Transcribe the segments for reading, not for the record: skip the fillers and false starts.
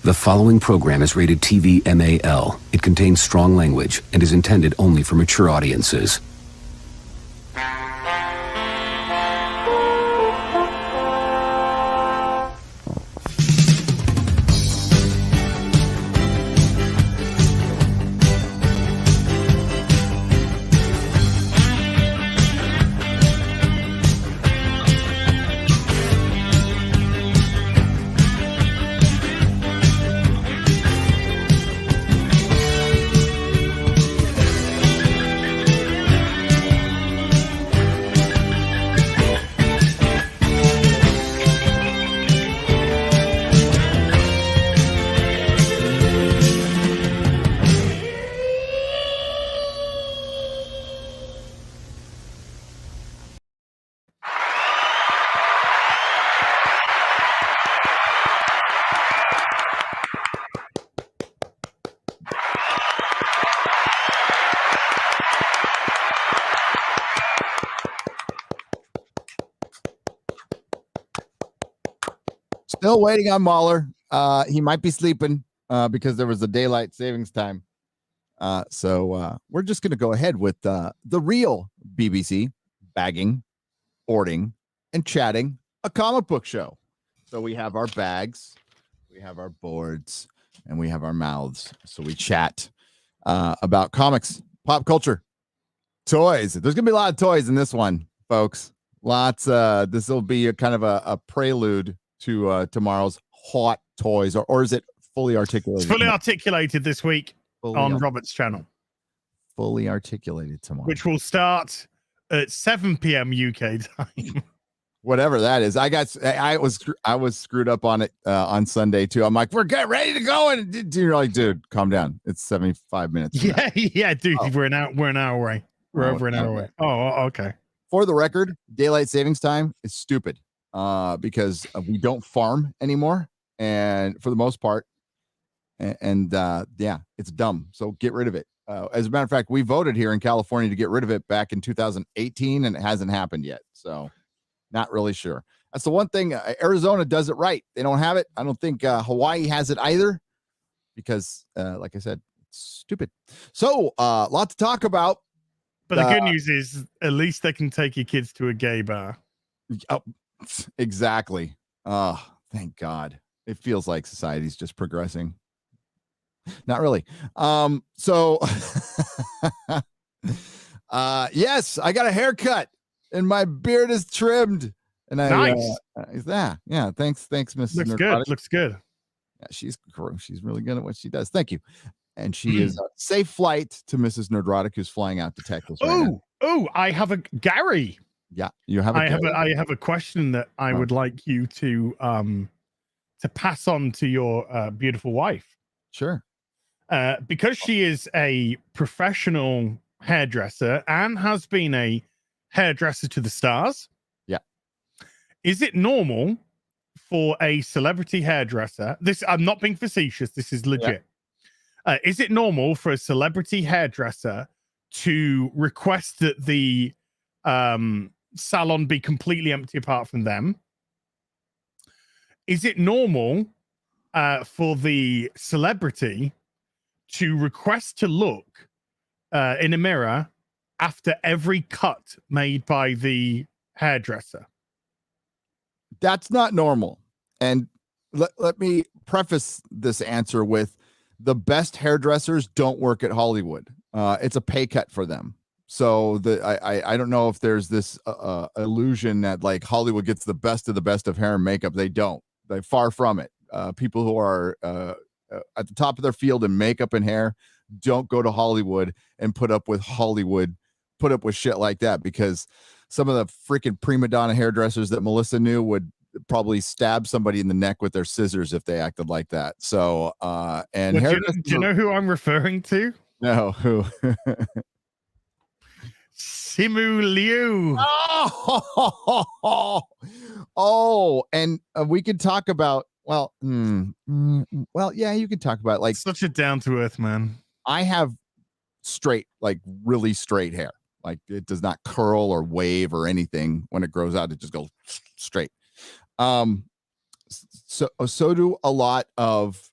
The following program is rated TV MAL. It contains strong language and is intended only for mature audiences. Still waiting on MauLer. He might be sleeping because there was a daylight savings time. So we're just going to go ahead with the real BBC, bagging, boarding, and chatting, a comic book show. So we have our bags, we have our boards, and we have our mouths. So we chat about comics, pop culture, toys. There's going to be a lot of toys in this one, folks. Lots. This will be a kind of a prelude to tomorrow's hot toys, or is it fully articulated? It's fully articulated this week on Robert's channel. Fully articulated tomorrow, which will start at 7 p.m. UK time. Whatever that is. I was screwed up on it on Sunday too. I'm like, we're getting ready to go, and you're like, dude, calm down. It's 75 minutes. Yeah, dude. Oh. We're an hour away. We're over an hour away. Oh, okay. For the record, daylight savings time is stupid. Because we don't farm anymore, and for the most part, and yeah, it's dumb. So get rid of it. As a matter of fact, we voted here in California to get rid of it back in 2018, and it hasn't happened yet. So not really sure. That's the one thing. Arizona does it right. They don't have it. I don't think Hawaii has it either, because like I said, it's stupid. So a lot to talk about. But the good news is at least they can take your kids to a gay bar. Oh, exactly. Oh, thank God. It feels like society's just progressing. Not really. So yes, I got a haircut and my beard is trimmed. And nice. Yeah. Thanks, Mrs. Looks Nerdrotic. good. Looks good. Yeah, she's really good at what she does. Thank you. And she is a safe flight to Mrs. Nerdrotic, who's flying out to Texas right now. Oh, I have a Gary. Yeah, you have. I have a question that I would like you to pass on to your beautiful wife. Sure. Because she is a professional hairdresser and has been a hairdresser to the stars. Yeah. Is it normal for a celebrity hairdresser? I'm not being facetious. This is legit. Yeah. Is it normal for a celebrity hairdresser to request that the salon be completely empty apart from them? Is it normal for the celebrity to request to look in a mirror after every cut made by the hairdresser? That's not normal. And let me preface this answer with the best hairdressers don't work at Hollywood. It's a pay cut for them. So I don't know if there's this illusion that like Hollywood gets the best of hair and makeup. They don't. They're far from it. People who are at the top of their field in makeup and hair don't go to Hollywood and put up with shit like that, because some of the freaking prima donna hairdressers that Melissa knew would probably stab somebody in the neck with their scissors if they acted like that. So and do you know who I'm referring to? No, who? Simu Liu. Oh, and we could talk about, well, yeah, you could talk about like such a down to earth man. I have straight, like really straight hair. Like it does not curl or wave or anything. When it grows out, it just goes straight. So do a lot of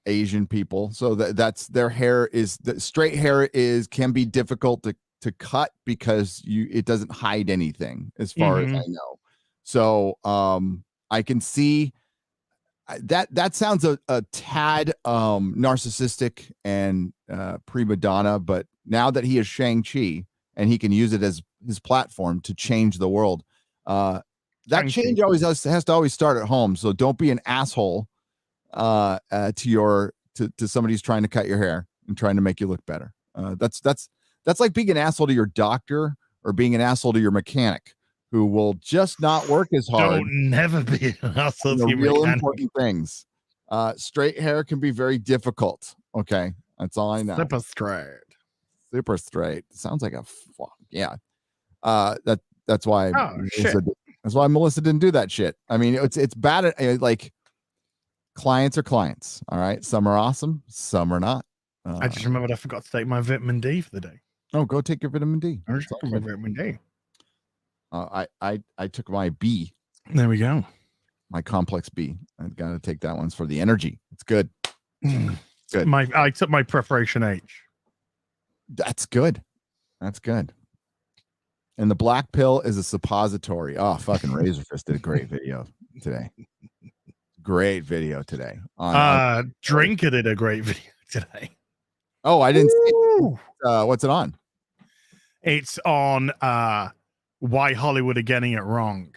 Asian people. So that's their hair is straight hair can be difficult to cut because it doesn't hide anything as far as I know. So I can see that sounds a tad narcissistic and prima donna, but now that he is Shang-Chi and he can use it as his platform to change the world, that change always has to always start at home. So don't be an asshole to somebody who's trying to cut your hair and trying to make you look better. That's like being an asshole to your doctor or being an asshole to your mechanic, who will just not work as hard. Don't never be an asshole to your real mechanic. Important things. Straight hair can be very difficult. Okay, that's all I know. Super straight. Sounds like a yeah. That's why. That's why Melissa didn't do that shit. I mean, it's bad at like. Clients are clients. All right. Some are awesome. Some are not. I just remembered I forgot to take my vitamin D for the day. Oh, go take your vitamin D. I just took my vitamin D. I took my B. There we go. My complex B. I got to take that one for the energy. It's good. Good. I took my preparation H. That's good. That's good. And the black pill is a suppository. Oh, fucking Razorfist did a great video today. Great video today. Drinker did a great video today. Oh, I didn't see it. What's it on? It's on Why Hollywood Are Getting It Wrong,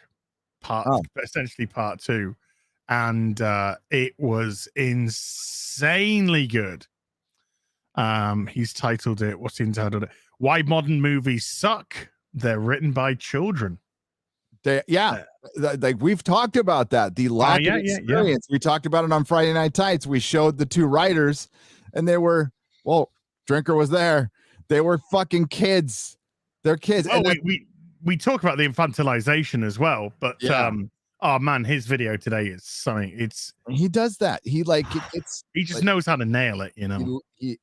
essentially part 2. And it was insanely good. He's titled it, what's he entitled it? Why Modern Movies Suck. They're written by children. Like we've talked about that. The lack of experience. We talked about it on Friday Night Tights. We showed the 2 writers, and they were Drinker was there. They were fucking kids. They're kids. Oh, we talk about the infantilization as well, but oh man, his video today is something. He does that. He he just knows how to nail it. You know, he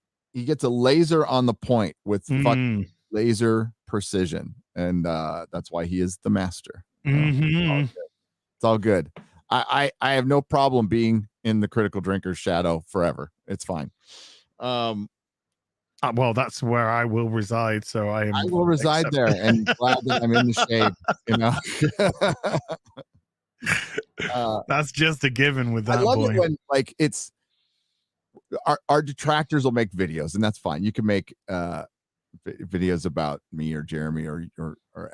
gets a laser on the point with fucking laser precision, and that's why he is the master. It's all good. I have no problem being in the critical drinker's shadow forever. It's fine. Well, that's where I will reside. So I will reside there, and glad that I'm in the shade. You know, that's just a given with that. I love it when it's our detractors will make videos, and that's fine. You can make videos about me or Jeremy or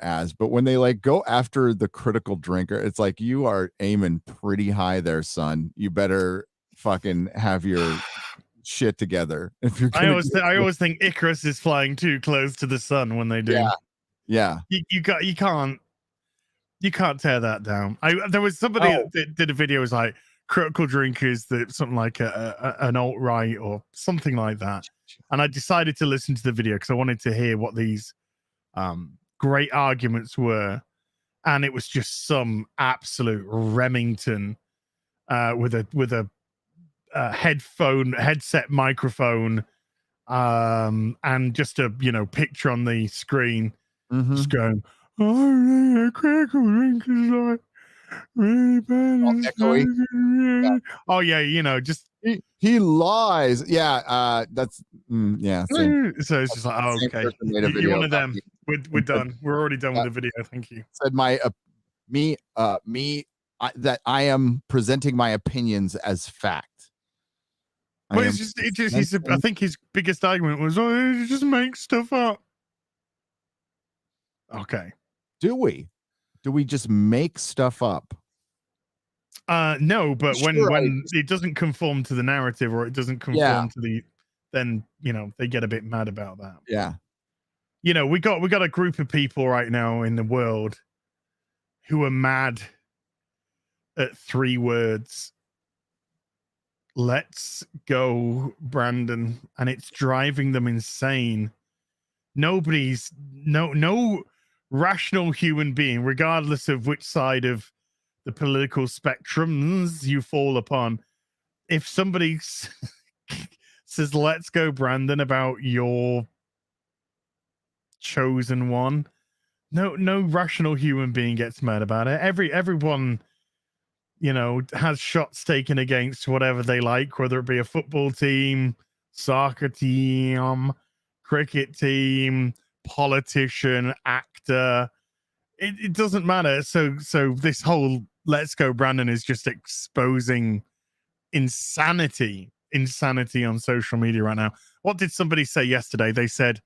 Az, but when they go after the critical drinker, it's like, you are aiming pretty high there, son. You better fucking have your shit together. If you're I always think Icarus is flying too close to the sun when they do. Yeah. You can't tear that down. There was somebody that did a video, was like critical drinkers, that something like an alt-right or something like that. And I decided to listen to the video because I wanted to hear what these great arguments were. And it was just some absolute Remington with a headset microphone and just a picture on the screen, just going, oh, critical drinkers like really bad. Oh yeah, just he lies. Yeah, that's yeah. Same. So it's just like, oh, okay, you're one of them. We're done. We're already done with the video. Thank you. Said that I am presenting my opinions as fact. Well, I think his biggest argument was, you just make stuff up. Okay. Do we just make stuff up? No, but when it doesn't conform to the narrative, or it doesn't conform to then they get a bit mad about that. Yeah. We got a group of people right now in the world who are mad at 3 words. Let's go, Brandon, and it's driving them insane. No rational human being, regardless of which side of the political spectrums you fall upon, if somebody says let's go, Brandon, about your chosen one, no rational human being gets mad about it. Everyone has shots taken against whatever they like, whether it be a football team, soccer team, cricket team, politician, actor. It doesn't matter. So this whole Let's Go Brandon is just exposing insanity on social media right now. What did somebody say yesterday? They said,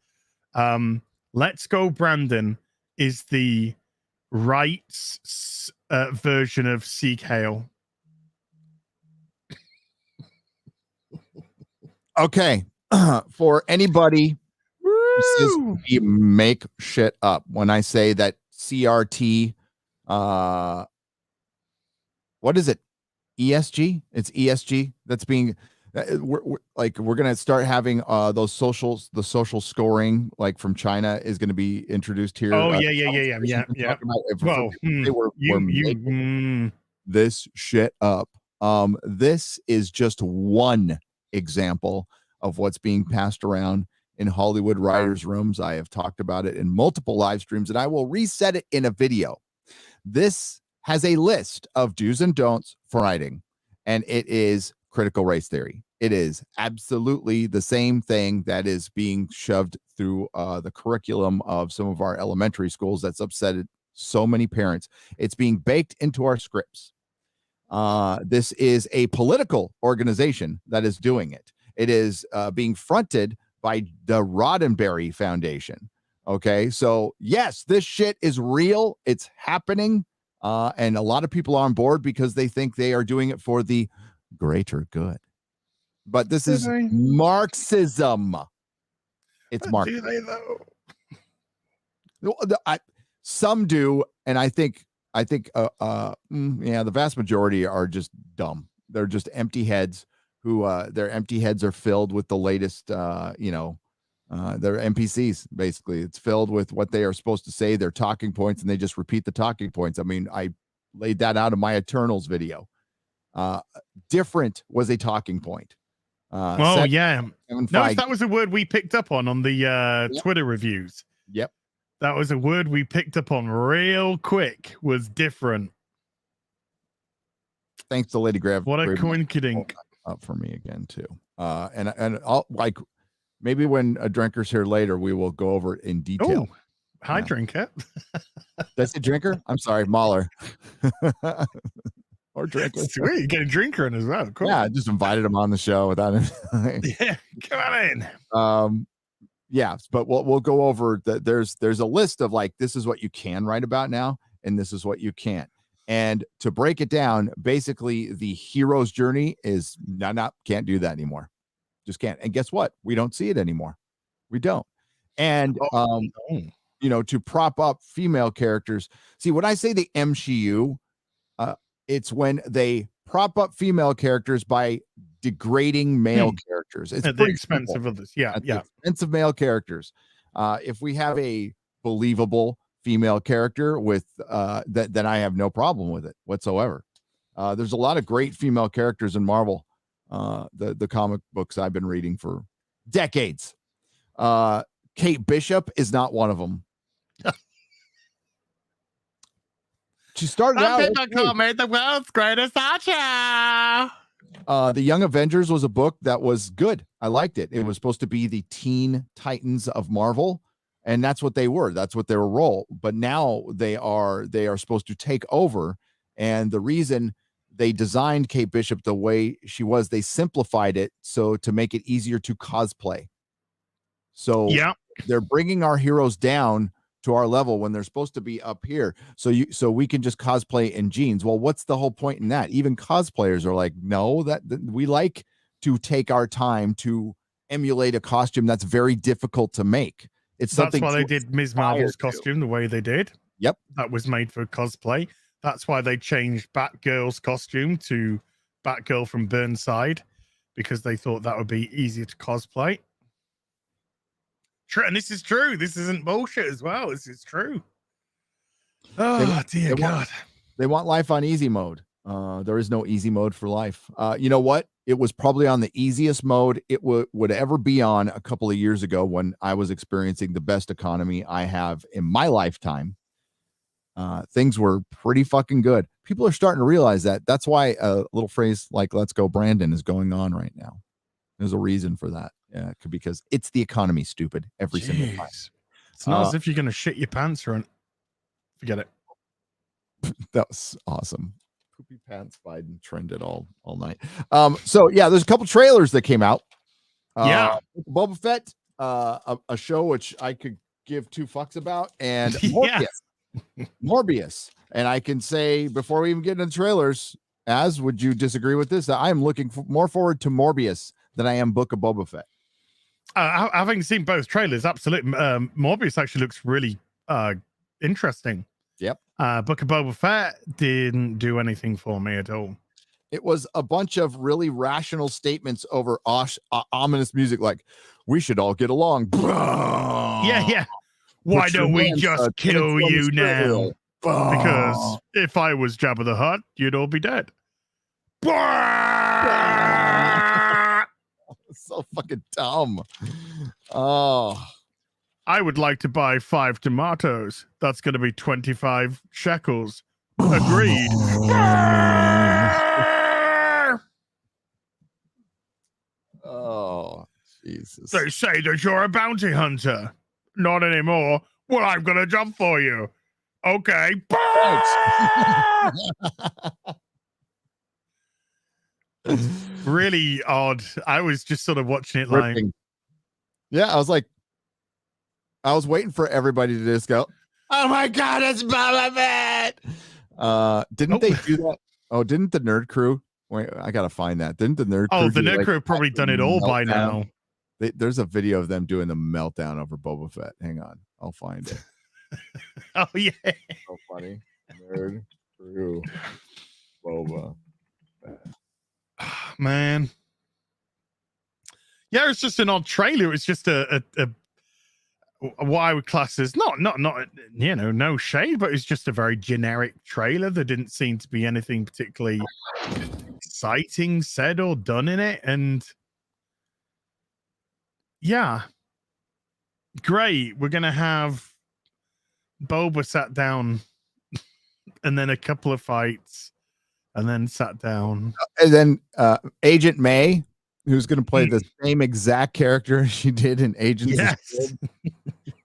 Let's Go Brandon is the rights version of Sieg Heil. Okay. For anybody who says we make shit up, when I say that CRT, what is it? ESG? It's ESG that's being we're going to start having the social scoring like from China is going to be introduced here. Oh yeah. Well, we're making this shit up. This is just one example of what's being passed around in Hollywood writers' rooms. I have talked about it in multiple live streams, and I will reset it in a video. This has a list of do's and don'ts for writing, and it is critical race theory. It is absolutely the same thing that is being shoved through the curriculum of some of our elementary schools that's upsetted so many parents. It's being baked into our scripts. This is a political organization that is doing it. It is being fronted by the Roddenberry Foundation. Okay, so yes, this shit is real. It's happening. And a lot of people are on board because they think they are doing it for the greater good. But this is Marxism. It's Marxism. Do they though? Some do, and I think the vast majority are just dumb. They're just empty heads who their empty heads are filled with the latest they're NPCs. Basically, it's filled with what they are supposed to say, their talking points, and they just repeat the talking points. I mean, I laid that out in my Eternals video. Different was a talking point. Notice that was a word we picked up on the Twitter reviews. Yep. That was a word we picked up on real quick, was different. Thanks to Lady Grav. What a coincidence. Up for me again too. And I'll maybe when a drinker's here later, we will go over it in detail. Oh, hi, drinker. That's a drinker? I'm sorry, MauLer. Or drinker. Sweet, you get a drinker in as well. Cool. Yeah, I just invited him on the show without him. Yeah, come on in. Yeah, but we'll go over that. There's a list of like, this is what you can write about now, and this is what you can't. And to break it down, basically the hero's journey is can't do that anymore. Just can't. And guess what? We don't see it anymore. We don't. And to prop up female characters. See, when I say the MCU, it's when they prop up female characters by degrading male characters. It's at the expense of others. Yeah. The expense of male characters. If we have a believable female character with then I have no problem with it whatsoever. There's a lot of great female characters in Marvel, the comic books I've been reading for decades. Kate Bishop is not one of them. She started out. Call me the world's greatest archer. The Young Avengers was a book that was good. I liked it. It was supposed to be the Teen Titans of Marvel, and that's what they were. That's what their role. But now they are supposed to take over. And the reason they designed Kate Bishop the way she was, they simplified it so to make it easier to cosplay. So they're bringing our heroes down to our level when they're supposed to be up here. So we can just cosplay in jeans. Well, what's the whole point in that? Even cosplayers are like, no, that we like to take our time to emulate a costume that's very difficult to make. That's why they did Ms. Marvel's costume the way they did. Yep. That was made for cosplay. That's why they changed Batgirl's costume to Batgirl from Burnside, because they thought that would be easier to cosplay. True, and this is true. This isn't bullshit as well. This is true. Oh, dear God. They want life on easy mode. There is no easy mode for life. You know what? It was probably on the easiest mode it would ever be on a couple of years ago when I was experiencing the best economy I have in my lifetime. Things were pretty fucking good. people are starting to realize that. That's why a little phrase like "Let's go, Brandon" is going on right now. There's a reason for that. Yeah, because it's the economy, stupid. Every single time. It's not as if you're gonna shit your pants or forget it. That was awesome. Poopy pants Biden trended all night. So yeah, there's a couple trailers that came out. Boba Fett, a show which I could give two fucks about, and Morbius. And I can say before we even get into the trailers, would you disagree with this? That I am looking more forward to Morbius than I am Book of Boba Fett. Having seen both trailers, absolutely. Morbius actually looks really interesting. Yep. Book of Boba Fett didn't do anything for me at all. It was a bunch of really rational statements over ominous music, like we should all get along. Yeah. Why don't we just kill you now? Because if I was Jabba the Hutt, you'd all be dead. So fucking dumb. Oh. I would like to buy 5 tomatoes. That's going to be 25 shekels. Agreed. Oh, Jesus. They say that you're a bounty hunter. Not anymore. Well, I'm going to jump for you. Okay. Really odd. I was just sort of watching it like... Yeah, I was waiting for everybody to just go, oh my God, it's Boba Fett. Didn't they do that? Oh, didn't the Nerd Crew? Wait, I gotta find that. Didn't the Nerd Crew? Oh, the Nerd Crew have probably done it all by now. There's a video of them doing the meltdown over Boba Fett. Hang on, I'll find it. Oh yeah, so funny. Nerd Crew, Boba Fett. Man, yeah, it's just an odd trailer. It's just a what I would class as not no shade, but it's just a very generic trailer. There didn't seem to be anything particularly exciting said or done in it, and yeah, great. We're gonna have Boba sat down, and then a couple of fights, and then sat down, and then Agent May, who's going to play the same exact character she did in Agents. Yes.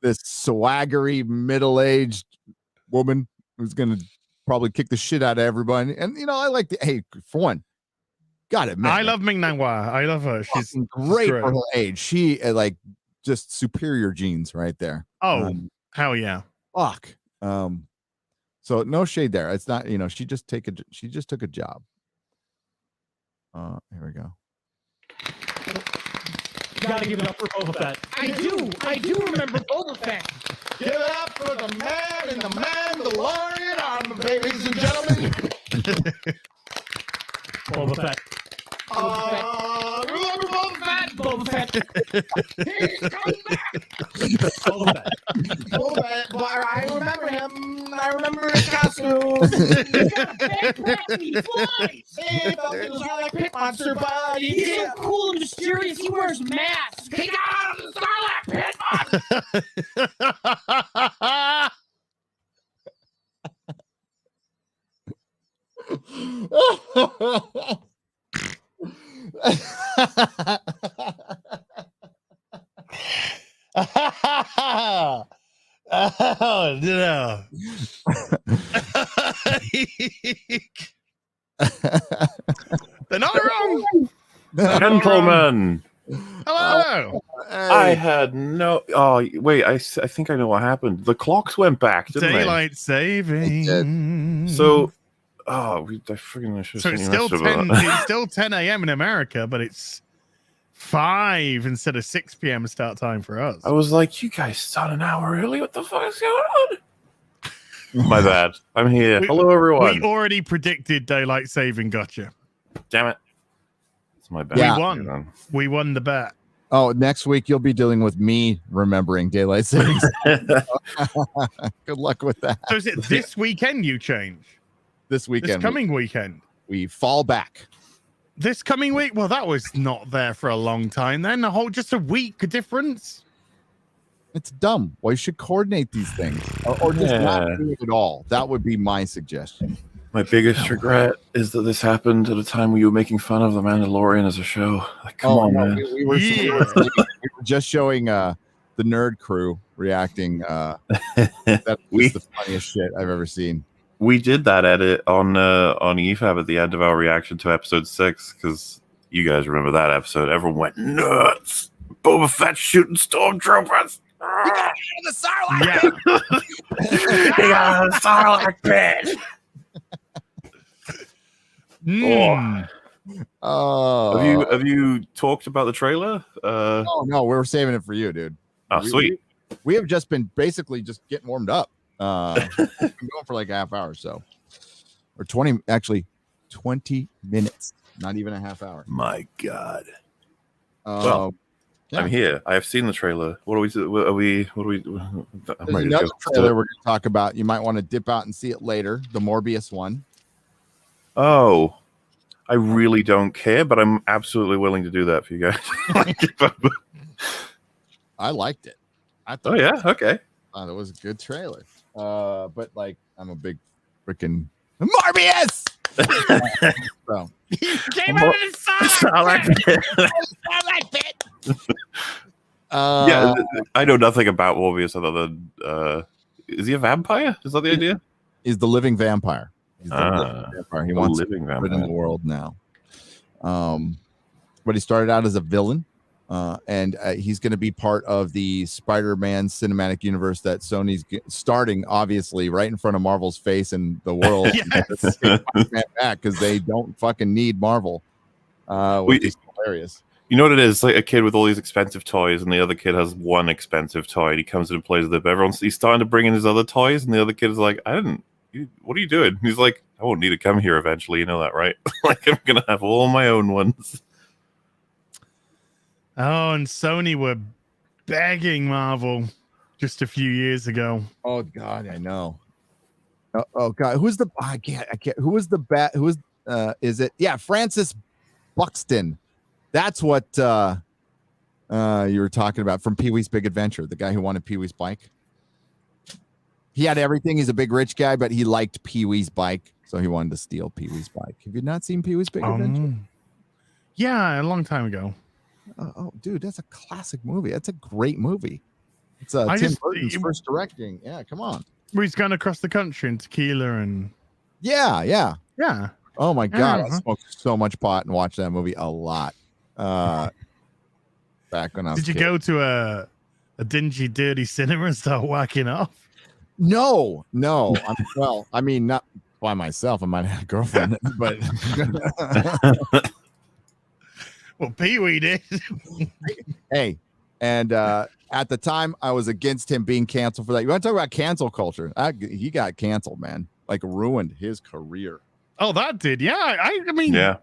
This swaggery middle-aged woman who's going to probably kick the shit out of everybody. And I like for one, got it. I love Ming-Na Wen. I love her. She's great for her age. She just superior genes right there. Oh, hell yeah. Fuck. So no shade there. It's not, she just took a job. Here we go. You gotta give it up for Boba Fett. I do remember Boba Fett. Give it up for the man and the Mandalorian armor, ladies and gentlemen. Boba Fett. Remember Boba Fett? Boba Fett. He's coming back. Boba Fett. Boba Fett. I remember him. I remember his costume. He's got a backpack and he flies. He felt it was like a pit monster, but He's so cool and mysterious. He wears masks. he got out of the Starlight pit monster. Oh no. They're not wrong. Gentlemen, Hello. I had no. Oh wait, I think I know what happened. The clocks went back, didn't Daylight saving. So, I should. So it's still 10. It's still 10 a.m. in America, but it's 5 instead of 6 p.m. start time for us. I was like, you guys start an hour early. What the fuck is going on? My bad. I'm here. Hello, everyone. We already predicted daylight saving. Gotcha. Damn it. It's my bad. Yeah. We won. We won the bet. Oh, next week you'll be dealing with me remembering daylight savings. Good luck with that. So is it this weekend you change? This weekend. This coming weekend. We fall back. This coming week? Well, that was not there for a long time then. Just a week difference. It's dumb. Well, you should coordinate these things or just not do it at all. That would be my suggestion. My biggest regret is that this happened at a time when you were making fun of The Mandalorian as a show. Like, come on, no, man. we were just showing the nerd crew reacting. That's the funniest shit I've ever seen. We did that edit on EFAB at the end of our reaction to episode 6 because you guys remember that episode. Everyone went nuts. Boba Fett shooting stormtroopers. He got the Sarlacc pit. He got a Sarlacc pit. Oh, Have you talked about the trailer? Oh no, we were saving it for you, dude. Oh, sweet. We have just been basically just getting warmed up. Been going for like a half hour or so, or 20 minutes, not even a half hour. My God. Well, I'm here. I have seen the trailer. What do we do? What do we? I'm there's ready to another go. trailer we're going to talk about. You might want to dip out and see it later. The Morbius one. Oh, I really don't care, but I'm absolutely willing to do that for you guys. I liked it. I Oh thought, yeah, okay. it was a good trailer. But like, I'm a big freaking Morbius. So Came out of the Sarlacc pit. Yeah, I know nothing about Morbius other than is he a vampire? Is that the idea? He's the living vampire. He's the living vampire. He wants living to live in the world now. But he started out as a villain. And he's going to be part of the Spider-Man cinematic universe that Sony's starting, obviously, right in front of Marvel's face and the world. Yes. Back because they don't fucking need Marvel, which is hilarious. You know what it is? Like a kid with all these expensive toys, and the other kid has one expensive toy, and he's comes in and plays with it. But he's starting to bring in his other toys, and the other kid is like, what are you doing? And he's like, I won't need to come here eventually. You know that, right? Like, I'm going to have all my own ones. Oh, and Sony were begging Marvel just a few years ago. Oh God, I know. Oh God, who's the? I can't. Who was the bat? Who was? Is it? Yeah, Francis Buxton. That's what you were talking about from Pee-wee's Big Adventure. The guy who wanted Pee-wee's bike. He had everything. He's a big rich guy, but he liked Pee-wee's bike, so he wanted to steal Pee-wee's bike. Have you not seen Pee-wee's Big Adventure? Yeah, a long time ago. Oh, dude, that's a classic movie. That's a great movie. It's Tim Burton's first directing. Yeah, come on. Where he's gone across the country in tequila and yeah. Oh my God, I smoked so much pot and watched that movie a lot. Back when I was. Did you go to a dingy, dirty cinema and start whacking off? No. I mean, not by myself. I might have a girlfriend, but. Well, Pee-wee did. Hey, and at the time, I was against him being canceled for that. You want to talk about cancel culture? He got canceled, man. Like, ruined his career. Oh, that did. Yeah. I mean, yeah.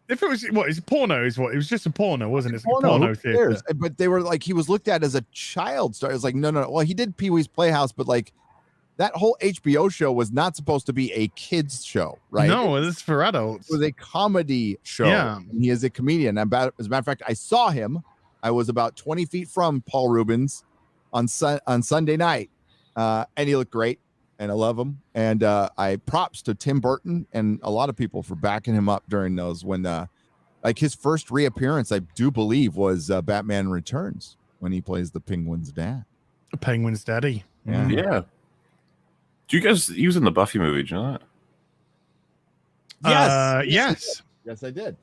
If it was it's porno, it was just a porno, wasn't it? It's porno, a porno theater. But they were like, he was looked at as a child star. It was like, no. Well, he did Pee-wee's Playhouse, but like that whole HBO show was not supposed to be a kids show, right? No, it's for adults. It was a comedy show. Yeah. And he is a comedian. And as a matter of fact, I saw him. I was about 20 feet from Paul Rubens on Sunday night, and he looked great. And I love him. And I props to Tim Burton and a lot of people for backing him up during those when like his first reappearance, I do believe, was Batman Returns when he plays the Penguin's dad. The Penguin's daddy. Yeah. Do you guys use in the Buffy movie? Do you know Yes. that? Yes, I did.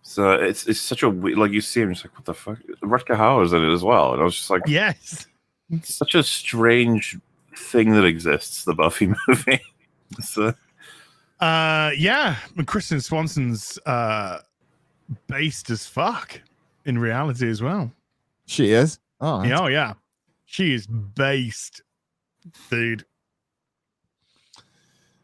So it's such a weird, like you see him, just like, what the fuck? Rutger Hauer's in it as well. And I was just like, yes. It's such a strange thing that exists, the Buffy movie. So, yeah. Kristen Swanson's based as fuck in reality as well. She is? Oh, yeah. She is based, dude.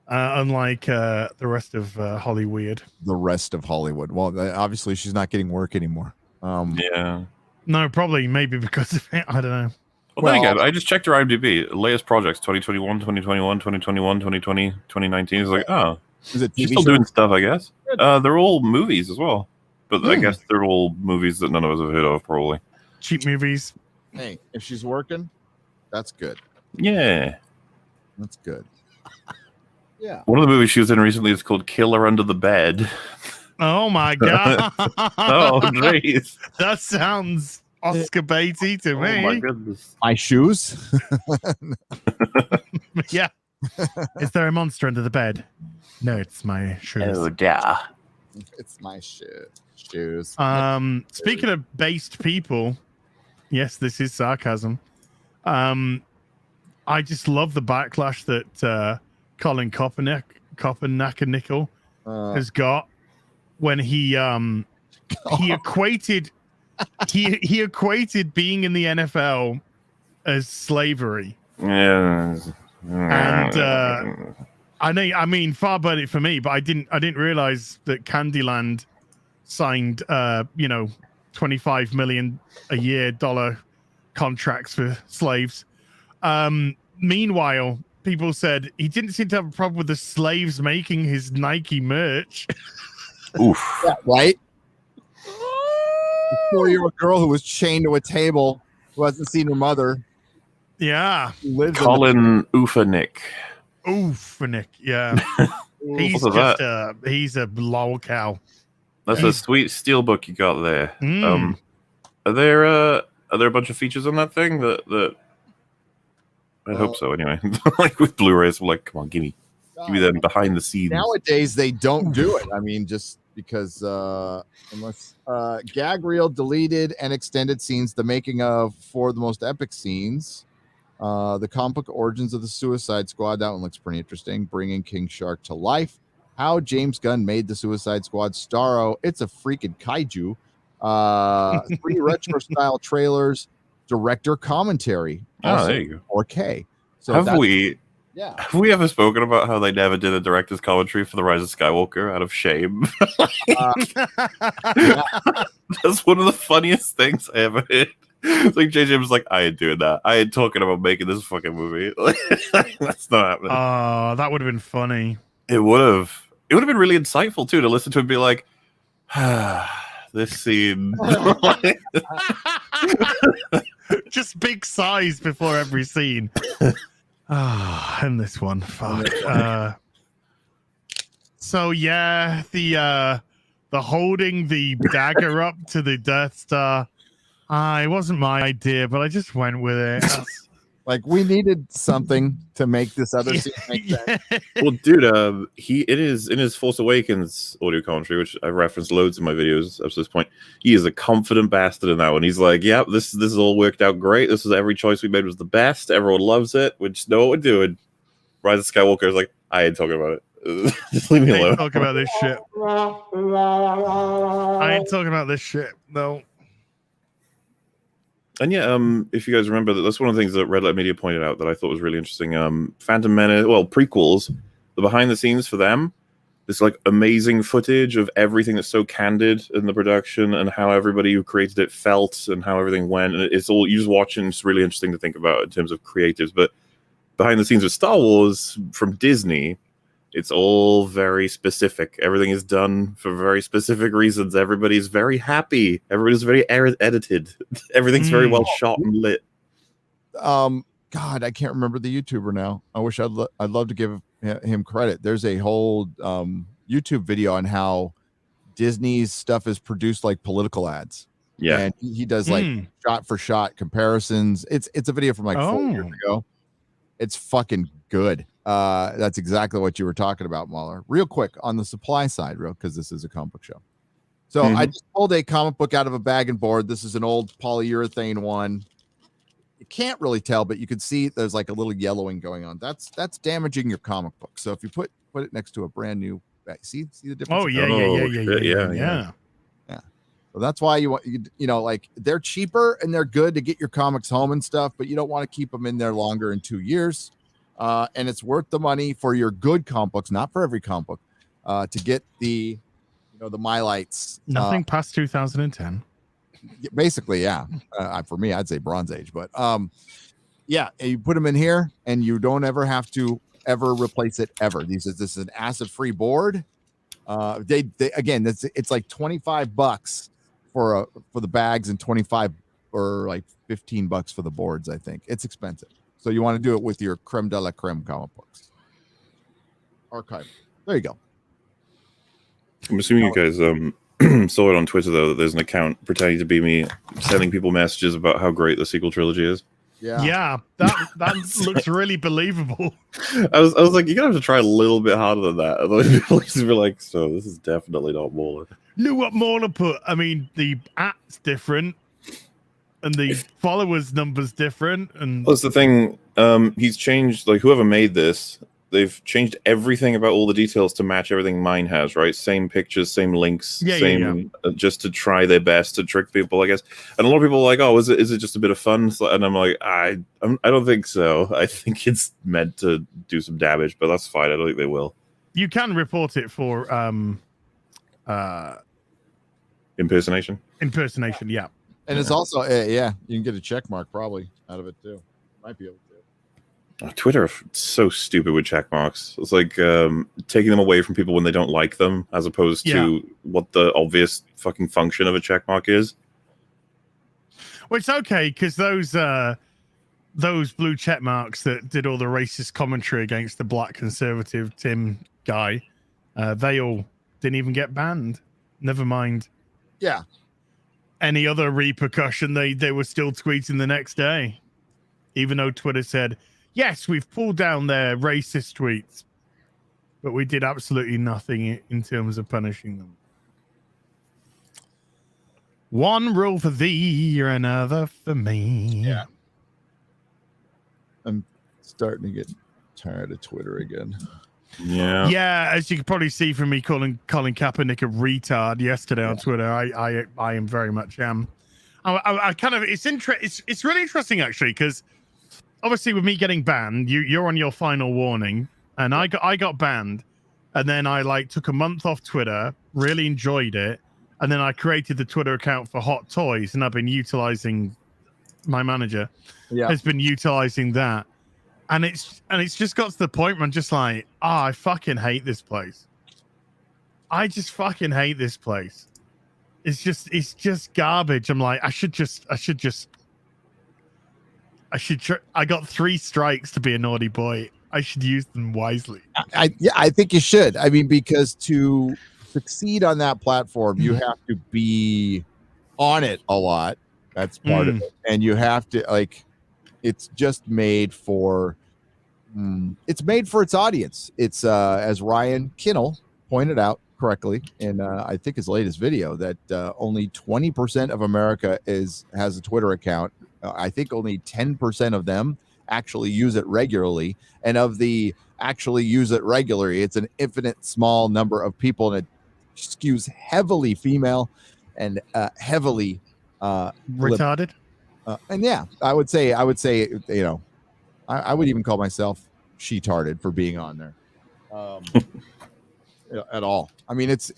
Unlike the rest of Hollywood. The rest of Hollywood. Well, obviously she's not getting work anymore. yeah. No, probably maybe because of it. I don't know. Well, then again, I just checked her IMDb. Latest projects 2021, 2021, 2021, 2020, 2019. It's like, oh, is it she's still doing stuff, I guess. They're all movies as well. But I guess they're all movies that none of us have heard of, probably. Cheap movies. Hey, if she's working, that's good. Yeah. That's good. Yeah. One of the movies she was in recently is called Killer Under the Bed. Oh my god! Oh, jeez. That sounds Oscar baity to me. Oh my goodness. My shoes. Yeah. Is there a monster under the bed? No, it's my shoes. Oh, dear. It's my shoes. Speaking of based people, yes, this is sarcasm. I just love the backlash that Colin Kaepernick has got when he equated he equated being in the NFL as slavery. Yeah. And I mean, far be it for me, but I didn't realize that Candyland signed $25 million a year contracts for slaves. Meanwhile, people said he didn't seem to have a problem with the slaves making his Nike merch. Oof. Yeah, right? A 4-year-old girl who was chained to a table, who hasn't seen her mother. Yeah. Colin Ufanik. Nick. Yeah. He's What's just he's a lol cow. That's a sweet steel book you got there. Mm. Are there a bunch of features on that thing that I hope so anyway. Like with Blu-rays, I'm like, come on, give me them behind the scenes. Nowadays they don't do it. I mean, just because unless gag reel deleted and extended scenes, the making of 4 of the most epic scenes. The comic book origins of the Suicide Squad. That one looks pretty interesting. Bringing King Shark to life. How James Gunn made the Suicide Squad Starro. It's a freaking kaiju. 3 retro style trailers. Director commentary. Also, there you go. 4K. So Have we ever spoken about how they never did a director's commentary for The Rise of Skywalker out of shame? That's one of the funniest things I ever heard. It's like JJ was like, I ain't doing that. I ain't talking about making this fucking movie. That's not happening. Oh, that would have been funny. It would have. It would have been really insightful too to listen to him be like, this scene. Just big sighs before every scene. And this one. Fuck. So yeah, the holding the dagger up to the Death Star. It wasn't my idea, but I just went with it. Like, we needed something to make this other scene make sense. Well, dude, it is in his Force Awakens audio commentary, which I referenced loads in my videos up to this point. He is a confident bastard in that one. He's like, "Yep, this is all worked out great. This is every choice we made was the best. Everyone loves it. We just know what we're doing." Rise of Skywalker is like, "I ain't talking about it. Just leave me alone." I ain't talking about this shit. I ain't talking about this shit. No. And yeah, if you guys remember, that's one of the things that Red Light Media pointed out that I thought was really interesting. Phantom Menace, prequels, the behind the scenes for them, this like amazing footage of everything that's so candid in the production and how everybody who created it felt and how everything went. And it's all, you just watch and it's really interesting to think about in terms of creatives. But behind the scenes with Star Wars from Disney, it's all very specific. Everything is done for very specific reasons. Everybody's very happy. Everybody's very edited. Everything's very well shot and lit. God, I can't remember the YouTuber now. I wish I'd love to give him credit. There's a whole YouTube video on how Disney's stuff is produced like political ads. Yeah, and he does like shot for shot comparisons. It's a video from like 4 years ago. It's fucking good. That's exactly what you were talking about, MauLer. Real quick on the supply side, because this is a comic book show. So I just pulled a comic book out of a bag and board. This is an old polyurethane one. You can't really tell, but you can see there's like a little yellowing going on. That's damaging your comic book. So if you put it next to a brand new bag, see the difference? Oh yeah. So that's why you want like they're cheaper and they're good to get your comics home and stuff, but you don't want to keep them in there longer than 2 years. And it's worth the money for your good comic books, not for every comic book, to get the MyLights. Nothing past 2010. Basically, yeah. For me, I'd say Bronze Age, but yeah, you put them in here, and you don't ever have to ever replace it ever. This is an acid-free board. They again, it's like $25 for the bags and 25 or like $15 for the boards. I think it's expensive. So you want to do it with your creme de la creme comic books. archive. There you go. I'm assuming you guys saw it on Twitter though that there's an account pretending to be me sending people messages about how great the sequel trilogy is. Yeah, that looks really believable. I was like, you're gonna have to try a little bit harder than that. Otherwise people just be like, so this is definitely not MauLer. Look what MauLer put. I mean, the at's different, and the followers number's different. And That's the thing. He's changed, like, whoever made this, they've changed everything about all the details to match everything mine has, right? Same pictures, same links, just to try their best to trick people, I guess. And a lot of people are like, oh, is it just a bit of fun? And I'm like, I don't think so. I think it's meant to do some damage, but that's fine. I don't think they will. You can report it for Impersonation, yeah. And it's also, you can get a check mark probably out of it too. Might be able to. Oh, Twitter is so stupid with check marks. It's like taking them away from people when they don't like them, as opposed to what the obvious fucking function of a check mark is. Well, it's okay because those blue check marks that did all the racist commentary against the black conservative Tim guy, they all didn't even get banned. Never mind. Yeah. Any other repercussion, they were still tweeting the next day, even though Twitter said, yes, we've pulled down their racist tweets, but we did absolutely nothing in terms of punishing them. One rule for thee, another for me. Yeah. I'm starting to get tired of Twitter again. Yeah. Yeah, as you can probably see from me calling Colin Kaepernick a retard yesterday on Twitter, I am very much am. I kind of it's really interesting actually because obviously with me getting banned, you're on your final warning, and I got banned, and then I took a month off Twitter, really enjoyed it, and then I created the Twitter account for Hot Toys, and I've been utilizing my manager has been utilizing that. And it's just got to the point where I'm just like, I fucking hate this place. I just fucking hate this place. It's just garbage. I'm like, I got 3 strikes to be a naughty boy. I should use them wisely. I think you should. I mean, because to succeed on that platform, you have to be on it a lot. That's part of it. And you have to it's just made for its audience. It's as Ryan Kinnell pointed out correctly in I think his latest video that only 20% of America has a Twitter account. I think only 10% of them actually use it regularly, and of the actually use it regularly, it's an infinite small number of people, and it skews heavily female and heavily retarded. And yeah, I would say, I would even call myself she-tarded for being on there at all. I mean, it's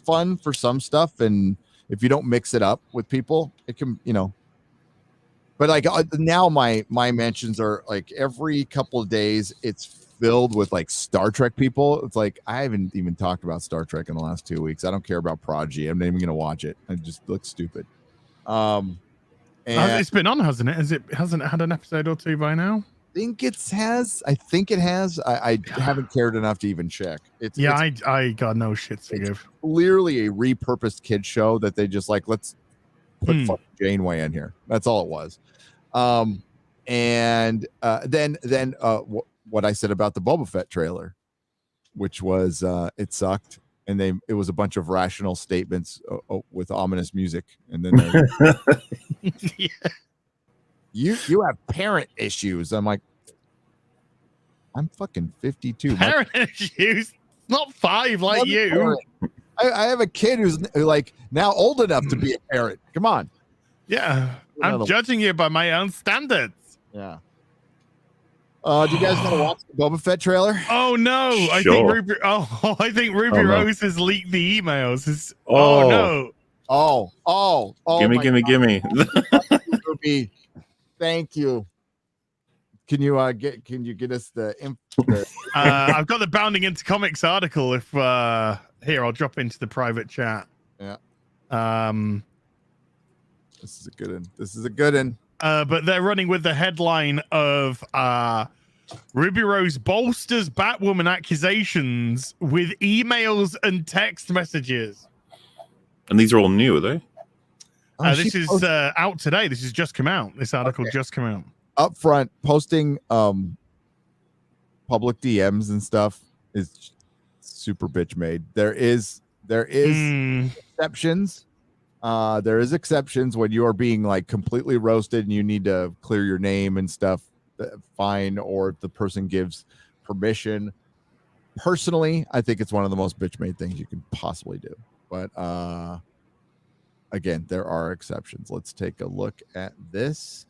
fun for some stuff, and if you don't mix it up with people, it can, but now my mentions are every couple of days it's filled with Star Trek people. It's I haven't even talked about Star Trek in the last 2 weeks. I don't care about Prodigy. I'm not even going to watch it. It just looks stupid. And it's been on, hasn't it? Hasn't it had an episode or 2 by now? I think it has. I haven't cared enough to even check. I got no shits to give. Clearly a repurposed kid show that they just let's put fucking Janeway in here. That's all it was. And then what I said about the Boba Fett trailer, which was it sucked. And it was a bunch of rational statements with ominous music, and then yeah. you have parent issues. I'm like, I'm fucking 52. Parent issues, not 5 like you. Parent. I have a kid who's now old enough to be a parent. Come on. Yeah, I'm judging you by my own standards. Yeah. Do you guys want to watch the Boba Fett trailer? Oh no! I think Ruby Rose has leaked the emails. Gimme. Ruby, thank you. Can you get us the I've got the Bounding into Comics article. If here, I'll drop into the private chat. Yeah. This is a good one. But they're running with the headline of Ruby Rose bolsters Batwoman accusations with emails and text messages. And these are all new, are they? This is out today. This has just come out. This article just come out. Up front, posting public DMs and stuff is super bitch made. There is exceptions. There is exceptions when you are being like completely roasted and you need to clear your name and stuff. Fine, or if the person gives permission. Personally, I think it's one of the most bitch made things you can possibly do. But again, there are exceptions. Let's take a look at this.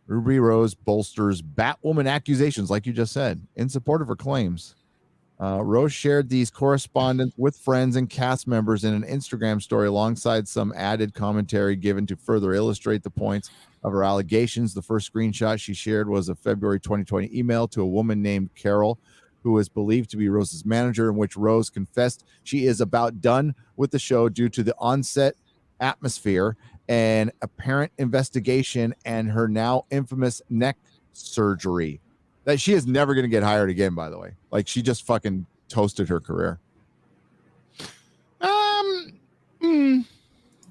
Ruby Rose bolsters Batwoman accusations, like you just said, in support of her claims. Rose shared these correspondence with friends and cast members in an Instagram story alongside some added commentary given to further illustrate the points of her allegations. The first screenshot she shared was a February 2020 email to a woman named Carol, who is believed to be Rose's manager, in which Rose confessed she is about done with the show due to the on-set atmosphere and apparent investigation and her now infamous neck surgery. That she is never going to get hired again, by the way. Like, she just fucking toasted her career.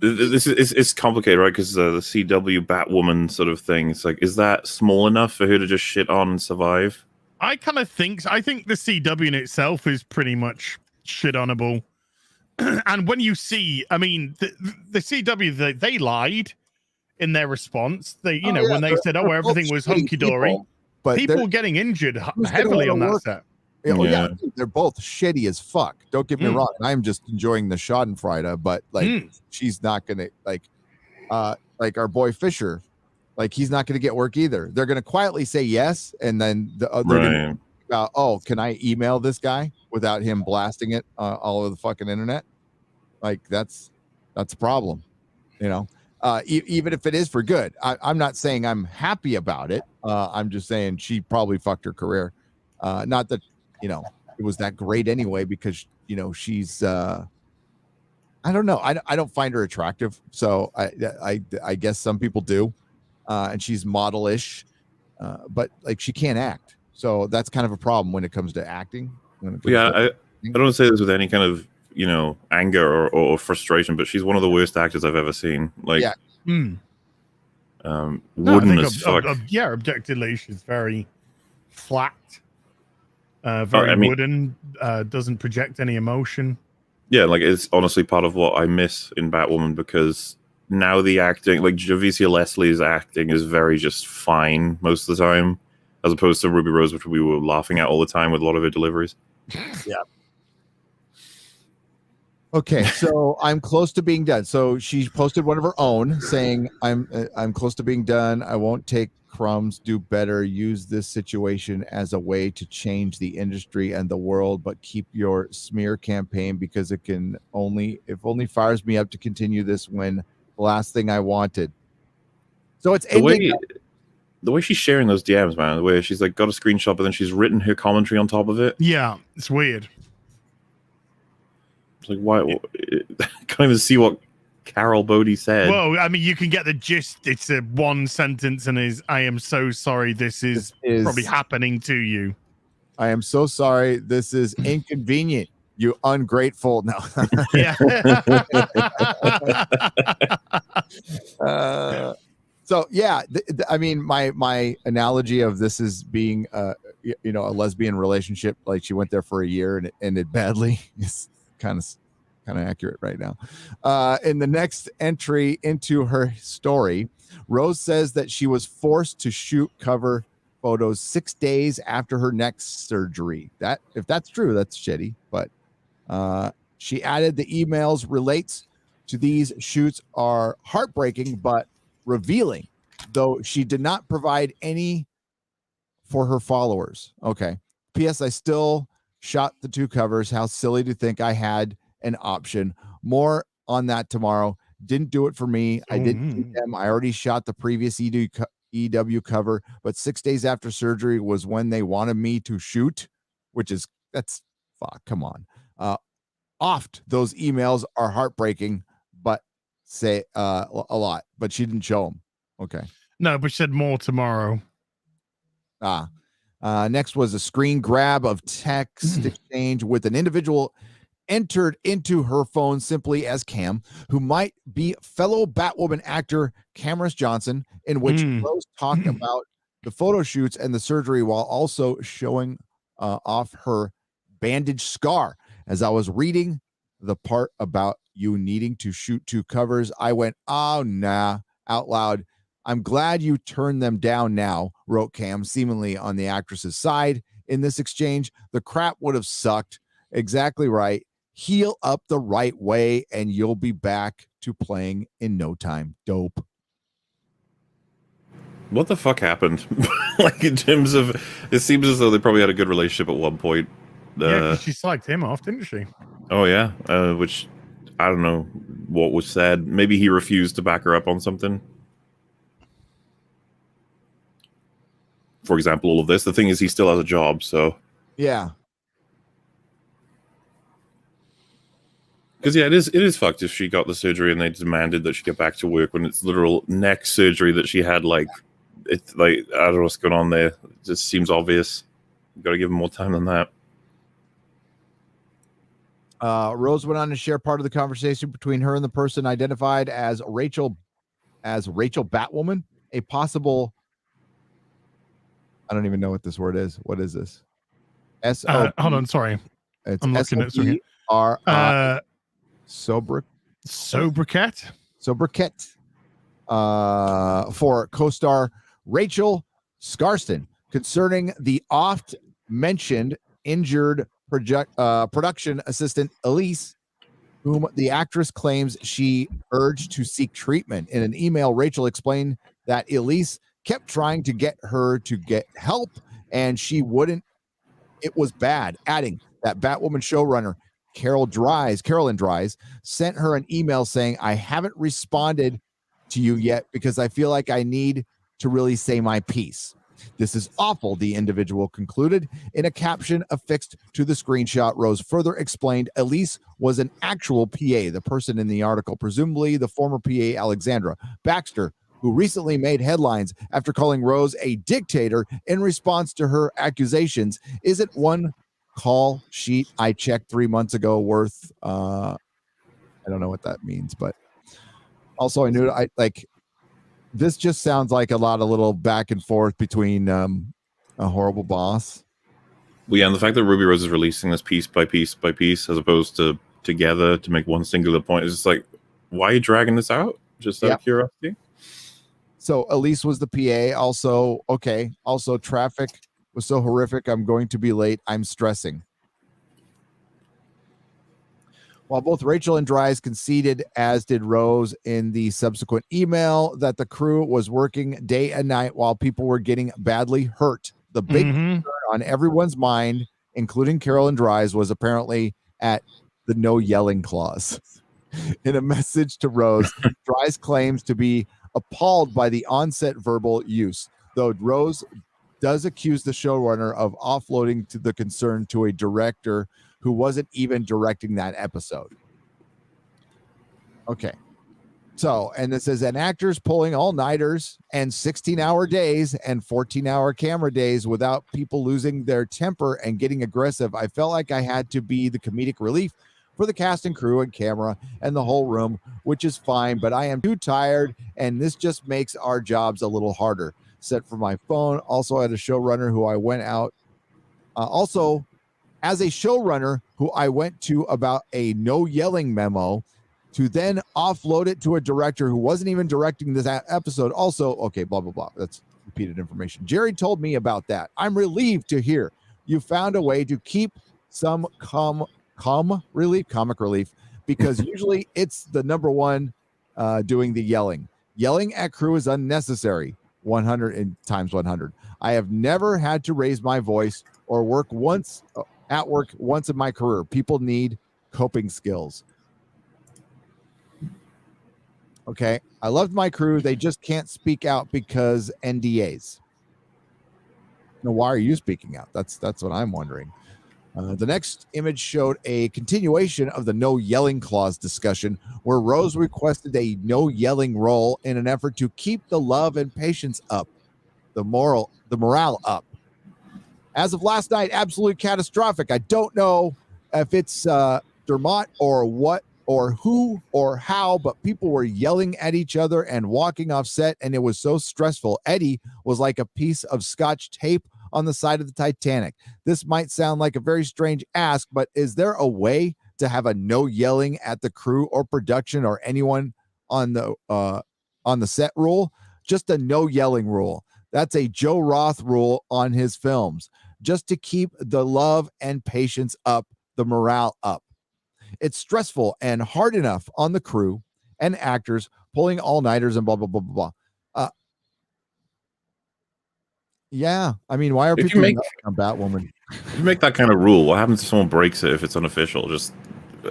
This is it's complicated, right? Because the CW Batwoman sort of thing. It's like, is that small enough for her to just shit on and survive? I kind of think I think the CW in itself is pretty much shit onable. And when you see, I mean, the CW, they lied in their response. They, when they said, "Oh, everything was hunky dory," but people getting injured heavily on that set. Yeah, they're both shitty as fuck. Don't get me wrong. I'm just enjoying the Schadenfreude, but like, she's not gonna like our boy Fisher, like he's not gonna get work either. They're gonna quietly say yes, and then they're gonna oh, can I email this guy without him blasting it all over the fucking internet? Like that's a problem, even if it is for good. I'm not saying I'm happy about it. I'm just saying she probably fucked her career. Not that, it was that great anyway, because, she's, I don't know. I don't find her attractive. So I guess some people do. And she's model-ish, but like she can't act. So that's kind of a problem when it comes to acting. I don't say this with any kind of, anger or frustration, but she's one of the worst actors I've ever seen. Like, wooden as fuck. Objectively, she's very flat, very wooden, doesn't project any emotion. Yeah, like it's honestly part of what I miss in Batwoman, because now the acting, like Javicia Leslie's acting is very just fine most of the time, as opposed to Ruby Rose, which we were laughing at all the time with a lot of her deliveries. Yeah. Okay, so I'm close to being done. So she posted one of her own saying, I'm close to being done. I won't take crumbs, do better, use this situation as a way to change the industry and the world, but keep your smear campaign, because it only fires me up to continue this when the last thing I wanted. So it's the way she's sharing those DMs, man, the way she's like got a screenshot, but then she's written her commentary on top of it. Yeah, it's weird. It's like, why? I can't even see what Carol Bodie said. Well, I mean, you can get the gist. It's a one sentence and is, "I am so sorry this is probably happening to you. I am so sorry this is inconvenient. You ungrateful." No. Yeah. So yeah, I mean, my analogy of this is being a lesbian relationship, like she went there for a year and it ended badly, is kind of accurate right now. In the next entry into her story, Rose says that she was forced to shoot cover photos 6 days after her neck surgery. That, if that's true, that's shitty. But she added the emails relates to these shoots are heartbreaking but revealing, though she did not provide any for her followers. Okay. P.S. I still shot the 2 covers. How silly to think I had an option. More on that tomorrow. Didn't do it for me. I didn't do them. I already shot the previous EW cover, but 6 days after surgery was when they wanted me to shoot, that's fuck. Come on. Oft those emails are heartbreaking, but say a lot, but she didn't show them. Okay. No, but she said more tomorrow. Next was a screen grab of text exchange with an individual entered into her phone simply as Cam, who might be fellow Batwoman actor Cameron Johnson, in which Rose talked about the photo shoots and the surgery while also showing off her bandage scar. As I was reading the part about you needing to shoot 2 covers, I went, oh, nah, out loud. I'm glad you turned them down now, wrote Cam, seemingly on the actress's side. In this exchange, the crap would have sucked. Exactly right. Heal up the right way, and you'll be back to playing in no time. Dope. What the fuck happened? Like, in terms of, it seems as though they probably had a good relationship at one point. Yeah, 'cause she slagged him off, didn't she? Oh, yeah. Which, I don't know what was said. Maybe he refused to back her up on something. For example, all of this. The thing is, he still has a job, so. Yeah. Because, yeah, it is fucked if she got the surgery and they demanded that she get back to work when it's literal neck surgery that she had, like, it's like, I don't know what's going on there. It just seems obvious. You got to give him more time than that. Rose went on to share part of the conversation between her and the person identified as Rachel Batwoman, a possible, I don't even know what this word is. What is this? Hold on, sorry. It's I'm looking at something. Sobriquet for co-star Rachel Scarston concerning the oft-mentioned injured production assistant Elise, whom the actress claims she urged to seek treatment. In an email, Rachel explained that Elise kept trying to get her to get help, and she wouldn't. It was bad, adding that Batwoman showrunner Carolyn Dries sent her an email saying, I haven't responded to you yet because I feel like I need to really say my piece. This is awful, the individual concluded. In a caption affixed to the screenshot, Rose further explained Elise was an actual PA, the person in the article, presumably the former PA Alexandra Baxter, who recently made headlines after calling Rose a dictator in response to her accusations. Isn't one call sheet I checked 3 months ago worth I don't know what that means, but also I knew this just sounds like a lot of little back and forth between a horrible boss. Well, yeah, and the fact that Ruby Rose is releasing this piece by piece by piece as opposed to together to make one singular point is just like, why are you dragging this out? Just out of curiosity. So Elise was the PA. Also, okay. Also, traffic was so horrific. I'm going to be late. I'm stressing. While both Rachel and Dries conceded, as did Rose in the subsequent email, that the crew was working day and night while people were getting badly hurt. The big concern on everyone's mind, including Carol and Dries, was apparently at the no yelling clause. In a message to Rose, Dries claims to be appalled by the onset verbal use, though Rose does accuse the showrunner of offloading to the concern to a director who wasn't even directing that episode. Okay. So, and this is an actor's pulling all-nighters and 16-hour days and 14-hour camera days without people losing their temper and getting aggressive. I felt like I had to be the comedic relief for the cast and crew and camera and the whole room, which is fine, but I am too tired, and this just makes our jobs a little harder. Set for my phone. Also, I had a showrunner who I went out. As a showrunner who I went to about a no yelling memo to then offload it to a director who wasn't even directing this episode. Also, okay, blah, blah, blah. That's repeated information. Jerry told me about that. I'm relieved to hear you found a way to keep some comic relief, because usually it's the number one doing the yelling. Yelling at crew is unnecessary. 100 times 100. I have never had to raise my voice or work once in my career. People need coping skills. Okay. I loved my crew. They just can't speak out because NDAs. Now, why are you speaking out? That's what I'm wondering. The next image showed a continuation of the no yelling clause discussion, where Rose requested a no yelling role in an effort to keep the love and patience up, the morale up. As of last night, absolutely catastrophic. I don't know if it's Dermot or what or who or how, but people were yelling at each other and walking off set, and it was so stressful. Eddie was like a piece of Scotch tape on the side of the Titanic. This might sound like a very strange ask, but is there a way to have a no yelling at the crew or production or anyone on the set rule? Just a no yelling rule. That's a Joe Roth rule on his films, just to keep the love and patience up, the morale up. It's stressful and hard enough on the crew and actors pulling all-nighters and blah, blah, blah, blah, blah. Yeah. I mean, why are people on Batwoman? If you make that kind of rule, what happens if someone breaks it if it's unofficial? Just,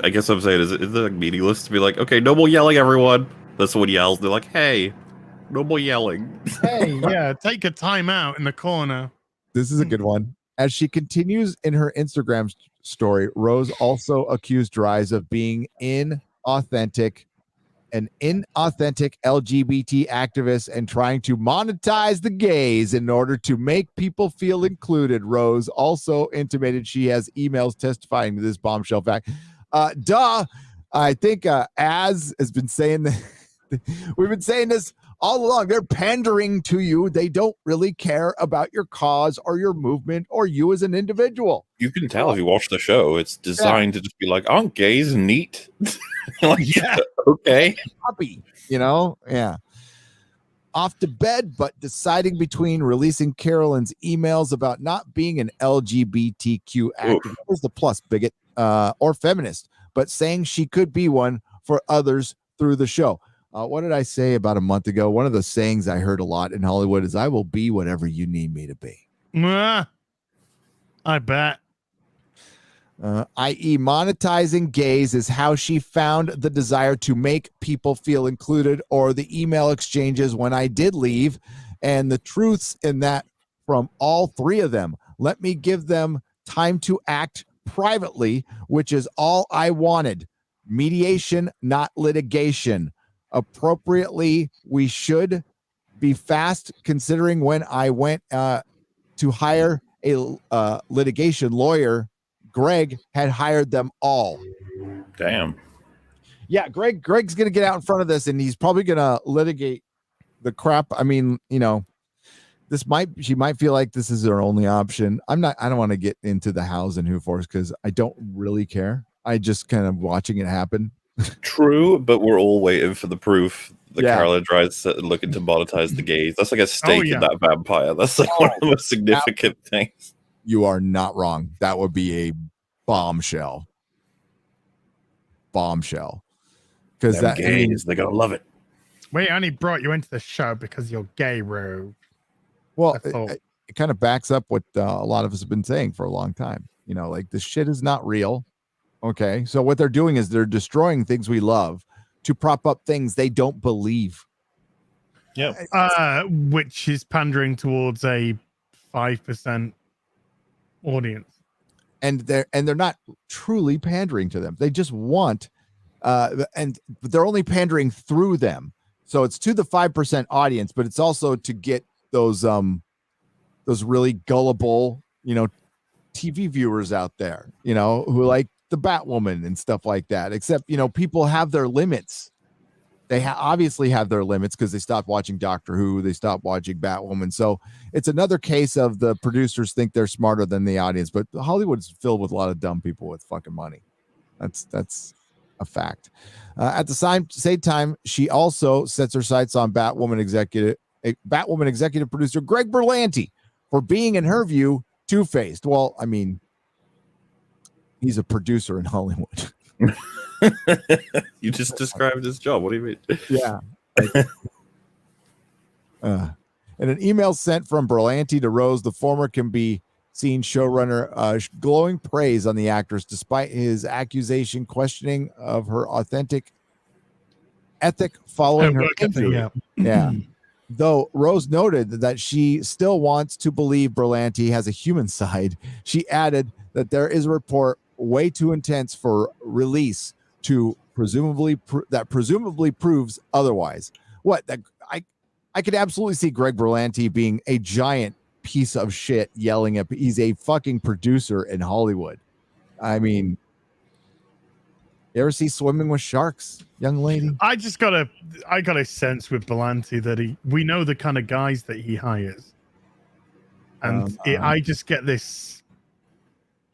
I guess I'm saying, is it like meaningless to be like, okay, no more yelling, everyone? That's someone yells. They're like, hey, no more yelling. Hey, yeah, take a time out in the corner. This is a good one. As she continues in her Instagram story, Rose also accused Dries of being an inauthentic LGBT activist and trying to monetize the gays in order to make people feel included. Rose also intimated she has emails testifying to this bombshell fact. I think Az has been saying that we've been saying this all along. They're pandering to you. They don't really care about your cause or your movement or you as an individual. You can tell if you watch the show. It's designed to just be like, aren't gays neat? Like, yeah, okay. Puppy, yeah. Off to bed, but deciding between releasing Carolyn's emails about not being an LGBTQ activist, was the plus bigot or feminist, but saying she could be one for others through the show. What did I say about a month ago? One of the sayings I heard a lot in Hollywood is, I will be whatever you need me to be. I bet. I.e. monetizing gays is how she found the desire to make people feel included, or the email exchanges when I did leave, and the truths in that from all three of them. Let me give them time to act privately, which is all I wanted. Mediation, not litigation. Appropriately, we should be fast, considering when I went to hire a litigation lawyer, Greg had hired them all. Damn. Yeah, Greg's gonna get out in front of this, and he's probably gonna litigate the crap. I mean, she might feel like this is her only option. I don't want to get into the hows and who force, because I don't really care. I just kind of watching it happen. True, but we're all waiting for the proof that Carolyn Dries looking to monetize the gays. That's like a stake in that vampire. That's like one of the most significant things. You are not wrong. That would be a bombshell. Because that gays, they're gonna love it. We only brought you into the show because you're gay, Roo. Well, it kind of backs up what a lot of us have been saying for a long time. Like, this shit is not real. Okay, so what they're doing is they're destroying things we love to prop up things they don't believe. Yeah, which is pandering towards a 5% audience, and they're not truly pandering to them. They just want, and they're only pandering through them. So it's to the 5% audience, but it's also to get those really gullible, TV viewers out there, who like the Batwoman and stuff like that. Except, people have their limits. They obviously have their limits because they stopped watching Doctor Who. They stopped watching Batwoman. So it's another case of the producers think they're smarter than the audience. But Hollywood's filled with a lot of dumb people with fucking money. That's a fact. At the same time, she also sets her sights on Batwoman executive producer Greg Berlanti for being, in her view, two-faced. Well, I mean, he's a producer in Hollywood. You just described his job. What do you mean? Yeah. In an email sent from Berlanti to Rose, the former can be seen showrunner glowing praise on the actress despite his accusation questioning of her authentic ethic following her injury. Yeah. Though Rose noted that she still wants to believe Berlanti has a human side, she added that there is a report way too intense for release to presumably proves otherwise. What that I could absolutely see Greg Berlanti being a giant piece of shit yelling at he's a fucking producer in Hollywood. I mean, you ever see Swimming with Sharks, young lady? I got a sense with Belanti that we know the kind of guys that he hires. And I just get this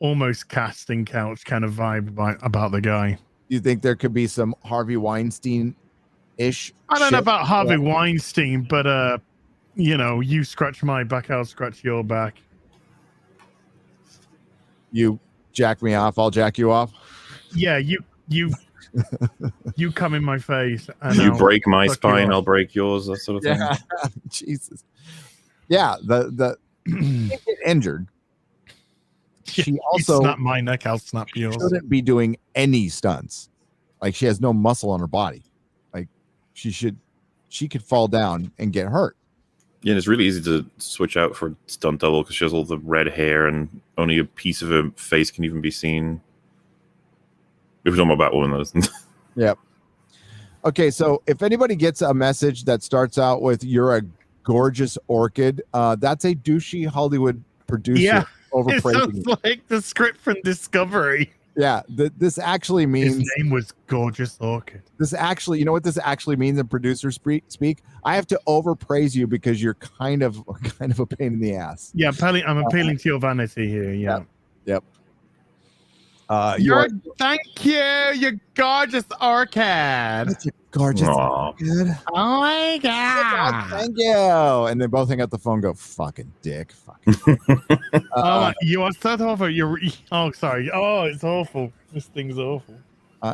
almost casting couch kind of vibe about the guy. You think there could be some Harvey Weinstein-ish? I don't know about Harvey Weinstein, but you scratch my back, I'll scratch your back. You jack me off, I'll jack you off. Yeah, you come in my face. And you I'll break my fuck spine, you I'll off. break yours. That sort of thing. Yeah, Jesus. Yeah, the get injured. She also snap my neck, I'll snap yours. shouldn't be doing any stunts. Like she has no muscle on her body. Like she could fall down and get hurt. Yeah, and it's really easy to switch out for stunt double because she has all the red hair and only a piece of her face can even be seen. If we're talking about Batwoman, that is. Yep. Okay, so if anybody gets a message that starts out with "You're a gorgeous orchid," that's a douchey Hollywood producer. Yeah, it overpraising. sounds like the script from Discovery. Yeah, this actually means His name was Gorgeous Orchid. this actually, you know what this actually means in producer speak? I have to overpraise you because you're kind of a pain in the ass. Yeah, I'm appealing to your vanity here. Yeah. Yep. Thank you, you gorgeous orchid. That's a gorgeous. Aw. Good. Oh my god. Thank you. And they both hang up the phone. And go fucking dick. Fucking. You are so awful. Sorry. Oh, it's awful. This thing's awful.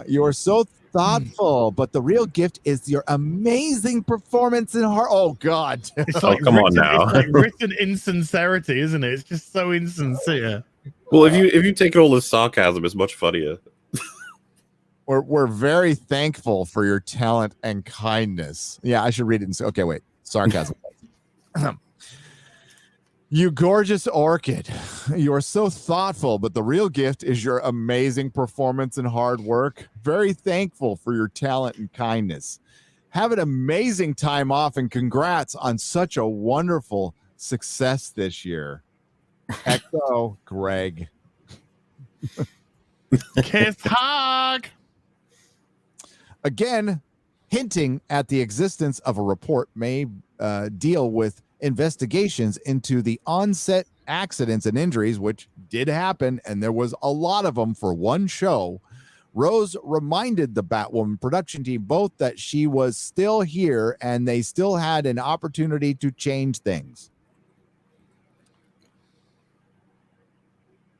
You are so thoughtful, but the real gift is your amazing performance in heart. Oh God. It's Oh, come on now. It's like written insincerity, isn't it? It's just so insincere. Well, if you take all the sarcasm, it's much funnier. We're very thankful for your talent and kindness. Yeah, I should read it and say, okay, wait, sarcasm. You gorgeous orchid. You are so thoughtful, but the real gift is your amazing performance and hard work. Very thankful for your talent and kindness. Have an amazing time off and congrats on such a wonderful success this year. Echo, Greg. Kiss hug. Again, hinting at the existence of a report may deal with investigations into the on-set accidents and injuries, which did happen, and there was a lot of them for one show. Rose reminded the Batwoman production team both that she was still here and they still had an opportunity to change things.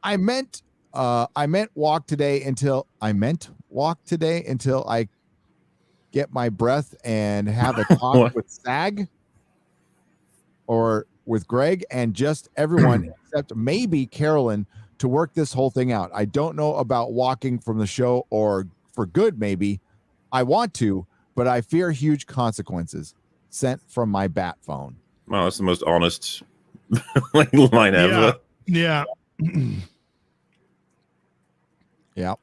I meant walk today until I get my breath and have a talk with SAG or with Greg and just everyone except maybe Carolyn to work this whole thing out. I don't know about walking from the show or for good. Maybe I want to, but I fear huge consequences. Sent from my bat phone. Wow, that's the most honest line ever. Yeah. Yeah.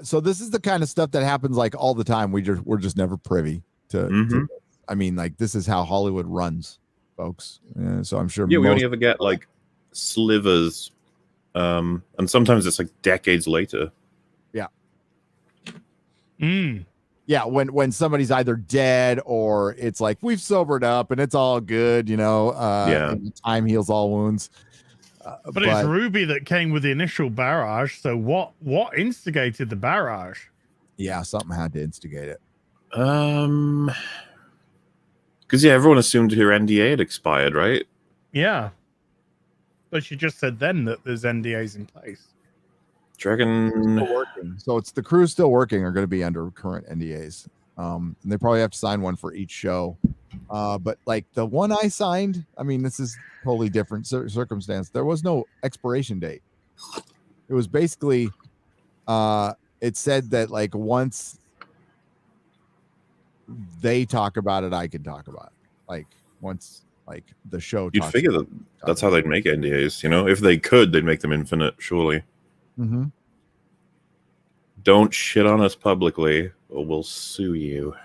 So this is the kind of stuff that happens like all the time. We're just never privy to I mean, like this is how Hollywood runs, folks. So I'm sure. Yeah, we only ever get like slivers, and sometimes it's like decades later. Yeah. Mm. Yeah, when somebody's either dead or it's like we've sobered up and it's all good, Yeah. and time heals all wounds. But it's Ruby that came with the initial barrage. So what instigated the barrage? Yeah, something had to instigate it. Because everyone assumed her NDA had expired, right? Yeah. But she just said then that there's NDAs in place. Dragon. Still working. So it's the crew still working are going to be under current NDAs. And they probably have to sign one for each show. But like the one I signed, I mean, this is totally different circumstance. There was no expiration date. It was basically, it said that like once they talk about it, I can talk about it. Like once like the show. You'd figure that that's how they'd make NDAs. You know, if they could, they'd make them infinite. Surely. Mm-hmm. Don't shit on us publicly, or we'll sue you.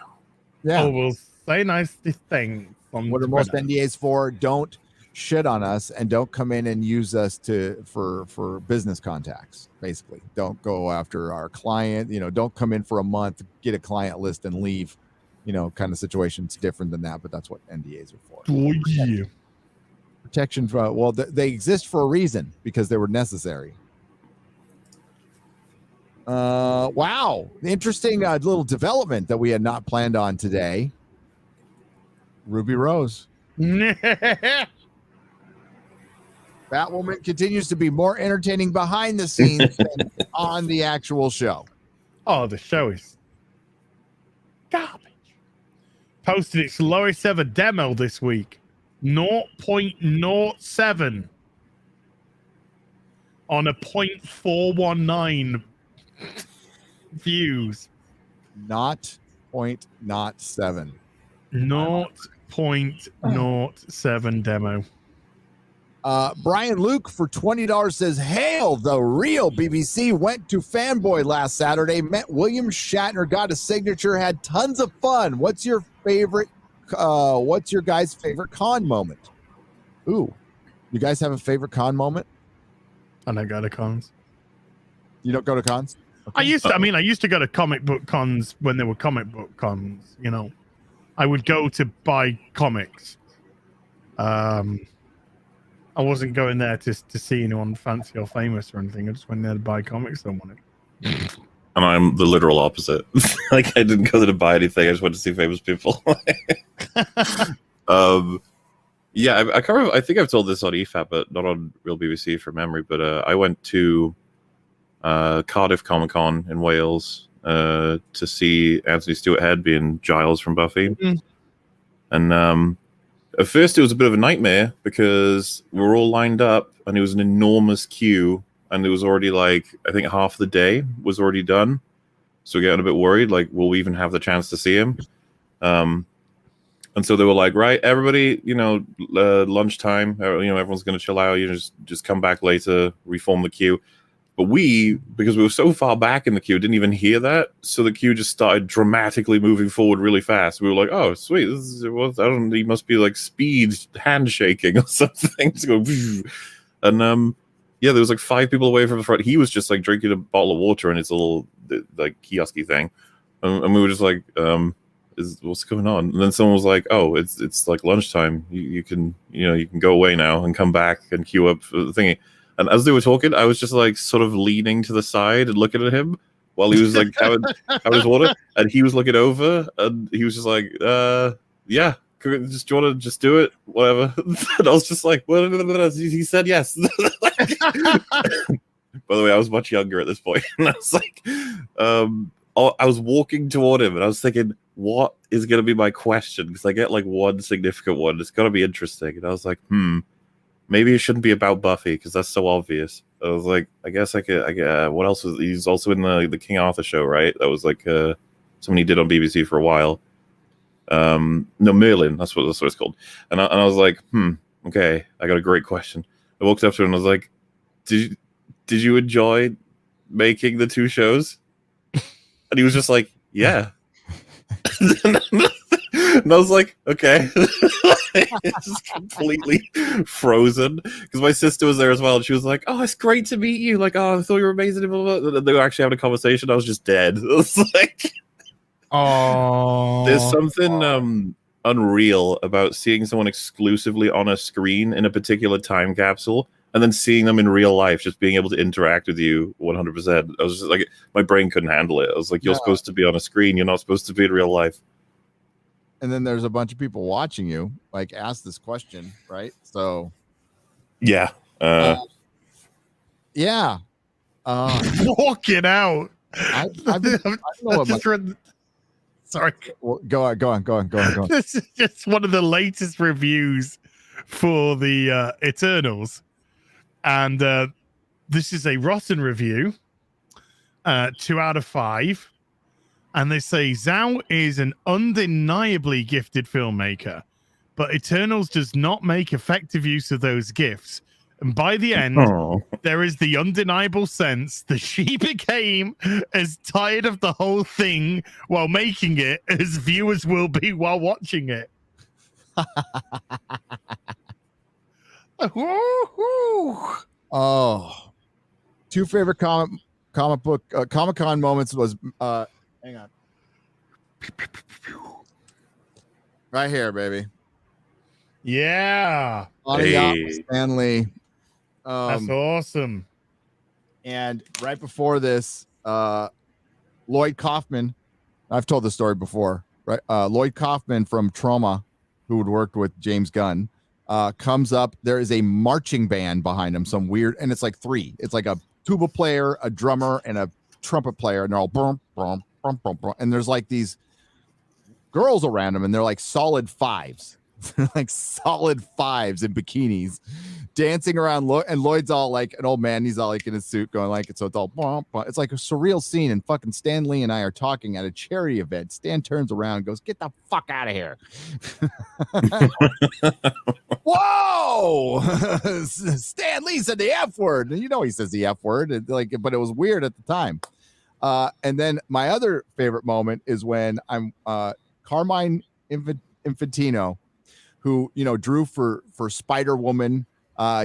Yeah. Oh, we'll say nice things. What are most NDAs for? Don't shit on us and don't come in and use us for business contacts. Basically, don't go after our client. You know, don't come in for a month, get a client list, and leave. You know, kind of situation. It's different than that, but that's what NDAs are for. Oh, yeah. Protection for they exist for a reason because they were necessary. Wow, interesting little development that we had not planned on today. Ruby Rose. Batwoman continues to be more entertaining behind the scenes than on the actual show. Oh, the show is garbage. Posted its lowest ever demo this week. 0.07 on a 0.419 views. Not 0.07. 0.07 demo. Brian Luke for $20 says, "Hail, the real BBC went to Fanboy last Saturday, met William Shatner, got a signature, had tons of fun. What's your guys' favorite con moment?" Ooh, you guys have a favorite con moment? I don't go to cons. You don't go to cons? Okay. I used to go to comic book cons when there were comic book cons, you know. I would go to buy comics. I wasn't going there to see anyone fancy or famous or anything. I just went there to buy comics I wanted. And I'm the literal opposite. Like, I didn't go there to buy anything. I just went to see famous people. Yeah, I can't remember. I think I've told this on EFAP, but not on Real BBC from memory. But I went to Cardiff Comic Con in Wales to see Anthony Stewart Head being Giles from Buffy. Mm-hmm. And at first it was a bit of a nightmare because we were all lined up and it was an enormous queue and it was already like, I think half the day was already done. So we're getting a bit worried, like, will we even have the chance to see him? And so they were like, right, everybody, lunchtime, everyone's going to chill out. Just come back later, reform the queue. But because we were so far back in the queue, didn't even hear that. So the queue just started dramatically moving forward really fast. We were like, oh, sweet. He must be like speed handshaking or something. To go, and there was like 5 people away from the front. He was just like drinking a bottle of water in his little like kiosky thing. And we were just like, what's going on? And then someone was like, oh, it's like lunchtime. You can go away now and come back and queue up for the thingy. And as they were talking, I was just like sort of leaning to the side and looking at him while he was like having his water, and he was looking over, and he was just like, "Yeah, do you want to just do it, whatever?" And I was just like, "Well," he said yes. By the way, I was much younger at this point, and I was like, I was walking toward him, and I was thinking, what is going to be my question? Because I get like one significant one. It's got to be interesting, and I was like, maybe it shouldn't be about Buffy because that's so obvious. I was like, I guess I could. What else was he's also in the King Arthur show, right? That was like something he did on BBC for a while. No, Merlin. That's what it's called. And I was like, okay, I got a great question. I walked up to him and I was like, did you enjoy making the 2 shows? And he was just like, yeah. And I was like, okay. It's just completely frozen because my sister was there as well, and she was like, "Oh, it's great to meet you." Like, "Oh, I thought you were amazing." And they were actually having a conversation. I was just dead. I was like, "Oh." There's something unreal about seeing someone exclusively on a screen in a particular time capsule, and then seeing them in real life, just being able to interact with you 100%. I was just like, my brain couldn't handle it. I was like, "You're supposed to be on a screen. You're not supposed to be in real life." And then there's a bunch of people watching you like ask this question, right? So yeah. Walk it out. I don't know sorry. Well, go on. This is just one of the latest reviews for the Eternals. And this is a rotten review. 2 out of 5. And they say Zhao is an undeniably gifted filmmaker, but Eternals does not make effective use of those gifts. And by the end, there is the undeniable sense that she became as tired of the whole thing while making it as viewers will be while watching it. Oh, two favorite Comic-Con moments was hang on. Right here, baby. Yeah. On a yacht with Stan Lee. That's awesome. And right before this, Lloyd Kaufman, I've told the story before, right? Lloyd Kaufman from Trauma, who had worked with James Gunn, comes up. There is a marching band behind him, some weird, and it's like three. It's like a tuba player, a drummer, and a trumpet player, and they're all boom, boom, boom, boom, boom. And there's like these girls around them, and they're like solid fives. Like solid fives in bikinis dancing around, and Lloyd's all like an old man. He's all like in his suit going like it. So it's all it's like a surreal scene. And fucking Stan Lee and I are talking at a charity event. Stan turns around and goes, "Get the fuck out of here." Whoa. Stan Lee said the F word. And he says the F word, but it was weird at the time. And then my other favorite moment is when I'm Carmine Infantino, who drew for Spider-Woman,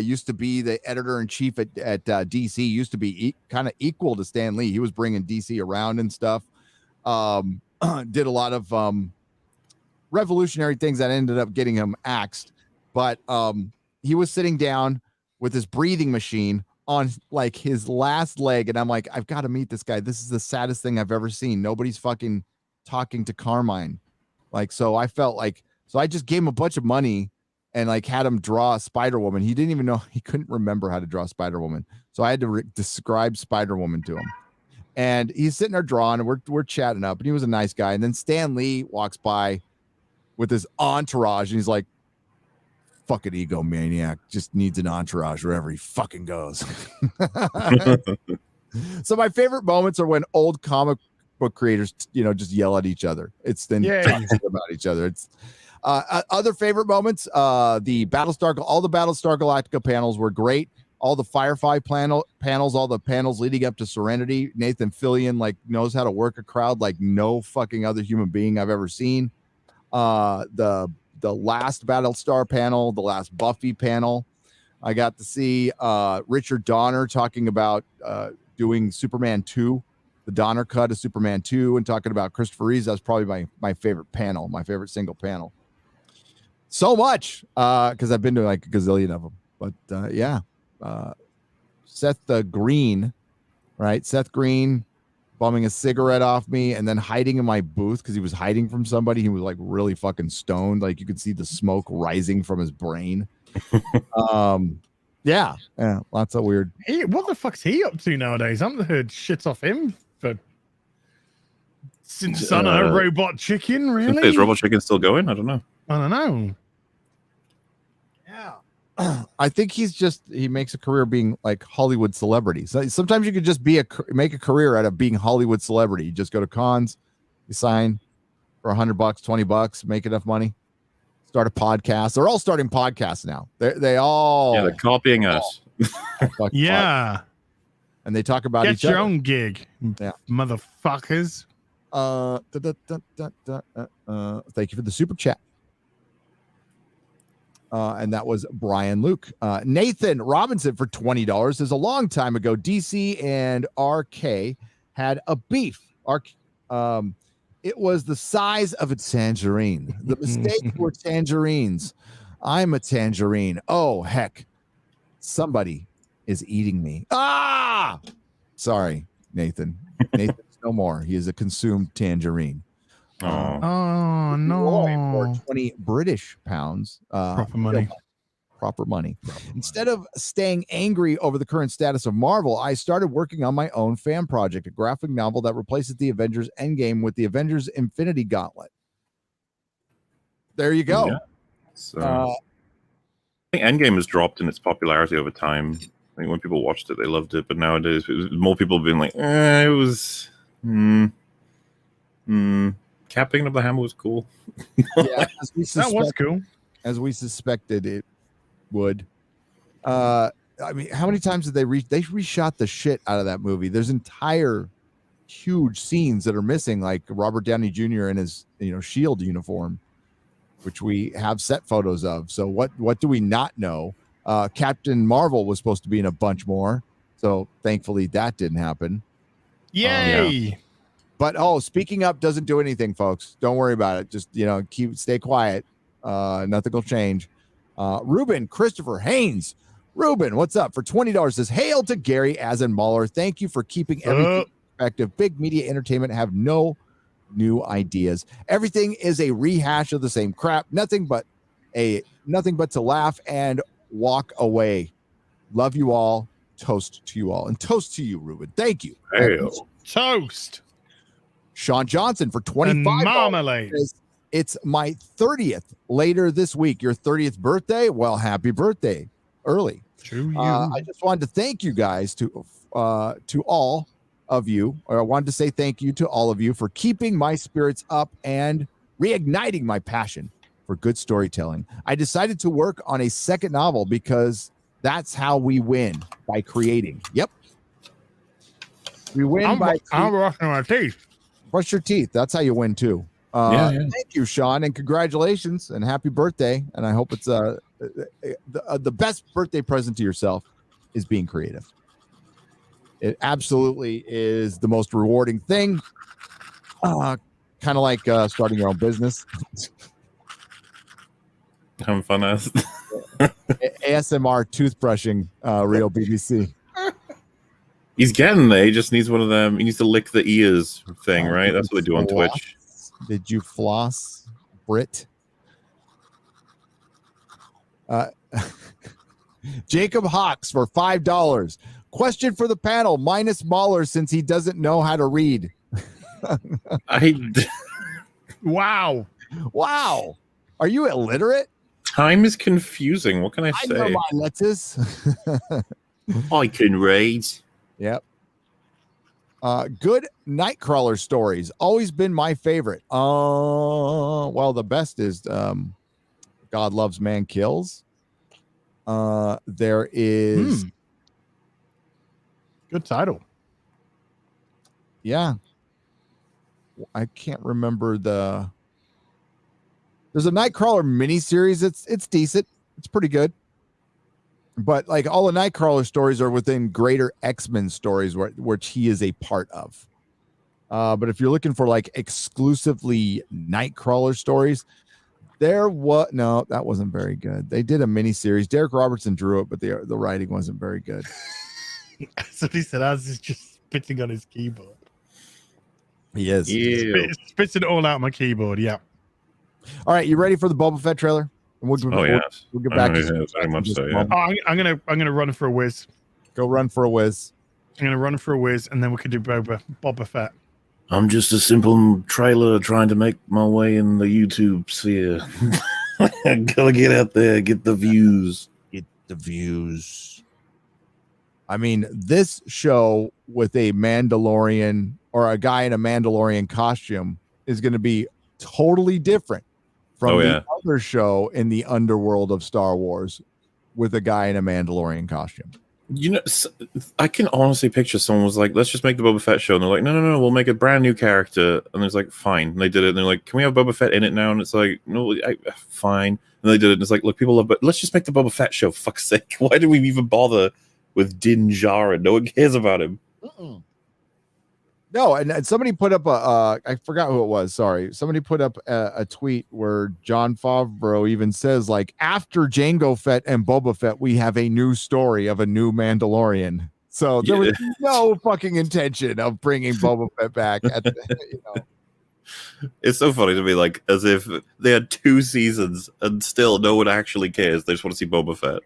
used to be the editor-in-chief at DC, used to be kind of equal to Stan Lee. He was bringing DC around and stuff. Did a lot of revolutionary things that ended up getting him axed. But he was sitting down with his breathing machine on like his last leg, and I'm like, I've got to meet this guy. This is the saddest thing I've ever seen. Nobody's fucking talking to Carmine. Like, so I felt like, so I just gave him a bunch of money and like had him draw Spider-Woman. He didn't even know, he couldn't remember how to draw Spider-Woman. So I had to describe Spider-Woman to him. And he's sitting there drawing, and we're chatting up, and he was a nice guy. And then Stan Lee walks by with his entourage, and he's like, fucking egomaniac, just needs an entourage wherever he fucking goes. So my favorite moments are when old comic book creators, just yell at each other. It's then about each other. It's other favorite moments. The Battlestar, all the Battlestar Galactica panels were great. All the Firefly panels, all the panels leading up to Serenity. Nathan Fillion knows how to work a crowd like no fucking other human being I've ever seen. The last Battlestar panel, the last Buffy panel, I got to see Richard Donner talking about doing Superman 2. The Donner cut of Superman 2, and talking about Christopher Reeves. That's probably my favorite panel, my favorite single panel. So much, because I've been to like a gazillion of them. But Seth Green, right? Seth Green bumming a cigarette off me and then hiding in my booth because he was hiding from somebody. He was like really fucking stoned. Like you could see the smoke rising from his brain. Yeah, lots of weird. What the fuck's he up to nowadays? I haven't heard shit off him since Son of Robot Chicken. Really? Is Robot Chicken still going? I don't know. Yeah, I think he makes a career being like Hollywood celebrity. So sometimes you could just make a career out of being Hollywood celebrity. You just go to cons, you sign for $100, $20, make enough money, start a podcast. They're all starting podcasts now. They're copying us. Yeah. And they talk about each other. Get your own gig, motherfuckers. Thank you for the super chat. And that was Brian Luke. Nathan Robinson for $20 says a long time ago, DC and RK had a beef. It was the size of a tangerine. The mistake were tangerines. I'm a tangerine. Oh, heck. Somebody is eating me. Ah! Sorry, Nathan. Nathan's no more. He is a consumed tangerine. Oh no! For 20 British pounds. Proper money. Proper money. Instead of staying angry over the current status of Marvel, I started working on my own fan project, a graphic novel that replaces the Avengers Endgame with the Avengers Infinity Gauntlet. There you go. Yeah. So, I think Endgame has dropped in its popularity over time. I think when people watched it, they loved it, but nowadays, more people have been like, it was. Cat picking up the hammer was cool. Yeah, that was cool. as we suspected it would. I mean, how many times did they reshot the shit out of that movie? There's entire huge scenes that are missing, like Robert Downey Jr. in his SHIELD uniform, which we have set photos of. So what do we not know? Captain Marvel was supposed to be in a bunch more, so thankfully that didn't happen. Yay! But speaking up doesn't do anything, folks. Don't worry about it. Just stay quiet. Nothing will change. Ruben Christopher Haynes. Ruben, what's up? For $20 says, hail to Gary, as in MauLer. Thank you for keeping everything in perspective. Big media entertainment have no new ideas. Everything is a rehash of the same crap. Nothing but to laugh and walk away. Love you all. Toast to you all. And toast to you, Ruben. Thank you. Toast. Sean Johnson for $25. And marmalade. It's my 30th later this week. Your 30th birthday? Well, happy birthday early. To you. I just wanted to thank you guys to all of you, or I wanted to say thank you to all of you for keeping my spirits up and reigniting my passion for good storytelling. I decided to work on a second novel because that's how we win, by creating. Yep. We win I'm by brushing my teeth. brush your teeth. That's how you win too. Thank you, Sean, and congratulations and happy birthday. And I hope it's the best birthday present to yourself is being creative. It absolutely is the most rewarding thing. Kind of like starting your own business. Having fun as ASMR toothbrushing, real BBC. He's getting there. He just needs one of them. He needs to lick the ears thing, right? That's what they do on Twitch. Did you floss, Brit? Jacob Hawks for $5. Question for the panel, minus MauLer since he doesn't know how to read. Wow. Wow. Are you illiterate? Time is confusing. What can I say? I know my letters. I can read. Yep. Good Nightcrawler stories. Always been my favorite. Well, the best is God Loves, Man Kills. There is... Good title. Yeah. I can't remember there's a Nightcrawler miniseries. It's decent. It's pretty good. But like all the Nightcrawler stories are within greater X-Men stories which he is a part of. But if you're looking for like exclusively Nightcrawler stories, that wasn't very good. They did a miniseries. Derek Robertson drew it, but the writing wasn't very good. So he said, I was just spitting on his keyboard. He is. Spits it all out on my keyboard. Yeah. All right, you ready for the Boba Fett trailer? And we'll get back to very much so. Yeah. I'm gonna run for a whiz. Go run for a whiz. I'm gonna run for a whiz, and then we could do Boba Fett. I'm just a simple trailer trying to make my way in the YouTube sphere. Gotta get out there, get the views. Get the views. I mean, this show with a Mandalorian or a guy in a Mandalorian costume is going to be totally different from the other show in the underworld of Star Wars with a guy in a Mandalorian costume. You know, I can honestly picture someone was like, let's just make the Boba Fett show. And they're like, no, we'll make a brand new character. And it's like, fine. And they did it. And they're like, can we have Boba Fett in it now? And it's like, no, fine. And they did it. And it's like, look, people love, but let's just make the Boba Fett show. For fuck's sake. Why do we even bother with Din Djarin? No one cares about him. No, and somebody put up I forgot who it was. Sorry. Somebody put up a tweet where Jon Favreau even says, like, after Jango Fett and Boba Fett, we have a new story of a new Mandalorian. So there was no fucking intention of bringing Boba Fett back. It's so funny to me, like, as if they had 2 seasons and still no one actually cares. They just want to see Boba Fett.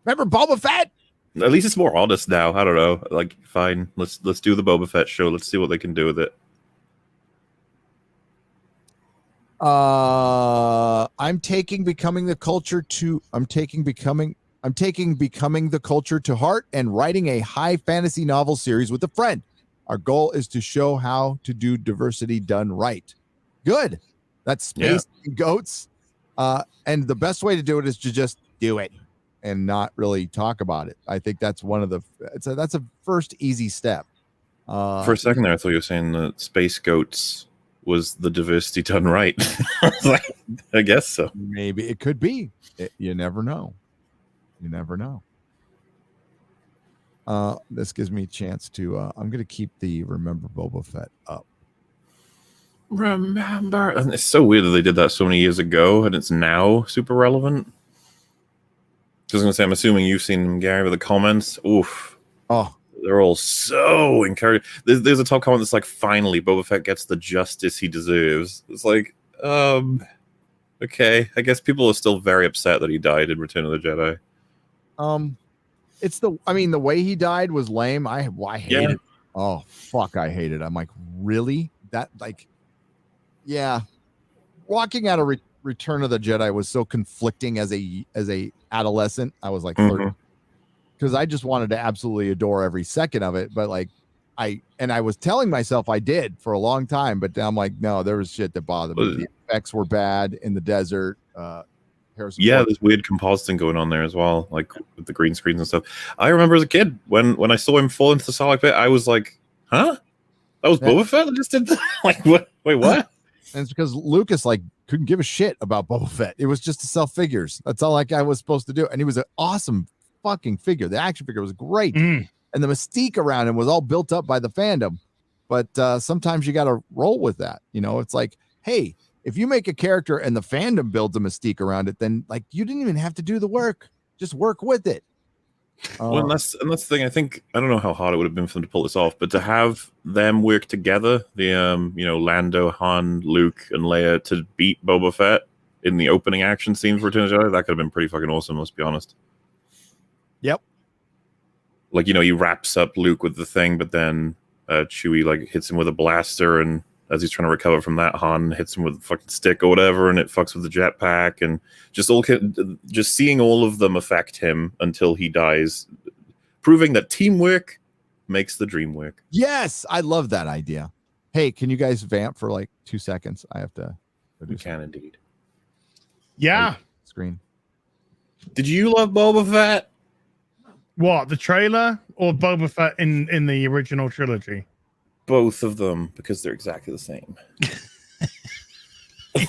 Remember Boba Fett? At least it's more honest now. I don't know. Like, fine, let's do the Boba Fett show. Let's see what they can do with it. I'm taking becoming the culture to heart and writing a high fantasy novel series with a friend. Our goal is to show how to do diversity done right. Good. That's space goats. And the best way to do it is to just do it and not really talk about it. I think that's one of the that's a first easy step. For a second there, I thought you were saying that Space Goats was the diversity done right. I was like, I guess so. Maybe it could be. You never know. You never know. This gives me a chance to. I'm going to keep the Remember Boba Fett up. Remember, and it's so weird that they did that so many years ago, and it's now super relevant. I was going to say, I'm assuming you've seen them, Gary, with the comments. Oof. Oh. They're all so encouraging. There's a top comment that's like, finally, Boba Fett gets the justice he deserves. It's like, okay. I guess people are still very upset that he died in Return of the Jedi. It's the way he died was lame. I hate it. Oh, fuck, I hate it. I'm like, really? That, like, yeah. Walking out of Return of the Jedi was so conflicting as a adolescent. I was like 30. Because I just wanted to absolutely adore every second of it. But like I was telling myself I did for a long time, but now I'm like, no, there was shit that bothered me. The effects were bad in the desert. There's weird compositing going on there as well, like with the green screens and stuff. I remember as a kid when I saw him fall into the Sarlacc pit, I was like, huh? That was Boba Fett that just did that? Like, what? Wait, what? And it's because Lucas like couldn't give a shit about Boba Fett. It was just to sell figures. That's all that guy was supposed to do. And he was an awesome fucking figure. The action figure was great, and the mystique around him was all built up by the fandom. But sometimes you got to roll with that. You know, it's like, hey, if you make a character and the fandom builds a mystique around it, then like you didn't even have to do the work. Just work with it. Well, and that's the thing. I think I don't know how hard it would have been for them to pull this off, but to have them work together, the Lando, Han, Luke, and Leia to beat Boba Fett in the opening action scene for Return of the Jedi, that could have been pretty fucking awesome. Let's be honest. Yep. Like, he wraps up Luke with the thing, but then Chewie like hits him with a blaster, and as he's trying to recover from that, Han hits him with a fucking stick or whatever, and it fucks with the jetpack, and just seeing all of them affect him until he dies, proving that teamwork makes the dream work. Yes, I love that idea. Hey, can you guys vamp for like 2 seconds? I have to. We can indeed. Yeah. Screen. Did you love Boba Fett? What, the trailer or Boba Fett in the original trilogy? Both of them, because they're exactly the same.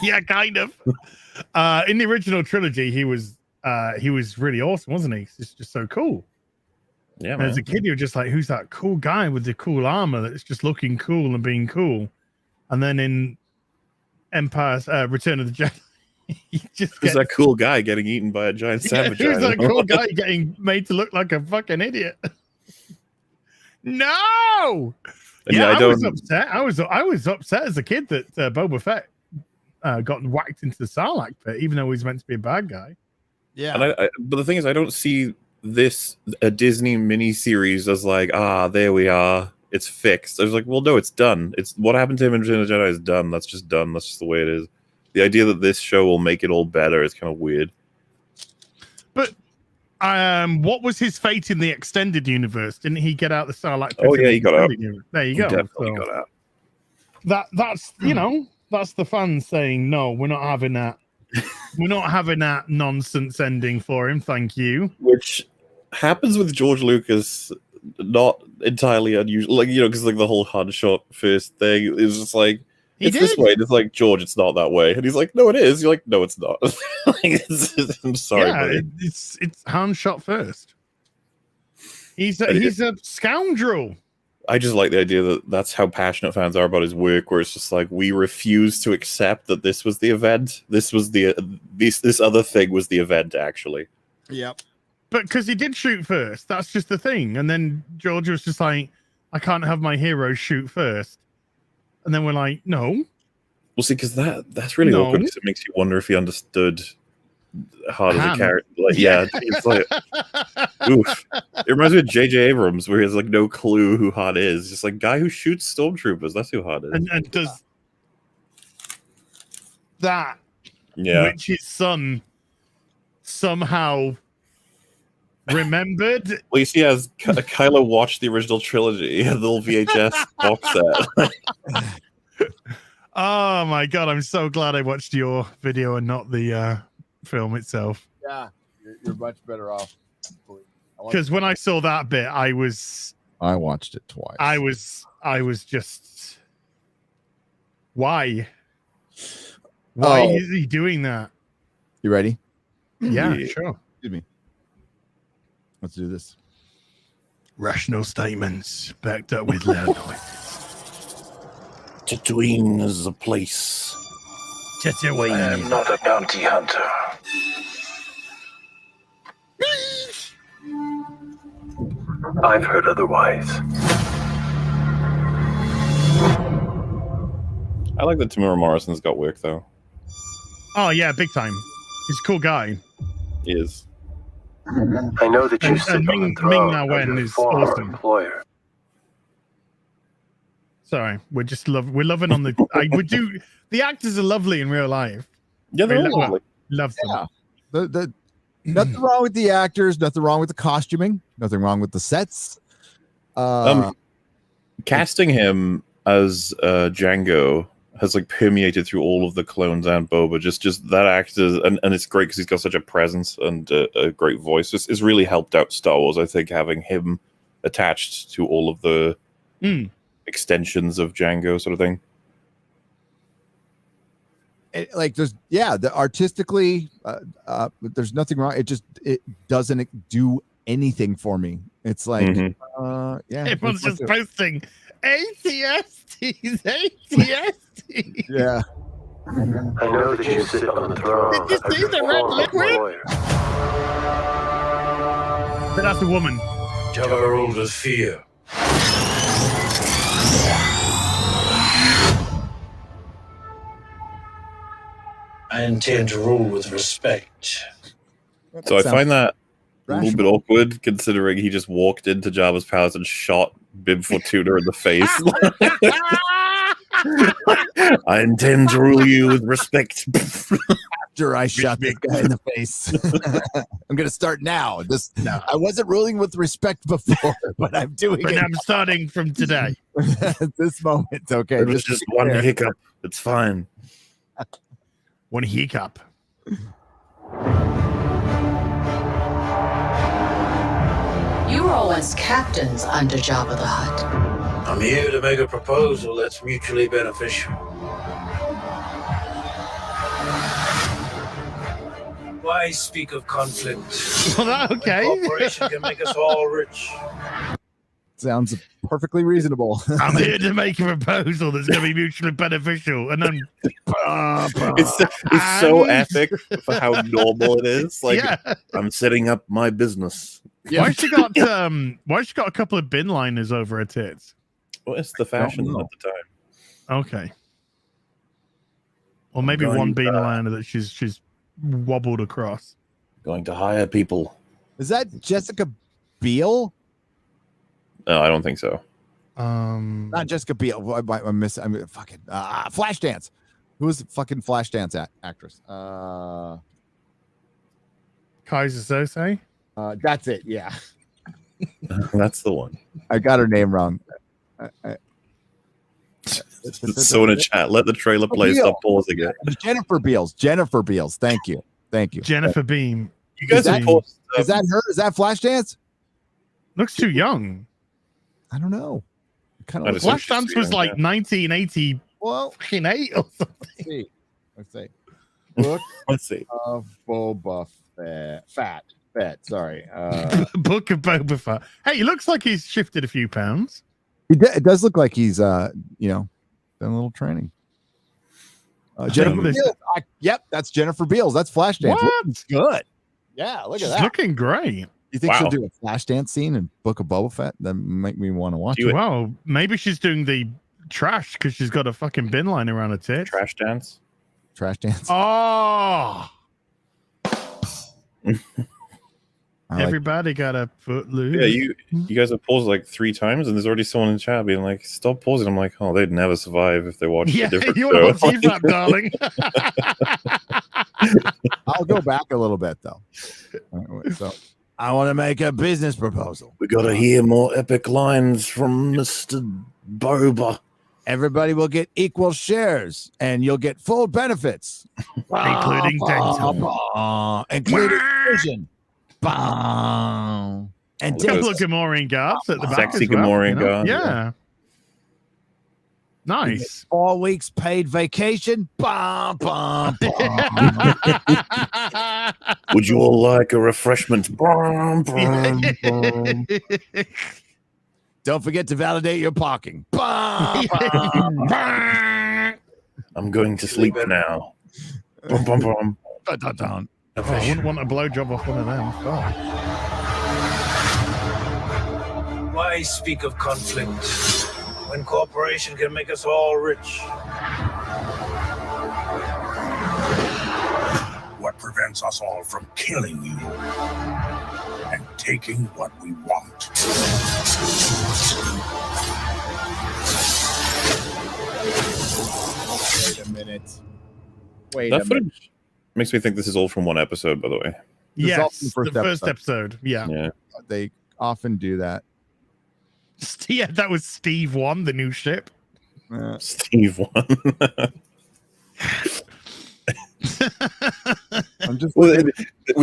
Yeah, kind of. In the original trilogy, he was really awesome, wasn't he? It's just so cool. Yeah, man. As a kid, you're just like, who's that cool guy with the cool armor that's just looking cool and being cool? And then in Empire's Return of the Jedi, who's that cool guy getting eaten by a giant sandwich? Who's that cool guy getting made to look like a fucking idiot? No. I was upset. I was upset as a kid that Boba Fett got whacked into the Sarlacc pit, even though he's meant to be a bad guy. Yeah. And but the thing is, I don't see a Disney miniseries as like, there we are, it's fixed. I was like, well, no, it's done. It's what happened to him in Return of the Jedi is done. That's just done. That's just the way it is. The idea that this show will make it all better is kind of weird. But what was his fate in the extended universe? Didn't he get out the Sarlacc pit? Oh yeah, he got out. There you go. Definitely got out. That's that's the fans saying no, we're not having that. We're not having that nonsense ending for him. Thank you. Which happens with George Lucas, not entirely unusual. Like, because like the whole Han shot first thing is just like, it's this way. And it's like, George, it's not that way. And he's like, no, it is. You're like, no, it's not. I'm sorry, buddy. It's Han shot first. He's a scoundrel. I just like the idea that that's how passionate fans are about his work, where it's just like, we refuse to accept that this was the event. This was this other thing was the event, actually. Yep. But because he did shoot first, that's just the thing. And then George was just like, I can't have my hero shoot first. And then we're like, no. Well, see, because that's really awkward, because it makes you wonder if he understood Han as a character. Like, yeah, it's like, oof. It reminds me of J.J. Abrams, where he has like no clue who Han is. Just like, guy who shoots stormtroopers. That's who Han is. And does that, which his son somehow remembered. Well, you see, as Kylo watched the original trilogy, the little VHS box set. Oh my god, I'm so glad I watched your video and not the film itself. Yeah, you're much better off. Because when I saw that bit, I watched it twice. I was just, why? Why is he doing that? You ready? Yeah, sure. Excuse me. Let's do this. Rational statements backed up with loud noises. Tatooine is a place. Tatooine. I am not a bounty hunter. I've heard otherwise. I like that Tamura Morrison's got work though. Oh yeah, big time. He's a cool guy. He is. I know that you sit on the Ming throne Na of Wen your is former awesome. employer. Sorry, we're loving on the. We do. The actors are lovely in real life. Yeah, they're all lovely. Love them. Yeah. Nothing wrong with the actors. Nothing wrong with the costuming. Nothing wrong with the sets. Casting him as Django has like permeated through all of the clones and Boba. Just that actor, and it's great because he's got such a presence and a great voice. It's really helped out Star Wars, I think, having him attached to all of the extensions of Django, sort of thing. Artistically, there's nothing wrong. It doesn't do anything for me. It's like, Everyone's just posting ATSTs, ATSTs. Yeah. I know that you sit on the throne. Did you of see your the red former liquid? employer. But that's a woman. Jabba ruled with fear. I intend to rule with respect. So I find that a rational. little bit awkward, considering he just walked into Jabba's palace and shot Bib Fortuna in the face. I intend to rule you with respect. After I shot this guy in the face, I'm going to start now. I wasn't ruling with respect before, but I'm doing But it. I'm starting from today. At this moment. Okay. It was just one hiccup. It's fine. One hiccup. You were always captains under Jabba the Hutt. I'm here to make a proposal that's mutually beneficial. Why speak of conflict? Well, okay. Cooperation can make us all rich. Sounds perfectly reasonable. I'm here to make a proposal that's going to be mutually beneficial. And then It's so epic for how normal it is. Like, I'm setting up my business. Why she got a couple of bin liners over her tits? Well, it's the fashion at the time. Okay. Or maybe one bean liner that she's wobbled across. Going to hire people. Is that Jessica Biel? No, I don't think so. Not Jessica Biel. I'm missing. I'm fucking Flashdance. Who was the fucking Flashdance actress? Kaiser Sose? That's it. Yeah, That's the one. I got her name wrong. So in a chat, let the trailer play. Stop pausing it. Jennifer Beals. Jennifer Beals. Thank you. Jennifer Beam. You guys Is that- paused, Is that her? Is that Flashdance? Looks too young. I don't know. Kind I of. just- Flashdance was like 1980 Well, fucking 8 or something. let's see. Book Let's see. of Boba Fett. Sorry. Book of Boba Fett. Hey, he looks like he's shifted a few pounds. It does look like he's done a little training. Jennifer this- Beals. Yep, that's Jennifer Beals. That's Flashdance. What? Looking good. Yeah, look She's at that. looking great. You think she'll Wow. do a Flashdance scene in Book of Boba Fett? That make me want to watch Do it. it. Wow, maybe she's doing the trash because she's got a fucking bin line around her tits. Trash dance. Trash dance. Oh, I like- everybody got a foot loose. Yeah, you guys have paused like 3 times, and there's already someone in chat being like, "Stop pausing." I'm like, "Oh, they'd never survive if they watched Yeah, a different you show." want to watch Eve-Rap, darling? I'll go back a little bit though. So I want to make a business proposal. We got to hear more epic lines from Mr. Boba. everybody will get equal shares and you'll get full benefits, Including dental. including vision. And Couple of Gamorrean guards at the back. Sexy as well, Gamorrean guard, Yeah. Nice. 4 weeks paid vacation. Would you all like a refreshment? Don't forget to validate your parking. I'm going to sleep now. Oh, I wouldn't want a blowjob off one of them. God. Why speak of conflict when cooperation can make us all rich? What prevents us all from killing you and taking what we want? Wait a minute. Wait That a minute. footage makes me think this is all from one episode, by the way. This is all Yes, from the first episode. Yeah. Yeah. They often do that. Yeah, that was Steve 1, the new ship. Steve 1. I'm just we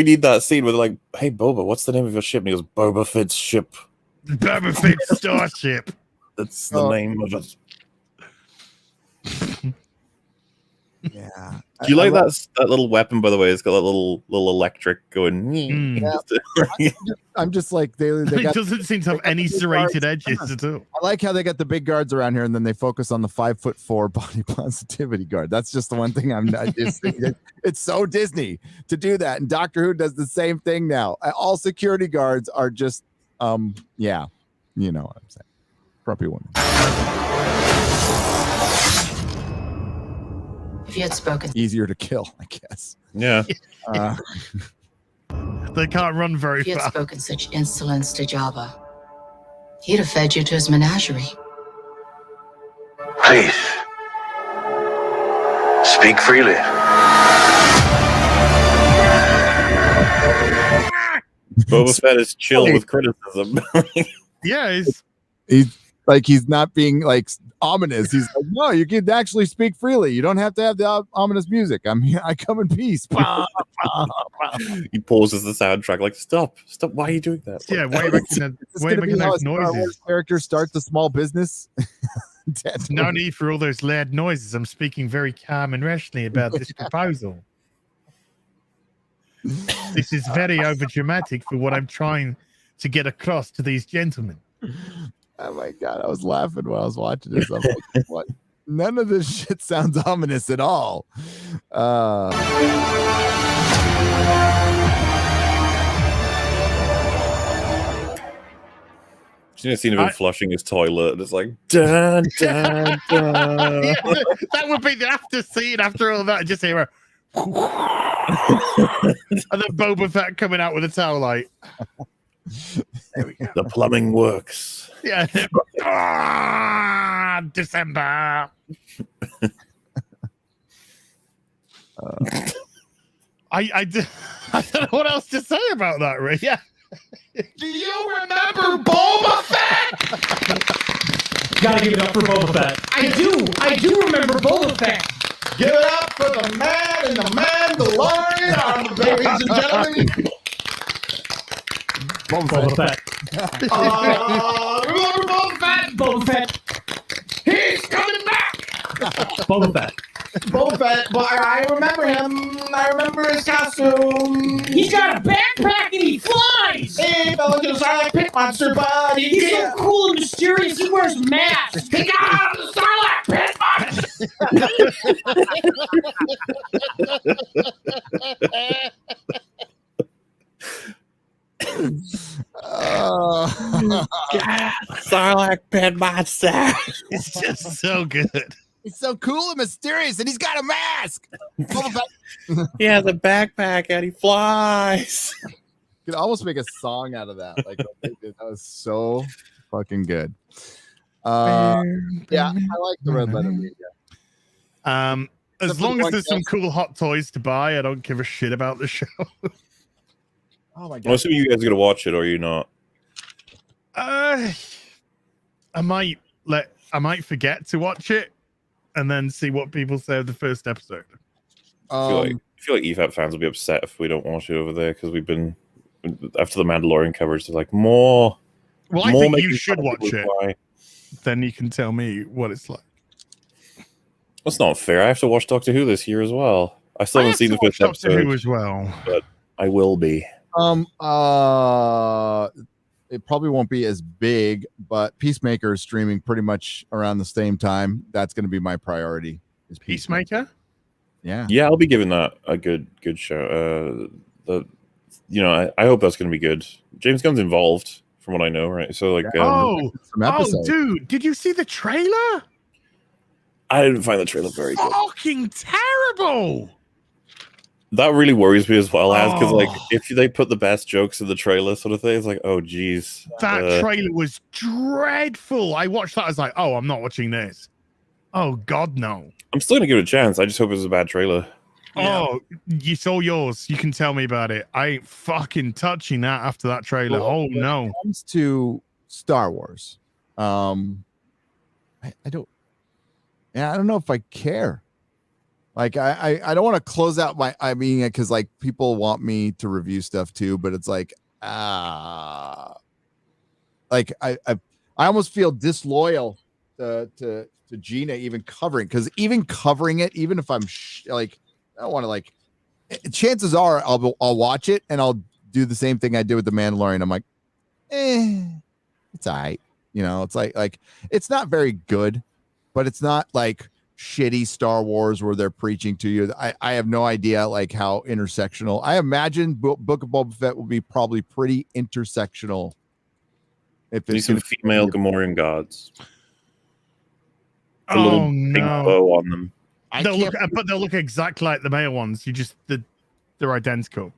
need that scene where they're like, hey, Boba, what's the name of your ship? And he goes, Boba Fett's ship. Boba Fett's starship. That's the name of it. Yeah. Do you like that little weapon, by the way? It's got that little electric going. I'm just like they It got, doesn't seem to have any serrated edges at all. I like how they got the big guards around here, and then they focus on the 5'4" body positivity guard. That's just the one thing I'm not. It's so Disney to do that, and Doctor Who does the same thing now. All security guards are just, yeah, you know what I'm saying, grumpy women. If you had spoken, Easier to kill, I guess. Yeah. They can't run very if you had fast. spoken such insolence to Jabba, he'd have fed you to his menagerie. Please. Speak freely. Boba Fett is chill with criticism. Yeah, he's not being like ominous. He's like, no, you can actually speak freely. You don't have to have the ominous music. I'm here. I come in peace. He pauses the soundtrack like, stop. Why are you doing that? yeah. Why are you making, why are you making those noises? Character starts a small business. No need for all those loud noises. I'm speaking very calm and rationally about this proposal. This is very overdramatic for what I'm trying to get across to these gentlemen. Oh my god, I was laughing while I was watching this. I'm like, what? None of this shit sounds ominous at all. I've seen him flushing his toilet, and it's like, dun, dun, dun. Yeah, that would be the after scene after all that. Just hear a and then Boba Fett coming out with a towel light. There we go. The plumbing works. Yeah. December. I don't know what else to say about that, Ray. Yeah. Do you remember Boba Fett? Gotta give it up for Boba Fett. I do remember Boba Fett. Give it up for the man and the Mandalorian, ladies and gentlemen. Boba Fett. Remember Boba Fett? Boba Fett. He's coming back. Boba Fett. Boba Fett, but I remember him. I remember his costume. He's got a backpack and he flies. He fell into the Sarlacc pit monster, but He's so cool and mysterious. He wears masks. He got out of the Sarlacc pit monster. Sarlacc pit monster. It's just so good. He's so cool and mysterious, and he's got a mask. He has a backpack and he flies. Could almost make a song out of that. Like what they did. That was so fucking good. Yeah, I like the red letter media. As long as there's some cool hot toys to buy, I don't give a shit about the show. Oh my god! I'm assuming you guys are gonna watch it, or are you not? I might I might forget to watch it and then see what people say of the first episode. I feel like EFAP fans will be upset if we don't watch it over there because we've been after the Mandalorian coverage. They're like more. Well, I think you should watch it. Why. Then you can tell me what it's like. That's not fair. I have to watch Doctor Who this year as well. I still haven't seen the first episode. Doctor Who as well, but I will be. It probably won't be as big, but Peacemaker is streaming pretty much around the same time. That's going to be my priority. Is Peacemaker? Yeah. Yeah, I'll be giving that a good show. I hope that's going to be good. James Gunn's involved, from what I know, right? So like, dude, did you see the trailer? I didn't find the trailer very good. Fucking terrible. That really worries me as well, because like if they put the best jokes in the trailer, sort of thing, it's like, oh geez, that trailer was dreadful. I watched that. I was like, oh, I'm not watching this. Oh God, no. I'm still gonna give it a chance. I just hope it's a bad trailer. Oh, it's all yours. You can tell me about it. I ain't fucking touching that after that trailer. Well, no. When it comes to Star Wars, I don't. Yeah, I don't know if I care. Like I don't want to close out my. I mean, because like people want me to review stuff too, but it's like like I almost feel disloyal to Gina even covering, because even covering it, even if I'm like I don't want to like. Chances are I'll watch it and I'll do the same thing I did with the Mandalorian. I'm like, it's all right. You know, it's like it's not very good, but it's not like shitty Star Wars where they're preaching to you. I have no idea like how intersectional. I imagine Book of Boba Fett will be probably pretty intersectional. If it's some female Gamorrean gods, a little pink bow on them. They'll look exactly like the male ones. They're identical.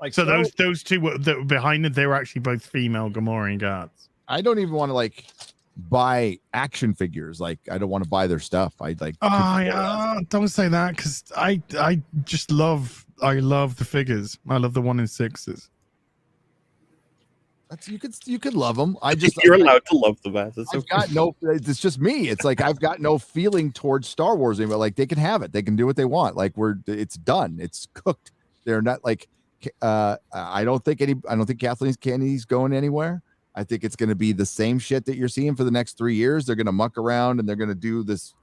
Like so, those two that were behind it, they were actually both female Gamorrean guards. I don't even want to like buy action figures. Like I don't want to buy their stuff. I like. Don't say that, because I just love the figures. I love the 1-in-6s. That's you could love them. I just you're allowed to love them. It's just me. It's like I've got no feeling towards Star Wars anymore. Like they can have it. They can do what they want. Like it's done. It's cooked. They're not like. I don't think Kathleen Kennedy's going anywhere. I think it's going to be the same shit that you're seeing for the next 3 years. They're going to muck around and they're going to do this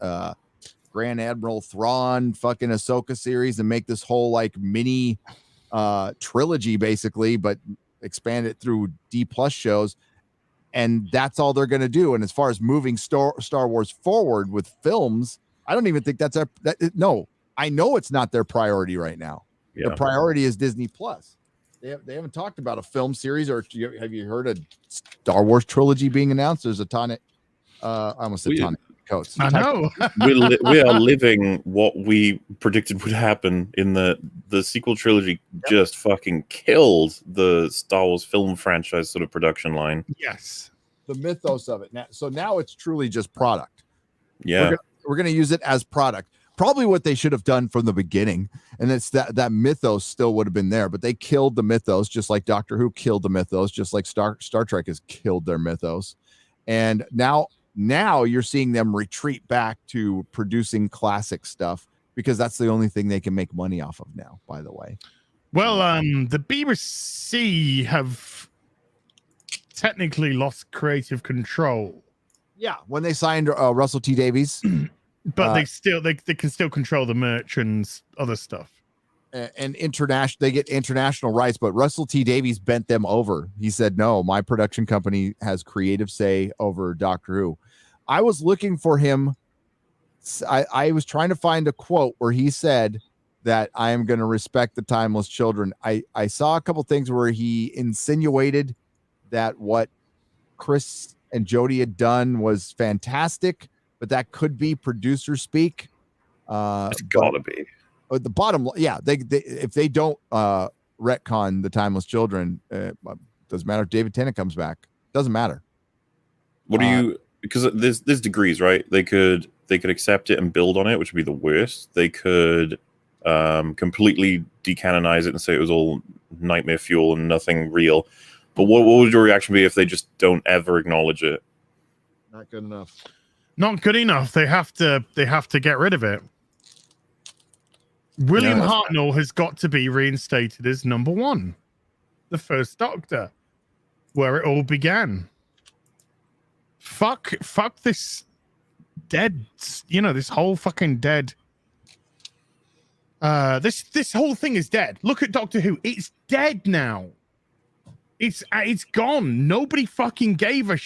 Grand Admiral Thrawn fucking Ahsoka series and make this whole like mini trilogy basically, but expand it through D+ shows. And that's all they're going to do. And as far as moving Star Wars forward with films, I don't even think no, I know it's not their priority right now. Yeah. The priority is Disney+. They haven't talked about a film series, or have you heard a Star Wars trilogy being announced? There's a ton. I almost said ton coats. I know. we are living what we predicted would happen in the sequel trilogy. Yep. Just fucking killed the Star Wars film franchise sort of production line. Yes, the mythos of it. Now it's truly just product. Yeah, we're gonna use it as product. Probably what they should have done from the beginning, and it's that mythos still would have been there, but they killed the mythos, just like Doctor Who killed the mythos, just like Star Trek has killed their mythos, and now you're seeing them retreat back to producing classic stuff because that's the only thing they can make money off of now. By the way, well, the BBC have technically lost creative control. Yeah, when they signed Russell T Davies. But they can still control the merch and other stuff. And they get international rights, but Russell T Davies bent them over. He said, no, my production company has creative say over Doctor Who. I was looking for him. I was trying to find a quote where he said that I am going to respect the timeless children. I saw a couple things where he insinuated that what Chris and Jodie had done was fantastic, but that could be producer speak. It's gotta be. But the bottom, yeah, they if they don't retcon the timeless children, doesn't matter if David Tennant comes back. Doesn't matter. What do you? Because there's degrees, right? They could accept it and build on it, which would be the worst. They could completely decanonize it and say it was all nightmare fuel and nothing real. But what would your reaction be if they just don't ever acknowledge it? Not good enough. Not good enough. They have to get rid of it. William Hartnell has got to be reinstated as number 1, the first Doctor, where it all began. Fuck this dead, this whole fucking dead. This whole thing is dead. Look at Doctor Who. It's dead now. It's gone. Nobody fucking gives a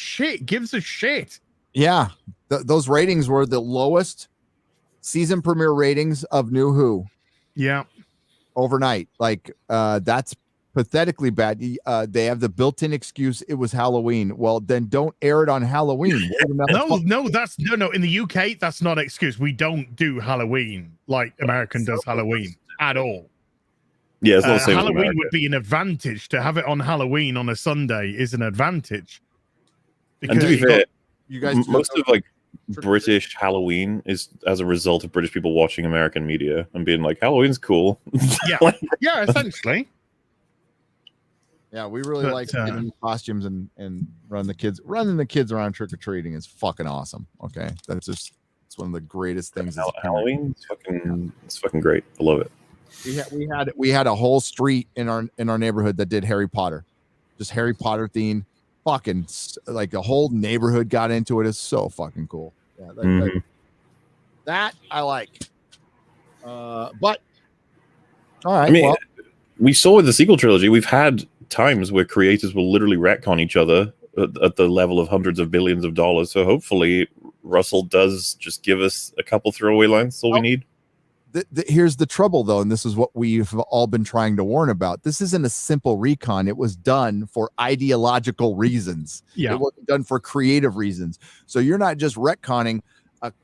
shit. Yeah, those ratings were the lowest season premiere ratings of New Who. Yeah, overnight. Like that's pathetically bad. They have the built-in excuse it was Halloween. Well, then don't air it on Halloween. No. That's no. In the UK, that's not an excuse. We don't do Halloween like American does Halloween at all. Yeah, it's not the same. Halloween would be an advantage. To have it on Halloween on a Sunday is an advantage. And to be fair, you guys most of like British Halloween is as a result of British people watching American media and being like, Halloween's cool. Yeah, essentially. Yeah, we really like getting costumes and running the kids around trick or treating is fucking awesome. Okay, it's one of the greatest things. Halloween, it's fucking great. I love it. We had a whole street in our neighborhood that did Harry Potter, just Harry Potter theme. Fucking like the whole neighborhood got into it. It's so fucking cool. Yeah, that I like. But all right. I mean, we saw with the sequel trilogy, we've had times where creators will literally retcon each other at the level of hundreds of billions of dollars. So hopefully Russell does just give us a couple throwaway lines. That's all we need. Here's the trouble, though, and this is what we've all been trying to warn about. This isn't a simple recon. It was done for ideological reasons. Yeah. It wasn't done for creative reasons. So you're not just retconning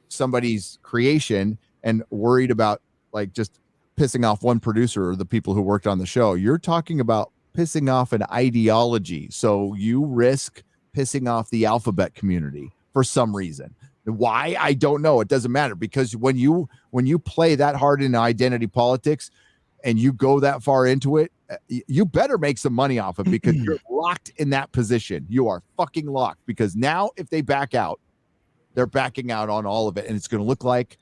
somebody's creation and worried about like just pissing off one producer or the people who worked on the show. You're talking about pissing off an ideology. So you risk pissing off the alphabet community for some reason. Why? I don't know. It doesn't matter, because when you play that hard in identity politics and you go that far into it, you better make some money off it, because you're locked in that position. You are fucking locked, because now if they back out, they're backing out on all of it. And it's going to look like,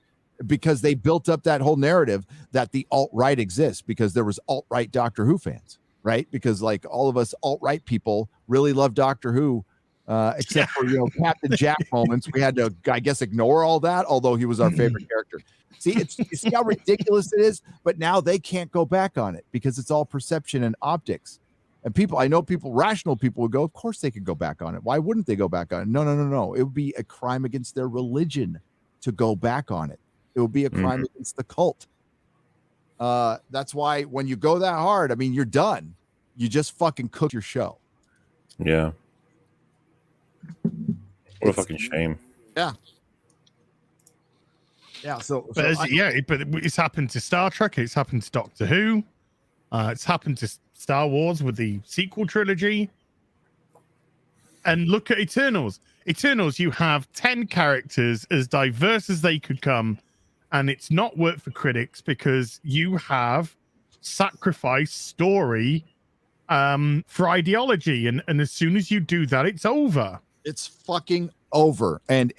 because they built up that whole narrative that the alt-right exists, because there was alt-right Doctor Who fans, right? Because like all of us alt-right people really love Doctor Who. Except for Captain Jack moments, we had to, I guess, ignore all that. Although he was our favorite character. See, you see how ridiculous it is. But now they can't go back on it, because it's all perception and optics. And I know rational people would go, of course they could go back on it. Why wouldn't they go back on it? No. It would be a crime against their religion to go back on it. It would be a crime against the cult. That's why when you go that hard, I mean, you're done. You just fucking cook your show. Yeah. What a fucking shame. Yeah. But it's happened to Star Trek. It's happened to Doctor Who. It's happened to Star Wars with the sequel trilogy. And look at Eternals. Eternals, you have 10 characters as diverse as they could come, and it's not worked for critics because you have sacrificed story for ideology, and as soon as you do that, it's over. It's fucking over. And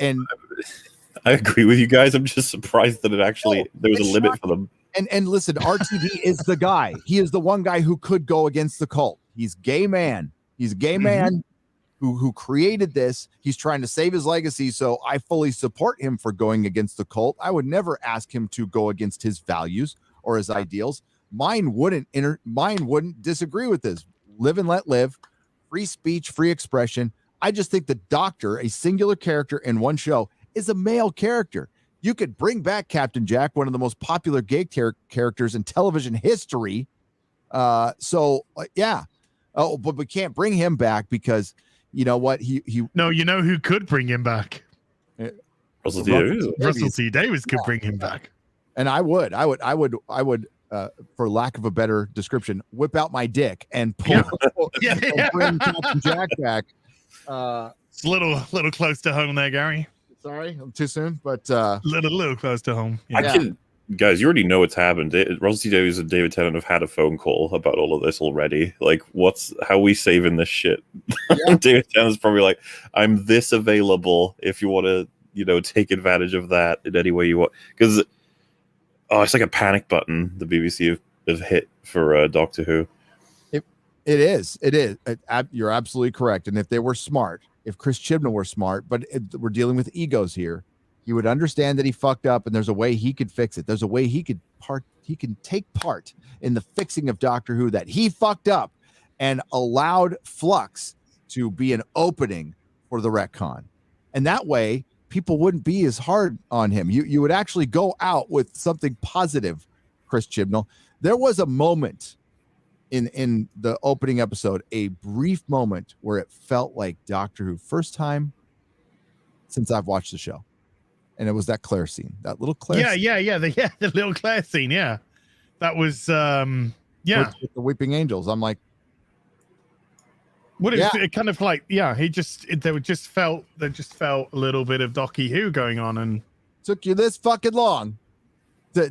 I agree with you guys. I'm just surprised that there was a limit for them. And listen, RTD is the guy. He is the one guy who could go against the cult. He's gay man. He's a gay man who created this. He's trying to save his legacy. So I fully support him for going against the cult. I would never ask him to go against his values or his ideals. Mine wouldn't disagree with this. Live and let live. Free speech, free expression. I just think the Doctor, a singular character in one show, is a male character. You could bring back Captain Jack, one of the most popular gay characters in television history. Yeah. Oh, but we can't bring him back because you know what? No, you know who could bring him back? Russell T. Davies. Russell T. Davies could bring him back. And I would, for lack of a better description, whip out my dick and pull, and bring Captain Jack back. It's a little close to home there, Gary. Sorry, I'm too soon, but little close to home. Yeah. guys, you already know what's happened. Russell T Davies and David Tennant have had a phone call about all of this already. Like, how are we saving this shit? Yeah. David Tennant's probably like, I'm this available if you want to, take advantage of that in any way you want. Because, it's like a panic button the BBC have hit for Doctor Who. It is. You're absolutely correct. And if they were smart, if Chris Chibnall were smart, but we're dealing with egos here, he would understand that he fucked up, and there's a way he could fix it. There's a way he can take part in the fixing of Doctor Who, that he fucked up and allowed Flux to be an opening for the retcon. And that way, people wouldn't be as hard on him. You would actually go out with something positive, Chris Chibnall. There was a moment in the opening episode, a brief moment where it felt like Doctor Who, first time since I've watched the show. And it was that Claire scene, that little Claire scene. The little Claire scene. Yeah. That was, With the Weeping Angels. I'm like, it kind of like, there just felt a little bit of Doctor Who going on, and took you this fucking long to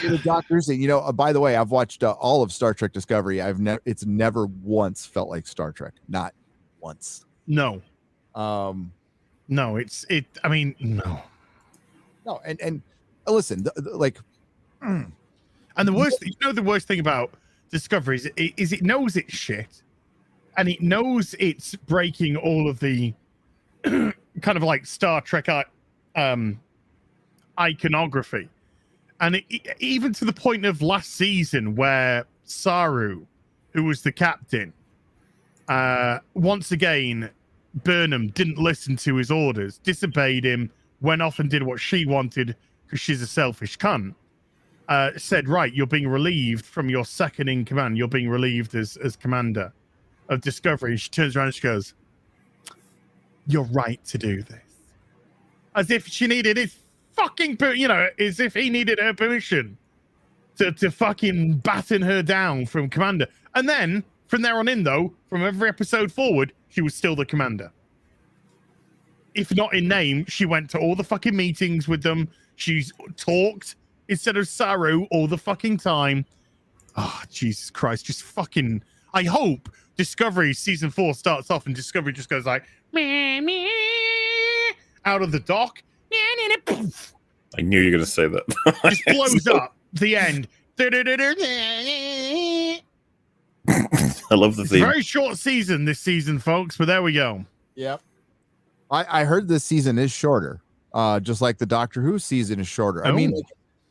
hear the Doctors. And by the way, I've watched all of Star Trek Discovery. It's never once felt like Star Trek, not once. No. No. And listen, and the worst thing about Discovery is it knows it's shit, and it knows it's breaking all of the kind of like Star Trek iconography. And even to the point of last season, where Saru, who was the captain, once again, Burnham didn't listen to his orders, disobeyed him, went off and did what she wanted because she's a selfish cunt. Said, right, you're being relieved from your second in command. You're being relieved as commander of Discovery. She turns around and she goes, you're right to do this. As if she needed his fucking, as if he needed her permission to fucking batten her down from commander. And then from there on in, though, from every episode forward, she was still the commander. If not in name, she went to all the fucking meetings with them. She's talked instead of Saru all the fucking time. Oh, Jesus Christ. Just fucking, I hope Discovery season 4 starts off and Discovery just goes like, meh, meh, out of the dock. I knew you were going to say that. Just blows up the end. I love the theme. Very short season this season, folks, but there we go. Yep. I heard this season is shorter, just like the Doctor Who season is shorter. I mean,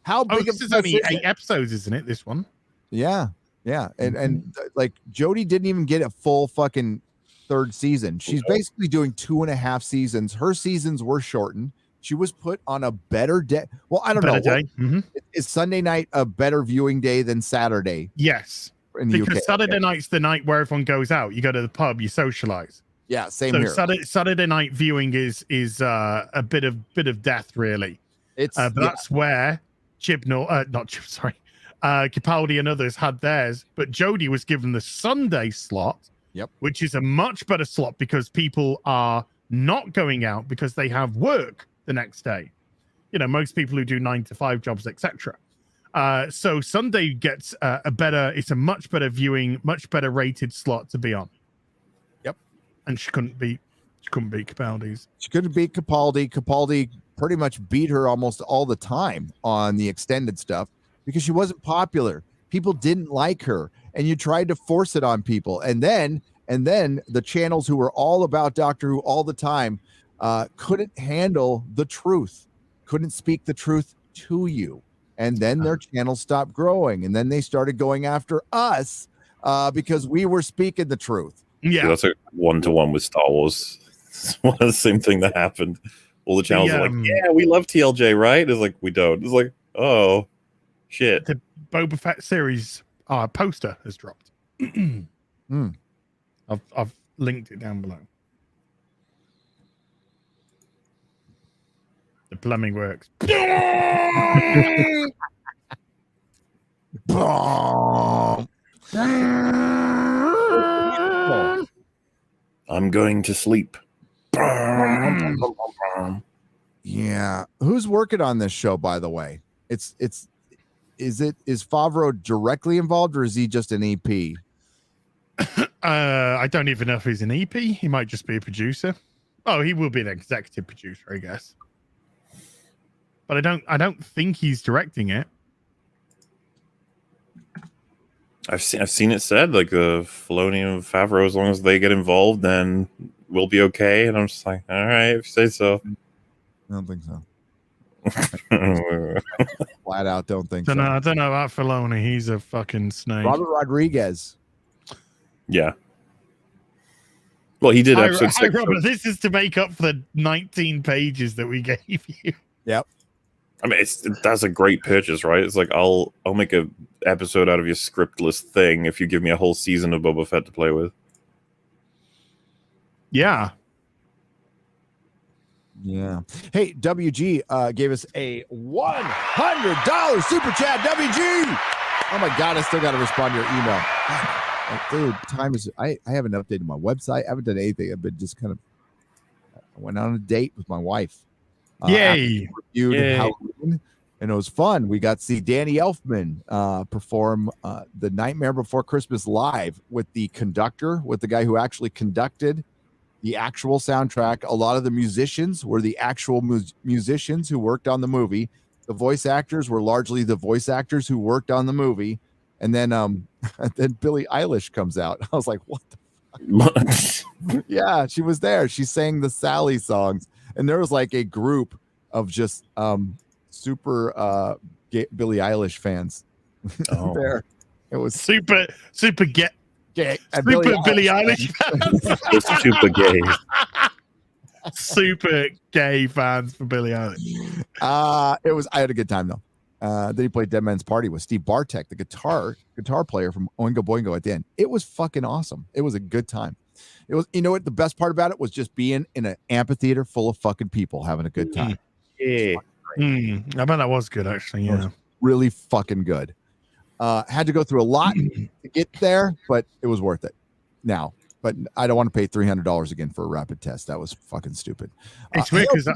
how big this is only 8 episodes, isn't it, this one? Yeah. And like Jodie didn't even get a full fucking third season. She's basically doing 2.5 seasons. Her seasons were shortened. She was put on a better day. Well, I don't know. Mm-hmm. Is Sunday night a better viewing day than Saturday? Yes. Because UK. Saturday night's the night where everyone goes out. You go to the pub, you socialize. Yeah, same here. Saturday night viewing is a bit of death, really. It's that's where Capaldi and others had theirs, but Jodie was given the Sunday slot. Yep. Which is a much better slot because people are not going out because they have work the next day. Most people who do 9-to-5 jobs, etc. So Sunday gets it's a much better viewing, much better rated slot to be on. Yep. And she couldn't beat Capaldi's. She couldn't beat Capaldi. Capaldi pretty much beat her almost all the time on the extended stuff because she wasn't popular. People didn't like her, and you tried to force it on people. And then the channels who were all about Doctor Who all the time couldn't handle the truth, couldn't speak the truth to you. And then their channels stopped growing, and then they started going after us because we were speaking the truth. Yeah, that's a 1-to-1 with Star Wars. It's one of the same thing that happened. All the channels are like, yeah, we love TLJ, right? It's like, we don't. It's like, oh, shit. The Boba Fett series poster has dropped. I've linked it down below. The plumbing works. I'm going to sleep. Yeah. Who's working on this show, by the way? Is Favreau directly involved, or is he just an EP? I don't even know if he's an EP. He might just be a producer. Oh, he will be an executive producer, I guess. But I don't think he's directing it. I've seen it said like the Filoni and Favreau, as long as they get involved, then we'll be okay. And I'm just like, all right, if you say so. I don't think so. Flat out, don't think so. I don't know about Filoni. He's a fucking snake. Robert Rodriguez. Yeah. Well, he did episode 6. Robert, this is to make up for the 19 pages that we gave you. Yep. I mean, that's a great purchase, right? It's like I'll make a episode out of your scriptless thing if you give me a whole season of Boba Fett to play with. Yeah. Yeah. Hey, WG gave us a $100 super chat. WG. Oh my God, I still got to respond to your email. Dude, time is. I haven't updated my website. I haven't done anything. I've been just kind of. I went on a date with my wife. Yay! Halloween, and it was fun. We got to see Danny Elfman perform the Nightmare Before Christmas live with the conductor, with the guy who actually conducted the actual soundtrack. A lot of the musicians were the actual musicians who worked on the movie. The voice actors were largely the voice actors who worked on the movie. And then Billie Eilish comes out. I was like, what the fuck? Yeah, she was there. She sang the Sally songs. And there was like a group of just super Billie Eilish fans there. It was super gay. Super Billie Eilish fans. Super gay. Super gay fans for Billie Eilish. I had a good time though. Then he played Dead Man's Party with Steve Bartek, the guitar player from Oingo Boingo at the end. It was fucking awesome. It was a good time. It was, you know what, the best part about it was just being in an amphitheater full of fucking people having a good time. Yeah. I bet that was good actually. Yeah. Really fucking good. Had to go through a lot to get there, but it was worth it now. But I don't want to pay $300 again for a rapid test. That was fucking stupid. It's weird because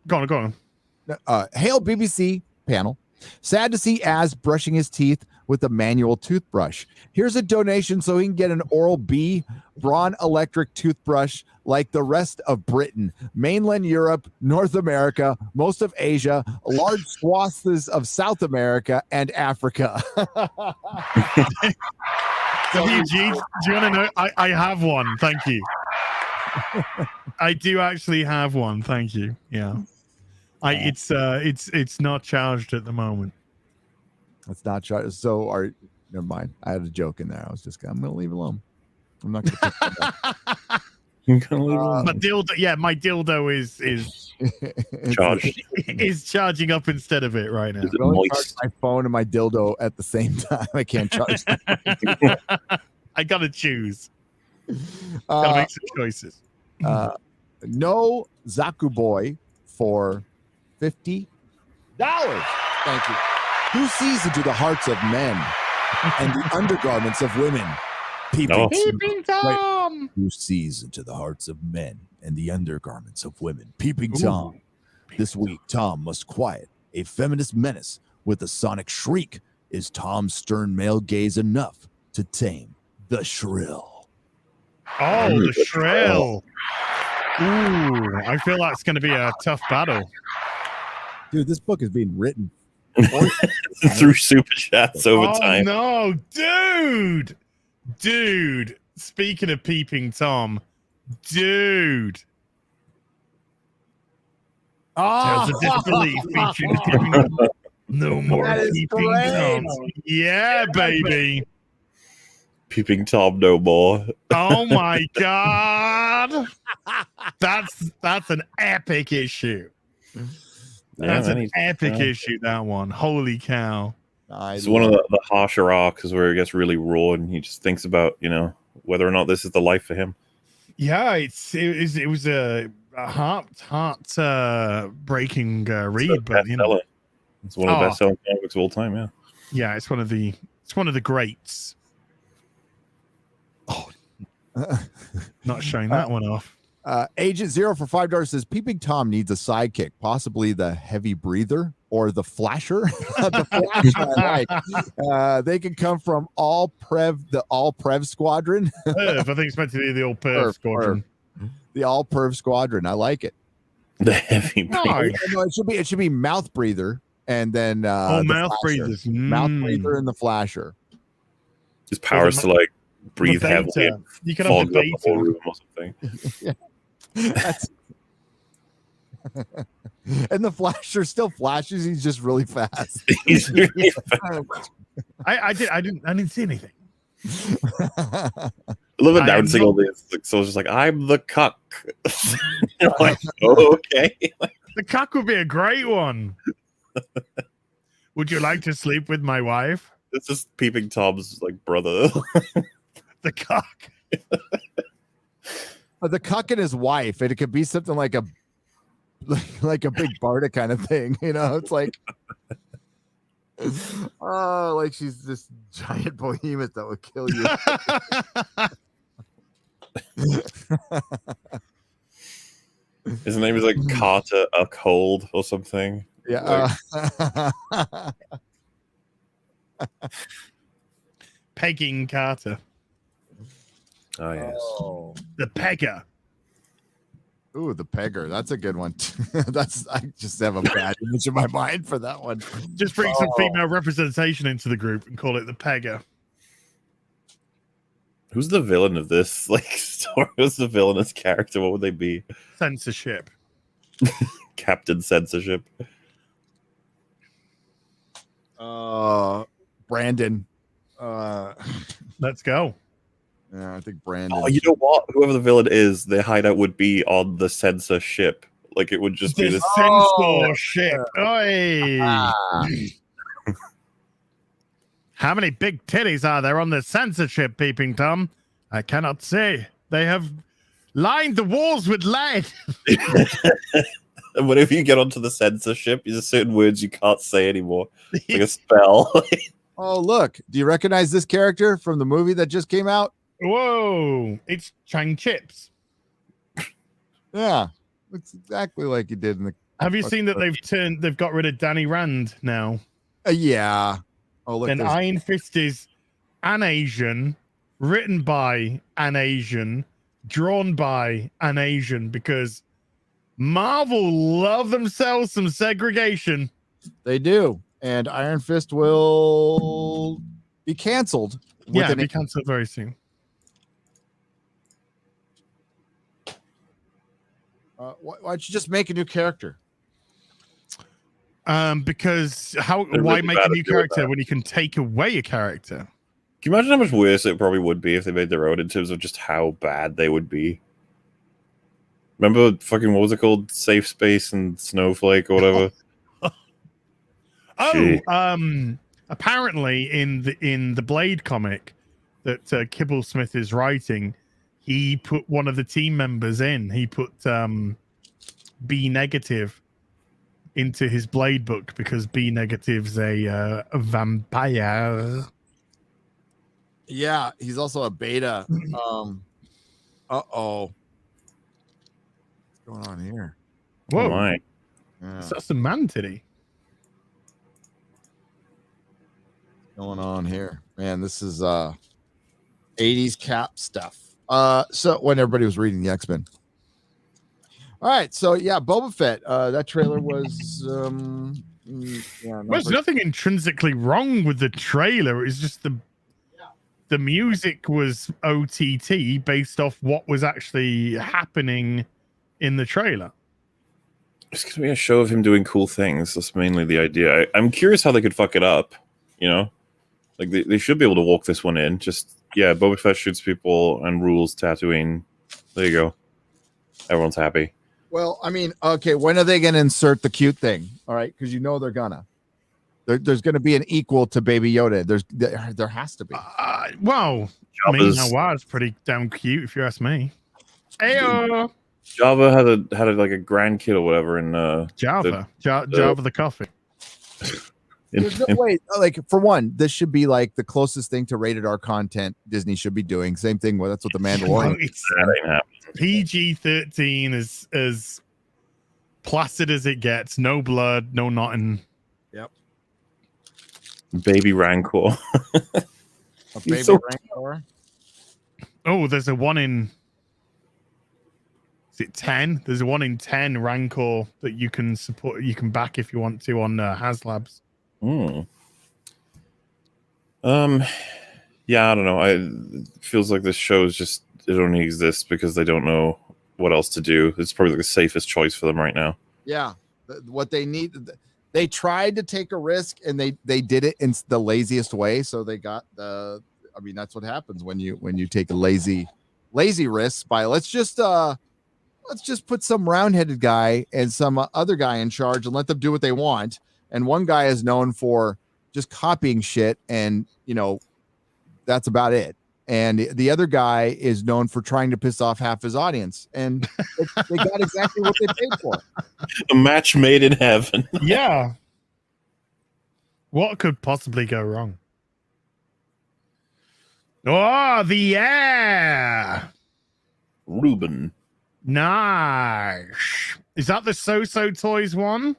go on. Hail BBC panel. Sad to see Az brushing his teeth with a manual toothbrush. Here's a donation so he can get an Oral-B Braun electric toothbrush like the rest of Britain, mainland Europe, North America, most of Asia, large swaths of South America, and Africa. WG, do you want to know? I have one. Thank you. I do actually have one. Thank you. Yeah. It's not charged at the moment. It's not charged. So never mind. I had a joke in there. I'm gonna leave it alone. I'm not gonna You're gonna leave it alone. My dildo is charged. is charging up instead of it right now. I only charge my phone and my dildo at the same time. I can't charge them. I gotta choose. Gotta make some choices. No Zaku Boy for $50. Thank you. Who sees into the hearts of men and the undergarments of women? Peeping Tom. Who sees into the hearts of men and the undergarments of women? Peeping Tom. This week, Tom must quiet a feminist menace with a sonic shriek. Is Tom's stern male gaze enough to tame the shrill? Oh, the shrill. Ooh, I feel like it's going to be a tough battle. Dude, this book is being written through super chats over time. No, dude. Speaking of Peeping Tom, dude. Tales of Disbelief featuring Peeping. No more Peeping Tom. Yeah, baby. Peeping Tom no more. Oh my god. That's an epic issue. That's an epic issue, that one. Holy cow. It's one of the harsher arcs is where it gets really raw and he just thinks about, whether or not this is the life for him. Yeah, it was a heart breaking read, but it's one of the best selling comics of all time, yeah. Yeah, it's one of the greats. Oh, not showing that one off. Agent Zero for $5 says Peeping Tom needs a sidekick, possibly the heavy breather or the flasher. The flash I like. They can come from the All Prev Squadron. Perv, I think it's meant to be the old Perv Squadron. The All Perv Squadron. I like it. The heavy breather. No, it should be mouth breather and then mouth breathers. Mouth breather and the flasher. His powers to like breathe the heavily beta. and You can have fog the up the whole beta. room or something. That's and the flasher still flashes. He's just really fast. He's really fast. I didn't see anything. I love announcing all this. Like, so it's just like, I'm the cuck. You're like, oh, okay. The cuck would be a great one. Would you like to sleep with my wife? It's just Peeping Tom's like brother. The cuck. The cuck and his wife, and it could be something like a big Barda kind of thing, you know. It's like, oh, like she's this giant behemoth that would kill you. His name is like Carter a Cold or something. Yeah. Pegging Carter. Oh yes. The Pegger. Ooh, the Pegger. That's a good one. I just have a bad image in my mind for that one. Just bring some female representation into the group and call it the Pegger. Who's the villain of this like story? Who's the villainous character? What would they be? Censorship. Captain Censorship. Brandon. Let's go. Yeah, I think Brandon. Oh, you know what? Whoever the villain is, their hideout would be on the censorship. Like it would just be this censorship. Oi. How many big titties are there on the censorship, Peeping Tom? I cannot say. They have lined the walls with lead. And whenever you get onto the censorship, there's certain words you can't say anymore. It's like a spell. Oh, look. Do you recognize this character from the movie that just came out? Whoa. It's Chang Chips. Yeah. Looks exactly like he did in the. Have you seen that they've got rid of Danny Rand now? Yeah. Oh, look. And Iron Fist is an Asian, written by an Asian, drawn by an Asian, because Marvel love themselves some segregation. They do. And Iron Fist will be canceled. Yeah, be canceled very soon. Why don't you just make a new character? Because why really make a new character when you can take away a character? Can you imagine how much worse it probably would be if they made their own in terms of just how bad they would be? Remember fucking, what was it called? Safe Space and Snowflake or whatever? Apparently in the Blade comic that Kibble Smith is writing, he put one of the team members in. He put B negative into his Blade book because B negative's a vampire. Yeah, he's also a beta. What's going on here? Whoa. Oh my. Yeah. So that's a man titty. Going on here, man. This is 80s Cap stuff. So when everybody was reading the X-Men. All right, so yeah, Boba Fett. That trailer was There's nothing intrinsically wrong with the trailer. It's just the music was OTT based off what was actually happening in the trailer. It's going to be a show of him doing cool things. That's mainly the idea. I'm curious how they could fuck it up, you know? Like, they should be able to walk this one in. Just, yeah, Boba Fett shoots people and rules Tatooine. There you go. Everyone's happy. Well, I mean, okay, when are they going to insert the cute thing? All right, because you know they're gonna. There's going to be an equal to Baby Yoda. There has to be. Well, I mean, Nawaz's pretty damn cute, if you ask me. Ayo! Jabba had like a grandkid or whatever in Java the coffee. There's no way. Like, for one, this should be like the closest thing to rated R content Disney should be doing. Same thing. Well, that's what the Mandalorian. PG-13 is as placid as it gets. No blood, no nothing. Yep. Baby Rancor. A baby so- Rancor. Oh, there's a 1 in. Is it 10? There's a 1 in 10 Rancor that you can support. You can back if you want to on HasLabs. Yeah, I don't know. It feels like this show is just it only exists because they don't know what else to do. It's probably like the safest choice for them right now. Yeah, what they need. They tried to take a risk, and they did it in the laziest way. So they got the. I mean, that's what happens when you take a lazy risk by let's just put some round-headed guy and some other guy in charge and let them do what they want. And one guy is known for just copying shit, and that's about it. And the other guy is known for trying to piss off half his audience, and they got exactly what they paid for. A match made in heaven. Yeah. What could possibly go wrong? Oh, the air. Ruben. Nice. Is that the So Toys one?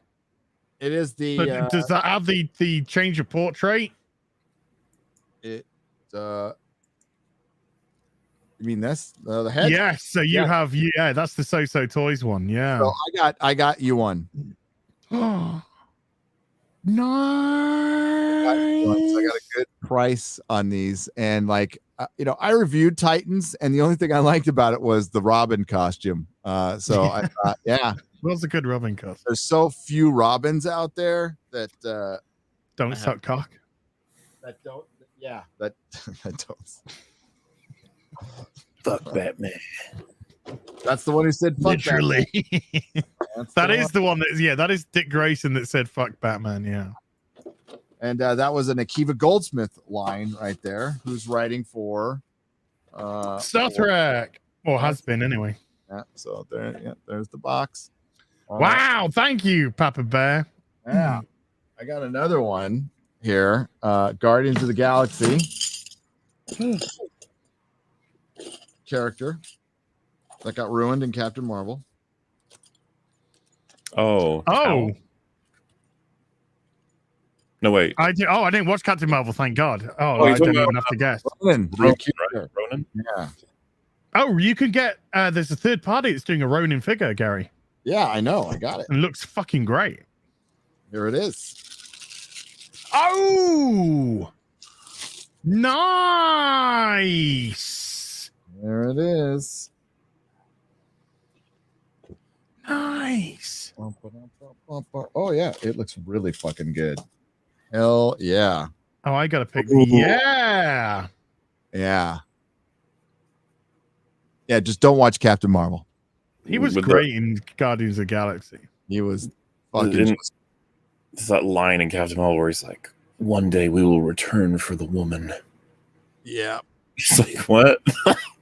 It is the. Does that have the change of portrait? You mean that's the head? Yes. So you have that's the So Toys one. Yeah. So I got you one. Nice. I got a good price on these, and I reviewed Titans, and the only thing I liked about it was the Robin costume. So I thought, it was a good Robin costume. There's so few Robins out there that don't suck cock. That don't. Yeah. That don't. Fuck Batman. That's the one who said fuck literally. Batman. That is the one that is Dick Grayson that said fuck Batman. Yeah. And that was an Akiva Goldsmith line right there, who's writing for Star Trek, or has been anyway. Yeah, so there's the box. Wow, thank you, Papa Bear. Yeah, I got another one here. Guardians of the Galaxy character that got ruined in Captain Marvel. Oh. No, wait. I didn't watch Captain Marvel, thank God. I didn't even have to guess. Ronan. Ronan? Yeah. Oh, you can get there's a third party that's doing a Ronin figure, Gary. Yeah, I know. I got it. And it looks fucking great. Here it is. Oh, nice. There it is. Nice. Oh yeah, it looks really fucking good. Hell yeah. Oh, I gotta pick. Yeah. Yeah. Yeah, just don't watch Captain Marvel. He was great in Guardians of the Galaxy. He was fucking. There's that line in Captain Marvel where he's like, "One day we will return for the woman." Yeah. He's like, "What?"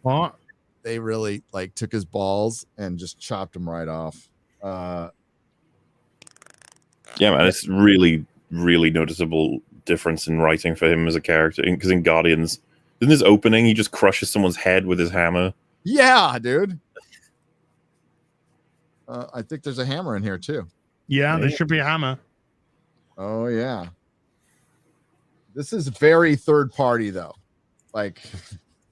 What? They really took his balls and just chopped him right off. Yeah, man, it's really, really noticeable difference in writing for him as a character. Because in Guardians, in his opening, he just crushes someone's head with his hammer. Yeah, dude. I think there's a hammer in here too. Yeah, there should be a hammer. Oh yeah. This is very third party though.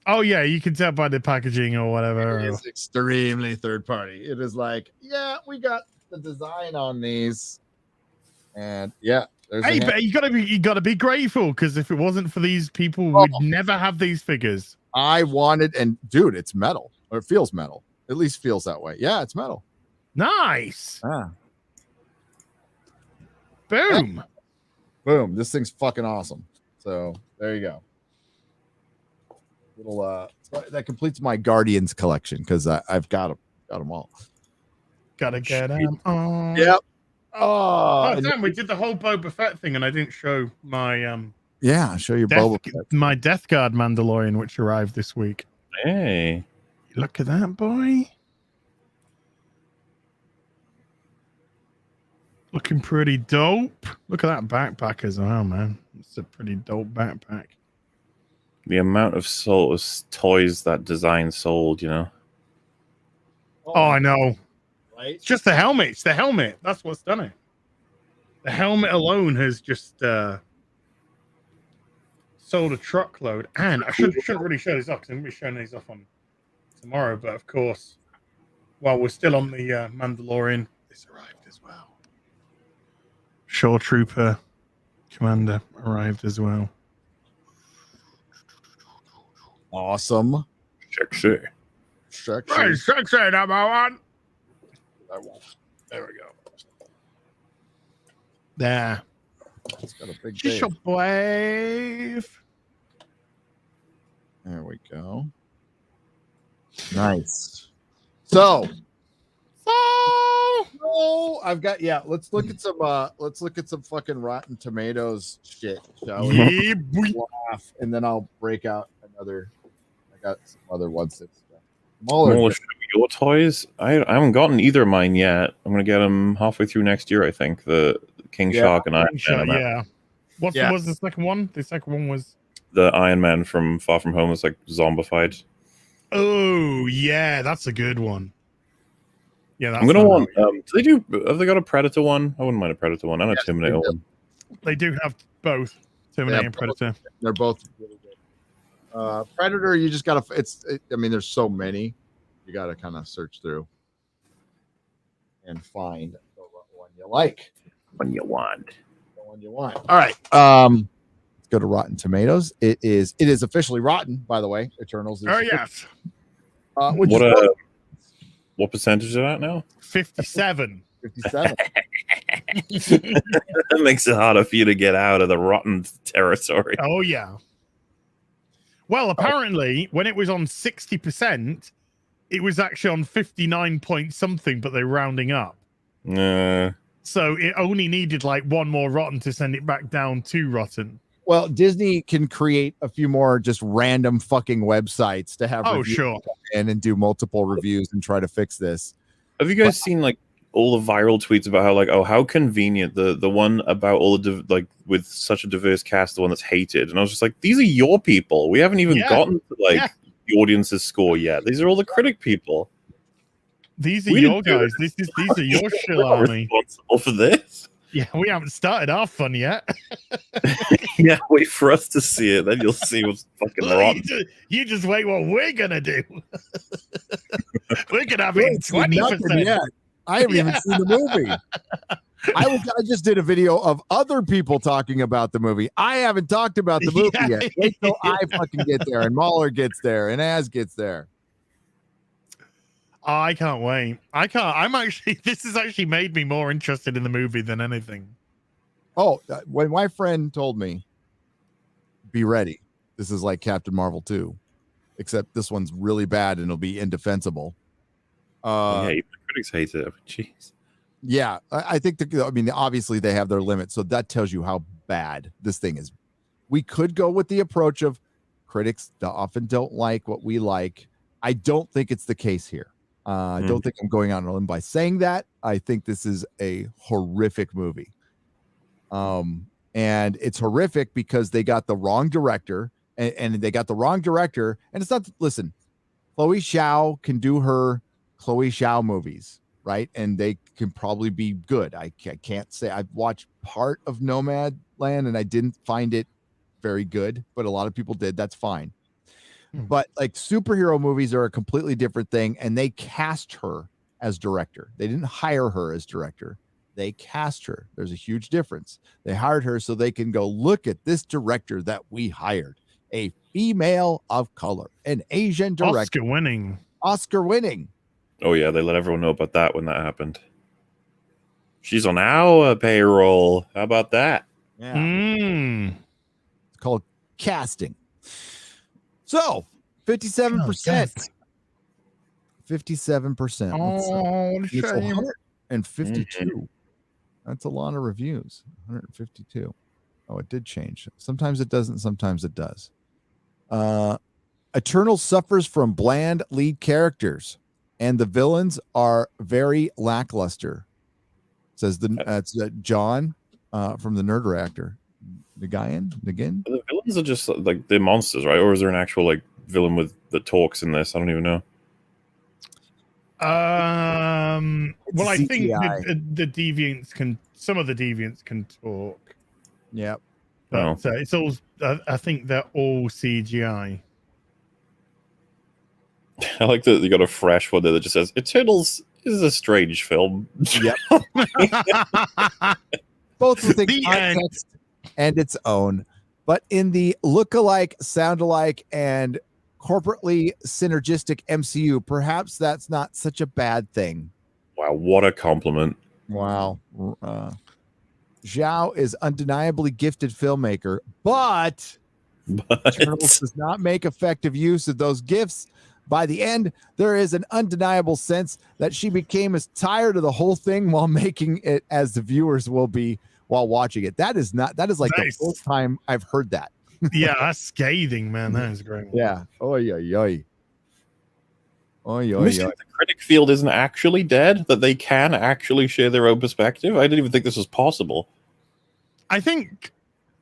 Oh yeah, you can tell by the packaging or whatever. It is extremely third party. It is we got the design on these, and there's. Hey, but you gotta be grateful, because if it wasn't for these people, we'd never have these figures. I wanted, and dude, it's metal, or it feels metal. At least feels that way. Yeah, it's metal. Nice. Ah. Boom. Boom. This thing's fucking awesome. So there you go. Little that completes my Guardians collection, because I've got them all. Gotta get them on. Yep. Oh damn! We did the whole Boba Fett thing, and I didn't show my I'll show you Boba Fett. My Death Guard Mandalorian, which arrived this week. Hey, look at that boy! Looking pretty dope. Look at that backpack as well, man. It's a pretty dope backpack. The amount of toys that design sold, you know. Oh, I know. Right? It's just the helmet. It's the helmet. That's what's done it. The helmet alone has just sold a truckload. And I shouldn't really show these off because I'm going to be showing these off on tomorrow. But of course, while we're still on the Mandalorian, this arrived as well. Shore Trooper Commander arrived as well. Awesome. Sexy. Sexy number one. There we go. There. It's got a big She's base. your wave. There we go. Nice. So I've got let's look at some fucking Rotten Tomatoes shit, shall we? Yeah, boy. Laugh, and then I'll break out another. I got some other ones that MauLer, show me your toys. I haven't gotten either of mine yet. I'm gonna get them halfway through next year, I think. The King Shark and Iron Man. Yeah. What was the second one? The second one was the Iron Man from Far From Home. It's like zombified. Oh yeah, that's a good one. Yeah, that's I'm gonna want. Have they got a Predator one? I wouldn't mind a Predator one and a Terminator one. They do have both Terminator and Predator. They're both really good. Predator, you just gotta. I mean, there's so many. You gotta kind of search through and find the one you like. One you want. The one you want. All right. Let's go to Rotten Tomatoes. It is officially rotten, by the way. Eternals. Oh yes. What percentage is that now? 57. 57. That makes it harder for you to get out of the rotten territory. Oh yeah. Well, apparently, when it was on 60%, it was actually on 59 point something, but they're rounding up. So it only needed like one more rotten to send it back down to rotten. Well, Disney can create a few more just random fucking websites to have reviewers come in and do multiple reviews and try to fix this. Have you guys seen like all the viral tweets about how like, oh, how convenient the one about all the like with such a diverse cast, the one that's hated? And I was just like, these are your people. We haven't even gotten to like the audience's score yet. These are all the critic people. These are your guys. These are your shill army. Responsible for this. Yeah, we haven't started our fun yet. Yeah, wait for us to see it, then you'll see what's fucking wrong. You just wait what we're gonna do. We're gonna have it 20%. I haven't even seen the movie. I just did a video of other people talking about the movie. I haven't talked about the movie yet. Wait till I fucking get there, and MauLer gets there, and Az gets there. I can't wait. This has actually made me more interested in the movie than anything. Oh, when my friend told me, be ready. This is like Captain Marvel 2, except this one's really bad and it'll be indefensible. Yeah, even the critics hate it. Jeez. Yeah, I think, obviously they have their limits. So that tells you how bad this thing is. We could go with the approach of critics often don't like what we like. I don't think it's the case here. I don't think I'm going on a limb by saying that. I think this is a horrific movie. And it's horrific because they got the wrong director and they got the wrong director. And it's not, listen, Chloe Zhao can do her Chloe Zhao movies, right? And they can probably be good. I can't say I've watched part of Nomadland and I didn't find it very good, but a lot of people did. That's fine. But like superhero movies are a completely different thing, and they cast her as director. They didn't hire her as director. They cast her. There's a huge difference. They hired her so they can go look at this director that we hired, a female of color, an Asian director, Oscar winning. Oh yeah, they let everyone know about that when that happened. She's on our payroll. How about that? Yeah. It's called casting. So 57%. 57%. Oh, it's 152. That's a lot of reviews. 152. Oh, it did change. Sometimes it doesn't. Sometimes it does. Eternal suffers from bland lead characters, and the villains are very lackluster. Says that's John from the Nerd Reactor. Nagain? The villains are just like they're monsters, right? Or is there an actual like villain with that talks in this? I don't even know. Well, I think CGI. the deviants can. Some of the deviants can talk. Yep. But it's all. I think they're all CGI. I like that you got a fresh one there that just says Eternals is a strange film. Yep. Both within context and its own, but in the look-alike, sound-alike, and corporately synergistic MCU, perhaps that's not such a bad thing. Wow, what a compliment. Wow. Zhao is undeniably gifted filmmaker, but Eternals does not make effective use of those gifts. By the end, there is an undeniable sense that she became as tired of the whole thing while making it as the viewers will be while watching it. That is like the first time I've heard that. Yeah, that's scathing, man. That is great. Yeah. Oy, oy, oy. Oy, oy, oy. The critic field isn't actually dead, that they can actually share their own perspective. I didn't even think this was possible. I think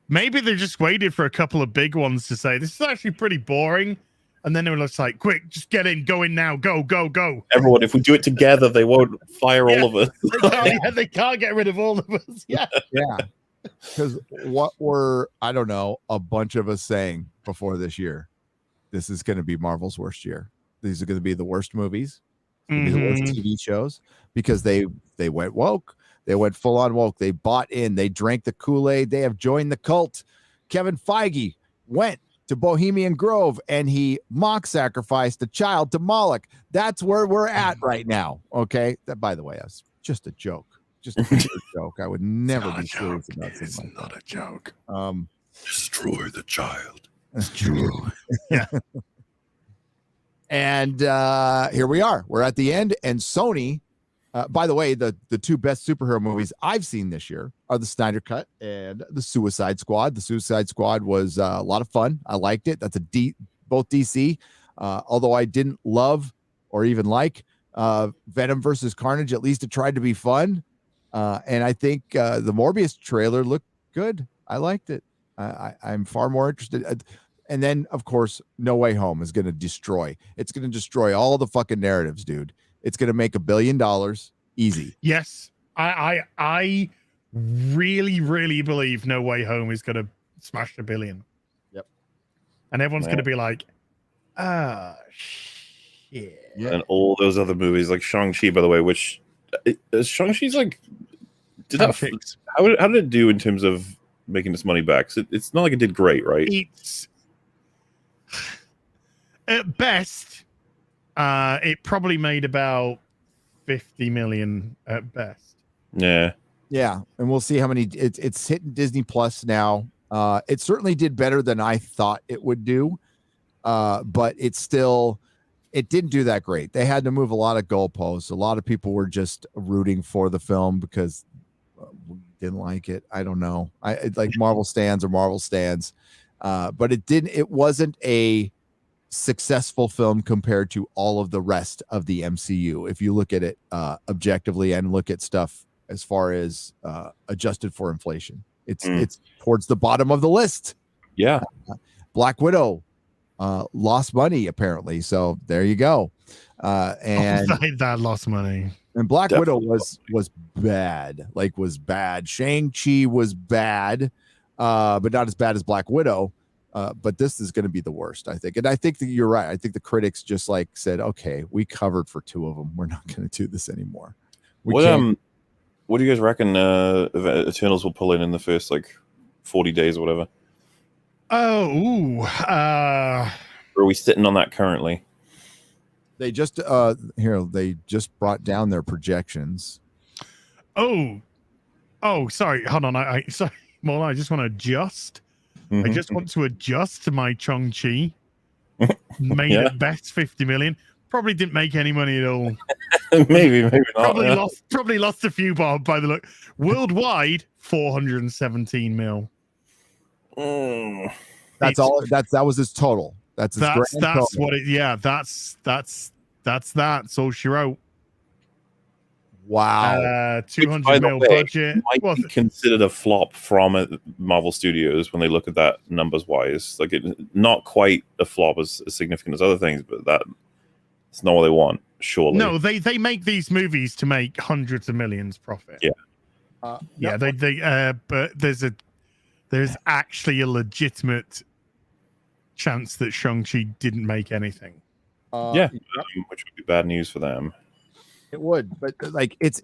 maybe they just waited for a couple of big ones to say, this is actually pretty boring. And then they were just like, quick, just get in, go in now, go, go, go. Everyone, if we do it together, they won't fire all of us. They can't get rid of all of us. Yeah. Yeah. Because what were, I don't know, a bunch of us saying before this year? This is going to be Marvel's worst year. These are going to be the worst movies, the worst TV shows, because they went woke. They went full on woke. They bought in. They drank the Kool-Aid. They have joined the cult. Kevin Feige went to Bohemian Grove and he mock sacrificed a child to Moloch. That's where we're at right now. Okay. That, by the way, that's just a joke. Just a joke. I would never be serious about something. It's like not that. A joke. Destroy the child. That's true. Yeah. And here we are. We're at the end. And Sony, by the way, the two best superhero movies I've seen this year are the Snyder Cut and the Suicide Squad. The Suicide Squad was a lot of fun. I liked it. That's both DC. Although I didn't love or even like Venom versus Carnage, at least it tried to be fun. And I think the Morbius trailer looked good. I liked it. I'm far more interested. And then, of course, No Way Home is going to destroy. It's going to destroy all the fucking narratives, dude. It's going to make $1 billion easy. Yes. I really, really believe No Way Home is going to smash $1 billion. Yep. And everyone's going to be like, shit. Yeah. And all those other movies, like Shang-Chi, by the way, which Shang-Chi's like, how did it do in terms of making its money back? It's not like it did great, right? It's at best, it probably made about 50 million at best. Yeah. Yeah. And we'll see how many it's hitting Disney Plus now. It certainly did better than I thought it would do. But it didn't do that great. They had to move a lot of goalposts. A lot of people were just rooting for the film because we didn't like it. I don't know. It's like Marvel stands or Marvel stands. But it wasn't a successful film compared to all of the rest of the MCU. If you look at it objectively and look at stuff as far as adjusted for inflation, it's towards the bottom of the list. Yeah. Black Widow lost money apparently. So there you go. And that lost money. And Black Widow was bad. Was bad. Shang-Chi was bad, but not as bad as Black Widow. But this is going to be the worst, I think. And I think that you're right. I think the critics just said, okay, we covered for 2 of them. We're not going to do this anymore. What do you guys reckon Eternals will pull in the first 40 days or whatever? Or are we sitting on that currently? They just they just brought down their projections. Oh, sorry. Hold on. Sorry. Well, I just want to adjust. I just want to adjust my Shang-Chi. Made at best 50 million. Probably didn't make any money at all. maybe not. Probably lost a few bob by the look. Worldwide, 417 mil. That's all. That was his total. That's total. What it. Yeah, that's all she wrote. Wow. 200 mil budget. Might be considered a flop from Marvel Studios when they look at that numbers wise. Like, not quite a flop as significant as other things, but that's not what they want. Surely, no. They make these movies to make hundreds of millions profit. Yeah, yeah. But there's actually a legitimate chance that Shang-Chi didn't make anything. which would be bad news for them. It would, but like it's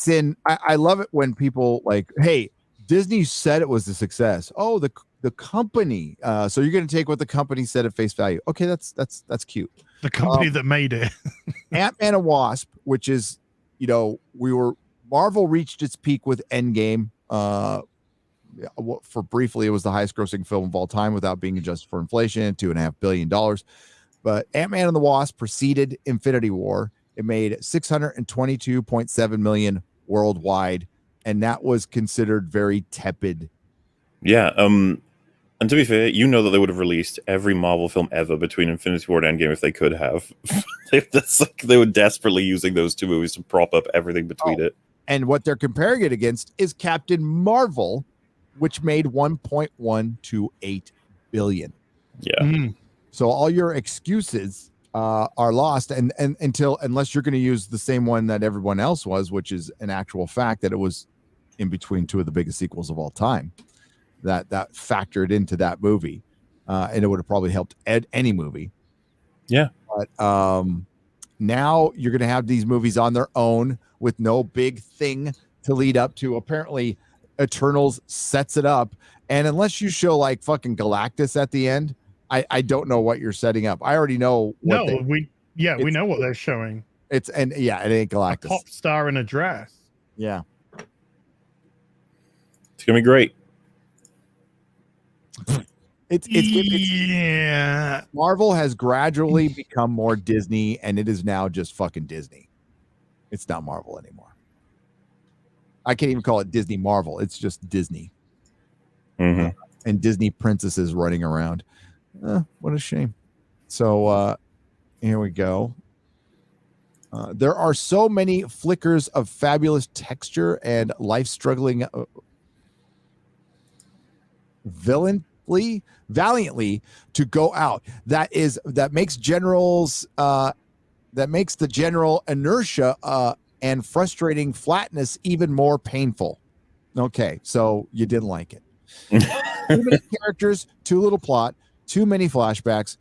in. I love it when people like, hey, Disney said it was a success. Oh, the company. So you're going to take what the company said at face value. Okay, that's cute. The company that made it. Ant-Man and Wasp, which is, Marvel reached its peak with Endgame. For briefly, it was the highest grossing film of all time without being adjusted for inflation, $2.5 billion. But Ant-Man and the Wasp preceded Infinity War. It made $622.7 million worldwide, and that was considered very tepid. Yeah. And to be fair, that they would have released every Marvel film ever between Infinity War and Endgame if they could have. They were desperately using those two movies to prop up everything between it. And what they're comparing it against is Captain Marvel, which made $1.128 billion. Yeah. So all your excuses are lost, and unless you're going to use the same one that everyone else was, which is an actual fact that it was in between two of the biggest sequels of all time, that factored into that movie, and it would have probably helped any movie. Yeah. But now you're going to have these movies on their own with no big thing to lead up to. Apparently, Eternals sets it up, and unless you show like fucking Galactus at the end, I don't know what you're setting up. I already know. We know what they're showing. It ain't Galactus. A pop star in a dress. Yeah, it's gonna be great. Yeah. Marvel has gradually become more Disney, and it is now just fucking Disney. It's not Marvel anymore. I can't even call it Disney Marvel. It's just Disney. Mm-hmm. And Disney princesses running around. What a shame. So here we go. There are so many flickers of fabulous texture and life struggling valiantly to go out. That makes the general inertia and frustrating flatness even more painful. Okay, so you didn't like it. Too many characters, too little plot, too many flashbacks,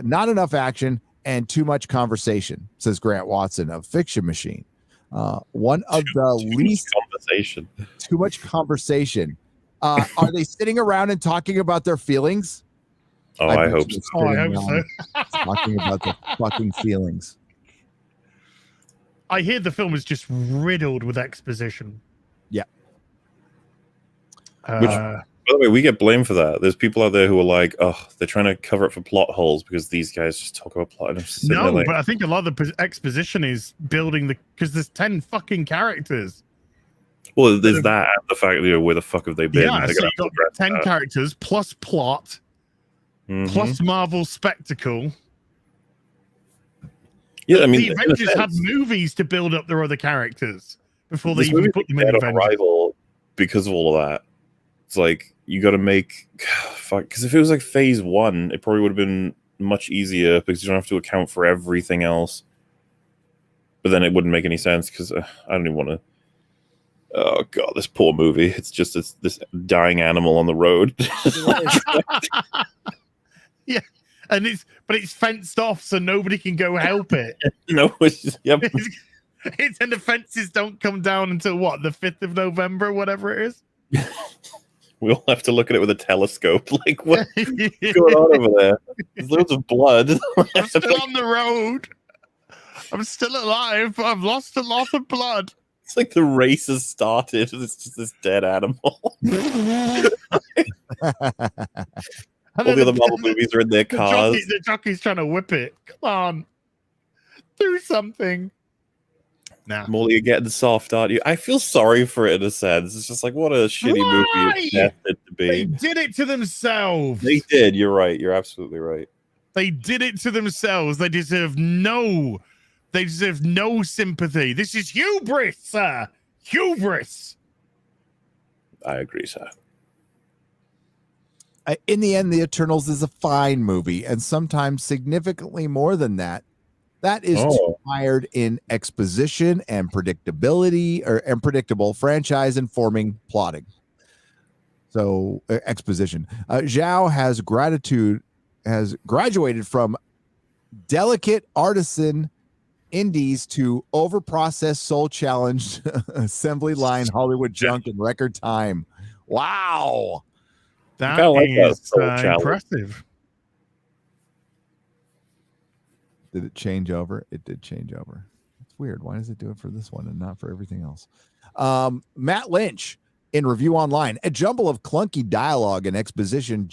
not enough action, and too much conversation, says Grant Watson of Fiction Machine. One of the least conversation. Too much conversation. Are they sitting around and talking about their feelings? Oh, I hope so. Talking about their fucking feelings. I hear the film is just riddled with exposition. Yeah. Which, by the way, we get blamed for that. There's people out there who are like, oh, they're trying to cover up for plot holes because these guys just talk about plot. No, but I think a lot of the exposition is building because there's 10 fucking characters. Well, there's that and the fact that where the fuck have they been? Yeah, so you got 10 characters plus plot, plus Marvel spectacle. Yeah, I mean, the Avengers had movies to build up their other characters before they even put them in Avengers. Because of all of that, it's like you got to make fuck. Because if it was like Phase 1, it probably would have been much easier because you don't have to account for everything else. But then it wouldn't make any sense because I don't even want to. Oh god, this poor movie. It's just this dying animal on the road. Yeah. And it's fenced off so nobody can go help it. No, it's and the fences don't come down until what, the 5th of November, whatever it is. We'll have to look at it with a telescope. Like, what's going on over there? There's loads of blood. I'm still on the road. I'm still alive, but I've lost a lot of blood. It's like the race has started. It's just this dead animal. All the other Marvel movies are in their cars. The jockey's trying to whip it. Come on. Do something. Nah. MauLer, you're getting soft, aren't you? I feel sorry for it in a sense. It's just like, what a shitty movie it's destined to be. They did it to themselves. They did. You're right. You're absolutely right. They did it to themselves. They deserve no They deserve no sympathy. This is hubris, sir. Hubris. I agree, sir. In the end, The Eternals is a fine movie, and sometimes significantly more than that. That is too mired in exposition and predictability, and predictable franchise informing plotting. So exposition. Zhao has graduated from delicate artisan indies to overprocessed, soul challenged assembly line Hollywood junk in record time. Wow. That is impressive. Did it change over? It did change over. It's weird. Why does it do it for this one and not for everything else? Matt Lynch in Review Online, a jumble of clunky dialogue and exposition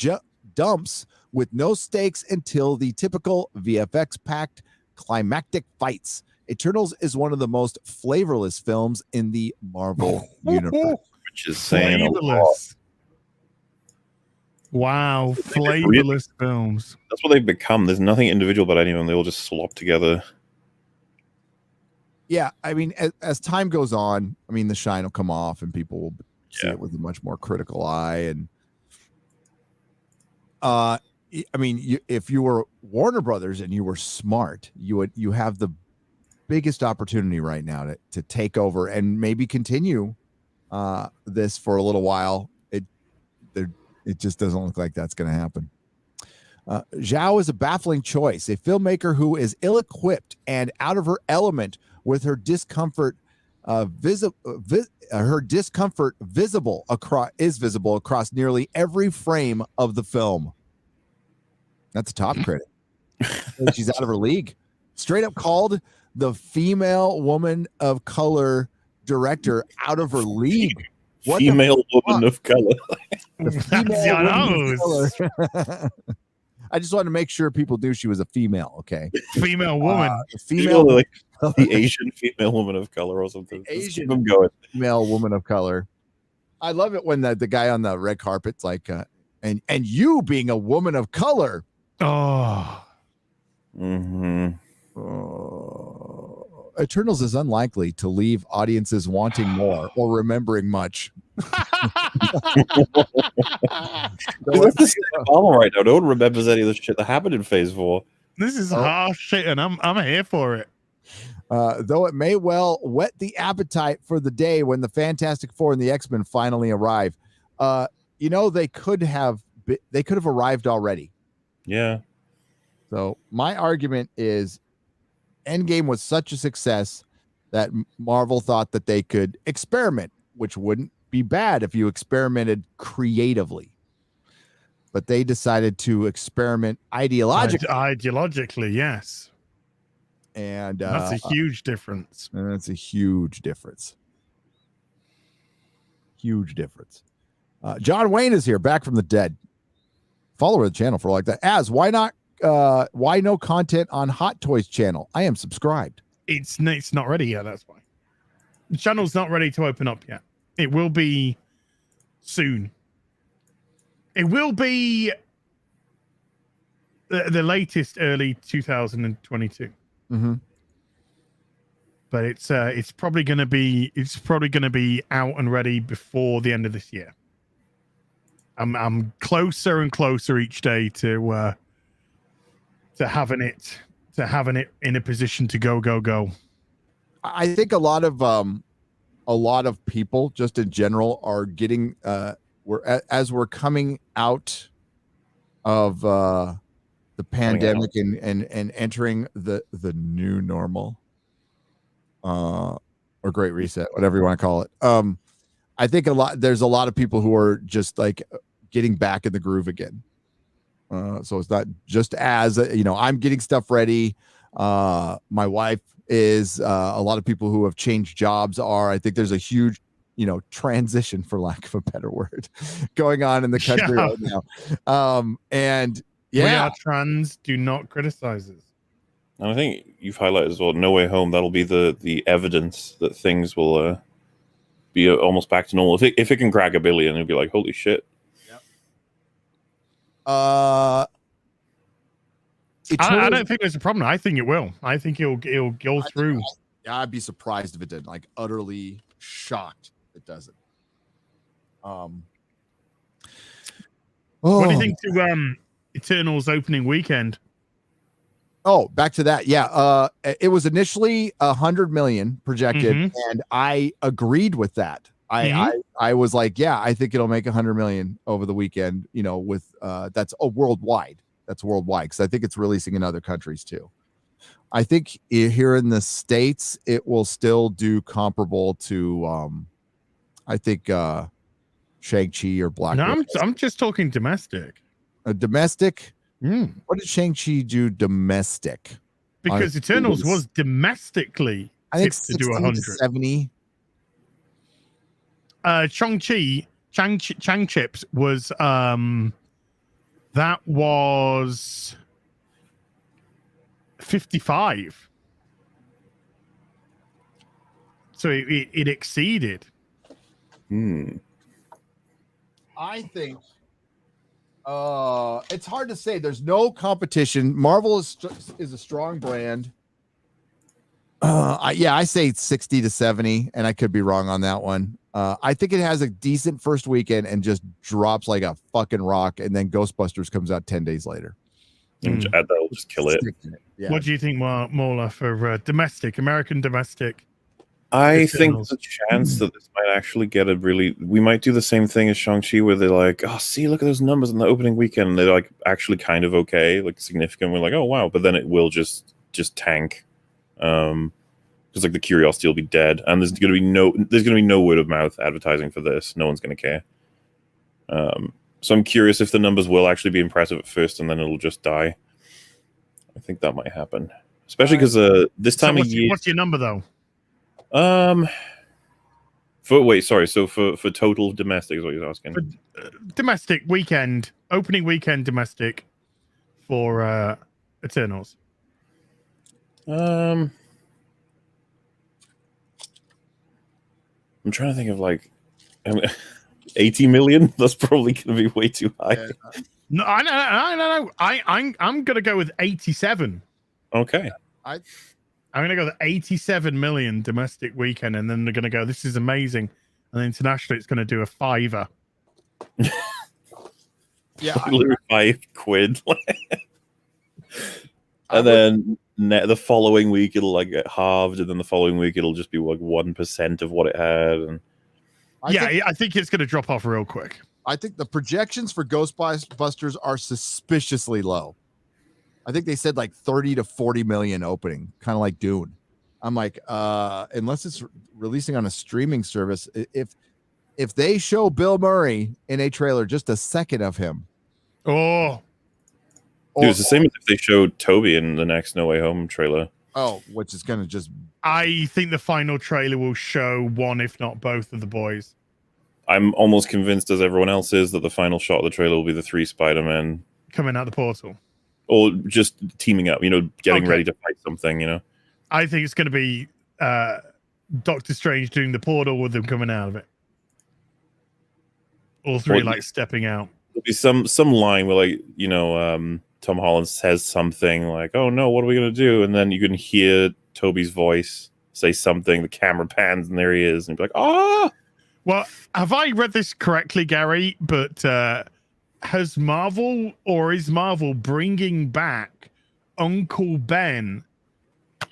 dumps with no stakes until the typical VFX-packed climactic fights. Eternals is one of the most flavorless films in the Marvel universe. Which is saying a lot. Wow, flavorless films. That's what they've become. There's nothing individual about any of them. They all just slop together. Yeah, I mean, as time goes on, I mean, the shine will come off and people will see it with a much more critical eye. And I mean, if you were Warner Brothers and you were smart, you have the biggest opportunity right now to take over and maybe continue this for a little while. It just doesn't look like that's going to happen. Zhao is a baffling choice, a filmmaker who is ill-equipped and out of her element with her discomfort visible across nearly every frame of the film. That's a top critic. She's out of her league. Straight up called the female woman of color director out of her league. What female woman of color. I just wanted to make sure people knew she was a female. Okay, female woman, like the Asian female woman of color or something. Asian keep them going. Female woman of color. I love it when the guy on the red carpet's like, and you being a woman of color. Oh. Mm-hmm. Eternals is unlikely to leave audiences wanting more or remembering much. That's the problem right now. No one remembers any of the shit that happened in Phase 4. This is harsh shit, and I'm here for it. Though it may well whet the appetite for the day when the Fantastic Four and the X-Men finally arrive. They could have arrived already. Yeah. So my argument is Endgame was such a success that Marvel thought that they could experiment, which wouldn't be bad if you experimented creatively. But they decided to experiment ideologically. Ideologically, yes. And that's a huge difference. And that's a huge difference. Huge difference. John Wayne is here, back from the dead. Follower of the channel for like that. Why no content on Hot Toys channel? I am subscribed. It's not ready yet. That's why the channel's not ready to open up yet. It will be soon. It will be the latest early 2022. Mm-hmm. But it's probably going to be out and ready before the end of this year. I'm closer and closer each day to having it in a position to go. I think a lot of people just in general are getting we're coming out of the pandemic and entering the new normal or great reset, whatever you want to call it. I think there's a lot of people who are just like getting back in the groove again. So it's not just I'm getting stuff ready. My wife is, a lot of people who have changed jobs are. I think there's a huge, transition, for lack of a better word, going on in the country right now. And yeah, we are trans. Do not criticize us. And I think you've highlighted as well, No Way Home. That'll be the evidence that things will be almost back to normal. If it can crack 1 billion, it'll be like, holy shit. I don't think there's a problem. I think it will. I think it'll go through. I'd be surprised if it didn't. Like utterly shocked it doesn't. What do you think to Eternals opening weekend? Oh, back to that. Yeah. It was initially 100 million projected, and I agreed with that. I was like, yeah, I think it'll make 100 million over the weekend, you know, with that's worldwide. That's worldwide, because I think it's releasing in other countries too. I think here in the States, it will still do comparable to I think Shang-Chi or Black Widow. I'm just talking domestic. Domestic? What did Shang-Chi do domestic? Because Eternals was domestically, I think, to do 100. 70. Chang Chips was that was 55. So it exceeded. I think it's hard to say. There's no competition. Marvel is a strong brand. I say 60 to 70, and I could be wrong on that one. I think it has a decent first weekend and just drops like a fucking rock, and then Ghostbusters comes out 10 days later. That'll just kill it. Yeah. What do you think, MauLer, for domestic, American domestic? I think there's a chance that this might actually get we might do the same thing as Shang-Chi, where they're like, oh, see, look at those numbers in the opening weekend. And they're like actually kind of okay, like significant. We're like, oh, wow. But then it will just tank. Because like the curiosity will be dead. And there's going to be no word of mouth advertising for this. No one's going to care. So I'm curious if the numbers will actually be impressive at first and then it'll just die. I think that might happen. Especially because this time of year. What's your number though? So for total domestic is what you're asking. For, domestic weekend, opening weekend domestic for Eternals. I'm trying to think of 80 million. That's probably going to be way too high. Yeah. No, I know. I'm going to go with 87. Okay. I'm going to go with 87 million domestic weekend, and then they're going to go, this is amazing. And internationally, it's going to do a $5. Yeah. £5. And then the following week, it'll get halved, and then the following week, it'll just be 1% of what it had. And I think it's going to drop off real quick. I think the projections for Ghostbusters are suspiciously low. I think they said 30 to 40 million opening, kind of like Dune. I'm like, unless it's releasing on a streaming service, if they show Bill Murray in a trailer, just a second of him. Dude, it's the same as if they showed Toby in the next No Way Home trailer. Oh, which is going to just... I think the final trailer will show one, if not both, of the boys. I'm almost convinced, as everyone else is, that the final shot of the trailer will be the 3 Spider-Men coming out the portal. Or just teaming up, getting ready to fight something, I think it's going to be Doctor Strange doing the portal with them coming out of it. All three, stepping out. There'll be some line where, Tom Holland says something like, oh no, what are we going to do? And then you can hear Toby's voice say something, the camera pans, and there he is. And you'd be like, ah! Well, have I read this correctly, Gary? But is Marvel bringing back Uncle Ben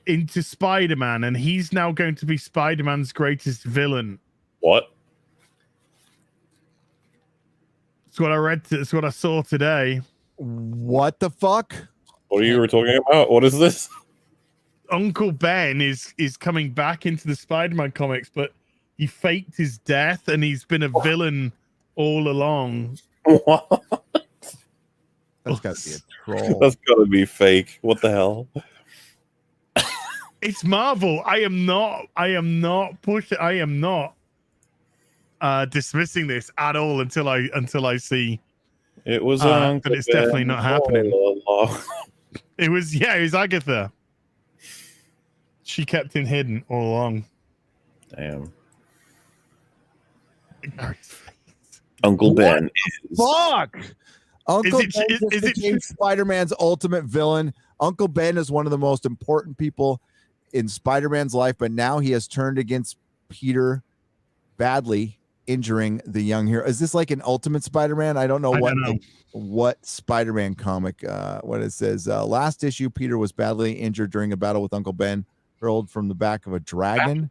into Spider-Man, and he's now going to be Spider-Man's greatest villain? What? It's what I read. It's what I saw today. What the fuck? What are you were talking about? What is this? Uncle Ben is coming back into the Spider-Man comics, but he faked his death, and he's been a villain all along. What? That's got to be a troll. That's got to be fake. What the hell? It's Marvel. I am not dismissing this at all until I see. It was but it's definitely not happening. It was Agatha. She kept him hidden all along. Damn. Uncle Ben. Fuck. Uncle Ben became Spider-Man's ultimate villain. Uncle Ben is one of the most important people in Spider-Man's life, but now he has turned against Peter, badly injuring the young hero. Is this like an Ultimate Spider-Man? I don't know what Spider-Man comic, what it says. Last issue, Peter was badly injured during a battle with Uncle Ben, hurled from the back of a dragon.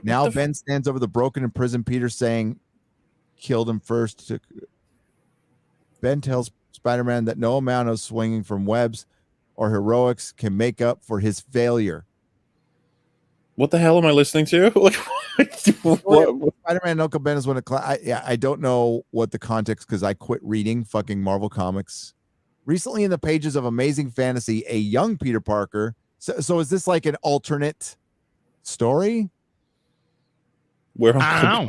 Now Ben stands over the broken and imprisoned Peter, saying, killed him first. Ben tells Spider-Man that no amount of swinging from webs or heroics can make up for his failure. What the hell am I listening to? What? Spider-Man and Uncle Ben is one of I don't know what the context, because I quit reading fucking Marvel comics. Recently in the pages of Amazing Fantasy, a young Peter Parker. So is this like an alternate story? Where I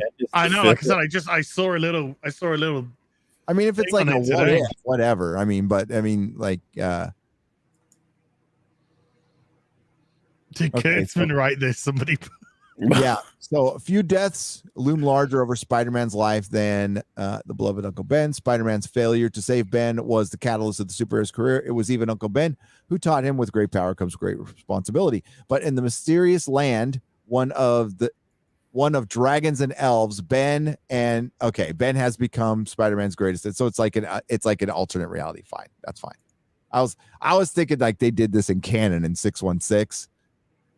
know. Like I said, I saw a little. I mean, if it's like a what if, whatever. I mean, like did Kurtzman write this? Somebody yeah. So a few deaths loom larger over Spider-Man's life than the beloved Uncle Ben. Spider-Man's failure to save Ben was the catalyst of the superhero's career. It was even Uncle Ben who taught him with great power comes great responsibility. But in the mysterious land, one of dragons and elves, Ben has become Spider-Man's greatest. So it's like an alternate reality. Fine, that's fine. I was thinking like they did this in canon in 616.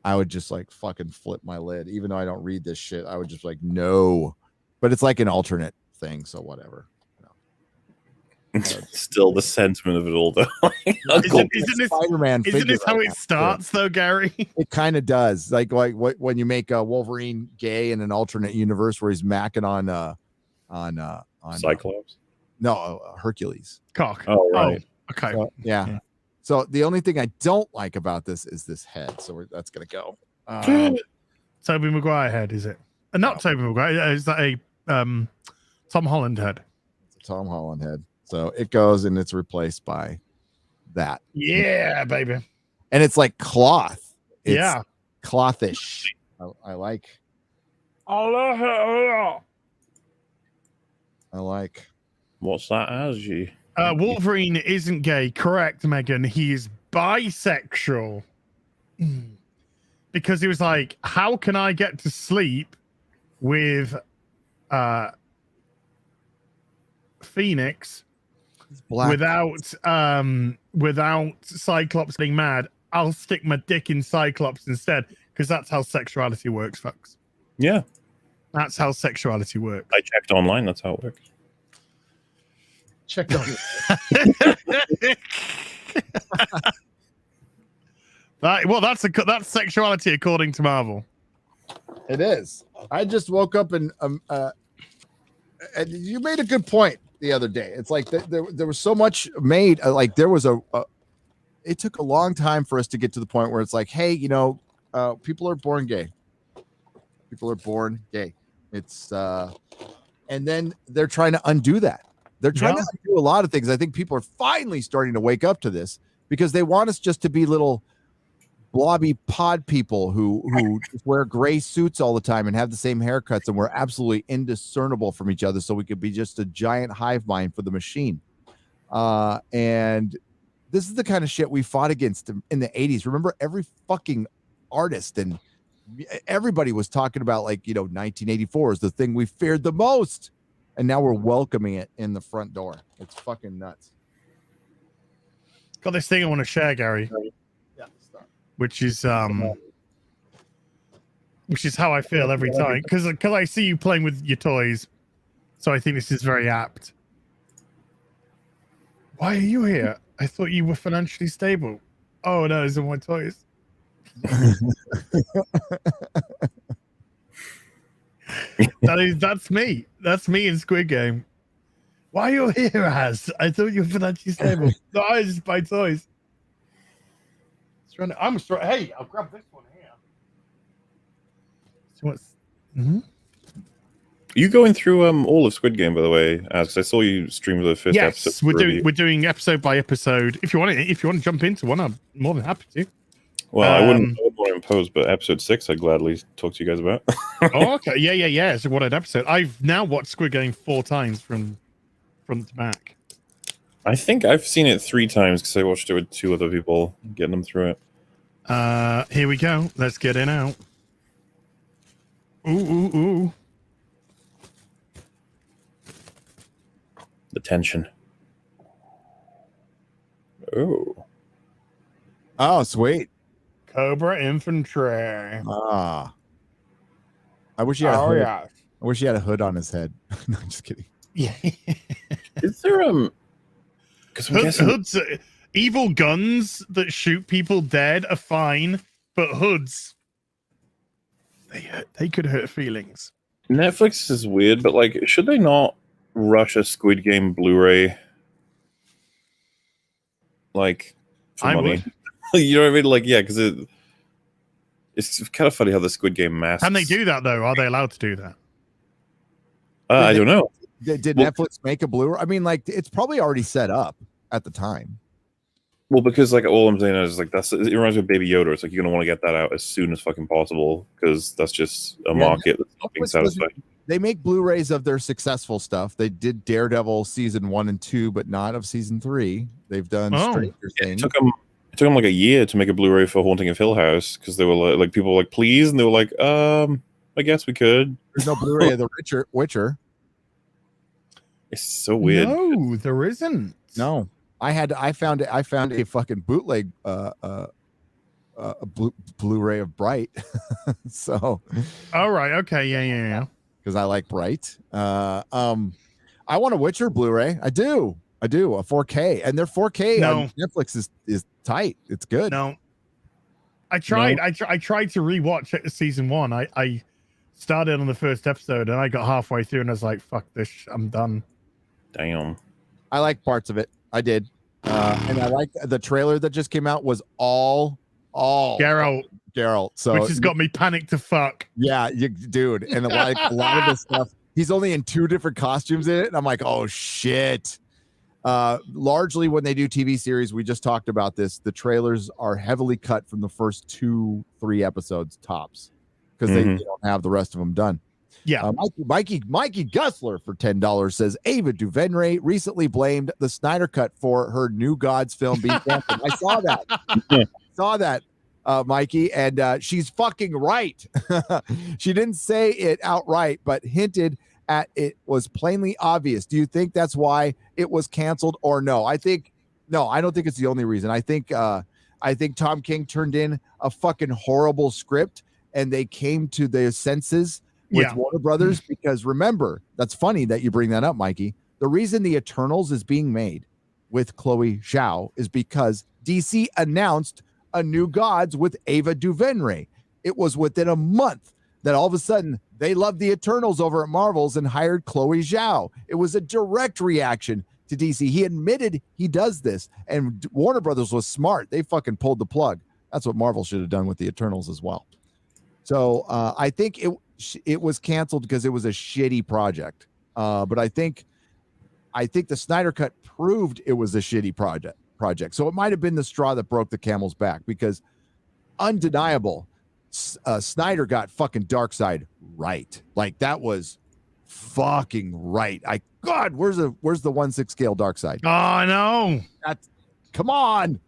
I would just like fucking flip my lid, even though I don't read this shit. I would just like no, but it's like an alternate thing. So whatever. Still the sentiment of it all, though. Isn't this how it starts, though, Gary? It kind of does. Like when you make Wolverine gay in an alternate universe where he's macking on Cyclops. Hercules. Cock. Oh right. Oh, okay. So, yeah. So the only thing I don't like about this is this head. So that's gonna go. Tobey Maguire head, is it? Not Tobey Maguire. Is that a Tom Holland head? It's a Tom Holland head. So it goes and it's replaced by that. Yeah, baby. And it's like cloth. It's clothish. I like. I like. What's that, Asgy? Wolverine isn't gay, correct, Megan? He's bisexual. Because he was like, how can I get to sleep with Phoenix without Cyclops getting mad? I'll stick my dick in Cyclops instead, because that's how sexuality works, folks. Yeah. That's how sexuality works. I checked online, that's how it works. Check out. That's sexuality according to Marvel. It is. I just woke up and you made a good point the other day. It's like there was so much made. Like there was it took a long time for us to get to the point where it's like, hey, people are born gay. People are born gay. It's and then they're trying to undo that. They're trying to undo a lot of things. I think people are finally starting to wake up to this because they want us just to be little blobby pod people who just wear gray suits all the time and have the same haircuts, and we're absolutely indiscernible from each other, so we could be just a giant hive mind for the machine. And this is the kind of shit we fought against in the 80s. Remember, every fucking artist and everybody was talking about 1984 is the thing we feared the most. And now we're welcoming it in the front door. It's fucking nuts. Got this thing I want to share, Gary. Yeah, stop. Which is how I feel every time. Because I see you playing with your toys. So I think this is very apt. Why are you here? I thought you were financially stable. Oh no, these are my toys. That's me. That's me in Squid Game. Why are you here, Az? I thought you were financially stable. No, I just buy toys. I'm strong. Hey, I'll grab this one here. So what's? Are you going through all of Squid Game, by the way? As I saw you stream the first episode. Yes, we're doing episode by episode. If you want to jump into one, I'm more than happy to. Well, I wouldn't want to impose, but episode 6, I'd gladly talk to you guys about. Oh, okay. Yeah. So what an episode. I've now watched Squid Game 4 times from front to back. I think I've seen it 3 times because I watched it with 2 other people, getting them through it. Here we go. Let's get it out. Ooh. The tension. Oh, sweet. Cobra Infantry. Ah. I wish he had a hood. I wish he had a hood on his head. No, I'm just kidding. Yeah. Is there because I'm guessing hoods, evil guns that shoot people dead are fine, but hoods they could hurt feelings. Netflix is weird, but like, should they not rush a Squid Game Blu-ray? Like, for I money. would. You know what I mean? Like, yeah, because it's kind of funny how the Squid Game masks. Can they do that though? Are they allowed to do that? I don't know. Did Netflix make a Blu-ray? I mean, like, it's probably already set up at the time. Well, because like all I'm saying is like it reminds me of Baby Yoda. It's like you're gonna want to get that out as soon as fucking possible because that's just a market that's not being satisfied. They make Blu-rays of their successful stuff. They did Daredevil season 1 and 2, but not of season 3. They've done Stranger Things. It took them like a year to make a Blu-ray for Haunting of Hill House because they were like people were like, please, and they were like, I guess we could. There's no Blu-ray of the Witcher. It's so weird. No, there isn't. No, I found a fucking bootleg Blu-ray of Bright. So, all right, okay, yeah. Because I like Bright. I want a Witcher Blu-ray. I do a 4K, and their 4K on Netflix is tight. It's good. No, I tried. No. I tried to rewatch season 1. I started on the first episode and I got halfway through and I was like, "Fuck this! I'm done." Damn. I like parts of it. I did, and I like the trailer that just came out was all Geralt. So which has got me panicked to fuck. Yeah, dude, and like a lot of this stuff, he's only in 2 different costumes in it, and I'm like, oh shit. Largely when they do TV series, we just talked about this. The trailers are heavily cut from the first 2-3 episodes tops because they don't have the rest of them done. Yeah. Mikey Gussler for $10 says Ava DuVernay recently blamed the Snyder Cut for her New Gods film being canceled. I saw that. Mikey, and she's fucking right. She didn't say it outright, but hinted at it was plainly obvious. Do you think that's why it was canceled or no? I don't think it's the only reason. I think Tom King turned in a fucking horrible script and they came to their senses with Warner Brothers, because remember, that's funny that you bring that up, Mikey. The reason the Eternals is being made with Chloe Zhao is because DC announced a New Gods with Ava DuVernay. It was within a month that all of a sudden they loved the Eternals over at Marvel's and hired Chloe Zhao. It was a direct reaction to DC. He admitted he does this, and Warner Brothers was smart. They fucking pulled the plug. That's what Marvel should have done with the Eternals as well. So I think it was canceled because it was a shitty project. But I think the Snyder Cut proved it was a shitty project. So it might have been the straw that broke the camel's back, because undeniable, Snyder got fucking Darkseid right. Like, that was fucking right. God, where's the 1/6 scale Darkseid? Oh, I know. Come on.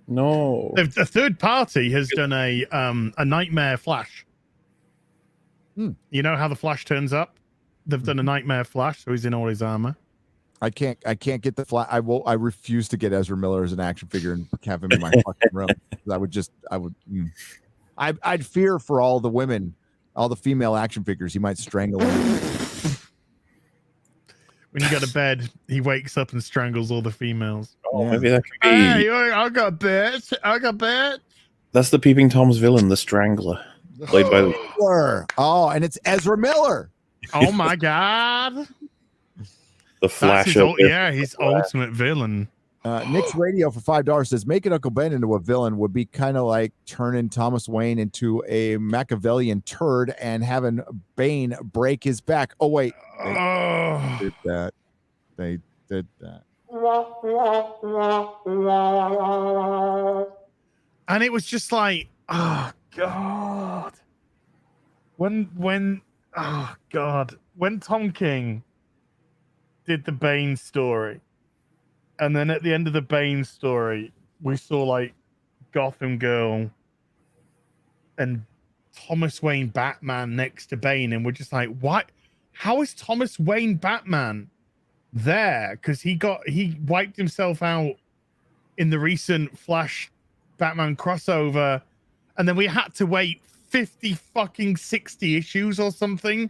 No. A third party has done a Nightmare Flash. You know how the Flash turns up? They've done a Nightmare Flash, so he's in all his armor. I can't get the Flash. I refuse to get Ezra Miller as an action figure and have him in my fucking room. I'd fear for all the women, all the female action figures. He might strangle them. When you go to bed, he wakes up and strangles all the females. Oh, maybe that could be. Hey, I got bitch. That's the Peeping Tom's villain, the Strangler, played by. And it's Ezra Miller. Oh my god. The Flash. His ultimate villain. Nick's Radio for $5 says making Uncle Ben into a villain would be kind of like turning Thomas Wayne into a Machiavellian turd and having Bane break his back. Oh wait, they did that. And it was just like, oh god, when oh god, when Tom King did the Bane story, and then at the end of the Bane story, we saw like Gotham Girl and Thomas Wayne Batman next to Bane, and we're just like, what? How is Thomas Wayne Batman there? Because he wiped himself out in the recent Flash Batman crossover, and then we had to wait 60 issues or something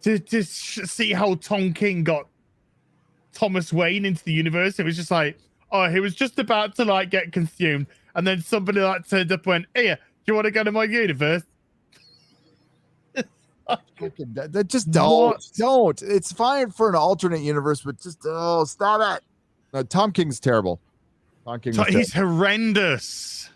to see how Tom King got Thomas Wayne into the universe. It was just like, oh, he was just about to like get consumed, and then somebody like turned up and went, "Here, do you want to go to my universe?" That just don't. It's fine for an alternate universe, but just stop it. No, Tom King's terrible. Tom King. He's horrendous.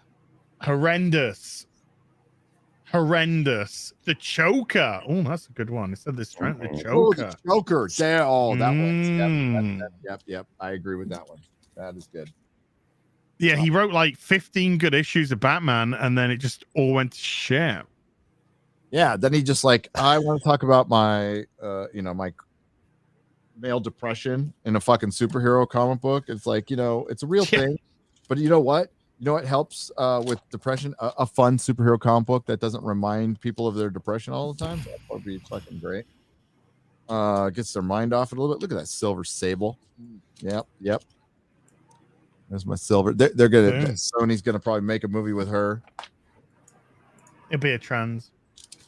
The Choker. Oh, that's a good one. It said the strength. The Choker. The Choker. There. Oh, that one. Yep. I agree with that one. That is good. Yeah, he wrote like 15 good issues of Batman, and then it just all went to shit. Yeah, then he just like, I want to talk about my my male depression in a fucking superhero comic book. It's like, it's a real thing, but you know what helps with depression? A fun superhero comic book that doesn't remind people of their depression all the time. That would be fucking great. Gets their mind off it a little bit. Look at that Silver Sable. Yep. There's my Silver. They're gonna Sony's gonna probably make a movie with her. It'll be a trans.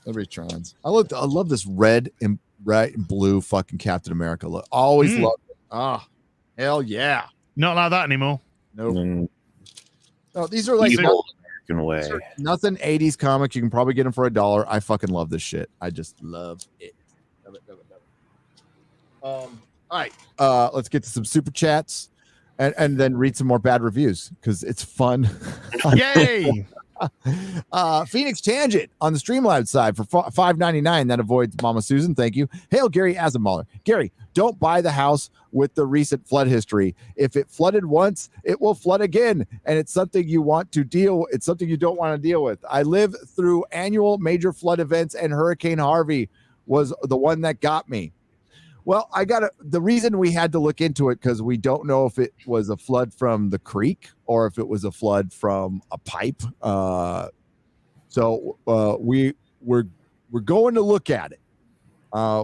It'll be trans. I love this red and blue fucking Captain America look. Always loved it. Hell yeah. Not like that anymore. Nope. No, these are like American way. Nothing 80s comics. You can probably get them for $1. I fucking love this shit. I just love it. Love it. All right. Let's get to some super chats and then read some more bad reviews because it's fun. Yay! Phoenix Tangent on the Streamlabs side for $5.99. That avoids Mama Susan. Thank you. Hail Gary as a MauLer. Gary, don't buy the house with the recent flood history. If it flooded once, it will flood again, and it's something you want to deal. It's something you don't want to deal with. I live through annual major flood events, and Hurricane Harvey was the one that got me. Well, the reason we had to look into it because we don't know if it was a flood from the creek or if it was a flood from a pipe. So we're going to look at it.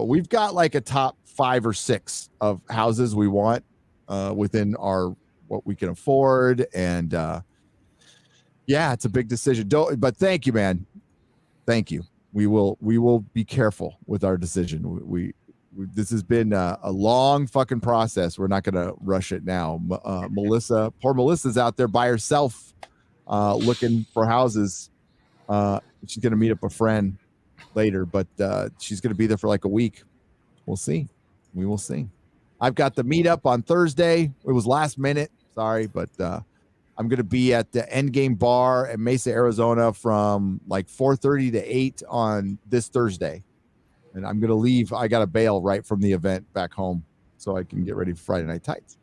We've got like a top 5 or 6 of houses we want within what we can afford, and it's a big decision. But thank you, man. Thank you. We will be careful with our decision. This has been a long fucking process. We're not going to rush it now. Poor Melissa's out there by herself looking for houses. She's going to meet up a friend later, but she's going to be there for like a week. We'll see. We will see. I've got the meetup on Thursday. It was last minute. Sorry, but I'm going to be at the Endgame Bar in Mesa, Arizona from like 4:30 to 8 on this Thursday. And I'm going to leave. I got to bail right from the event back home so I can get ready for Friday Night Tights.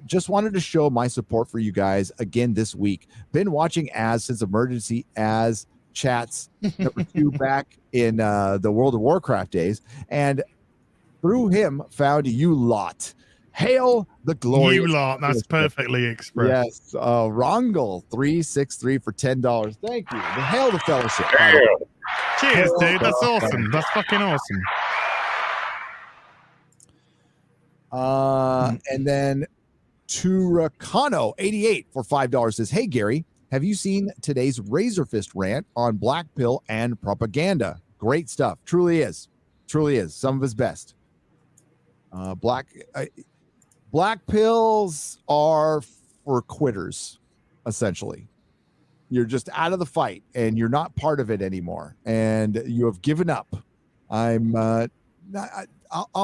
Just wanted to show my support for you guys again this week. Been watching since Emergency As chats number 2 back in the World of Warcraft days. And through him found you lot. Hail the glory. You lot. That's perfectly expressed. Yes. Rongel 363 for $10. Thank you. Hail the fellowship. Cheers, dude. That's awesome. That's fucking awesome. And then Turacano 88 for $5 says, "Hey Gary, have you seen today's Razor Fist rant on black pill and propaganda? Great stuff. Truly is. Some of his best. Black pills are for quitters, essentially. You're just out of the fight and you're not part of it anymore, and you have given up. I'll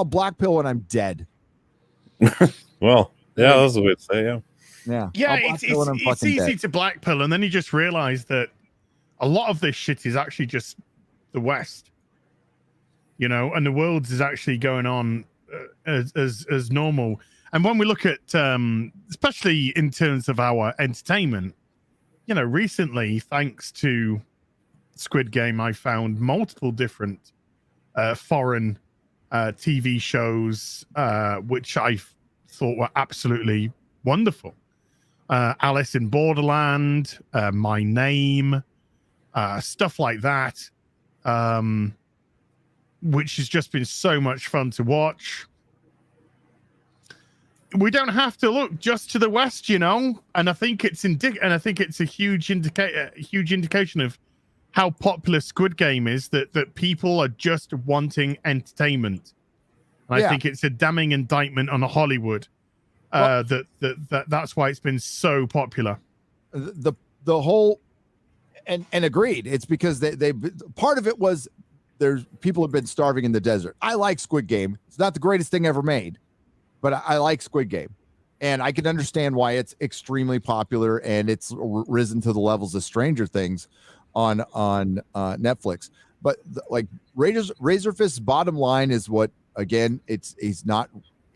black pill when I'm dead." Well, yeah, that's a way to say, yeah. It's easy to black pill, and then you just realize that a lot of this shit is actually just the West, and the world is actually going on as normal. And when we look at, especially in terms of our entertainment, recently, thanks to Squid Game, I found multiple different foreign TV shows, which I thought were absolutely wonderful. Alice in Borderland, My Name, stuff like that, which has just been so much fun to watch. We don't have to look just to the West, you know, and I think it's a huge indication of how popular Squid Game is, that people are just wanting entertainment. And I think it's a damning indictment on Hollywood. That's why it's been so popular. The whole and agreed. It's because they part of it was there's people have been starving in the desert. I like Squid Game. It's not the greatest thing ever made, but I like Squid Game, and I can understand why it's extremely popular and it's risen to the levels of Stranger Things on Netflix. But like Razorfist's bottom line is what, again, he's not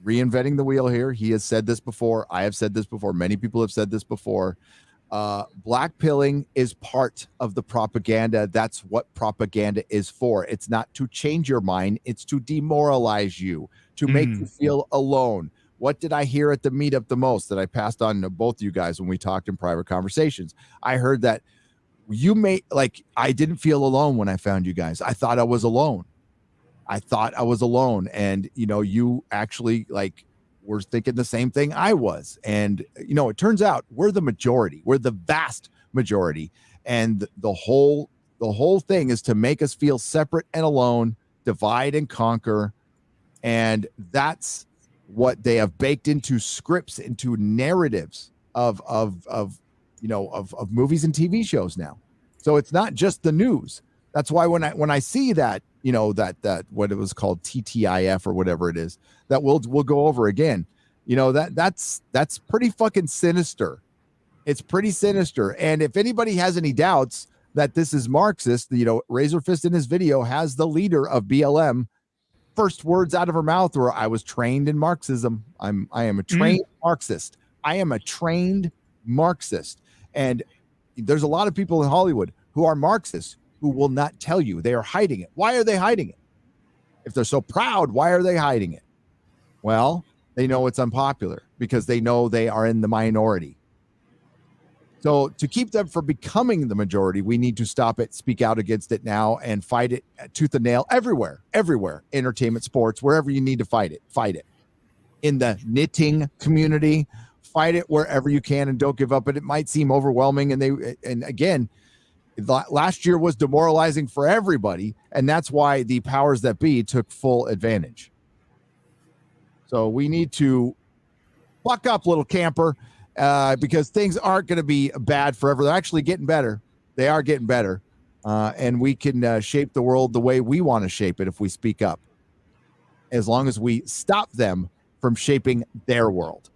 reinventing the wheel here. He has said this before. I have said this before. Many people have said this before. Black pilling is part of the propaganda. That's what propaganda is for. It's not to change your mind. It's to demoralize you, to make you feel alone. What did I hear at the meetup the most that I passed on to both of you guys when we talked in private conversations? I heard that I didn't feel alone when I found you guys. I thought I was alone. And, you know, you actually were thinking the same thing I was. And, you know, it turns out we're the majority. We're the vast majority. And the whole thing is to make us feel separate and alone, divide and conquer. And that's what they have baked into scripts, into narratives of movies and TV shows now. So it's not just the news. That's why when I see that, you know, that what it was called TTIF or whatever it is, that we'll go over again, you know, that's pretty fucking sinister. It's pretty sinister. And if anybody has any doubts that this is Marxist, you know, Razorfist in his video has the leader of BLM first words out of her mouth were, I was trained in Marxism. I am a trained Marxist. I am a trained Marxist. And there's a lot of people in Hollywood who are Marxists who will not tell you. They are hiding it. Why are they hiding it? If they're so proud, why are they hiding it? Well, they know it's unpopular because they know they are in the minority. So to keep them from becoming the majority, we need to stop it, speak out against it now, and fight it tooth and nail everywhere, entertainment, sports, wherever you need to fight it. In the knitting community, fight it wherever you can and don't give up. But it might seem overwhelming. And again, last year was demoralizing for everybody, and that's why the powers that be took full advantage. So we need to buck up, little camper, because things aren't going to be bad forever. They're actually getting better. They are getting better, and we can shape the world the way we want to shape it if we speak up, as long as we stop them from shaping their world,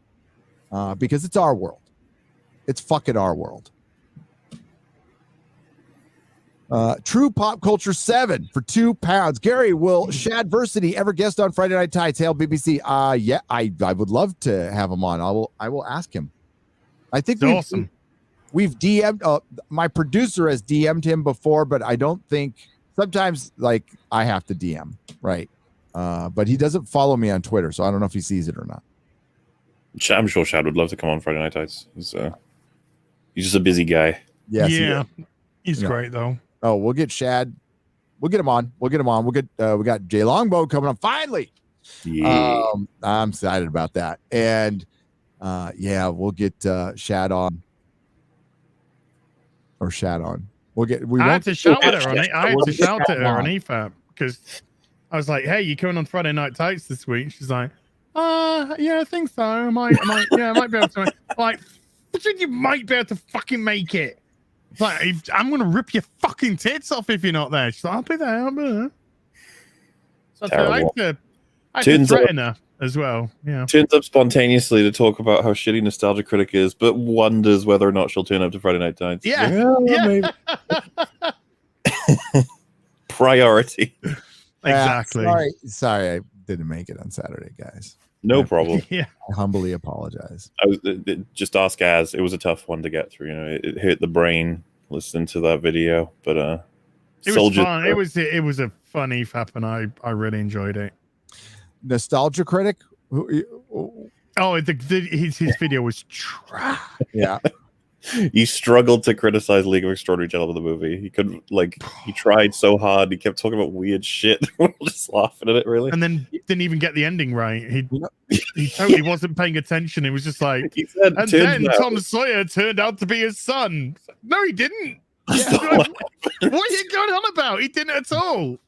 because it's our world. It's fucking our world. True Pop Culture 7 for £2. Gary, will Shadversity ever guest on Friday Night Tights? Hail BBC. Yeah, I would love to have him on. I will ask him. I think we've DM'd. My producer has DM'd him before, but I don't think sometimes I have to DM, right? But he doesn't follow me on Twitter, so I don't know if he sees it or not. I'm sure Shad would love to come on Friday Night Tights. He's just a busy guy. Yes, yeah, he's great though. Oh, we'll get Shad. We'll get him on. We got Jay Longbow coming on finally. Yeah. I'm excited about that. And we'll get Shad on. Or Shad on. I had to shout at her on it. I had to shout at her on EFAP because I was like, "Hey, you coming on Friday Night Tights this week?" She's like, yeah, I think so. I might be able to." Like, you might be able to fucking make it. Like, I'm gonna rip your fucking tits off if you're not there. She's like, I'll be there. So I like to threaten her as well. Yeah. Turns up spontaneously to talk about how shitty Nostalgia Critic is, but wonders whether or not she'll turn up to Friday Night Tights. Yeah. Maybe. Priority. Exactly. Sorry, I didn't make it on Saturday, guys. No problem. Yeah. I humbly apologize. Just ask Az. It was a tough one to get through. You know, it hurt the brain listening to that video, but It was fun. It was a funny fap, and I really enjoyed it. Nostalgia critic. Oh, his video was trash. Yeah. He struggled to criticize League of Extraordinary Gentlemen, the movie. He couldn't, he tried so hard. He kept talking about weird shit. We're just laughing at it, really. And then didn't even get the ending right. He totally wasn't paying attention. It was just like, he said, and then Tom Sawyer turned out to be his son. No, he didn't. Yeah. What are you going on about? He didn't at all.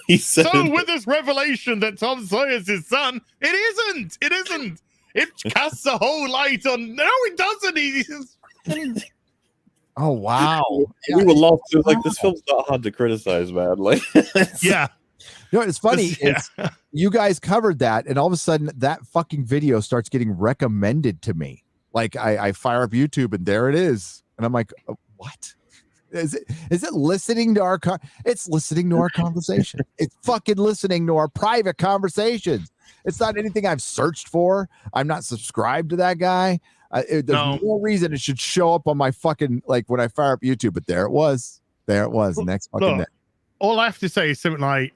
He said, so with this revelation that Tom Sawyer's his son, it isn't. It isn't. It casts a whole light on. No, it doesn't. Oh wow! We were lost. It was like, this film's not hard to criticize, man. Like, yeah. You know, it's funny. You guys covered that, and all of a sudden, that fucking video starts getting recommended to me. Like, I fire up YouTube, and there it is, and I'm like, what? Is it listening to our? It's listening to our conversation. It's fucking listening to our private conversations. It's not anything I've searched for. I'm not subscribed to that guy. There's no reason it should show up on my fucking, like, when I fire up YouTube, but there it was. There it was. Next fucking day. All I have to say is something like,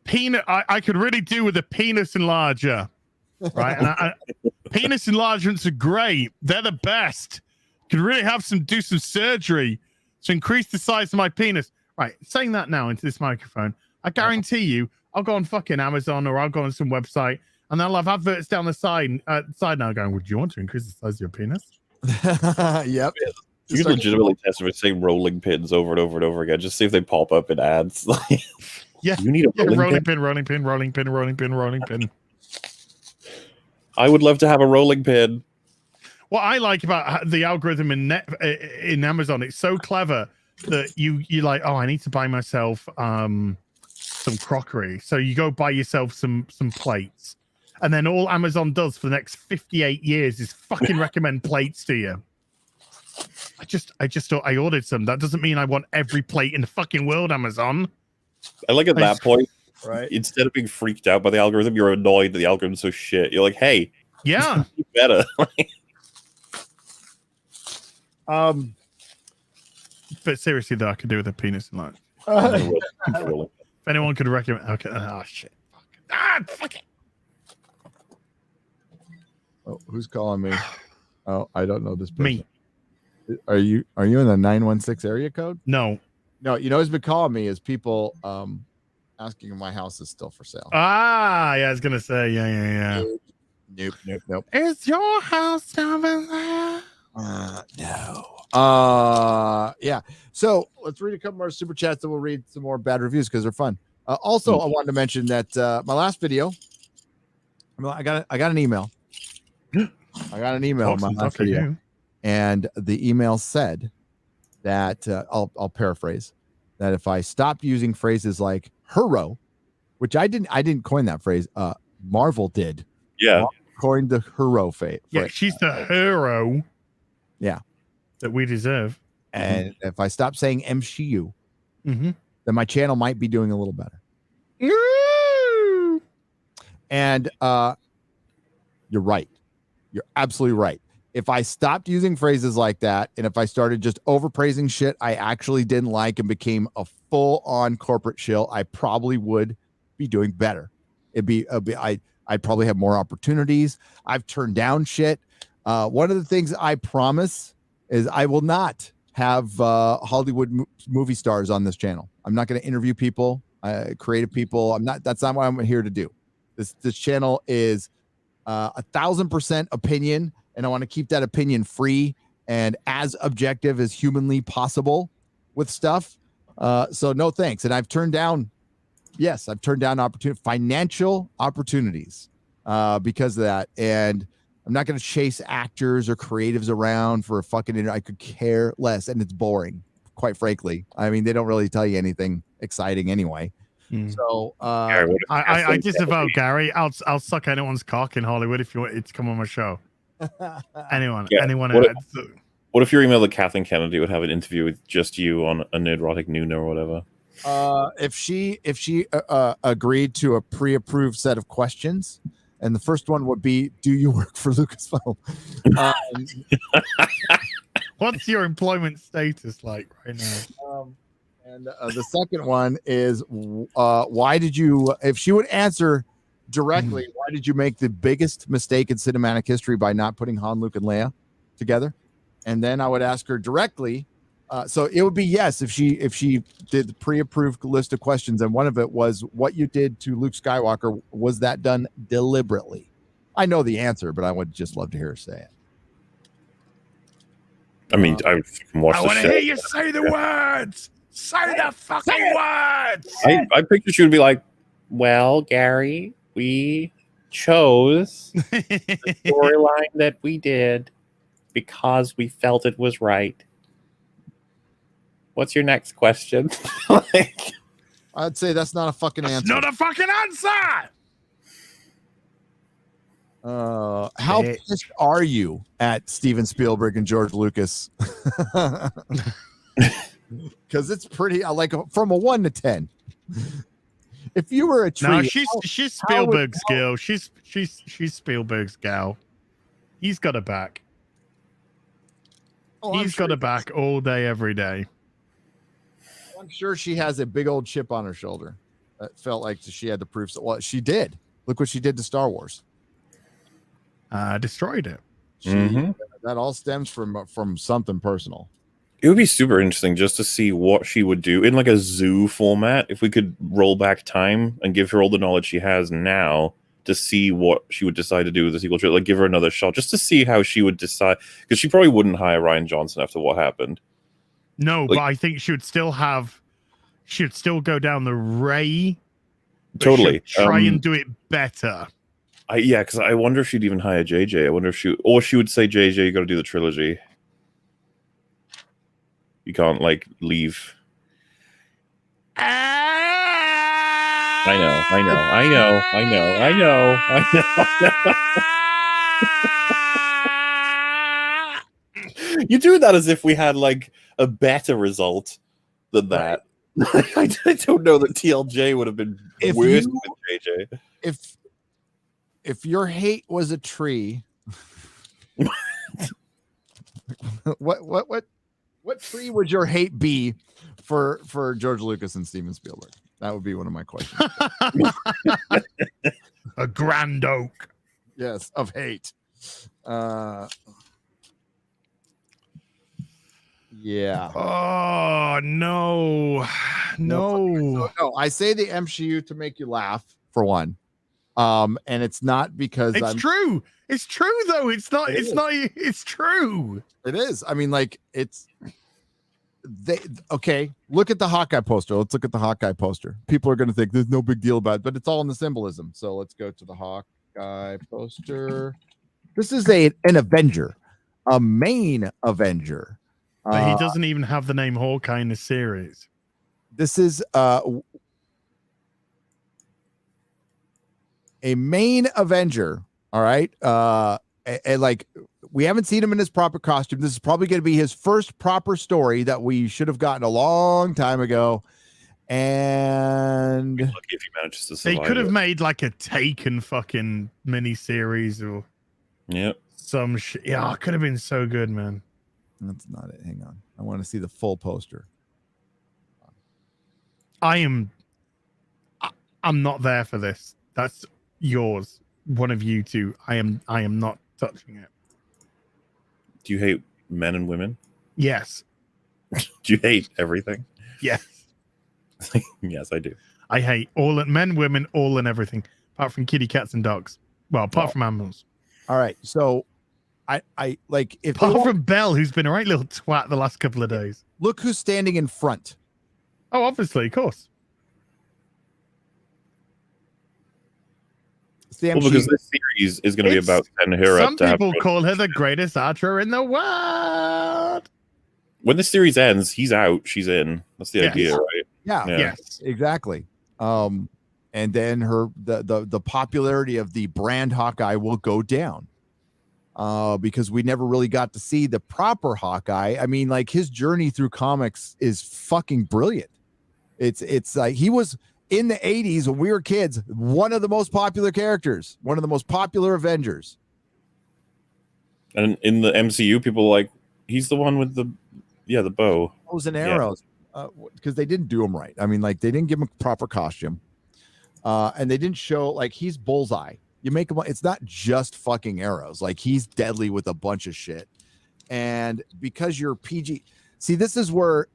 peanut. I could really do with a penis enlarger, right? And penis enlargements are great. They're the best. Could really do some surgery to increase the size of my penis. Right, saying that now into this microphone, I guarantee you, I'll go on fucking Amazon or I'll go on some website and they'll have adverts down the side now going, would you want to increase the size of your penis? Yep. You can legitimately test with saying rolling pins over and over and over again. Just see if they pop up in ads. Yeah. You need a rolling pin. Rolling pin. I would love to have a rolling pin. What I like about the algorithm in Amazon, it's so clever that you're like, oh, I need to buy myself some crockery. So you go buy yourself some plates. And then all Amazon does for the next 58 years is fucking recommend plates to you. I just thought I ordered some. That doesn't mean I want every plate in the fucking world, Amazon. I like at that point, right? Instead of being freaked out by the algorithm, you're annoyed that the algorithm's so shit. You're like, hey, yeah, you better. But seriously, though, I could do with a penis and if anyone could recommend, okay. Oh shit! Fuck it. Oh, who's calling me? Oh, I don't know this person. Me. Are you in the 916 area code? No. You know who's been calling me is people asking if my house is still for sale. Yeah, I was gonna say, yeah. Nope. Is your house still for sale? No. Yeah. So let's read a couple more super chats, and we'll read some more bad reviews because they're fun. Also, I wanted to mention that my last video, I got an email. I got an email in my last video, and the email said that I'll paraphrase that if I stopped using phrases like hero, which I didn't coin that phrase. Marvel did. Yeah. Coined the hero phrase. Yeah, she's the hero. Yeah. That we deserve. And if I stop saying MCU, then my channel might be doing a little better. And you're right. You're absolutely right. If I stopped using phrases like that, and if I started just overpraising shit I actually didn't like and became a full-on corporate shill, I probably would be doing better. I'd probably have more opportunities. I've turned down shit. One of the things I promise is I will not have Hollywood movie stars on this channel. I'm not going to interview people, creative people. That's not what I'm here to do. This channel is 1,000% opinion, and I want to keep that opinion free and as objective as humanly possible with stuff. So no thanks. And I've turned down financial opportunities because of that. And I'm not going to chase actors or creatives around for a fucking I could care less, and it's boring, quite frankly. I mean, they don't really tell you anything exciting anyway. So I disavow Gary. I'll suck anyone's cock in Hollywood if you want it to come on my show. Anyone. What if your email to Kathleen Kennedy would have an interview with just you on a Nerdrotic Noon or whatever? If she agreed to a pre-approved set of questions, and the first one would be, do you work for Lucasfilm? What's your employment status like right now? And the second one is, why did you? If she would answer directly, why did you make the biggest mistake in cinematic history by not putting Han, Luke, and Leia together? And then I would ask her directly. So it would be yes if she did the pre-approved list of questions, and one of it was what you did to Luke Skywalker. Was that done deliberately? I know the answer, but I would just love to hear her say it. I mean, I watched I the want to show. hear you say the words. Say the fucking words. I pictured she would be like, well, Gary, we chose the storyline that we did because we felt it was right. What's your next question? Like, I'd say that's not a fucking answer. Not a fucking answer. How pissed are you at Steven Spielberg and George Lucas? Because it's pretty like from a 1 to 10. If you were a tree, No, she's Spielberg's girl. She's Spielberg's gal. He's got her back. He's got her back all day, every day. I'm sure she has a big old chip on her shoulder. That felt like she had to prove. Well, she did. Look what she did to Star Wars. Destroyed it. That all stems from something personal. it would be super interesting just to see what she would do in like a zoo format. If we could roll back time and give her all the knowledge she has now to see what she would decide to do with the sequel trilogy, like give her another shot just to see how she would decide, because she probably wouldn't hire Rian Johnson after what happened. No, but I think she would still go down the Ray. Totally. Try and do it better. Yeah, because I wonder if she'd even hire JJ. I wonder if she would say, JJ, you got to do the trilogy. You can't like leave. I know. You do that as if we had like a better result than that. I don't know that TLJ would have been worse with JJ. If your hate was a tree, what tree would your hate be for George Lucas and Steven Spielberg? That would be one of my questions. A grand oak. Yes, of hate. Yeah. Oh no. No, I say the MCU to make you laugh for one. And it's not because it's true. It's true though. It's true. It is. I mean, like okay, look at the Hawkeye poster. Let's look at the Hawkeye poster. People are going to think there's no big deal about it, but it's all in the symbolism. So let's go to the Hawkeye poster. This is an Avenger, a main Avenger. But he doesn't even have the name Hawkeye in the series. This is a main Avenger. All right. And like, we haven't seen him in his proper costume. This is probably going to be his first proper story that we should have gotten a long time ago. And lucky if he manages to survive. They could have made like a Taken fucking miniseries or some shit. Yeah, it could have been so good, man. That's not it. Hang on. I want to see the full poster. I'm not there for this. That's yours. One of you two. I am not touching it. Do you hate men and women? Yes. Do you hate everything? Yes. Yes, I do. I hate all men, women, all and everything, apart from kitty cats and dogs. Well, apart from animals. All right. So I like if apart from Belle, who's been a right little twat the last couple of days. Look who's standing in front. Oh, obviously, of course. Well, because this series is going to be about setting her up. Some people call her the greatest archer in the world. When the series ends, he's out, she's in. That's the idea, right? Yeah. Yes. Exactly. And then the popularity of the brand Hawkeye will go down. Because we never really got to see the proper Hawkeye. I mean, like his journey through comics is fucking brilliant. It's like he was in the 80s when we were kids, one of the most popular characters, one of the most popular Avengers. And in the MCU, people are like, He's the one with the bow. Bows and arrows. Because they didn't do him right. I mean, like they didn't give him a proper costume. And they didn't show like he's bullseye. You make him, it's not just fucking arrows. Like he's deadly with a bunch of shit. And because you're PG, see, this is where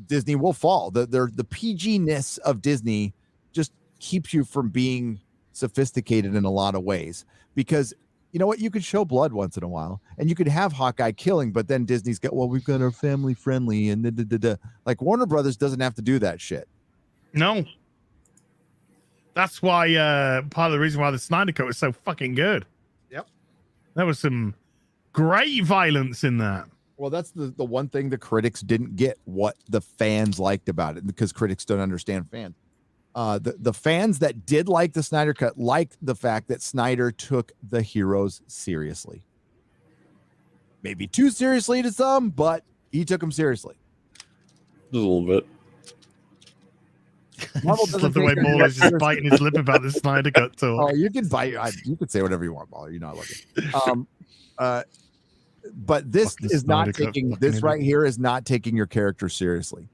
Disney will fall. The PG-ness of Disney just keeps you from being sophisticated in a lot of ways. Because you know what? You could show blood once in a while, and you could have Hawkeye killing, but then Disney's got, well, we've got our family friendly, and like Warner Brothers doesn't have to do that shit. No. That's why part of the reason why the Snyder Cut was so fucking good. Yep. There was some great violence in that. Well, that's the one thing the critics didn't get what the fans liked about it, because critics don't understand fans. The fans that did like the Snyder Cut liked the fact that Snyder took the heroes seriously. Maybe too seriously to some, but he took them seriously. Just a little bit. Marvel just love the way MauLer's just biting his lip about the Snyder Cut talk. Oh, you can bite. You can say whatever you want, MauLer. You're not looking. But this Fucking is not Snyder Cut, taking fucking this right here is not taking your character seriously.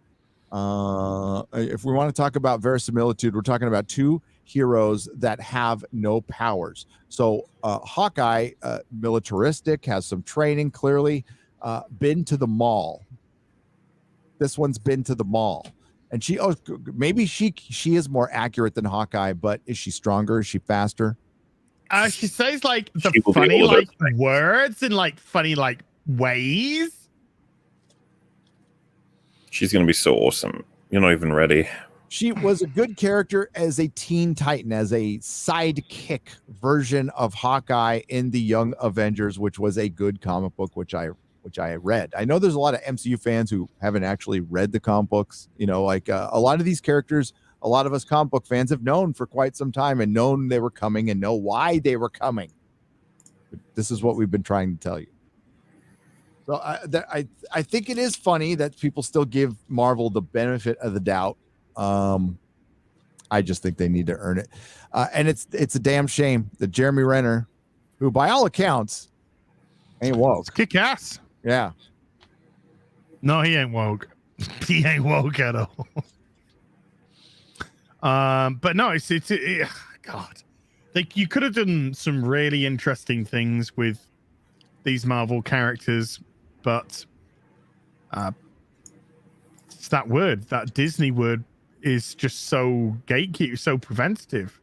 If we want to talk about verisimilitude, we're talking about two heroes that have no powers. So Hawkeye, militaristic, has some training, clearly been to the mall. This one's been to the mall. And maybe she is more accurate than Hawkeye, but is she stronger? Is she faster? She says like the funny like words and like funny like ways. She's gonna be so awesome. You're not even ready. She was a good character as a Teen Titan, as a sidekick version of Hawkeye in the Young Avengers, which was a good comic book, which I read. I know there's a lot of MCU fans who haven't actually read the comic books. You know, like a lot of these characters, a lot of us comic book fans have known for quite some time and known they were coming and know why they were coming. But this is what we've been trying to tell you. So I think it is funny that people still give Marvel the benefit of the doubt. I just think they need to earn it. And it's a damn shame that Jeremy Renner, who by all accounts ain't woke. Kick ass. Yeah. No, he ain't woke. He ain't woke at all. But no, it's God. Like you could have done some really interesting things with these Marvel characters, but it's that word, that Disney word, is just so gatekeep, so preventative.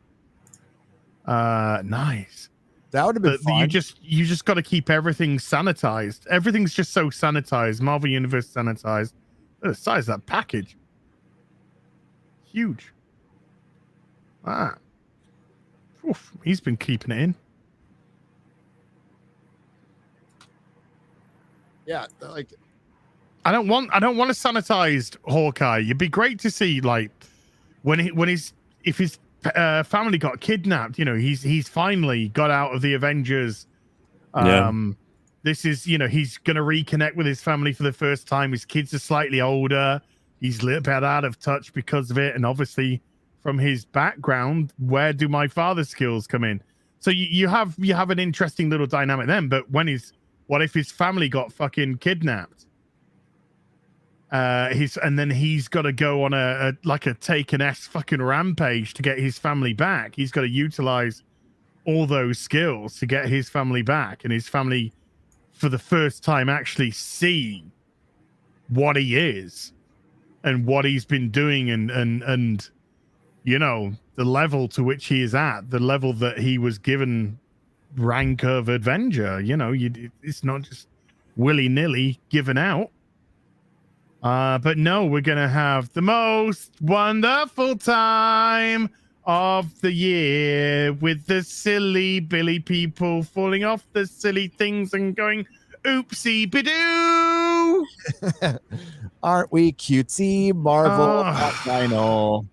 Nice. That would have been fun. You just got to keep everything sanitized. Everything's just so sanitized. Marvel Universe sanitized. Look at the size of that package. Huge. Oof, he's been keeping it in. Yeah, like I don't want a sanitized Hawkeye. It'd be great to see like if his family got kidnapped. You know, he's finally got out of the Avengers. This is, you know, he's gonna reconnect with his family for the first time. His kids are slightly older. He's a little bit out of touch because of it, and obviously from his background, where do my father's skills come in? So you have an interesting little dynamic then. But what if his family got fucking kidnapped? And then he's got to go on a Taken-esque fucking rampage to get his family back. He's got to utilize all those skills to get his family back, and his family, for the first time, actually see what he is and what he's been doing, and you know, the level to which he is at, the level that he was given rank of Avenger. You know, it's not just willy-nilly given out. But no, we're going to have the most wonderful time of the year with the silly Billy people falling off the silly things and going, oopsie bidoo. Aren't we cutesy, Marvel? I know.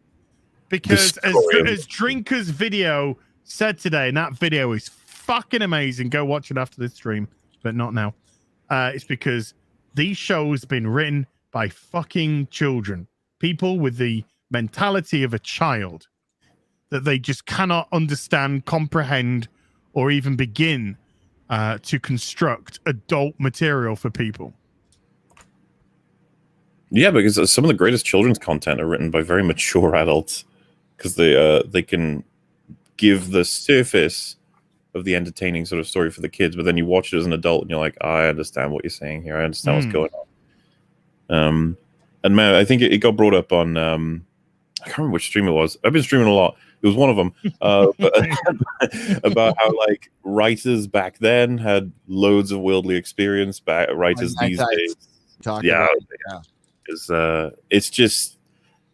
Because as good as Drinker's video said today, and that video is fucking amazing. Go watch it after this stream, but not now. It's because these shows been written by fucking children, people with the mentality of a child that they just cannot understand, comprehend, or even begin to construct adult material for people. Yeah, because some of the greatest children's content are written by very mature adults, because they can give the surface of the entertaining sort of story for the kids, but then you watch it as an adult and you're like, I understand what you're saying here. I understand what's going on. And man, I think it got brought up on I can't remember which stream it was. I've been streaming a lot. It was one of them, but about how like writers back then had loads of worldly experience. Writers these days,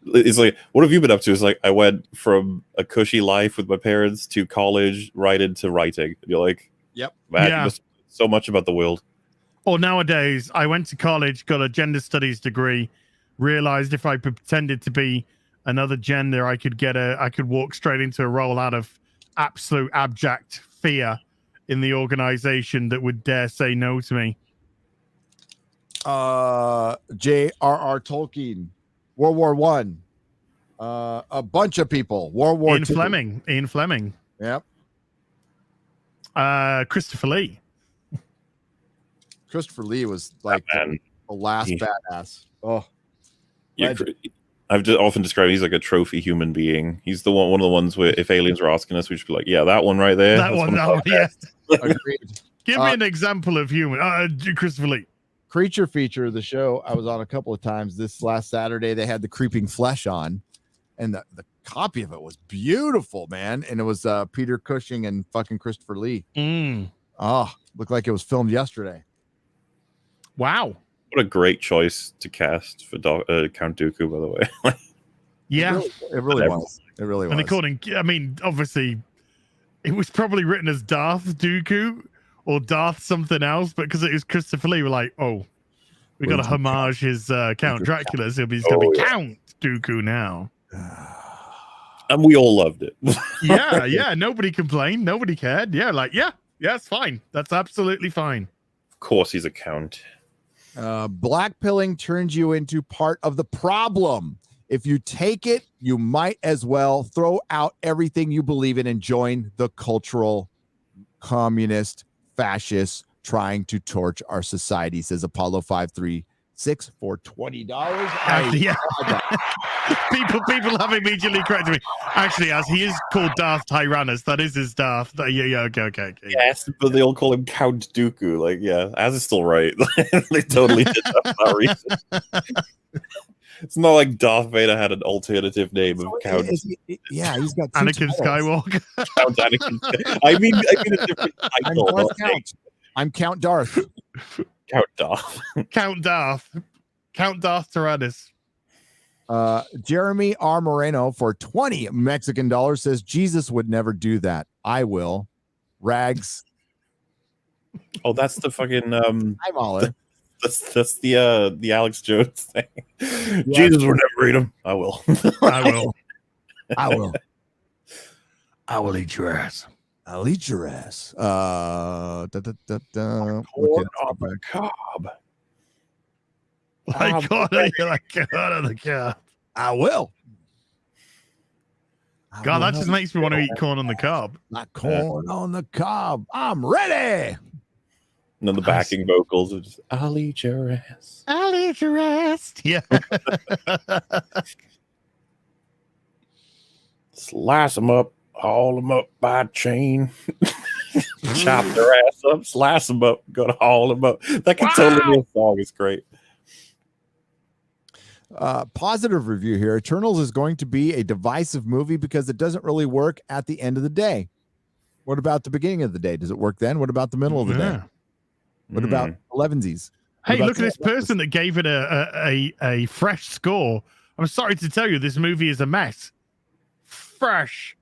it's like, what have you been up to? It's like, I went from a cushy life with my parents to college, right into writing. And you're like, yep, man, so much about the world. Or nowadays, I went to college, got a gender studies degree, realized if I pretended to be another gender, I could walk straight into a role out of absolute abject fear in the organization that would dare say no to me. J.R.R. Tolkien, World War One, a bunch of people, World War II. Ian Fleming. Yep. Christopher Lee. Christopher Lee was like the last badass. Oh, I've often described he's like a trophy human being. He's the one of the ones where if aliens were asking us, we'd just be like, yeah, that one right there. That one, yes. Agreed. Give me an example of human. Christopher Lee. Creature feature, the show I was on a couple of times. This last Saturday, they had the Creeping Flesh on, and the copy of it was beautiful, man. And it was Peter Cushing and fucking Christopher Lee. Oh, looked like it was filmed yesterday. Wow. What a great choice to cast for Count Dooku, by the way. Yeah. It really was. It really was. And according, I mean, obviously, it was probably written as Darth Dooku or Darth something else, but because it was Christopher Lee, we're like, oh, we got to homage his Count Dracula, so he's going to be Count Dooku now. And we all loved it. yeah. Nobody complained. Nobody cared. Yeah, it's fine. That's absolutely fine. Of course he's a count. Black pilling turns you into part of the problem. If you take it, you might as well throw out everything you believe in and join the cultural communist fascists trying to torch our society, says Apollo 536 for $20. People have immediately corrected me. Actually, as he is called Darth Tyrannus, that is his Darth. Okay. Yes, but they all call him Count Dooku. Like, yeah, as is still right. They totally did that for that reason. It's not like Darth Vader had an alternative name of Count. He's got Anakin Skywalker. Count Anakin. I mean a different title. I'm Count Darth. Count Darth. Count Darth Tyrannus. Jeremy R. Moreno for 20 Mexican dollars says Jesus would never do that. I will. Rags. Oh, that's the fucking I'm MauLer. That's the Alex Jones thing. Yeah. Jesus would never eat him. I will. I will. I will eat your ass. I'll eat your ass. Corn on the cob. I got it. You're like, get out of the cob. I will. God, that just makes me want to eat corn on the cob. Not corn on the cob. I'm ready. And then the backing vocals are just, I'll eat your ass. I'll eat your ass. Yeah. Slice them up, haul them up by chain. Chop their ass up, slice them up, go to haul them up. That can totally be a song. It's great. Positive review here. Eternals is going to be a divisive movie because it doesn't really work at the end of the day. What about the beginning of the day? Does it work then? What about the middle of the day? What about 11sies? Hey, look at this person that gave it a fresh score. I'm sorry to tell you, this movie is a mess. Fresh.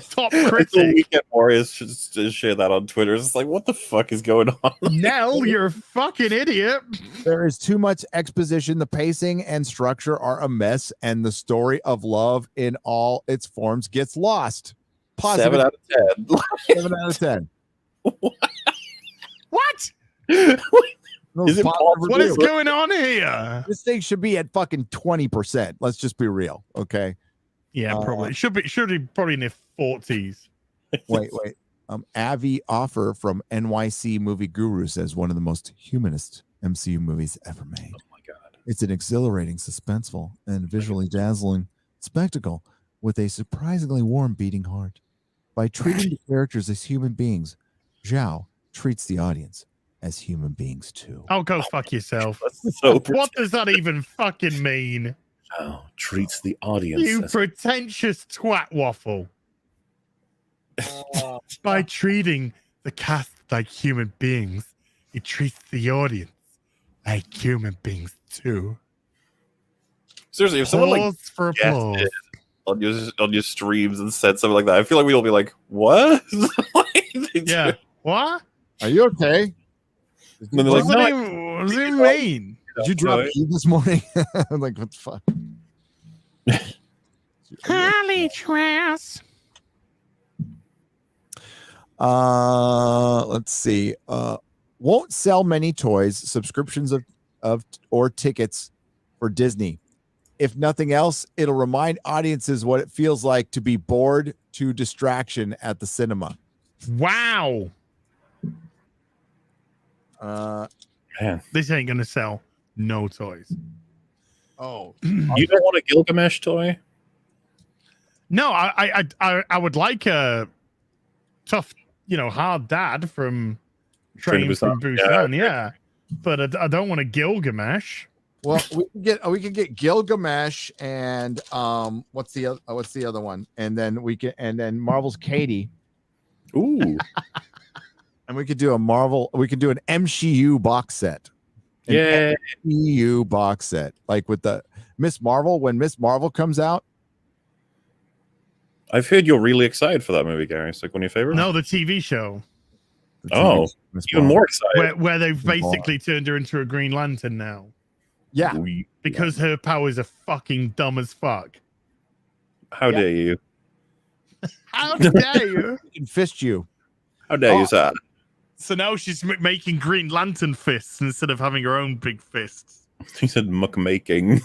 Top critic. Weekend Warriors should share that on Twitter. It's like, what the fuck is going on? Nell, you're a fucking idiot. There is too much exposition. The pacing and structure are a mess, and the story of love in all its forms gets lost. Positive. 7 out of 10. 7 out of 10. What? Is it what is going on here? This thing should be at fucking 20%. Let's just be real, okay? Yeah, probably. It should be probably in the 40s. Wait. Avi Offer from NYC Movie Guru says one of the most humanist MCU movies ever made. Oh my god! It's an exhilarating, suspenseful, and visually dazzling spectacle with a surprisingly warm beating heart. By treating the characters as human beings, Zhao treats the audience as human beings too. Oh, go fuck yourself. So What does that even fucking mean? Zhao treats the audience. You as pretentious twat waffle. By treating the cast like human beings, he treats the audience like human beings too. Seriously, if someone like Pause for guessed applause. it on your streams and said something like that, I feel like we'd all be like, "What?" Yeah. What? Are you okay? And then they're like, What "No, does it mean? Did you drop no, pee this morning? I'm like, what the fuck? Holly Trash. Let's see. Won't sell many toys, subscriptions of or tickets for Disney. If nothing else, it'll remind audiences what it feels like to be bored to distraction at the cinema. Wow. man, This ain't gonna sell no toys. Oh, you don't want a Gilgamesh toy?" No, I would like a tough, hard dad from Train Train to from Busan. Busan, yeah. But I don't want a Gilgamesh. well, we can get Gilgamesh and what's the other one? And then Marvel's Katie, Ooh, and we could do an MCU box set. An yeah. MCU box set, like with the Miss Marvel. When Miss Marvel comes out, I've heard you're really excited for that movie, Gary. It's like one of your favorites. No, the TV show Oh, Miss even Marvel. more excited. where they've basically turned her into a Green Lantern now Yeah, because her powers are fucking dumb as fuck. How dare you? How dare you? we can fist you. How dare you, sir? So now she's making Green Lantern fists instead of having her own big fists. He said muck making.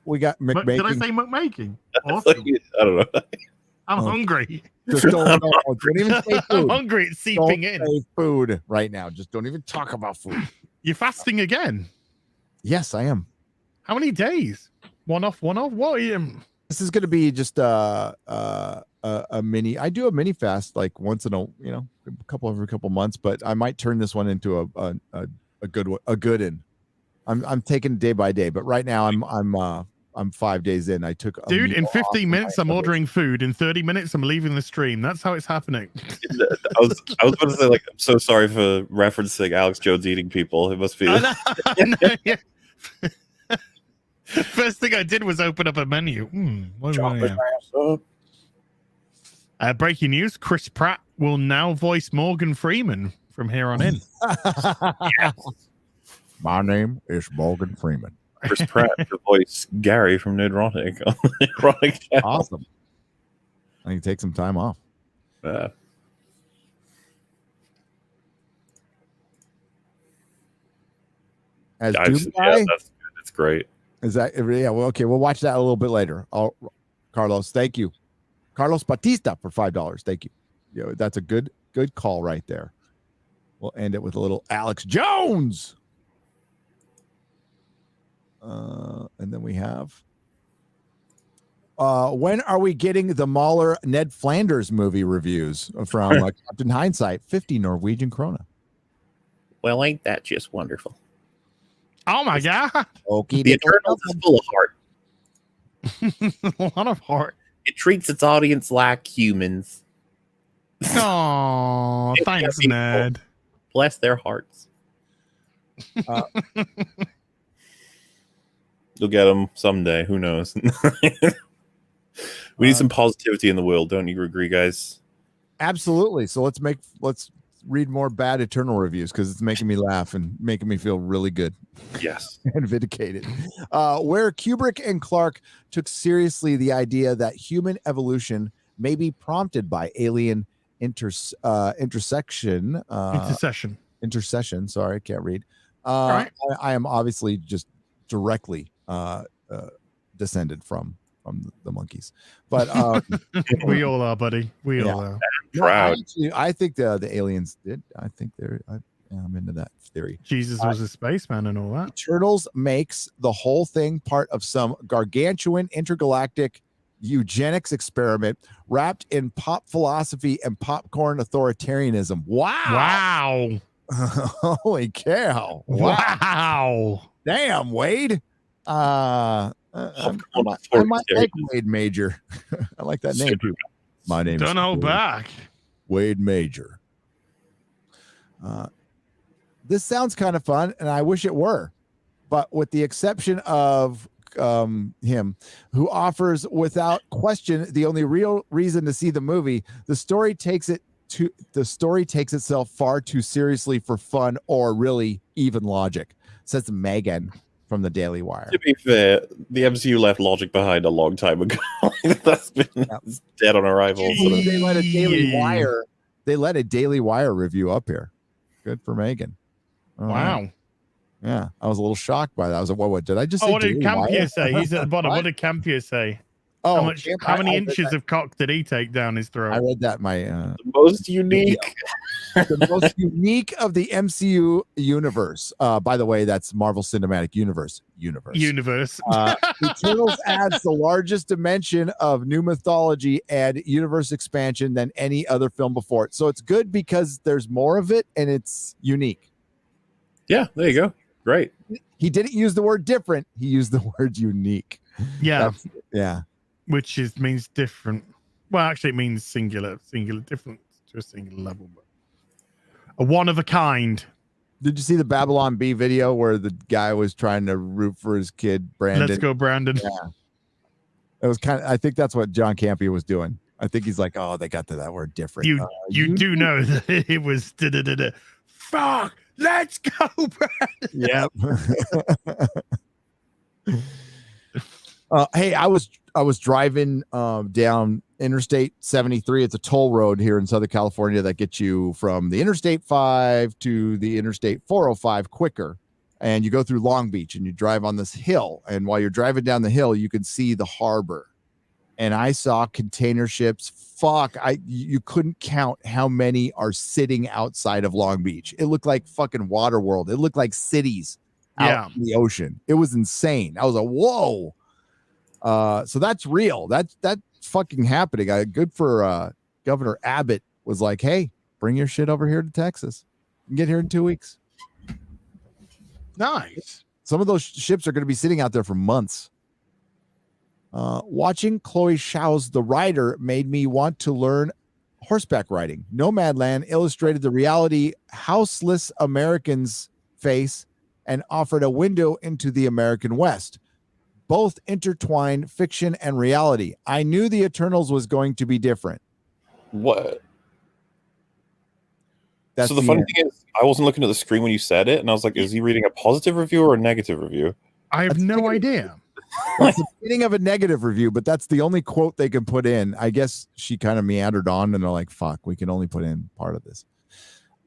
We got Did I McMaking. say muck making? I Awesome. don't know. I'm hungry. Just don't even say I'm food. hungry. It's seeping Don't in. say food right now. Just don't even talk about food. You're fasting again. Yes, I am. How many days? One off, one off? What? This is going to be just a mini. I do a mini fast like once in every couple months, but I might turn this one into a good one. I'm taking it day by day, but right now I'm 5 days in. I took a Dude, in meal 15 off minutes, my I'm ordering food. In 30 minutes, I'm leaving the stream. That's how it's happening. I was about to say, like, I'm so sorry for referencing Alex Jones eating people. It must be. I know, yeah. First thing I did was open up a menu. What do I have? Breaking news: Chris Pratt will now voice Morgan Freeman from here on in. My name is Morgan Freeman. Chris Pratt to voice Gary from Nerdrotic. On the Nerdrotic channel. Awesome. I can take some time off. As Doom Guy? That's good. It's great. Is that yeah? Well, okay, we'll watch that a little bit later. Carlos, thank you. Carlos Batista for $5. Thank you. Yeah, that's a good call right there. We'll end it with a little Alex Jones. And then we have when are we getting the MauLer Ned Flanders movie reviews from Captain Hindsight? 50 Norwegian krona. Well, ain't that just wonderful? Oh my god! Okay, The Eternals is full of heart. A lot of heart. It treats its audience like humans. Oh, thanks, people. Ned. Bless their hearts. You'll get them someday. Who knows? We need some positivity in the world. Don't you agree, guys? Absolutely. So let's read more bad Eternal reviews because it's making me laugh and making me feel really good. Yes. And vindicated. Where Kubrick and Clark took seriously the idea that human evolution may be prompted by alien intercession. Sorry, I can't read. Right. I am obviously just directly descended from from the monkeys. But we all are, buddy. We all are. Proud. I think the aliens did. I think I'm into that theory. Jesus was a spaceman and all that. Turtles makes the whole thing part of some gargantuan intergalactic eugenics experiment wrapped in pop philosophy and popcorn authoritarianism. Wow. Holy cow. Wow. Damn, Wade. I might take Wade Major. I like that name too. My name Don't hold back. Wade Major. This sounds kind of fun, and I wish it were, but with the exception of him, who offers without question the only real reason to see the movie, the story takes itself far too seriously for fun or really even logic, says Megan from the Daily Wire. To be fair, the MCU left logic behind a long time ago. That's dead on arrival. They let a Daily Wire. They let a Daily Wire review up here. Good for Megan. Wow. Yeah, I was a little shocked by that. I was like, what did I just say? What did Campier say? He's at the bottom. What did Campier say? Oh, how many inches of cock did he take down his throat? I read that the most unique. The most unique of the MCU universe. By the way, that's Marvel Cinematic Universe. Eternals adds the largest dimension of new mythology and universe expansion than any other film before it. So it's good because there's more of it and it's unique. Yeah, there you go. Great. He didn't use the word different. He used the word unique. Yeah. Yeah. Which means different. Well, actually, it means singular, different to a singular level, but a one of a kind. Did you see the Babylon Bee video where the guy was trying to root for his kid, Brandon? Let's go, Brandon. Yeah. It was I think that's what John Campion was doing. I think he's like, oh, they got to that word different. You do know that it was fuck. Let's go, Brandon. Yep. Hey, I was driving down Interstate 73. It's a toll road here in Southern California that gets you from the Interstate 5 to the Interstate 405 quicker. And you go through Long Beach and you drive on this hill. And while you're driving down the hill, you can see the harbor. And I saw container ships. You couldn't count how many are sitting outside of Long Beach. It looked like fucking Waterworld. It looked like cities out in the ocean. It was insane. I was like, whoa. So that's real. That's fucking happening. Good for Governor Abbott was like, hey, bring your shit over here to Texas. You can get here in 2 weeks. Nice. Some of those ships are going to be sitting out there for months. Watching Chloe Zhao's The Rider made me want to learn horseback riding. Nomadland illustrated the reality houseless Americans face and offered a window into the American West. Both intertwine fiction and reality. I knew the Eternals was going to be different. What? So the funny thing is, I wasn't looking at the screen when you said it, and I was like, is he reading a positive review or a negative review? I have no idea. It's the beginning of a negative review, but that's the only quote they can put in. I guess she kind of meandered on, and they're like, fuck, we can only put in part of this.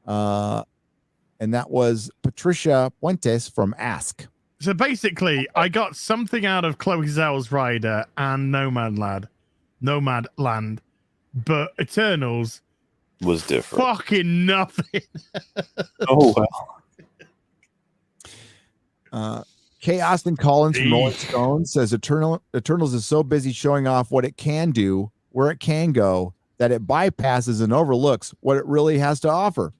And that was Patricia Puentes from Ask. So basically, I got something out of Chloe Zhao's Rider and Nomadland, but Eternals was different. Fucking nothing. Oh well. K. Austin Collins from Rolling Stone says Eternals is so busy showing off what it can do, where it can go, that it bypasses and overlooks what it really has to offer.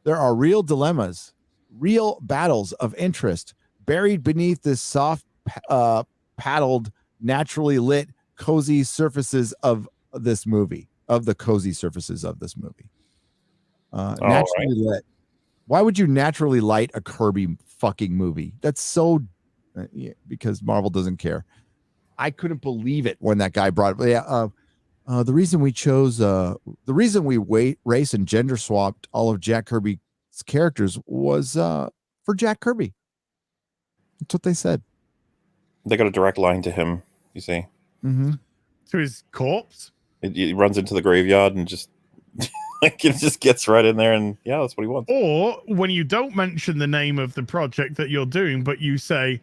There are real dilemmas, real battles of interest buried beneath this soft, paddled, naturally lit, cozy surfaces of this movie. Naturally lit. Why would you naturally light a Kirby fucking movie? That's so because Marvel doesn't care. I couldn't believe it when that guy brought it. Yeah, the reason we chose the reason we race and gender swapped all of Jack Kirby's characters was for Jack Kirby. That's what they said. They got a direct line to him, you see. Mm-hmm. To his corpse? He runs into the graveyard and just like it just gets right in there, and yeah, that's what he wants. Or when you don't mention the name of the project that you're doing, but you say,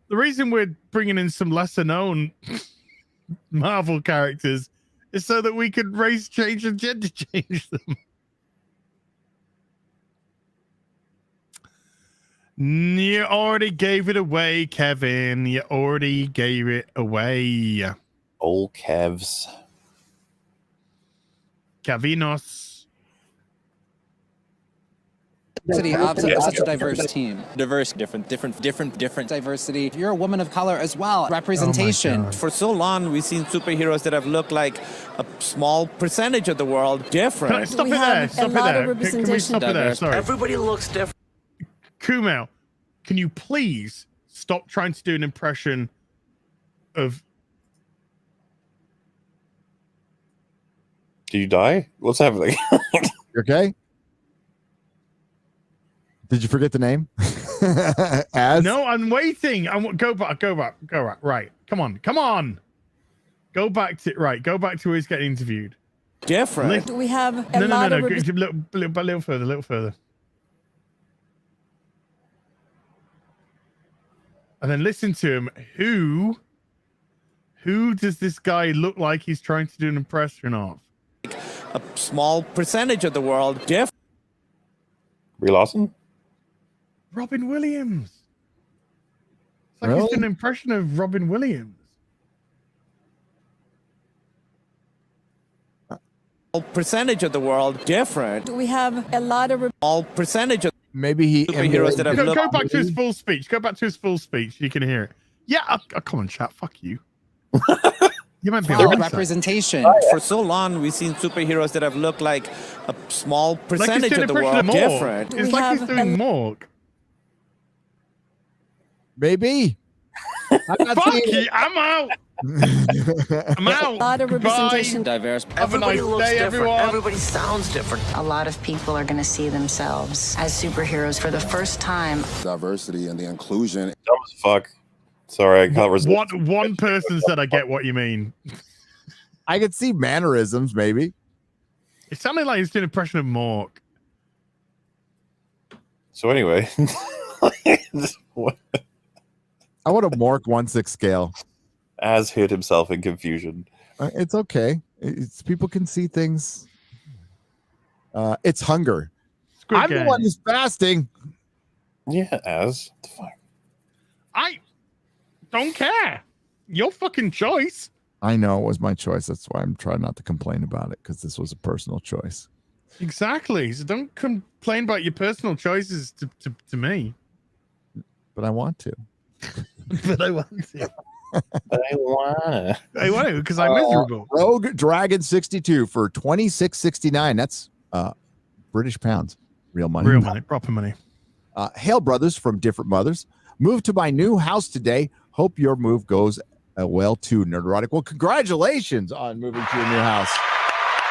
the reason we're bringing in some lesser known Marvel characters is so that we could race change and gender change them. You already gave it away, Kevin. You already gave it away. Old Kevs. Cavinos. Of such a diverse team. Diverse, different diversity. You're a woman of color as well. Representation. For so long, we've seen superheroes that have looked like a small percentage of the world different. Stop it there. Stop it there. Can we stop it there? Sorry. Everybody looks different. Kumail, can you please stop trying to do an impression of... Did you die? What's happening? You okay? Did you forget the name? As? No, I'm waiting. Go back. Right. Come on. Go back to who he's getting interviewed. Different. We have No. A little further. And then listen to him. Who does this guy look like he's trying to do an impression of? A small percentage of the world different. Brie Larson? Robin Williams. It's like he's doing an impression of Robin Williams. Percentage of the world different. We have a lot of all percentage of maybe he superheroes that have go back to his full speech. Go back to his full speech. You can hear it. Yeah, come on, chat. Fuck you. You might be representation. For so long, we've seen superheroes that have looked like a small percentage of the world different. It's like he's doing Morg. Maybe. Fuck you. I'm out. I'm out. A lot of representation. Diverse. Have a nice day, everyone. Everybody sounds different. A lot of people are going to see themselves as superheroes for the first time. Diversity and the inclusion. Dumb as fuck. Sorry, I can't resist. One person said, I get what you mean. I could see mannerisms, maybe. It sounded like he's doing an impression of Morg. So anyway. I want a Mork 1/6 scale. As hid himself in confusion. It's okay. It's people can see things. It's hunger. I'm the one who's fasting. Yeah, as. I don't care. Your fucking choice. I know it was my choice. That's why I'm trying not to complain about it, because this was a personal choice. Exactly. So don't complain about your personal choices to me. But I want to. But I want to. I want to because I'm miserable. Rogue Dragon 62 for $26.69. That's British pounds. Real money. Proper money. Hail brothers from different mothers. Moved to my new house today. Hope your move goes well too, Nerdrotic. Well, congratulations on moving to your new house.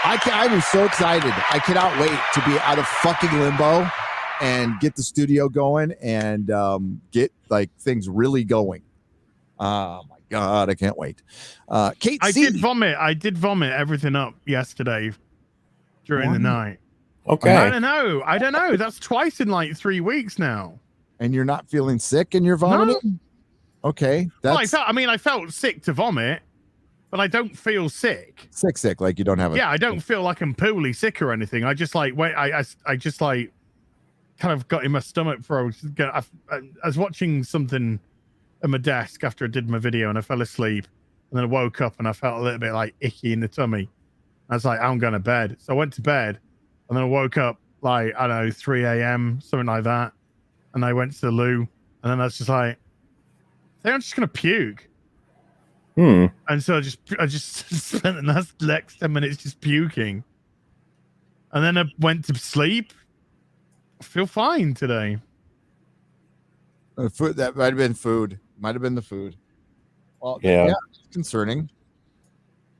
I was so excited. I cannot wait to be out of fucking limbo and get the studio going and get like things really going. Oh my God, I can't wait. Kate, I did vomit everything up yesterday during the night. Okay. I don't know. That's twice in like 3 weeks now. And you're not feeling sick and you're vomiting? No. Okay. That's... Well, I felt sick to vomit, but I don't feel sick. Sick, like you don't have a... Yeah, I don't feel like I'm poorly sick or anything. I just like, I just like kind of got in my stomach for... I was watching something at my desk after I did my video and I fell asleep. And then I woke up and I felt a little bit like icky in the tummy. I was like, I'm going to bed. So I went to bed and then I woke up like, I don't know, 3 a.m., something like that. And I went to the loo and then I was just like, I think I'm just going to puke. And so I just spent the next 10 minutes just puking. And then I went to sleep. I feel fine today. Food, that might have been food. Might have been the food. Well, yeah, it's concerning.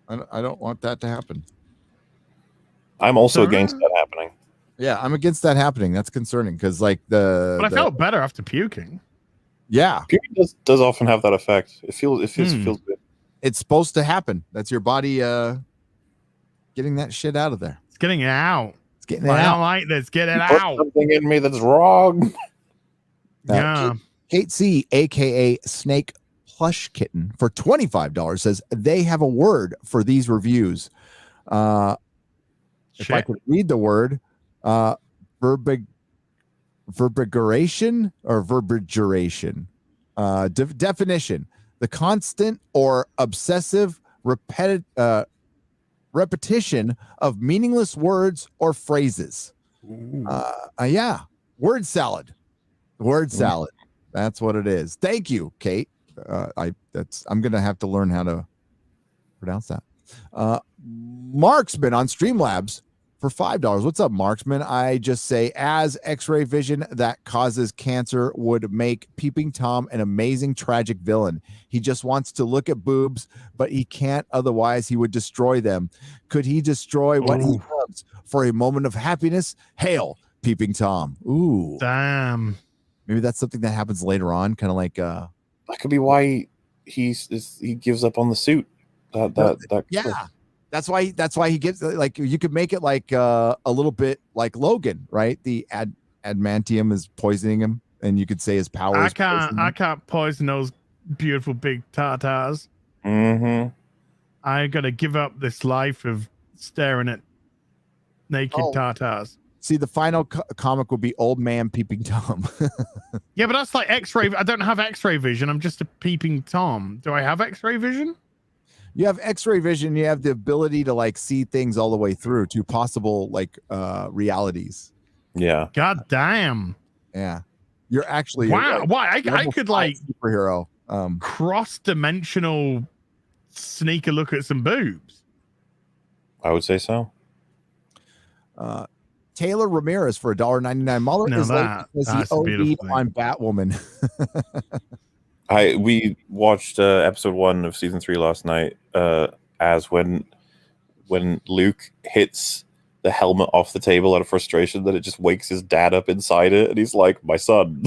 I don't want that to happen. I'm also against that happening. Yeah, I'm against that happening. That's concerning because, like, But I felt better after puking. Yeah, puking does often have that effect. It feels good. It's supposed to happen. That's your body getting that shit out of there. It's getting it out. It's getting it out. I don't like this. Get it Put out. something in me that's wrong. Yeah. Kate C, aka Snake Plush Kitten for $25 says they have a word for these reviews. If I could read the word, verbigeration or verbigeration. Definition: the constant or obsessive repetition of meaningless words or phrases. Yeah, word salad. Word salad. That's what it is. Thank you, Kate. I'm gonna have to learn how to pronounce that. Marksman on Streamlabs for $5. What's up, Marksman? I just say, as X-ray vision that causes cancer would make Peeping Tom an amazing tragic villain. He just wants to look at boobs, but he can't, otherwise he would destroy them. Could he destroy what he loves for a moment of happiness? Hail, Peeping Tom. Ooh. Damn. Maybe that's something that happens later on, kind of like that could be why he gives up on the suit. Yeah. That's why he gives, like, you could make it like a little bit like Logan, right? The adamantium is poisoning him, and you could say his power. I can't poison those beautiful big tartars. Mm-hmm. I gotta give up this life of staring at naked tartars. See, the final comic would be Old Man Peeping Tom. Yeah, but that's like X-ray. I don't have X-ray vision. I'm just a Peeping Tom. Do I have X-ray vision? You have X-ray vision. You have the ability to like see things all the way through to possible like realities. Yeah. God damn. Yeah. You're actually wow. Why I could like superhero cross-dimensional sneak a look at some boobs. I would say so. Taylor Ramirez for $1.99. MauLer is late because he OD'd on Batwoman. We watched episode 1 of season 3 last night. As when Luke hits the helmet off the table out of frustration, that it just wakes his dad up inside it, and he's like, "My son."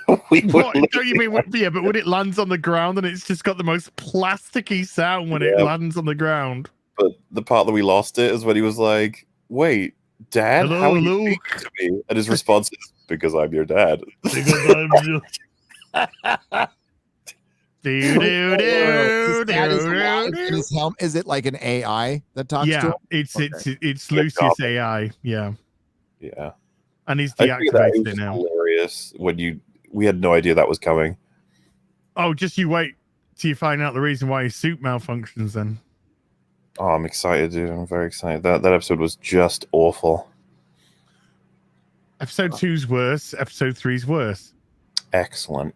Don't you mean? Yeah, but when it lands on the ground, and it's just got the most plasticky sound when it lands on the ground. But the part that we lost it is when he was like, "Wait, Dad, hello, how are you speaking to me?" And his response is, "Because I'm your dad." Because I'm your... Is it like an AI that talks to him? It's Lucius AI. Yeah. And he's I think deactivated it now. Hilarious when we had no idea that was coming. Oh, just you wait till you find out the reason why his suit malfunctions then. Oh, I'm excited, dude. I'm very excited. That episode was just awful. Episode 2's worse. Episode 3's worse. Excellent.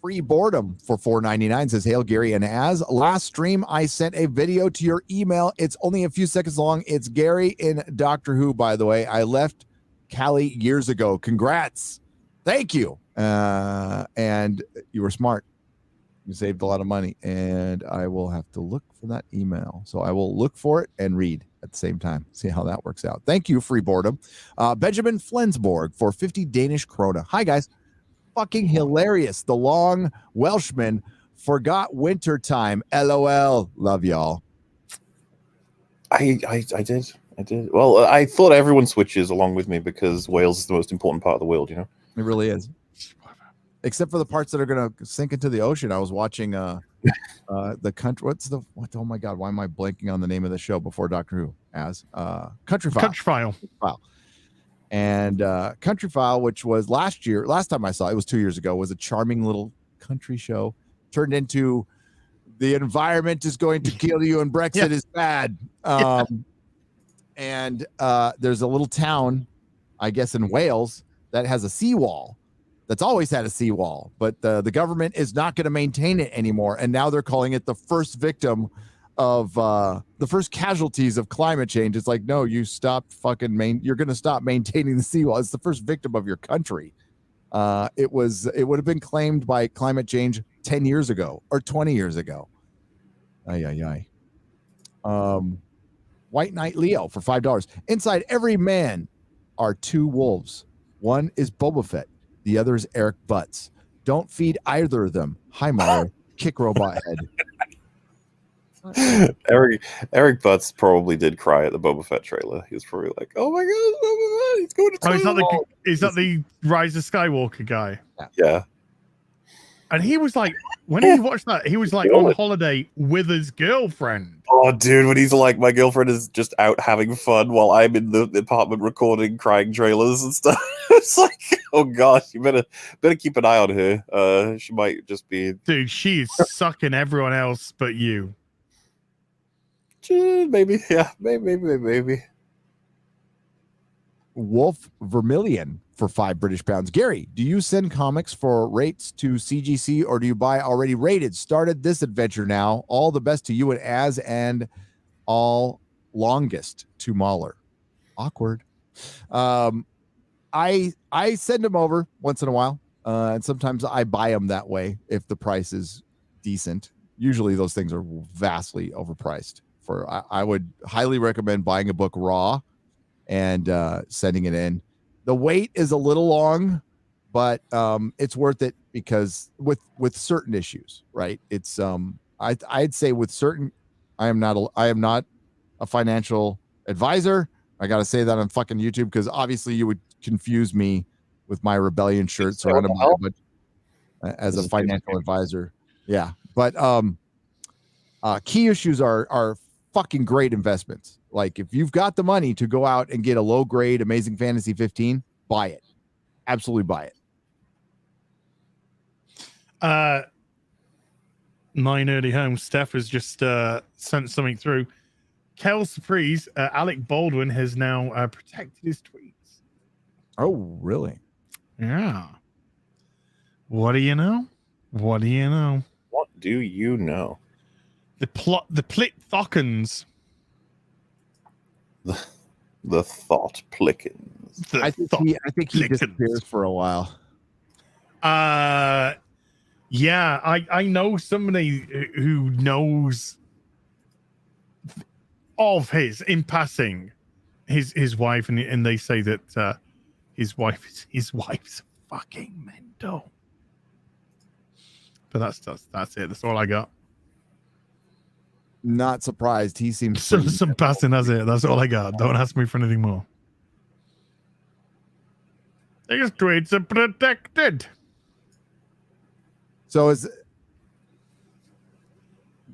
Free boredom for $4.99 says, "Hail Gary and Az. Last stream I sent a video to your email. It's only a few seconds long. It's Gary in Doctor Who, by the way. I left Cali years ago. Congrats. Thank you. And you were smart. You saved a lot of money, and I will have to look for that email. So I will look for it and read at the same time. See how that works out. Thank you, free boredom. Benjamin Flensborg for 50 Danish krona. Hi, guys. Fucking hilarious. The long Welshman forgot winter time. LOL. Love y'all. I did. Well, I thought everyone switches along with me because Wales is the most important part of the world, you know? It really is. Except for the parts that are going to sink into the ocean. I was watching the country. Oh my God, why am I blanking on the name of the show before Doctor Who? Country File. And Country File, which was last time I saw it was 2 years ago, was a charming little country show turned into the environment is going to kill you and Brexit is bad. And there's a little town, I guess in Wales, that has a seawall. That's always had a seawall, but the government is not going to maintain it anymore. And now they're calling it the first victim of the first casualties of climate change. It's like, no, you stopped you're going to stop maintaining the seawall. It's the first victim of your country. It would have been claimed by climate change 10 years ago or 20 years ago. White Knight Leo for $5. Inside every man are two wolves. One is Boba Fett. The other is Eric Butts. Don't feed either of them. Hi, MauLer. Kick robot head. Eric Butts probably did cry at the Boba Fett trailer. He was probably like, "Oh my God, Boba Fett! He's going to." Is that the Rise of Skywalker guy? Yeah. And he was like When did you watch that? He was like on holiday with his girlfriend. Oh, dude, when he's like, my girlfriend is just out having fun while I'm in the apartment recording crying trailers and stuff. It's like, oh gosh, you better keep an eye on her. She might just be. Dude, she is sucking everyone else but you. Maybe, yeah, maybe. Wolf Vermilion for £5 Gary, do you send comics for rates to CGC or do you buy already rated? Started this adventure now. All the best to you and Az, and all longest to MauLer. Awkward. I send them over once in a while, and sometimes I buy them that way if the price is decent. Usually those things are vastly overpriced. I would highly recommend buying a book raw and sending it in. The wait is a little long, but it's worth it because with certain issues, right? It's I'd say with certain, I am not a financial advisor. I got to say that on fucking YouTube because obviously you would confuse me with my rebellion shirt surrounded by as a financial advisor. Yeah, but key issues are fucking great investments. Like if you've got the money to go out and get a low grade Amazing Fantasy 15, buy it. Absolutely buy it. 9 early home. Steph has just sent something through. Kel Surprise, Alec Baldwin has now protected his tweets. Oh, really? Yeah. What do you know? What do you know? What do you know? The Plit Thockens. The thought plickens. I think he disappears for a while. Yeah, I know somebody who knows of his in passing his wife, and they say that his wife's fucking mental. But that's it. That's all I got. Not surprised. He seems some passing. That's it. That's all I got. Don't ask me for anything more. These tweets are protected. So is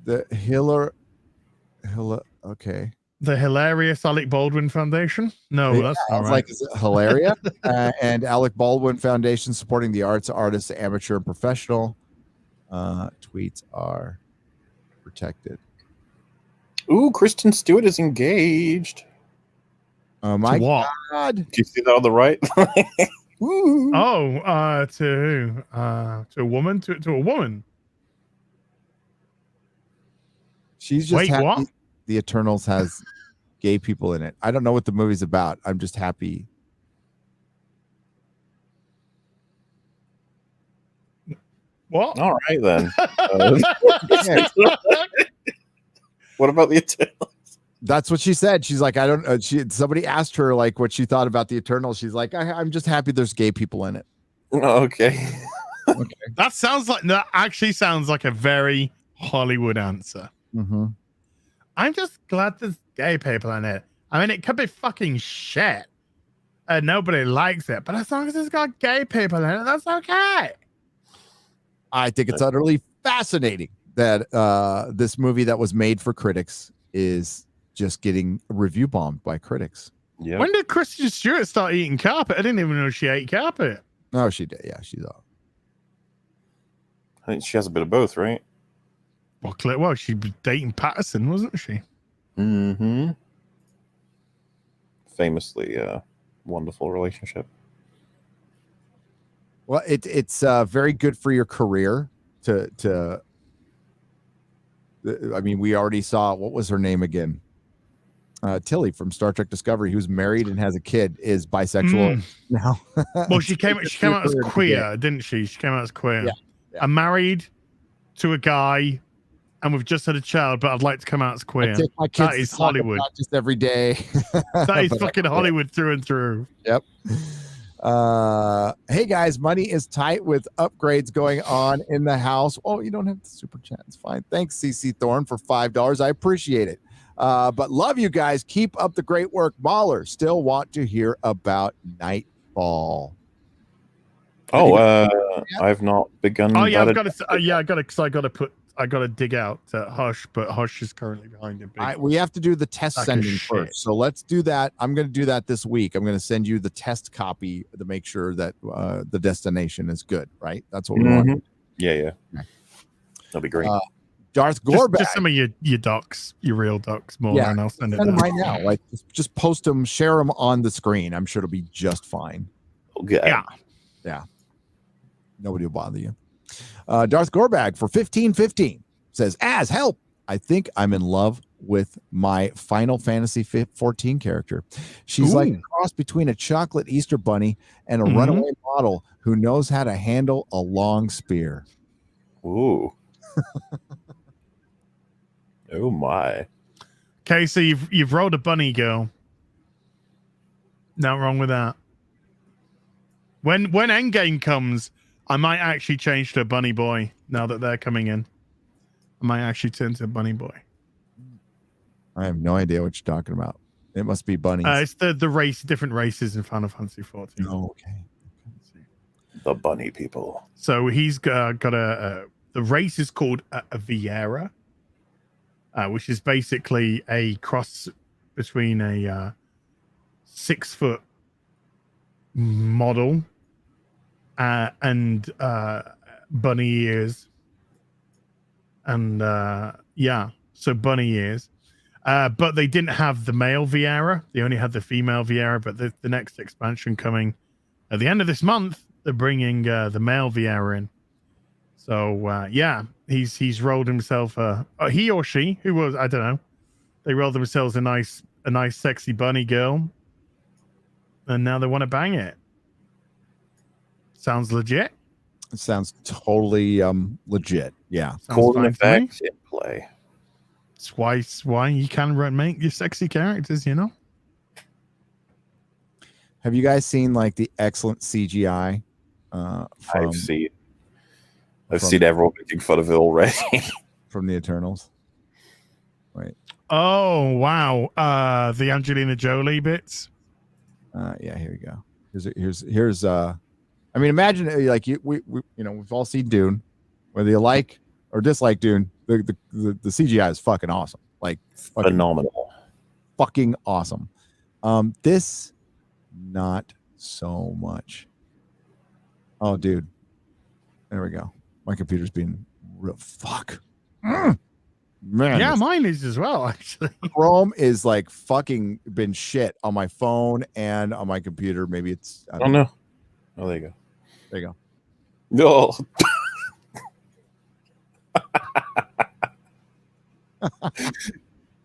the okay. The hilarious Alec Baldwin Foundation? No, Yeah, that's I not was right. like, is it Hilaria? And Alec Baldwin Foundation supporting the arts, artists, amateur, and professional. Tweets are protected. Ooh, Kristen Stewart is engaged. Oh my God! Do you see that on the right? Woo. Oh, to who? To a woman? To a woman? She's just Wait, happy what? the Eternals has gay people in it. I don't know what the movie's about. I'm just happy. What? All right then. What about the Eternals? That's what she said. She's like, I don't. Somebody asked her like what she thought about the Eternals. She's like, I'm just happy there's gay people in it. Oh, okay. Okay. That actually sounds like a very Hollywood answer. Mm-hmm. I'm just glad there's gay people in it. I mean, it could be fucking shit and nobody likes it, but as long as it's got gay people in it, that's okay. I think it's utterly fascinating that this movie that was made for critics is just getting review bombed by critics. Yeah. When did Kristen Stewart start eating carpet? I didn't even know she ate carpet. Oh, she did. Yeah, she's off. I think she has a bit of both, right? Well, she was dating Patterson, wasn't she? Mm-hmm. Famously, wonderful relationship. Well, it's very good for your career to. I mean, we already saw, what was her name again? Tilly from Star Trek Discovery, who's married and has a kid, is bisexual now. Well, she came out as queer, didn't she? She came out as queer. Yeah. I'm married to a guy, and we've just had a child, but I'd like to come out as queer. I take my kids That is to soccer Hollywood. practice every day. That is But fucking Hollywood through and through. Yep. Hey guys, money is tight with upgrades going on in the house. Oh, you don't have the super chat. It's fine. Thanks, CC Thorne, for $5. I appreciate it. But love you guys. Keep up the great work. MauLer, still want to hear about Nightfall. I've not begun. Oh yeah, that I've got to. Yeah, I got to. Because I got to dig out Hush, but Hush is currently behind a we have to do the test sack of sending shit. first. So let's do that. I'm going to do that this week. I'm going to send you the test copy to make sure that the destination is good. Right? That's what we want. Yeah. Okay. That'll be great. Darth Gorbag. Just some of your docs, your real docs, MauLer, and I'll send it. Send them out. right now. Like just post them, share them on the screen. I'm sure it'll be just fine. Okay. Yeah. Nobody will bother you. Darth Gorbag for 1515 says, as help, I think I'm in love with my Final Fantasy 14 character. She's like a cross between a chocolate Easter bunny and a runaway model who knows how to handle a long spear. Ooh. Oh my. Okay, so you've rolled a bunny girl. Not wrong with that. When Endgame comes, I might actually change to a bunny boy now that they're coming in. I might actually turn to a bunny boy. I have no idea what you're talking about. It must be bunnies. It's the race, different races in Final Fantasy 14. Oh, okay. The bunny people. So he's got the race is called a Viera, which is basically a cross between a 6-foot model and bunny ears. And so bunny ears. But they didn't have the male Viera. They only had the female Viera. But the next expansion coming at the end of this month, they're bringing the male Viera in. So he's rolled himself he or she, who was, I don't know, they rolled themselves a nice sexy bunny girl, and now they want to bang it. Sounds legit. It sounds totally legit. Yeah. Cause and effect in play. It's why you can make your sexy characters, you know. Have you guys seen like the excellent CGI? I've seen everyone making fun of it already. From the Eternals. Right. Oh wow. The Angelina Jolie bits. Yeah, here we go. Here's I mean, imagine like we've all seen Dune, whether you like or dislike Dune, the CGI is fucking awesome. Like phenomenal. Fucking awesome. This not so much. Oh, dude. There we go. My computer's being real fuck. Man. Yeah, mine is as well, actually. Chrome is like fucking been shit on my phone and on my computer. Maybe it's I don't know. Oh, there you go. There you go. No.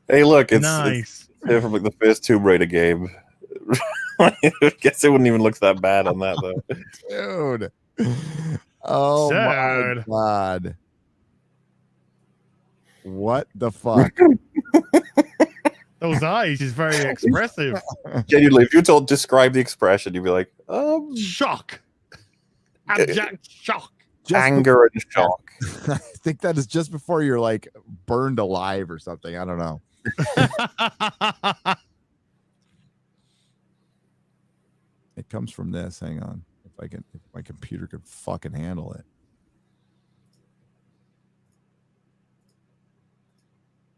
Hey, look, it's nice. It's from like the first Tomb Raider game. I guess it wouldn't even look that bad on that though. Dude. Oh my god. What the fuck? Those eyes is very expressive. Genuinely, if you told describe the expression, you'd be like, shock. Abject shock. Anger and shock. I think that is just before you're like burned alive or something. I don't know. It comes from this. Hang on. If my computer could fucking handle it.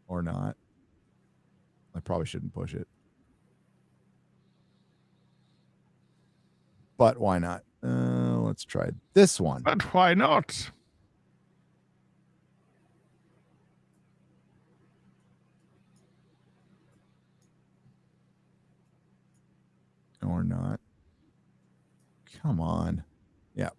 Or not. I probably shouldn't push it. But why not? Let's try this one. But why not? Or not. Come on. Yeah.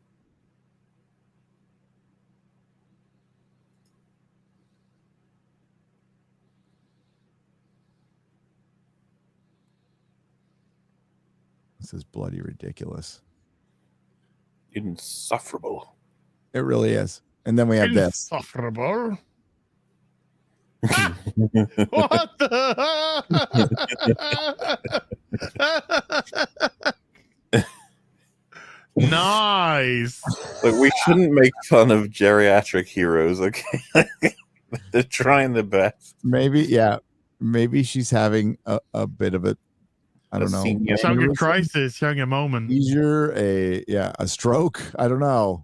This is bloody ridiculous. Insufferable. It really is. And then we have this. Insufferable. What the? Nice. Like, we shouldn't make fun of geriatric heroes, okay? They're trying their best. Maybe, yeah. Maybe she's having a bit of it. I don't know. Younger crisis, younger moment. Seizure, a stroke. I don't know.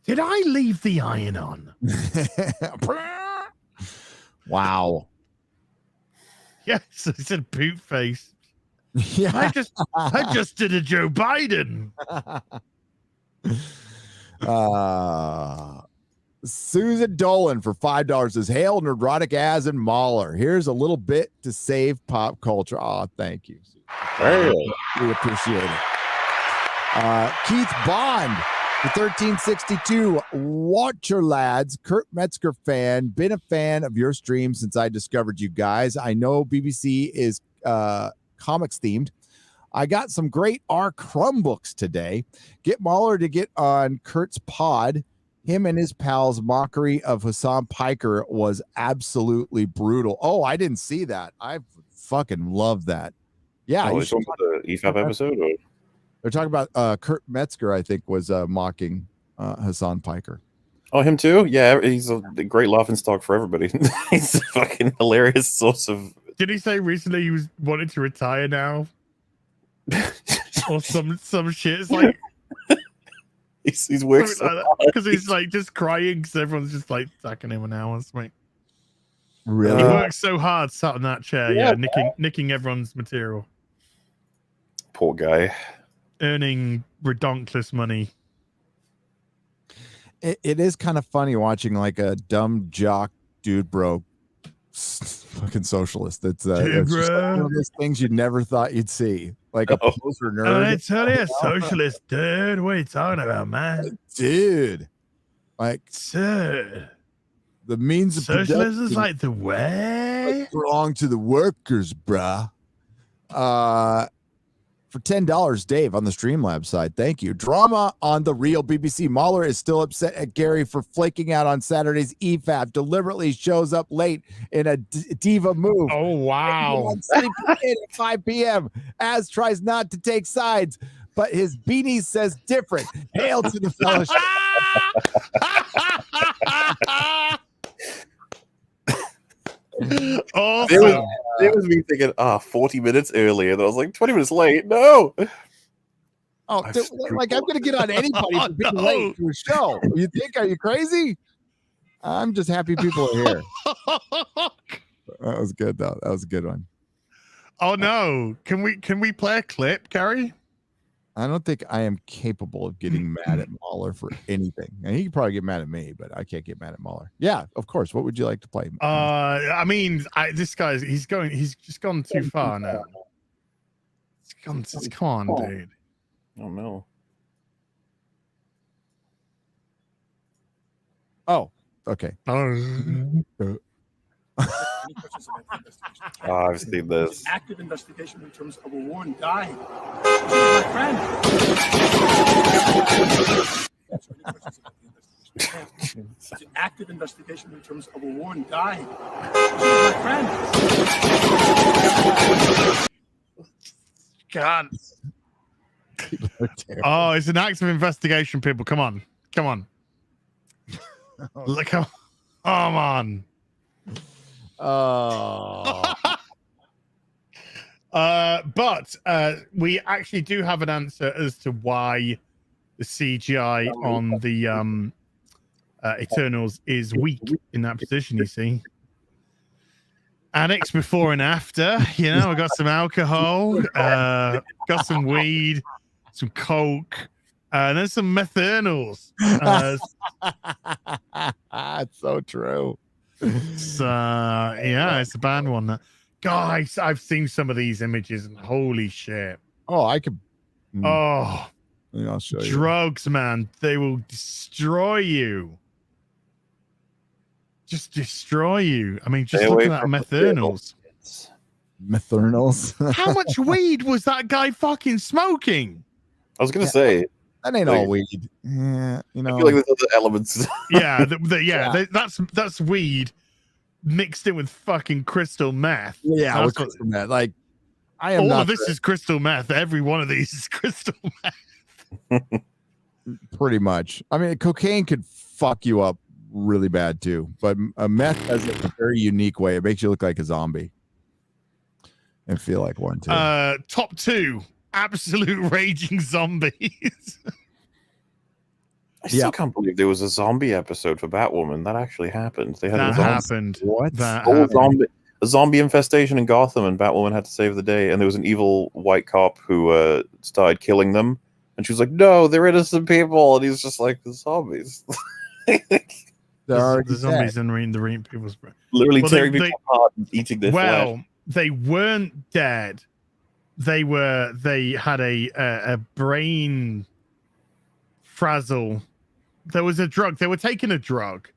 Did I leave the iron on? Wow. Yes, I said boot face. Yeah. I just did a Joe Biden. Susan Dolan for $5 says, "Hail Nerdrotic as and MauLer. Here's a little bit to save pop culture." Oh, thank you. We appreciate it. Keith Bond for 1362. Watcher lads, Kurt Metzger fan. Been a fan of your stream since I discovered you guys. I know BBC is comics themed. I got some great R. Crumb books today. Get MauLer to get on Kurt's pod. Him and his pals' mockery of Hassan Piker was absolutely brutal. Oh, I didn't see that. I fucking love that. Yeah. Oh, it's on the EFAP episode? Or? They're talking about Kurt Metzger, I think, was mocking Hassan Piker. Oh, him too? Yeah, he's a great laughing stock for everybody. He's a fucking hilarious source of... Did he say recently he was wanting to retire now? Or some shit? It's like... He's worked so because he's like just crying because everyone's just like attacking him now. Right? Really? He works so hard sat in that chair, nicking everyone's material. Poor guy. Earning redonkulous money. It is kind of funny watching like a dumb jock dude bro fucking socialist. It's just like one of those things you never thought you'd see. Like a poser nerd. I tell you, socialist dude. What are you talking about, man? Dude. Like, dude. The means of socialism is like the way. Belong to the workers, bruh. For $10, Dave on the Streamlabs side. Thank you. Drama on the real BBC. MauLer is still upset at Gary for flaking out on Saturday's EFAP. Deliberately shows up late in a diva move. Oh, wow. Sleeping in at 5 p.m. Az tries not to take sides, but his beanie says different. Hail to the fellowship. Awesome. It was me thinking, 40 minutes earlier. And I was like, 20 minutes late. No. Oh, like I'm going to get on anybody for being late to a show. You think? Are you crazy? I'm just happy people are here. That was good, though. That was a good one. Oh, no. Can we play a clip, Gary? I don't think I am capable of getting mad at MauLer for anything. And he can probably get mad at me, but I can't get mad at MauLer. Yeah, of course. What would you like to play? I mean, this guy's he's just gone too far now. Come on, dude. Oh no. Oh, okay. I've seen this. Active investigation in terms of a woman died. My friend. It's an active investigation in terms of a woman died. My friend. God. Oh, it's an active investigation, people. Come on. Look, come on. But we actually do have an answer as to why the CGI on the Eternals is weak in that position. You see, addicts before and after. You know, I got some alcohol, got some weed, some coke, and then some methernals. It's so true. It's it's a bad one. Guys, I've seen some of these images and holy shit. Oh, I could. Oh, I'll show you. Drugs, man. They will destroy you. Just destroy you. I mean, just looking at methernals. Methernals. How much weed was that guy fucking smoking? I was gonna say that ain't all weed. Yeah, you know. I feel like there's other elements. That's weed mixed in with fucking crystal meth. Yeah, with crystal meth. Like, I am. All of this is crystal meth. Every one of these is crystal meth. Pretty much. I mean, cocaine could fuck you up really bad too, but a meth has a very unique way. It makes you look like a zombie. I feel like one too. Top 2, absolute raging zombies. I still can't believe there was a zombie episode for Batwoman. That actually happened. They had That a zombie, happened. What? a zombie infestation in Gotham, and Batwoman had to save the day. And there was an evil white cop who started killing them. And she was like, "No, they're innocent people." And he's just like, "The zombies." The zombies and the people's literally tearing people apart and eating their flesh. They weren't dead. They had a brain frazzle. There was a drug. They were taking a drug,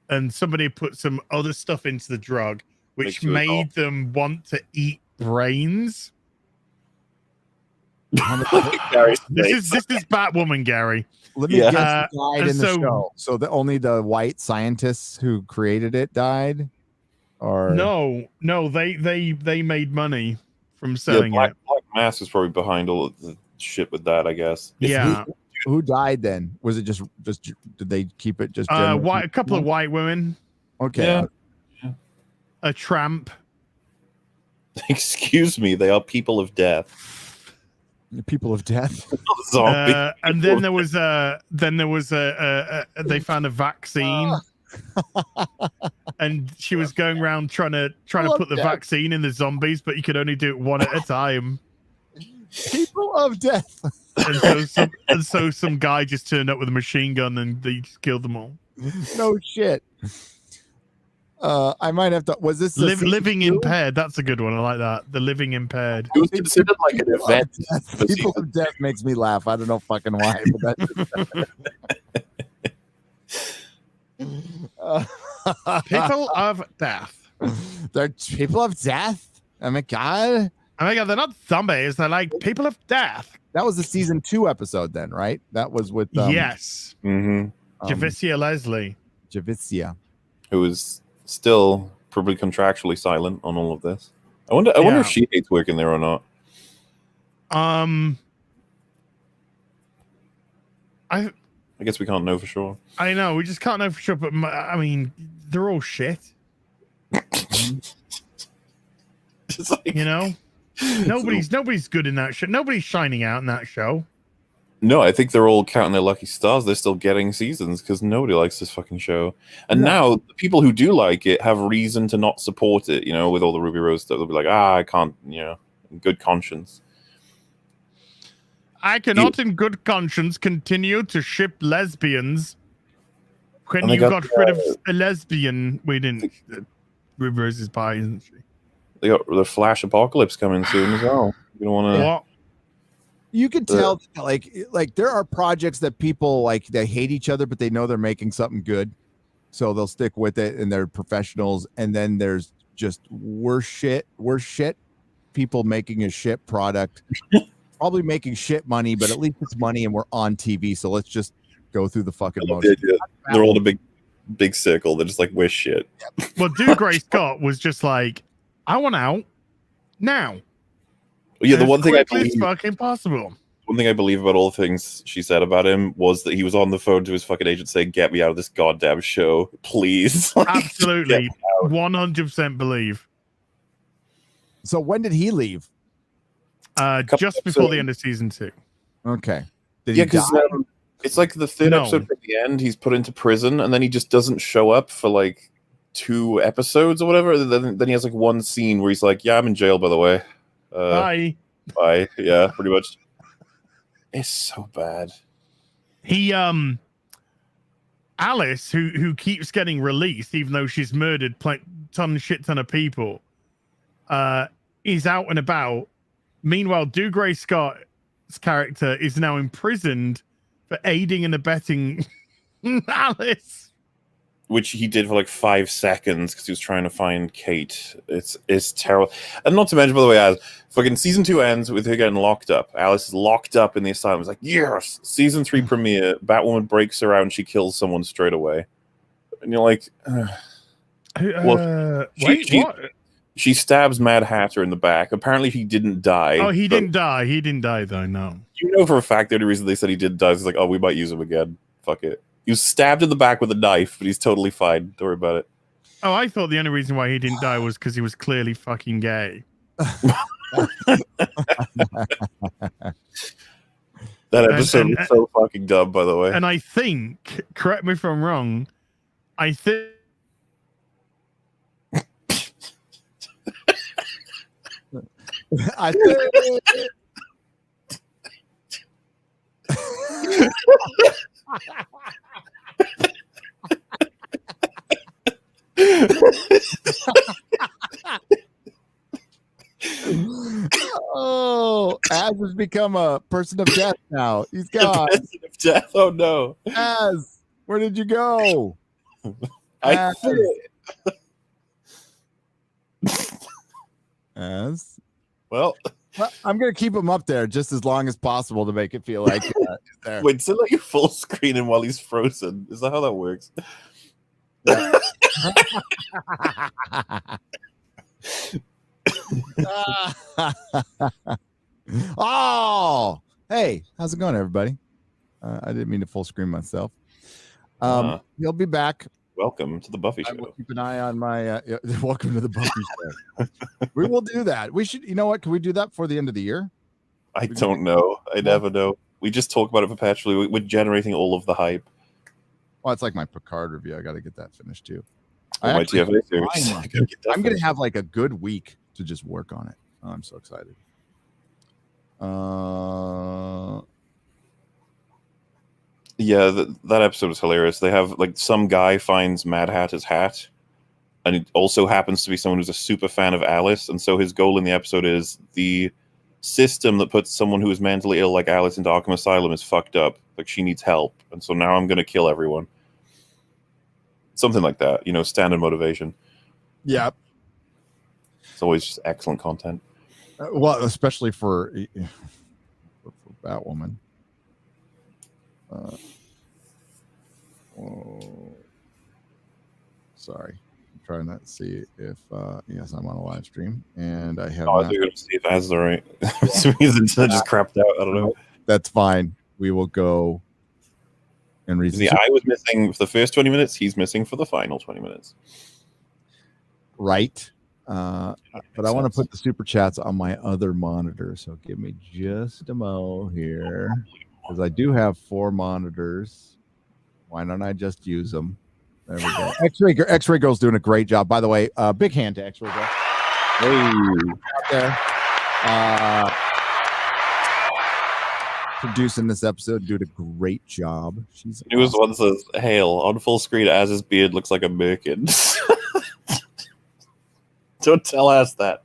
and somebody put some other stuff into the drug, which made them want to eat brains. This is Batwoman, Gary. Let me guess, who died in the show. So only the white scientists who created it died, or no, they made money from selling it. Black Mask is probably behind all of the shit with that, I guess. Yeah. Who died then? Was it just did they keep it just a couple of white women? Okay. Yeah. A tramp. Excuse me, they are people of death. People of death. And then there was they found a vaccine. And she was going around trying to put the vaccine in the zombies, but you could only do it one at a time. People of death. And so some guy just turned up with a machine gun and they just killed them all. No shit. I might have to. Was this living impaired? That's a good one. I like that. The living impaired. It was considered like an event. People of death makes me laugh. I don't know fucking why. People of death. They're people of death. Oh my god. Oh my god, they're not zombies. They're like people of death. That was the season 2 episode, then, right? That was with yes. Javicia Leslie. Javicia, who is still probably contractually silent on all of this. I wonder if she hates working there or not. I guess we can't know for sure. I know we just can't know for sure, but I mean, they're all shit. Nobody's good in that show. Nobody's shining out in that show. No, I think they're all counting their lucky stars. They're still getting seasons because nobody likes this fucking show. And now the people who do like it have reason to not support it, with all the Ruby Rose stuff. They'll be like, I can't, in good conscience. I cannot in good conscience continue to ship lesbians when you got rid of a lesbian. We didn't. Ruby Rose is bi, isn't she? They got the Flash Apocalypse coming soon as well. You don't want to... What? You can tell, like there are projects that people like they hate each other, but they know they're making something good, so they'll stick with it, and they're professionals. And then there's just worse shit. People making a shit product, probably making shit money, but at least it's money, and we're on TV, so let's just go through the fucking motion. They're all in a big circle. They're just like wish shit. Well, Dude Gray Scott was just like, I want out now. Yeah, the one thing I believe, fucking possible. One thing I believe about all the things she said about him was that he was on the phone to his fucking agent saying, "Get me out of this goddamn show, please." Absolutely, 100% believe. So when did he leave? Just before the end of season 2. Okay. Because it's like the third episode from the end. He's put into prison, and then he just doesn't show up for like 2 episodes or whatever. Then he has like one scene where he's like, "Yeah, I'm in jail, by the way." Bye. Yeah, pretty much. It's so bad. He Alice, who keeps getting released even though she's murdered shit ton of people, is out and about. Meanwhile, Dude Gray Scott's character is now imprisoned for aiding and abetting Alice. Which he did for like 5 seconds because he was trying to find Kate. It's terrible. And not to mention, by the way, as fucking season 2 ends with her getting locked up. Alice is locked up in the asylum. It's like, yes! Season 3 premiere, Batwoman breaks her out and she kills someone straight away. And you're like, she stabs Mad Hatter in the back. Apparently he didn't die. Oh, he didn't die. He didn't die, though, no. You know for a fact the only reason they said he did die is like, oh, we might use him again. Fuck it. He was stabbed in the back with a knife, but he's totally fine. Don't worry about it. Oh, I thought the only reason why he didn't die was because he was clearly fucking gay. That episode was so fucking dumb, by the way. And I think, correct me if I'm wrong, I think. I think. Oh, Az has become a person of death now. He's gone. Person of death. Oh no, Az, where did you go? I Az. Well, I'm gonna keep him up there just as long as possible to make it feel like he's there. wait, so let you full screen him while he's frozen? Is that how that works? Oh, hey, how's it going, everybody? I didn't mean to full screen myself. He'll be back. Welcome to the Buffy I will Show. keep an eye on my welcome to the Buffy Show. We will do that. We should, you know what? Can we do that before the end of the year? I don't know. I never know. We just talk about it perpetually. We're generating all of the hype. Well, it's like my Picard review. I got to get that finished too. Oh, my TFA series. I'm going to have like a good week to just work on it. Oh, I'm so excited. Yeah, that episode is hilarious. They have like some guy finds Mad Hatter's hat, and it also happens to be someone who's a super fan of Alice, and so his goal in the episode is the system that puts someone who is mentally ill like Alice into Arkham Asylum is fucked up. Like she needs help, and so now I'm going to kill everyone. Something like that, you know, standard motivation. Yep. It's always just excellent content. Well, especially for Batwoman. Sorry, I'm trying to see if yes, I'm on a live stream and I have. I was going to see if that's all right. Some reason I just crapped out. I don't know. That's fine. We will go and read. See, I was missing for the first 20 minutes. He's missing for the final 20 minutes. Right. But I want to put the super chats on my other monitor. So give me just a mo here. Because I do have 4 monitors. Why don't I just use them? There we go. X-Ray Girl's doing a great job. By the way, big hand to X-Ray Girl. Hey, out there. Producing this episode, doing a great job. She's Newest one says, "Hail on full screen as his beard looks like a merkin." Don't tell us that.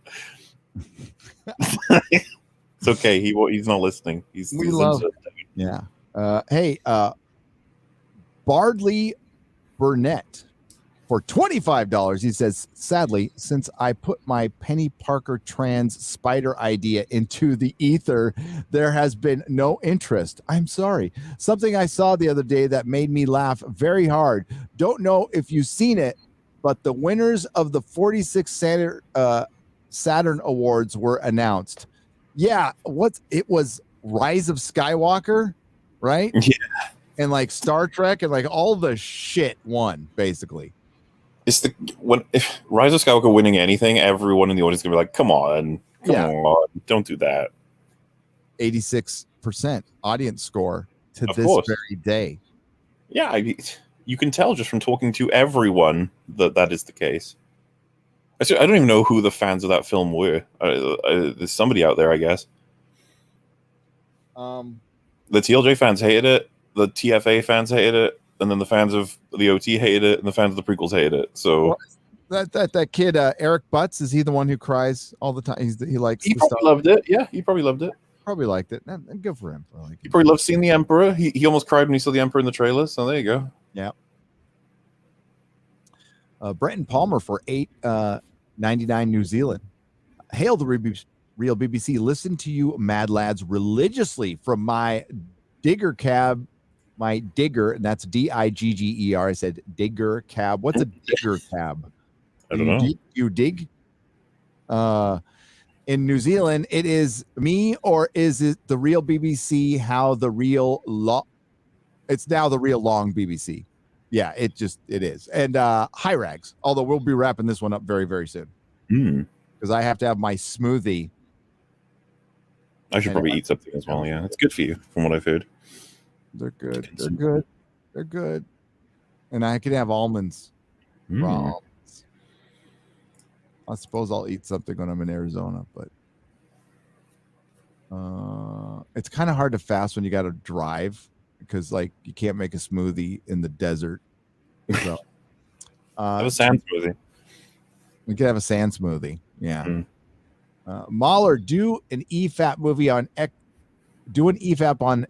It's okay. He's not listening. He's love it. Yeah. Hey, Bardley Burnett for $25. He says, sadly, since I put my Penny Parker trans spider idea into the ether, there has been no interest. I'm sorry. Something I saw the other day that made me laugh very hard. Don't know if you've seen it, but the winners of the 46th Saturn Awards were announced. Yeah, it was Rise of Skywalker, right? Yeah. And like Star Trek and like all the shit won, basically. It's if Rise of Skywalker winning anything, everyone in the audience is gonna be like, come on, don't do that. 86% audience score to Of this course. very day. Yeah, you can tell just from talking to everyone that is the case. Actually, I don't even know who the fans of that film were. There's somebody out there, I guess. The TLJ fans hated it. The TFA fans hated it. And then the fans of the OT hated it. And the fans of the prequels hated it. So that kid, Eric Butts, is he the one who cries all the time? He likes. He probably loved it. Yeah, he probably loved it. Probably liked it. And good for him. He probably loved seeing the Emperor. He almost cried when he saw the Emperor in the trailer. So there you go. Yeah. Brenton Palmer for $8.99 New Zealand. Hail the real BBC. Listen to you, mad lads, religiously from my digger cab. My digger, and that's Digger. I said digger cab. What's a digger cab? I don't know. You dig? In New Zealand, it is me, or is it the real BBC? How the real It's now the real long BBC. Yeah, it is. And hi rags. Although we'll be wrapping this one up very, very soon because I have to have my smoothie I should probably eat something as well. Yeah, it's good for you, from what I've heard. They're good. They're good. They're good. And I can have almonds. Raw almonds. I suppose I'll eat something when I'm in Arizona, but it's kind of hard to fast when you got to drive because, like, you can't make a smoothie in the desert. So, have a sand smoothie. We could have a sand smoothie. Yeah. MauLer, do an EFAP movie on do an EFAP on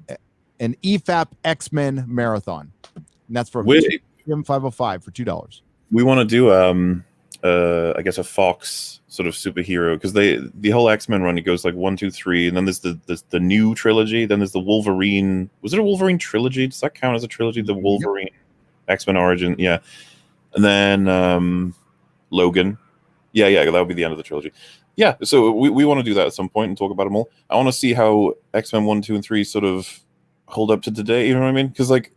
an EFAP X-Men marathon. And that's from Jim 505 for $2. We want to do I guess a Fox sort of superhero, because the whole X-Men run, it goes like 1, 2, 3, and then there's the new trilogy, then there's the Wolverine. Was it a Wolverine trilogy? Does that count as a trilogy? The Wolverine X-Men Origin, yeah. And then Logan. Yeah, that would be the end of the trilogy. Yeah, so we want to do that at some point and talk about them all. I want to see how X-Men 1, 2, and 3 sort of hold up to today, you know what I mean? Because, like,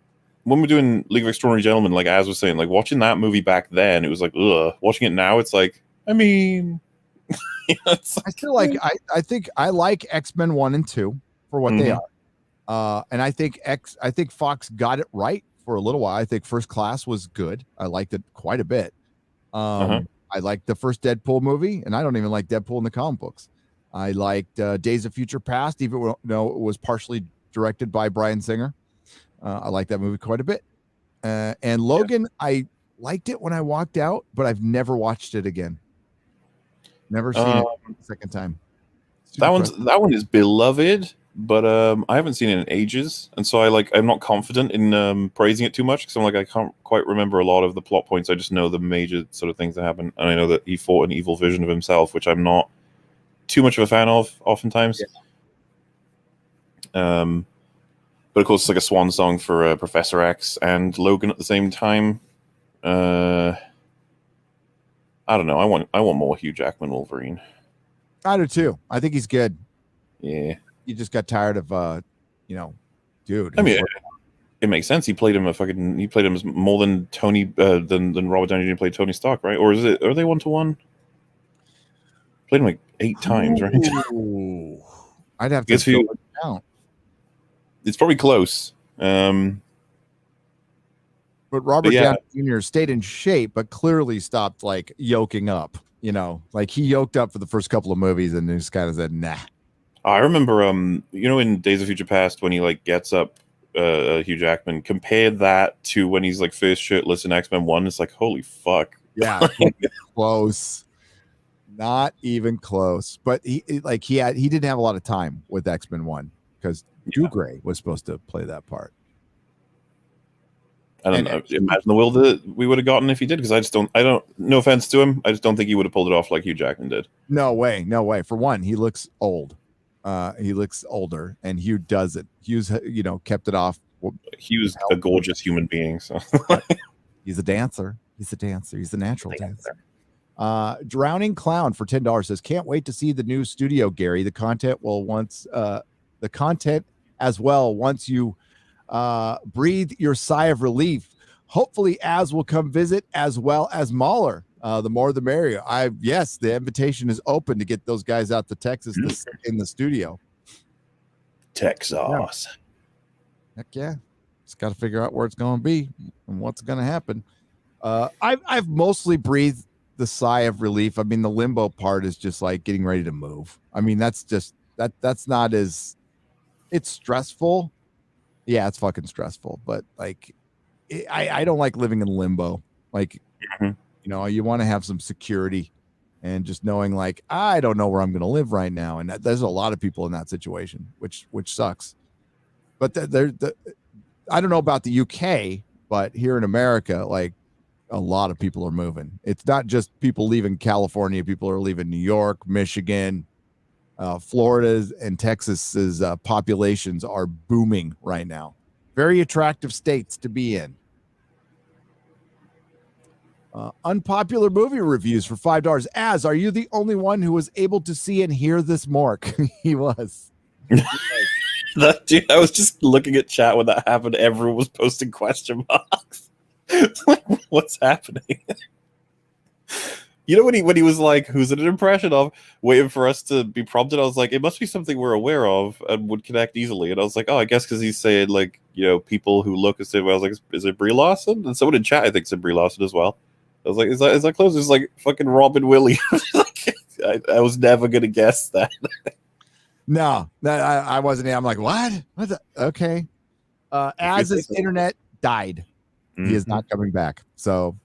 when we're doing League of Extraordinary Gentlemen, like Az was saying, like, watching that movie back then, it was like, ugh. Watching it now, it's like, I mean... I feel like, I think I like X-Men 1 and 2 for what they are. And I think Fox got it right for a little while. I think First Class was good. I liked it quite a bit. I liked the first Deadpool movie, and I don't even like Deadpool in the comic books. I liked Days of Future Past, even though it was partially directed by Bryan Singer. I liked that movie quite a bit. And Logan, I liked it when I walked out, but I've never watched it again. Never seen it the second time. That one is beloved, but I haven't seen it in ages, and so I'm not confident in praising it too much, because I'm like, I can't quite remember a lot of the plot points. I just know the major sort of things that happen, and I know that he fought an evil vision of himself, which I'm not too much of a fan of oftentimes. Yeah. But of course, it's like a swan song for Professor X and Logan at the same time. I don't know. I want more Hugh Jackman Wolverine. I do too. I think he's good. Yeah. You just got tired of, dude. I mean, it makes sense. He played him as more than Tony than Robert Downey Jr. played Tony Stark, right? Or are they 1-to-1? Played him like 8 times, right? Ooh. I'd have to count. It's probably close. But Robert Downey Jr. stayed in shape, but clearly stopped like yoking up. Like he yoked up for the first couple of movies and just kind of said, nah. I remember, in Days of Future Past when he like gets up, Hugh Jackman. Compare that to when he's like first shirtless in X-Men 1. It's like, holy fuck. Yeah, close. Not even close. But he didn't have a lot of time with X-Men 1 because Drew Gray was supposed to play that part. I don't know. Imagine the will that we would have gotten if he did, because I don't, no offense to him, I just don't think he would have pulled it off like Hugh Jackman did. No way. For one, he looks old. He looks older, and Hugh doesn't. Hugh's, kept it off. Hugh's a gorgeous human being, so he's a dancer. He's a natural dancer. Drowning Clown for $10 says, can't wait to see the new studio, Gary. The content as well once you breathe your sigh of relief. Hopefully Az will come visit, as well as MauLer. The more the merrier. Yes, the invitation is open to get those guys out to Texas in the studio. Texas. Yeah. Heck yeah. Just got to figure out where it's going to be and what's going to happen. I've mostly breathed the sigh of relief. I mean, the limbo part is just like getting ready to move. I mean, that's not as, it's stressful. Yeah, it's fucking stressful, but like, I don't like living in limbo. Like, you want to have some security and just knowing like, I don't know where I'm going to live right now. And there's a lot of people in that situation, which sucks. But I don't know about the UK, but here in America, like a lot of people are moving. It's not just people leaving California. People are leaving New York, Michigan, Florida's and Texas's populations are booming right now. Very attractive states to be in. Unpopular movie reviews for $5. Az, are you the only one who was able to see and hear this mark? He was. Dude, I was just looking at chat when that happened. Everyone was posting question marks. Like, what's happening? You know when he was like, "Who's it an impression of?" Waiting for us to be prompted, I was like, "It must be something we're aware of and would connect easily." And I was like, "Oh, I guess because he's saying like, people who look as if." I was like, "Is it Brie Larson?" And someone in chat, I think, said Brie Larson as well. I was like, "Is that close?" It's like fucking Robin Williams. I was never gonna guess that. No, I wasn't. I'm like, what? What the? Okay. As his internet died, he is not coming back. So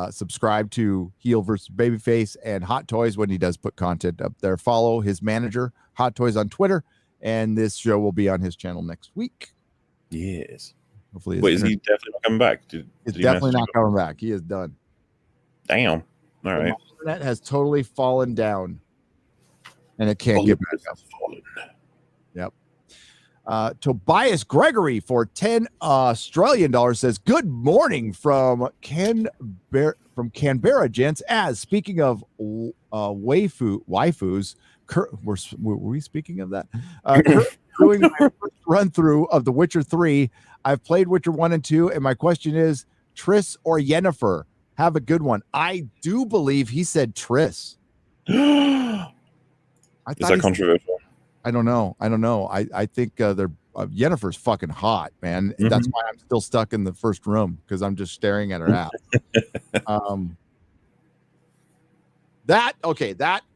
subscribe to Heel vs. Babyface and Hot Toys when he does put content up there. Follow his manager, Hot Toys, on Twitter, and this show will be on his channel next week. Yes. Hopefully, wait, is he definitely not coming back? He's definitely not coming back. He is done. Damn. All right. The internet has totally fallen down, and it can't get back up. Yep. Tobias Gregory for $10 Australian says, "Good morning from Canberra, gents. As speaking of waifus, were we speaking of that? Doing my first run through of The Witcher 3. I've played Witcher 1 and 2, and my question is, Triss or Yennefer? Have a good one." I do believe he said Triss. Is that controversial? I don't know. I think Yennefer's fucking hot, man. Mm-hmm. That's why I'm still stuck in the first room, because I'm just staring at her ass. That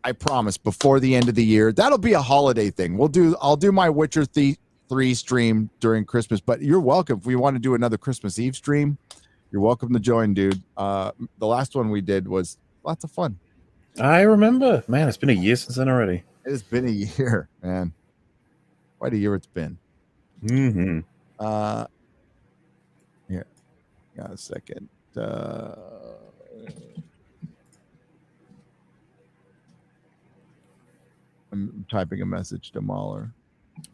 I promise before the end of the year. That'll be a holiday thing. I'll do my Witcher 3 stream during Christmas, but you're welcome. If we want to do another Christmas Eve stream, you're welcome to join, dude. The last one we did was lots of fun. I remember. Man, it's been a year since then already. It's been a year, man. Quite a year it's been. Mm-hmm. Here. Got a second. I'm typing a message to MauLer.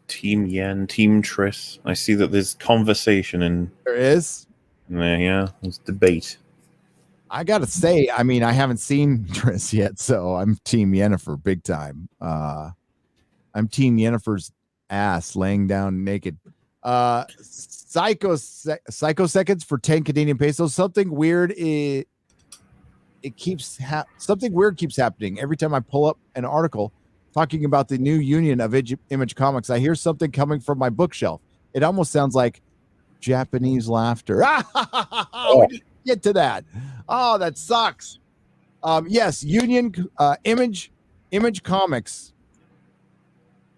Team Yen, Team Triss. I see that there's conversation and there is. Yeah, there's debate. I gotta say, I mean, I haven't seen Triss yet, so I'm Team Yennefer big time. I'm Team Yennefer's ass laying down naked. Psycho seconds for 10 Canadian pesos. Something weird something weird keeps happening every time I pull up an article talking about the new union of Image Comics. I hear something coming from my bookshelf. It almost sounds like Japanese laughter. We didn't get to that. Oh, that sucks. Yes, Union Image Comics.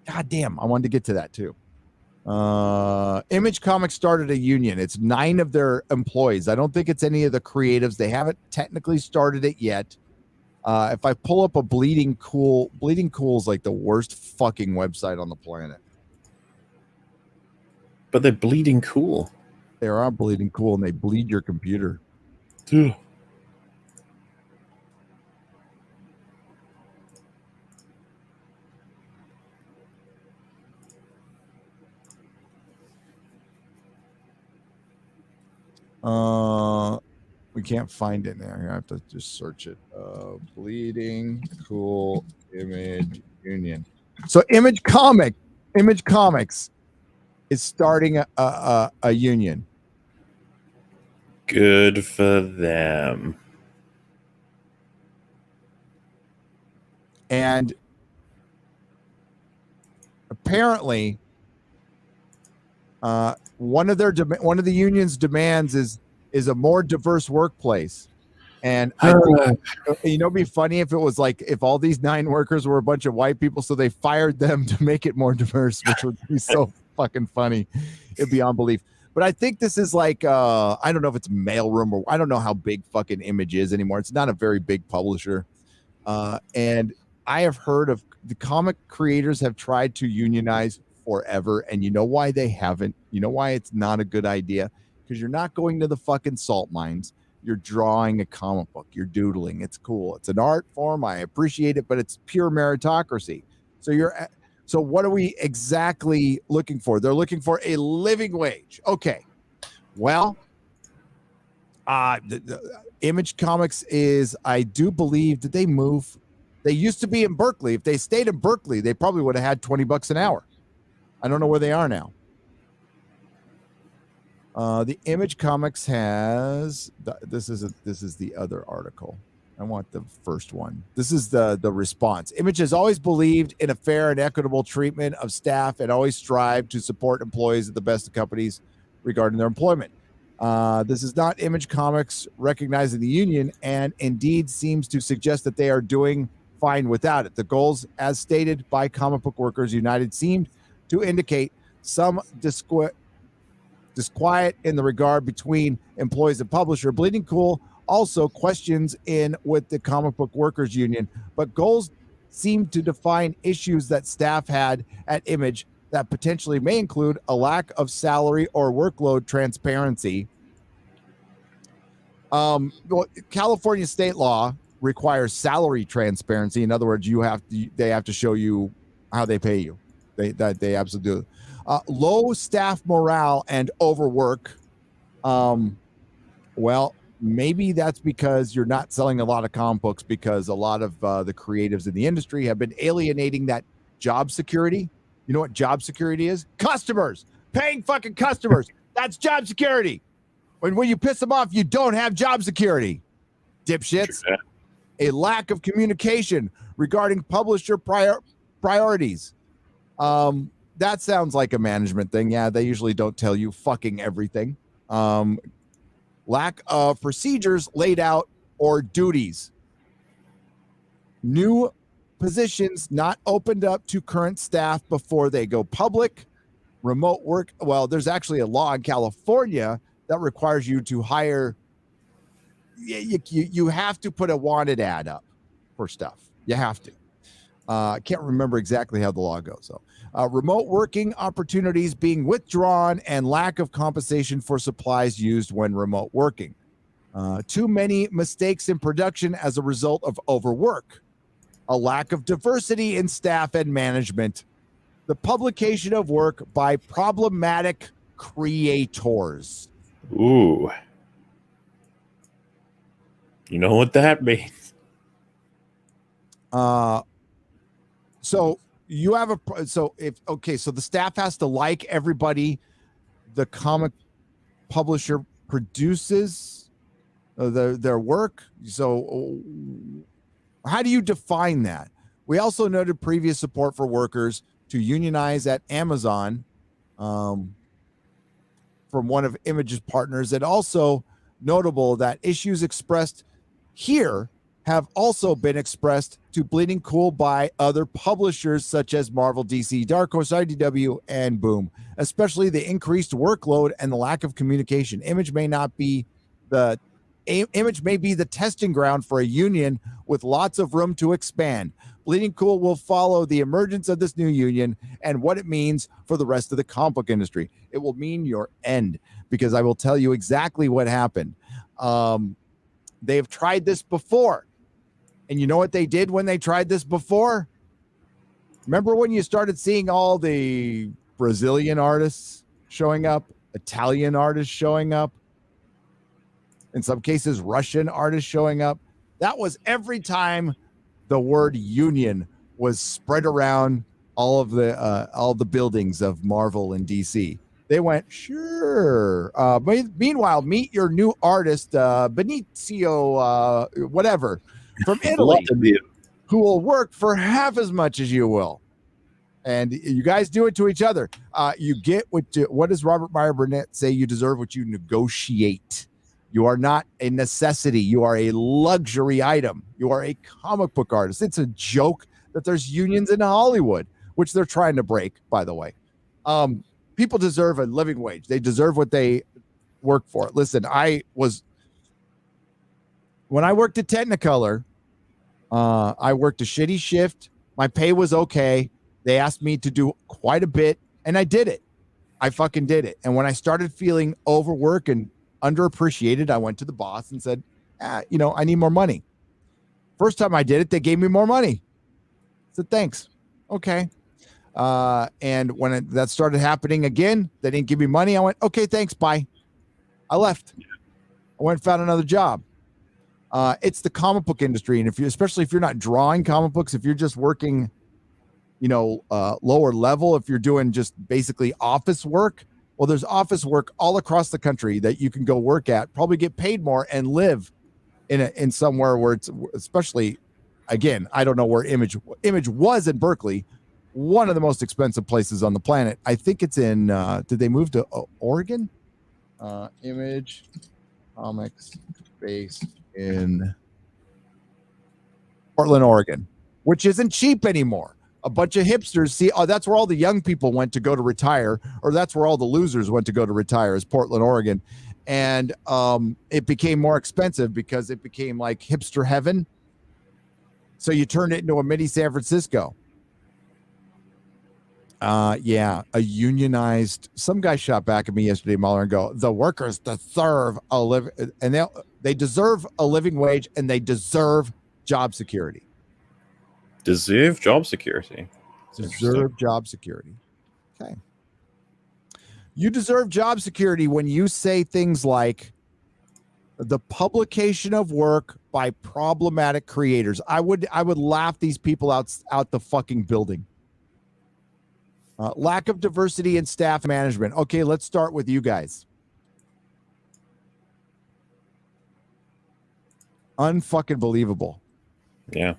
God damn, I wanted to get to that too. Image Comics started a union. It's 9 of their employees. I don't think it's any of the creatives. They haven't technically started it yet. If I pull up a Bleeding Cool is like the worst fucking website on the planet. But they're bleeding cool. They are bleeding cool, and they bleed your computer. Dude. We can't find it now. I have to just search it. Bleeding Cool Image Union. So Image Comics is starting a union. Good for them. And apparently, one of the union's demands is a more diverse workplace. And I think, it'd be funny if it was like if all these 9 workers were a bunch of white people, so they fired them to make it more diverse, which would be so fucking funny. It'd be unbelievable. But I think this is like I don't know if it's mailroom or I don't know how big fucking Image is anymore. It's not a very big publisher. And I have heard of the comic creators have tried to unionize forever. And you know why they haven't? You know why it's not a good idea? Because you're not going to the fucking salt mines. You're drawing a comic book. You're doodling. It's cool. It's an art form. I appreciate it, but it's pure meritocracy. So what are we exactly looking for? They're looking for a living wage. Okay. Well, the Image Comics is, I do believe, did they move? They used to be in Berkeley. If they stayed in Berkeley, they probably would have had $20 an hour. I don't know where they are now. The Image Comics has this is the other article. I want the first one. This is the response. Image has always believed in a fair and equitable treatment of staff and always strived to support employees at the best of companies regarding their employment. This is not Image Comics recognizing the union, and indeed seems to suggest that they are doing fine without it. The goals, as stated by Comic Book Workers United, seemed to indicate some disquiet in the regard between employees and publisher. Bleeding Cool also questions in with the Comic Book Workers Union, but goals seem to define issues that staff had at Image that potentially may include a lack of salary or workload transparency. California state law requires salary transparency. In other words, they have to show you how they pay you. They absolutely do. Low staff morale and overwork. Well, maybe that's because you're not selling a lot of comic books, because a lot of the creatives in the industry have been alienating that job security. You know what job security is? Customers, paying fucking customers. That's job security. When you piss them off, you don't have job security, dipshits. A lack of communication regarding publisher priorities. That sounds like a management thing. Yeah, they usually don't tell you fucking everything. Lack of procedures laid out or duties. New positions not opened up to current staff before they go public. Remote work. Well, there's actually a law in California that requires you to hire. You have to put a wanted ad up for stuff. You have to. I can't remember exactly how the law goes. So, remote working opportunities being withdrawn and lack of compensation for supplies used when remote working. Too many mistakes in production as a result of overwork. A lack of diversity in staff and management. The publication of work by problematic creators. Ooh. You know what that means. So you have so the staff has to like everybody the comic publisher produces their work. So how do you define that? We also noted previous support for workers to unionize at Amazon from one of Image's partners, and also notable that issues expressed here have also been expressed to Bleeding Cool by other publishers such as Marvel, DC, Dark Horse, IDW, and Boom, especially the increased workload and the lack of communication. Image may be the testing ground for a union with lots of room to expand. Bleeding Cool will follow the emergence of this new union and what it means for the rest of the comic book industry. It will mean your end, because I will tell you exactly what happened. They've tried this before. And you know what they did when they tried this before? Remember when you started seeing all the Brazilian artists showing up, Italian artists showing up, in some cases, Russian artists showing up? That was every time the word union was spread around all the buildings of Marvel and DC. They went, sure. Meanwhile, meet your new artist, Benicio, whatever, from Italy, who will work for half as much as you will. And you guys do it to each other. You get what does Robert Meyer Burnett say? You deserve what you negotiate. You are not a necessity. You are a luxury item. You are a comic book artist. It's a joke that there's unions in Hollywood, which they're trying to break, by the way. People deserve a living wage. They deserve what they work for. Listen, when I worked at Technicolor, I worked a shitty shift. My pay was okay. They asked me to do quite a bit, and I did it. I fucking did it. And when I started feeling overworked and underappreciated, I went to the boss and said, I need more money. First time I did it, they gave me more money. I said, thanks. Okay. And when that started happening again, they didn't give me money. I went, okay, thanks. Bye. I left. I went and found another job. It's the comic book industry. And especially if you're not drawing comic books, if you're just working, lower level, if you're doing just basically office work, well, there's office work all across the country that you can go work at, probably get paid more and live in somewhere where it's, especially, again, I don't know where Image was in Berkeley, one of the most expensive places on the planet. I think it's in did they move to Oregon? Image Comics based in Portland, Oregon, which isn't cheap anymore. A bunch of hipsters see, oh, that's where all the young people went to go to retire, or that's where all the losers went to go to retire, is Portland, Oregon. And it became more expensive because it became like hipster heaven. So you turned it into a mini San Francisco. Yeah, a unionized. Some guy shot back at me yesterday, MauLer, and go, the workers deserve a live, and they deserve a living wage, and they deserve job security. Deserve job security. Deserve job security. Okay. You deserve job security when you say things like the publication of work by problematic creators. I would laugh these people out the fucking building. Lack of diversity in staff management. Okay, let's start with you guys. Unfucking believable. Yeah.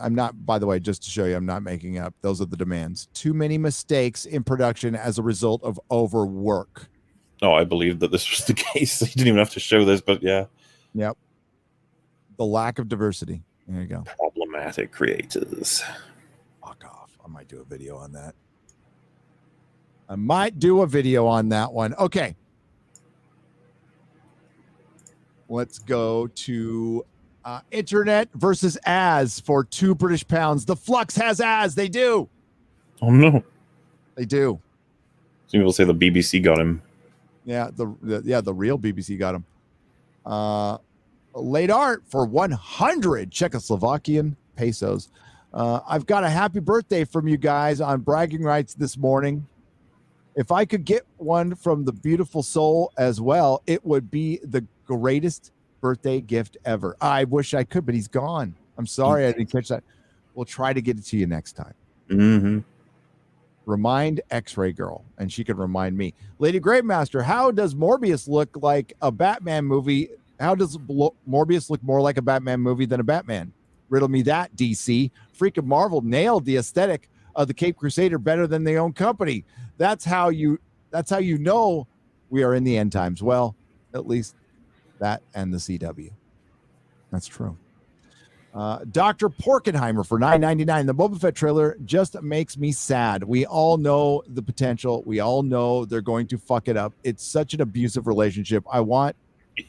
I'm not, by the way, just to show you, I'm not making up. Those are the demands. Too many mistakes in production as a result of overwork. Oh, I believe that this was the case. You didn't even have to show this, but yeah. Yep. The lack of diversity. There you go. Problematic creators. Fuck off. I might do a video on that. I might do a video on that one. Okay. Let's go to internet versus as for £2 British. The Flux has as. They do. Oh, no. They do. Some people say the BBC got him. Yeah, the real BBC got him. Late art for 100 Czechoslovakian pesos. I've got a happy birthday from you guys on bragging rights this morning. If I could get one from the beautiful soul as well, it would be the greatest birthday gift ever. I wish I could, but he's gone. I'm sorry I didn't catch that. We'll try to get it to you next time. Mm-hmm. Remind X-Ray Girl, and she can remind me. Lady Gravemaster, how does Morbius look like a Batman movie? How does Morbius look more like a Batman movie than a Batman? Riddle me that, DC. Freaking Marvel nailed the aesthetic of the Cape Crusader better than their own company. That's how you know we are in the end times. Well, at least that and the CW. That's true. Dr. Porkenheimer for $9.99. The Boba Fett trailer just makes me sad. We all know the potential. We all know they're going to fuck it up. It's such an abusive relationship. I want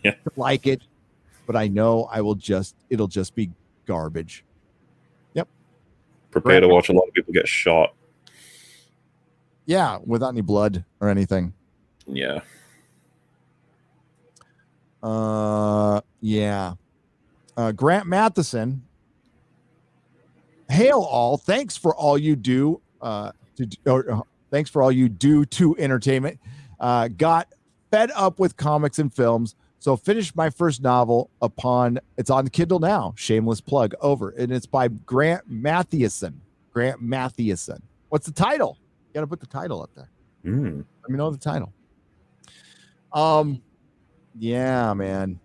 to like it, but I know it'll just be garbage. Yep. Prepare to watch a lot of people get shot. Yeah, without any blood or anything. Yeah. Yeah. Grant Matheson. Hail all. Thanks for all you do. Thanks for all you do to entertainment. Got fed up with comics and films, so finished my first novel it's on Kindle now. Shameless plug. Over. And it's by Grant Matheson. Grant Matheson. What's the title? You got to put the title up there. Let me know the title. Yeah, man.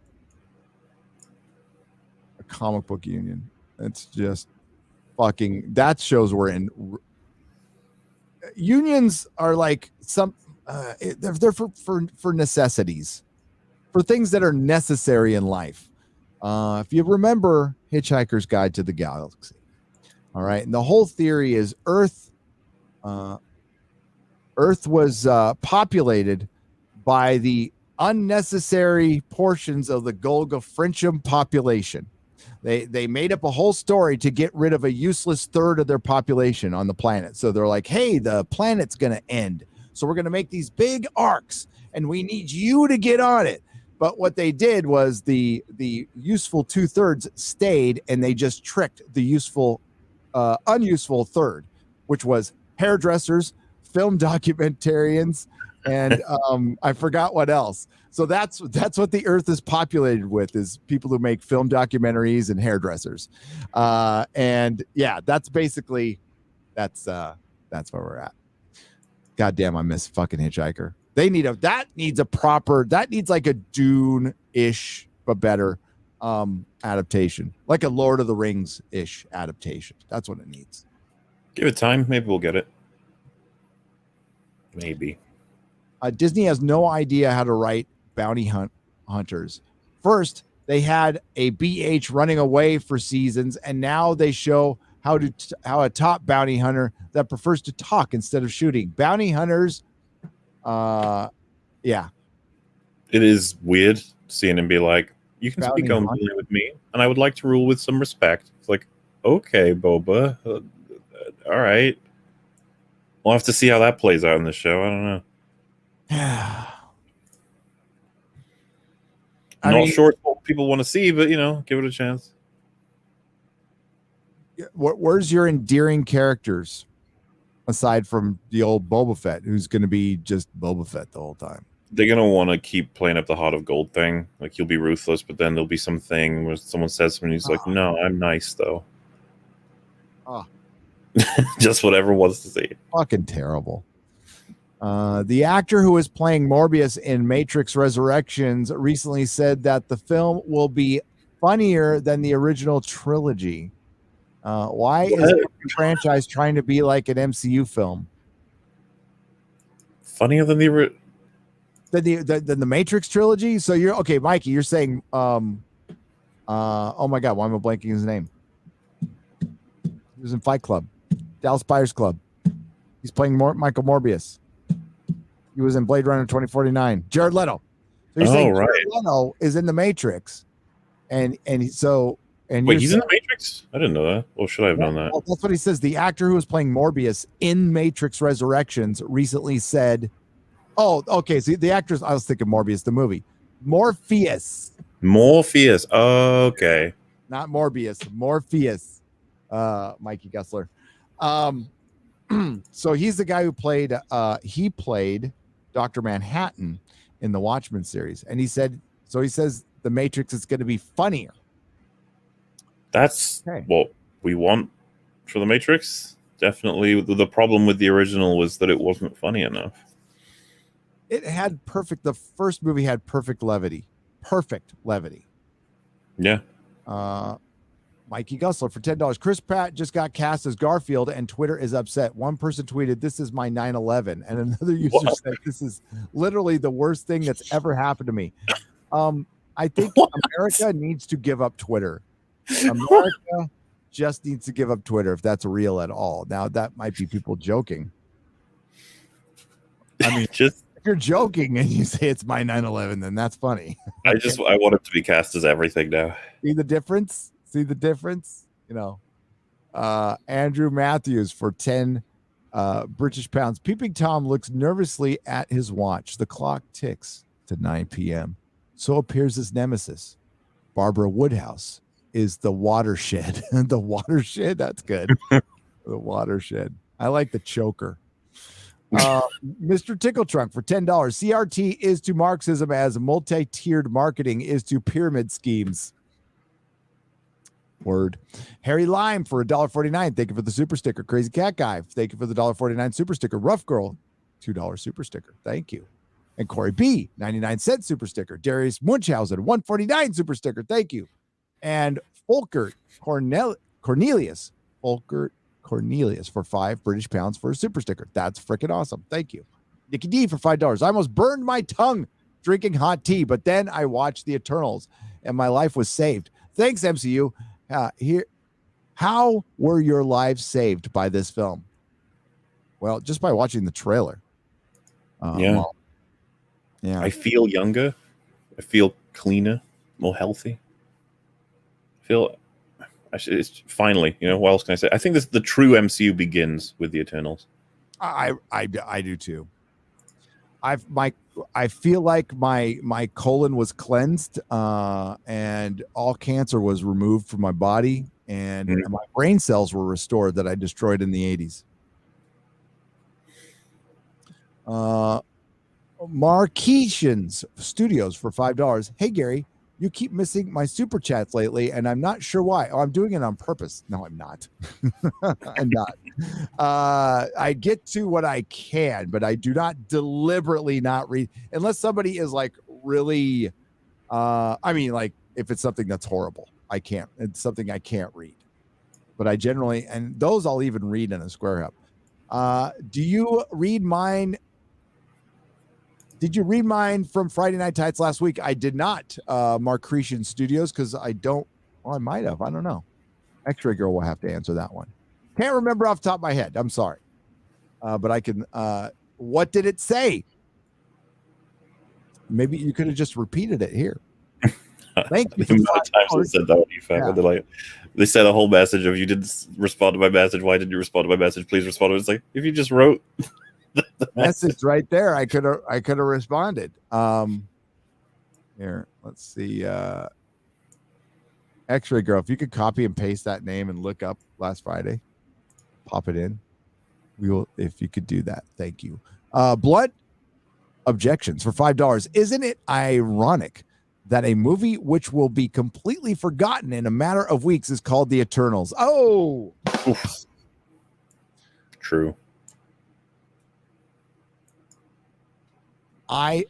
A comic book union. It's just fucking. That shows we're in. Unions are like some. They're for necessities, for things that are necessary in life. If you remember Hitchhiker's Guide to the Galaxy, all right, and the whole theory is Earth was populated by the unnecessary portions of the Golga Frenchum population. They made up a whole story to get rid of a useless third of their population on the planet. So they're like, hey, the planet's going to end. So we're going to make these big arcs, and we need you to get on it. But what they did was the useful 2/3 stayed, and they just tricked the unuseful third, which was hairdressers, film documentarians, and I forgot what else. So that's what the Earth is populated with, is people who make film documentaries and hairdressers. And yeah, that's basically that's where we're at. God damn, I miss fucking Hitchhiker. That needs like a Dune-ish, but better adaptation. Like a Lord of the Rings-ish adaptation. That's what it needs. Give it time. Maybe we'll get it. Maybe. Disney has no idea how to write bounty hunters. First, they had a BH running away for seasons, and now they show how a top bounty hunter that prefers to talk instead of shooting. Bounty hunters, yeah. It is weird seeing him be like, you can Bounty speak openly with me, and I would like to rule with some respect. It's like, okay, Boba. All right. We'll have to see how that plays out in the show. I don't know. I'm not sure it's what people want to see, but, give it a chance. Where's your endearing characters aside from the old Boba Fett, who's going to be just Boba Fett the whole time? They're going to want to keep playing up the heart of gold thing. Like, he'll be ruthless, but then there'll be something where someone says something, he's like, no, I'm nice, though. Oh. Just whatever wants to see. Fucking terrible. The actor who is playing Morbius in Matrix Resurrections recently said that the film will be funnier than the original trilogy. Why is the franchise trying to be like an MCU film? Funnier than the Matrix trilogy? So you're okay, Mikey. You're saying, oh my God, why am I blanking his name? He was in Fight Club, Dallas Buyers Club. He's playing Michael Morbius. He was in Blade Runner 2049. Jared Leto. So you're saying right. Jared Leto is in the Matrix, and wait, he's in the Matrix? I didn't know that. Well, should I have known that? Well, that's what he says. The actor who was playing Morbius in Matrix Resurrections recently said, "Oh, okay." So the actors, I was thinking Morbius, the movie, Morpheus, okay, not Morbius, Morpheus. Mikey Gessler. So he's the guy who played. He played Dr. Manhattan in the Watchmen series, and he says the Matrix is going to be funnier. That's what we want for the Matrix. Definitely. The problem with the original was that it wasn't funny enough. It had the first movie had perfect levity. Yeah. Mikey Gusler for $10. Chris Pratt just got cast as Garfield, and Twitter is upset. One person tweeted, "This is my 9/11," and another user said, "This is literally the worst thing that's ever happened to me." I think America needs to give up Twitter. America just needs to give up Twitter if that's real at all. Now that might be people joking. I mean, if you're joking and you say it's my 9/11, then that's funny. I want it to be cast as everything now. See the difference? Andrew Matthews for 10 British pounds. Peeping Tom looks nervously at his watch. The clock ticks to 9 p.m. So appears his nemesis. Barbara Woodhouse is the watershed. The watershed? That's good. The watershed. I like the choker. Mr. Tickle Trunk for $10. CRT is to Marxism as multi-tiered marketing is to pyramid schemes. Word. Harry Lime for $1.49. Thank you for the super sticker. Crazy Cat Guy, thank you for the $1.49 super sticker. Rough Girl, $2 super sticker. Thank you. And Corey B, 99-cent super sticker. Darius Munchausen, $1.49 super sticker. Thank you. And Folkert Cornelius for 5 British pounds for a super sticker. That's freaking awesome. Thank you. Nikki D for $5. I almost burned my tongue drinking hot tea, but then I watched the Eternals and my life was saved. Thanks, MCU. How were your lives saved by this film? Well, just by watching the trailer. Yeah. I feel younger. I feel cleaner, more healthy. It's finally, what else can I say? I think the true MCU begins with the Eternals. I do too. I feel like my colon was cleansed, and all cancer was removed from my body, and my brain cells were restored that I destroyed in the 80s. Marquetians Studios for $5. Hey Gary, You keep missing my super chats lately, and I'm not sure why. Oh, I'm doing it on purpose. No, I'm not. I'm not. I get to what I can, but I do not deliberately not read unless somebody is like really. I mean, like if it's something that's horrible, I can't. It's something I can't read. But I generally, and those I'll even read in a Square Hub. Do you read mine? Did you read mine from Friday Night Tights last week? I did not, Marcretian Studios, because I don't. Well, I might have. I don't know. X-Ray Girl will have to answer that one. Can't remember off the top of my head. I'm sorry. But I can. What did it say? Maybe you could have just repeated it here. Thank you. The amount of times they said that when you found it, they said a whole message of you didn't respond to my message. Why didn't you respond to my message? Please respond to it. It's like if you just wrote the message right there, I could have responded. Here, let's see. X-Ray Girl, if you could copy and paste that name and look up last Friday, pop it in. We will, if you could do that. Thank you. Blood Objections for $5. Isn't it ironic that a movie which will be completely forgotten in a matter of weeks is called The Eternals? Oh, oof. True. I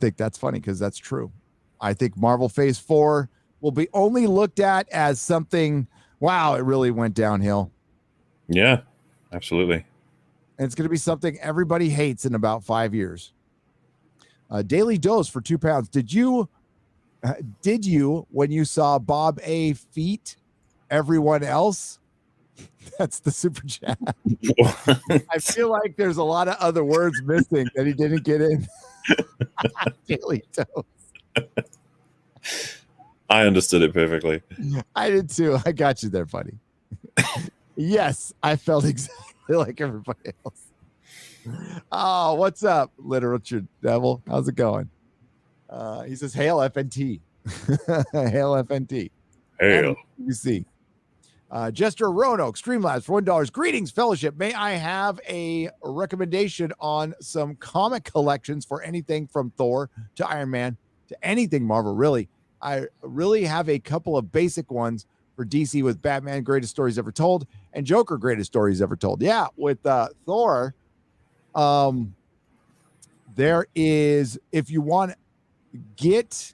think that's funny because that's true. I think Marvel Phase 4 will be only looked at as something, wow, it really went downhill. Yeah, absolutely. And it's going to be something everybody hates in about 5 years. Daily Dose for £2. Did you, when you saw Bob A. feet, everyone else? That's the super chat. I feel like there's a lot of other words missing that he didn't get in. Daily Dose. I understood it perfectly. I did too. I got you there, buddy. Yes, I felt exactly like everybody else. Oh, what's up, Literature Devil? How's it going? He says, hail FNT. Hail FNT. Hail. You see. Jester Roanoke, Streamlabs for $1. Greetings, fellowship. May I have a recommendation on some comic collections for anything from Thor to Iron Man to anything Marvel, really? I really have a couple of basic ones for DC with Batman, Greatest Stories Ever Told, and Joker, Greatest Stories Ever Told. Yeah, with Thor, there is, if you want to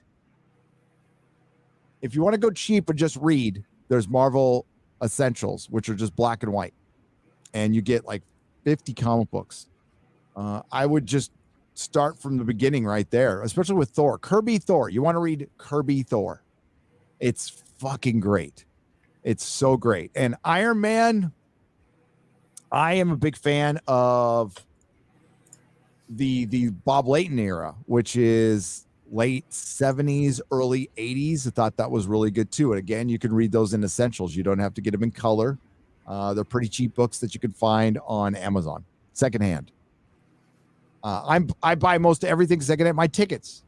go cheap and just read, there's Marvel Essentials, which are just black and white, and you get like 50 comic books. I would just start from the beginning right there, especially with Thor. Kirby Thor. You want to read Kirby Thor. It's fucking great. It's so great. And Iron Man, I am a big fan of the Bob Layton era, which is late 70s, early 80s. I thought that was really good too. And again, you can read those in Essentials. You don't have to get them in color. They're pretty cheap books that you can find on Amazon, secondhand. I buy most of everything secondhand. My tickets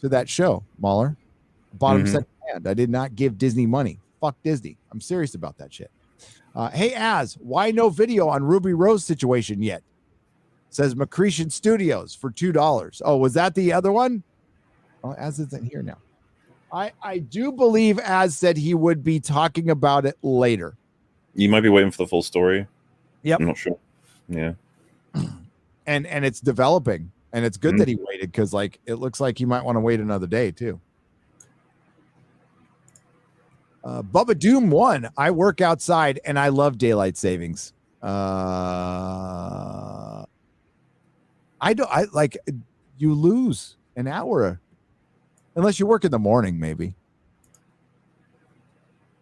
to that show, MauLer, bought them secondhand. I did not give Disney money. Fuck Disney. I'm serious about that shit. Hey, Az, why no video on Ruby Rose situation yet? Says Macretian Studios for $2. Oh, was that the other one? Oh, Az isn't here now. I do believe Az said he would be talking about it later. You might be waiting for the full story. Yep. I'm not sure. Yeah. And it's developing, and it's good that he waited, because like it looks like he might want to wait another day too. Bubba Doom 1. I work outside and I love daylight savings. I you lose an hour unless you work in the morning, maybe.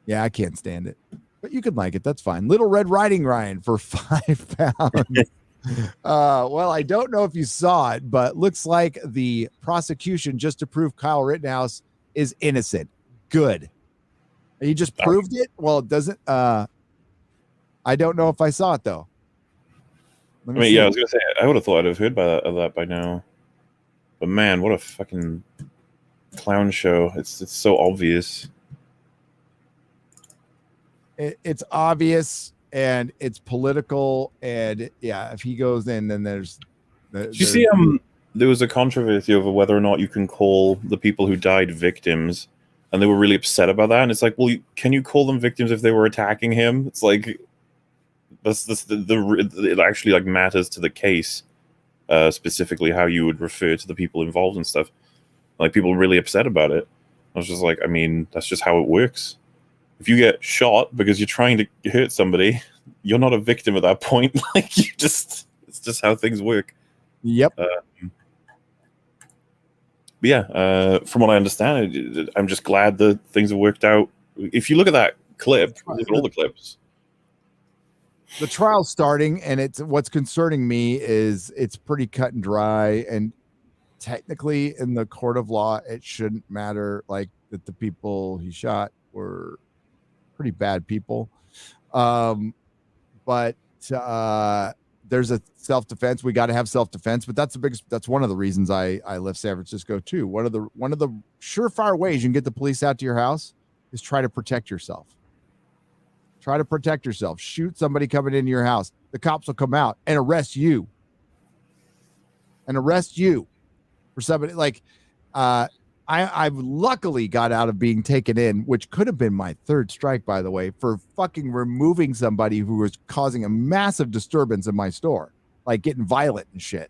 Yeah, I can't stand it, but you can like it. That's fine. Little Red Riding Ryan for £5. Well, I don't know if you saw it, but looks like the prosecution just to prove Kyle Rittenhouse is innocent. Good. He just proved it. Well, it doesn't. I don't know if I saw it though. I mean, yeah, I was gonna say I would have thought I'd have heard of that by now. But man, what a fucking clown show! It's so obvious. It's obvious and it's political, and yeah, if he goes in, then there's. Did you see? There was a controversy over whether or not you can call the people who died victims and they were really upset about that. And it's like, well, can you call them victims if they were attacking him? It's like it actually like matters to the case, specifically how you would refer to the people involved and stuff. Like, people were really upset about it. I was just like, I mean, that's just how it works. If you get shot because you're trying to hurt somebody, you're not a victim at that point. Like, it's just how things work. Yep. But yeah, from what I understand, I'm just glad that things have worked out. If you look at that clip, look at all the clips. The trial's starting, and it's what's concerning me is it's pretty cut and dry. And technically, in the court of law, it shouldn't matter. Like, that the people he shot were pretty bad people. But there's a self-defense. We got to have self-defense, but that's one of the reasons I left San Francisco too. One of the surefire ways you can get the police out to your house is try to protect yourself. Try to protect yourself. Shoot somebody coming into your house. The cops will come out and arrest you. For somebody like I've luckily got out of being taken in, which could have been my third strike, by the way, for fucking removing somebody who was causing a massive disturbance in my store, like getting violent and shit.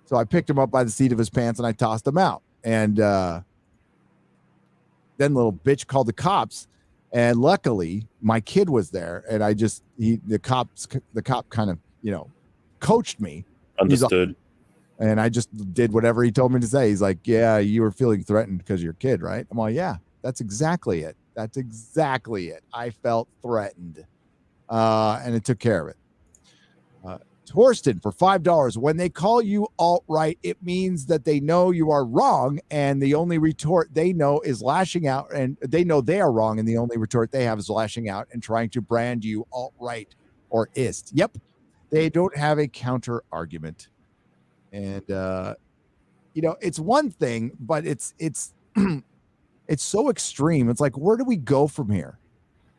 So I picked him up by the seat of his pants and I tossed him out. And then little bitch called the cops. And luckily my kid was there. And the cop kind of, coached me. Understood. And I just did whatever he told me to say. He's like, yeah, you were feeling threatened because of your kid, right? I'm like, yeah, that's exactly it. I felt threatened. And it took care of it. Torsten for $5. When they call you alt-right, it means that they know you are wrong. And the only retort they know is lashing out. And they know they are wrong. And the only retort they have is lashing out and trying to brand you alt-right or ist. Yep. They don't have a counter argument. And it's one thing, but it's it's so extreme. It's like, where do we go from here?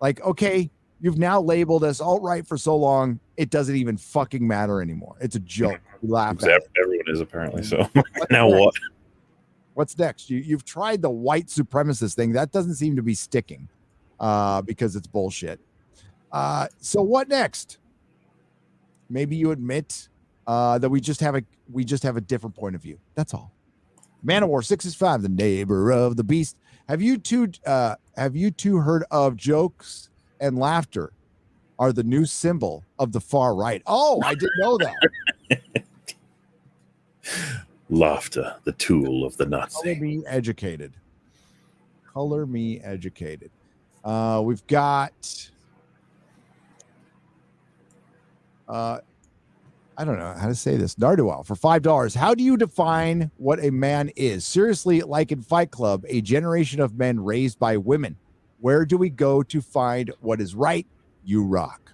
Like, okay, you've now labeled us alt-right for so long, it doesn't even fucking matter anymore. It's a joke. We laugh at it. Everyone is apparently. So now what? What's next? You've tried the white supremacist thing. That doesn't seem to be sticking because it's bullshit. So what next? Maybe you admit that we just have a different point of view. That's all. Man of War 665, the neighbor of the beast. Have you two heard of jokes and laughter are the new symbol of the far right? Oh, I didn't know that. Laughter, the tool of the Nazi. Color me educated. We've got I don't know how to say this. Nardual for $5. How do you define what a man is? Seriously, like in Fight Club, a generation of men raised by women. Where do we go to find what is right? You rock.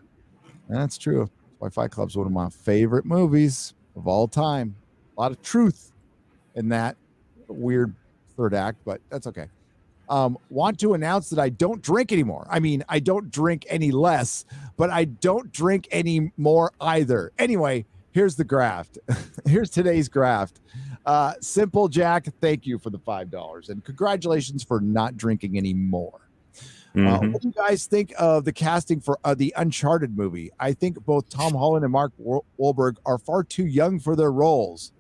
And that's true. That's why Fight Club is one of my favorite movies of all time. A lot of truth in that weird third act, but that's okay. Want to announce that I don't drink anymore. I mean, I don't drink any less, but I don't drink any more either. Anyway, here's the graft. Here's today's graft. Simple Jack, thank you for the $5 and congratulations for not drinking anymore. What do you guys think of the casting for the Uncharted movie? I think both Tom Holland and Mark Wahlberg are far too young for their roles.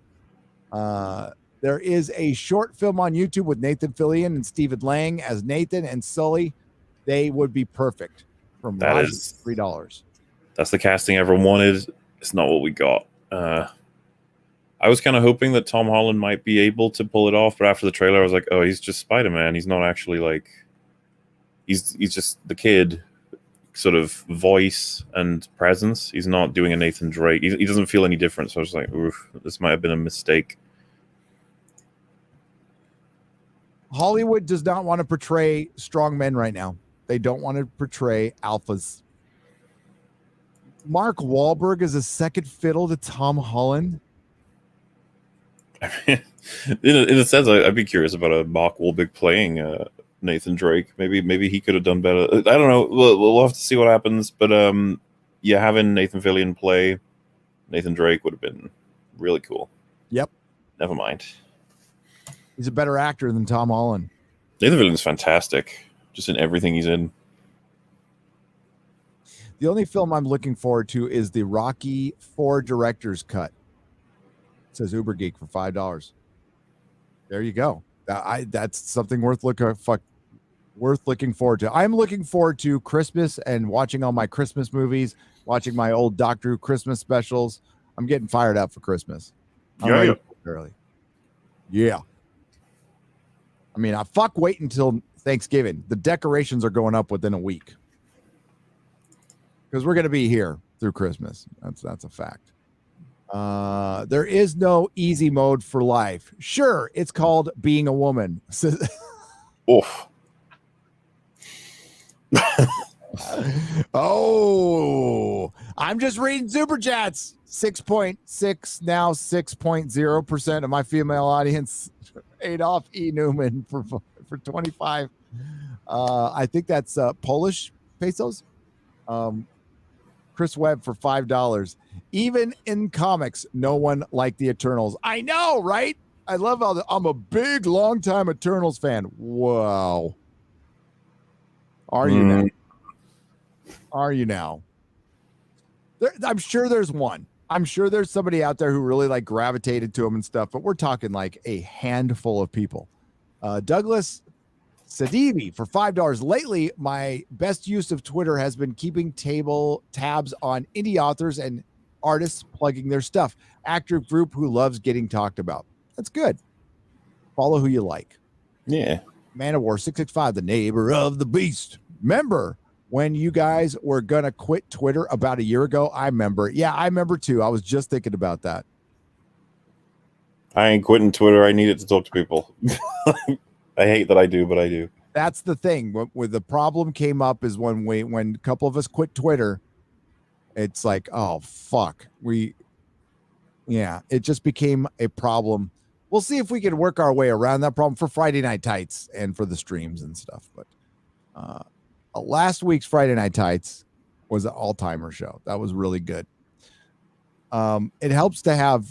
There is a short film on YouTube with Nathan Fillion and Stephen Lang as Nathan and Sully. They would be perfect. From that is $3. That's the casting everyone wanted. It's not what we got. I was kind of hoping that Tom Holland might be able to pull it off, but after the trailer, I was like, oh, he's just Spider-Man. He's not actually like... He's just the kid sort of voice and presence. He's not doing a Nathan Drake. He doesn't feel any different. So I was like, oof, this might have been a mistake. Hollywood does not want to portray strong men right now. They don't want to portray alphas. Mark Wahlberg is a second fiddle to Tom Holland. In a sense, I'd be curious about a Mark Wahlberg playing Nathan Drake. Maybe he could have done better. I don't know. We'll have to see what happens. But yeah, having Nathan Fillion play Nathan Drake would have been really cool. Yep. Never mind. He's a better actor than Tom Holland. The other villain's fantastic, just in everything he's in. The only film I'm looking forward to is the Rocky IV director's cut. It says Uber Geek for $5. There you go. That's something worth looking forward to. I'm looking forward to Christmas and watching all my Christmas movies, watching my old Doctor Who Christmas specials. I'm getting fired up for Christmas. I'm ready early. Yeah. I mean, fuck wait until Thanksgiving. The decorations are going up within a week. Because we're going to be here through Christmas. That's a fact. There is no easy mode for life. Sure, it's called being a woman. Oof. Oh, I'm just reading super chats. 6.6 now 6.0% of my female audience. Adolf E. Newman for 25. I think that's Polish pesos. Chris Webb for $5. Even in comics, no one liked the Eternals. I know, right? I love how I'm a big, long-time Eternals fan. Wow. Are you now? Are you now? I'm sure there's one. I'm sure there's somebody out there who really like gravitated to them and stuff, but we're talking like a handful of people. Douglas Sadivi for $5. Lately, my best use of Twitter has been keeping tabs on indie authors and artists plugging their stuff. Active group who loves getting talked about. That's good. Follow who you like. Yeah. Man of War 665, the neighbor of the beast. Remember when you guys were going to quit Twitter about a year ago? I remember. Yeah, I remember too. I was just thinking about that. I ain't quitting Twitter. I need it to talk to people. I hate that I do, but I do. That's the thing. When the problem came up is when a couple of us quit Twitter, it's like, oh, fuck. It just became a problem. We'll see if we can work our way around that problem for Friday Night Tights and for the streams and stuff. But last week's Friday Night Tights was an all-timer show. That was really good. It helps to have,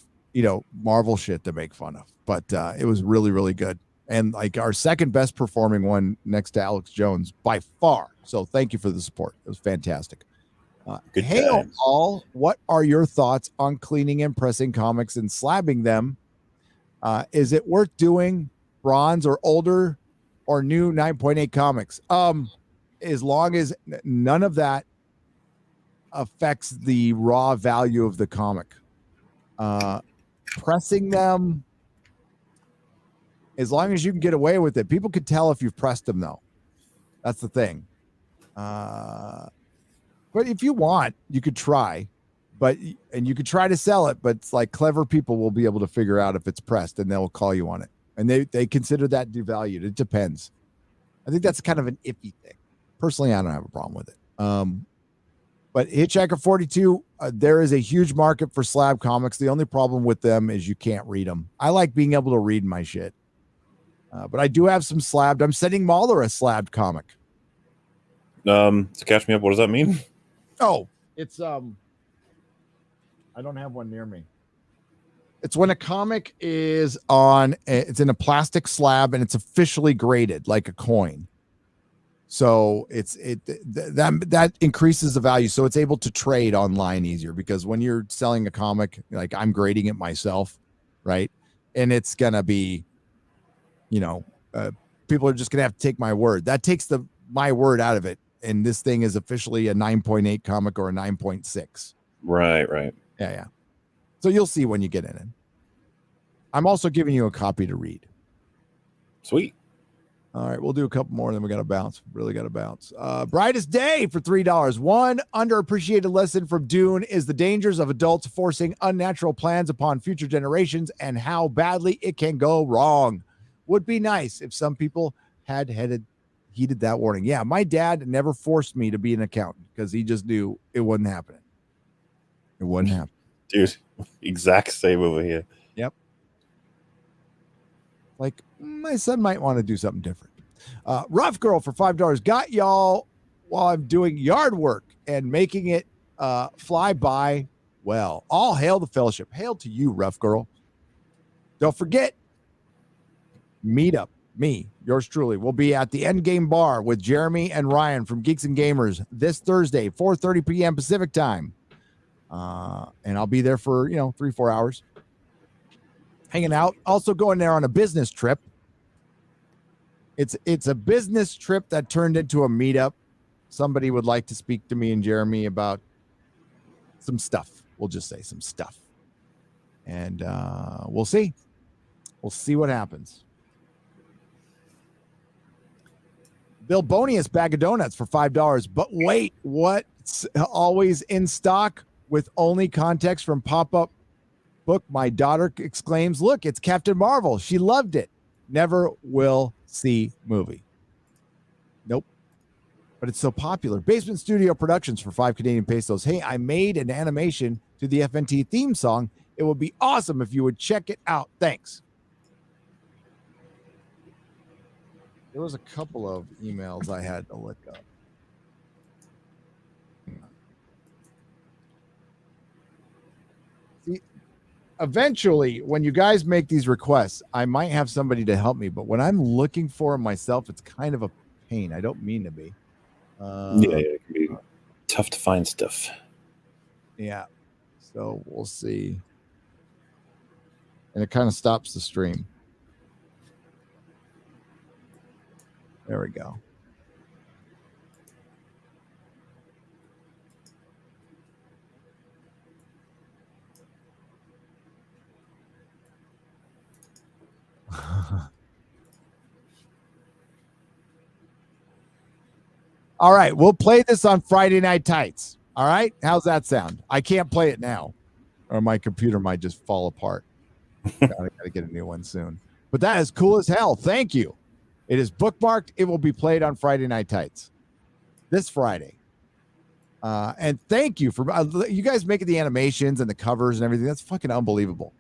Marvel shit to make fun of, but it was really, really good. And like our second best performing one next to Alex Jones by far. So thank you for the support. It was fantastic. Hail all. What are your thoughts on cleaning and pressing comics and slabbing them? Is it worth doing bronze or older or new 9.8 comics? As long as none of that affects the raw value of the comic. Pressing them, as long as you can get away with it. People could tell if you've pressed them, though. That's the thing. But if you want, you could try. And you could try to sell it, but it's like clever people will be able to figure out if it's pressed, and they'll call you on it. And they consider that devalued. It depends. I think that's kind of an iffy thing. Personally, I don't have a problem with it. But Hitchhiker 42, there is a huge market for slab comics. The only problem with them is you can't read them. I like being able to read my shit. But I do have some slabbed. I'm sending MauLer a slabbed comic. To catch me up, what does that mean? Oh, it's I don't have one near me. It's when a comic is it's in a plastic slab and it's officially graded like a coin. So that increases the value. So it's able to trade online easier, because when you're selling a comic, like I'm grading it myself, right? And it's gonna be, people are just gonna have to take my word. That takes my word out of it. And this thing is officially a 9.8 comic or a 9.6. Right. Yeah. So you'll see when you get in it. I'm also giving you a copy to read. Sweet. All right, we'll do a couple more, then we got to bounce. Really got to bounce. Brightest Day for $3. One underappreciated lesson from Dune is the dangers of adults forcing unnatural plans upon future generations and how badly it can go wrong. Would be nice if some people had heeded that warning. Yeah, my dad never forced me to be an accountant because he just knew it wasn't happening. It wasn't happening. Dude, exact same over here. Yep. Like, my son might want to do something different. Rough Girl for $5. Got y'all while I'm doing yard work and making it fly by well. All hail the fellowship. Hail to you, Rough Girl. Don't forget, meetup me, yours truly, will be at the Endgame Bar with Jeremy and Ryan from Geeks and Gamers this Thursday, 4:30 p.m. Pacific time. And I'll be there for 3-4 hours hanging out. Also going there on a business trip. It's a business trip that turned into a meetup. Somebody would like to speak to me and Jeremy about some stuff. We'll just say some stuff. And we'll see. We'll see what happens. Bill Bonius bag of donuts for $5. But wait, what's always in stock with only context from pop-up book? My daughter exclaims, look, it's Captain Marvel. She loved it. Never will see movie. Nope. But it's so popular. Basement Studio Productions for 5 Canadian pesos. Hey, I made an animation to the FNT theme song. It would be awesome if you would check it out. Thanks. There was a couple of emails I had to look up. See, eventually, when you guys make these requests, I might have somebody to help me. But when I'm looking for them myself, it's kind of a pain. I don't mean to be. Yeah, it can be tough to find stuff. Yeah. So we'll see. And it kind of stops the stream. There we go. All right, we'll play this on Friday Night Tights. All right, how's that sound? I can't play it now, or my computer might just fall apart. Gotta get a new one soon. But that is cool as hell. Thank you. It is bookmarked. It will be played on Friday Night Tights this Friday. And thank you for you guys making the animations and the covers and everything. That's fucking unbelievable.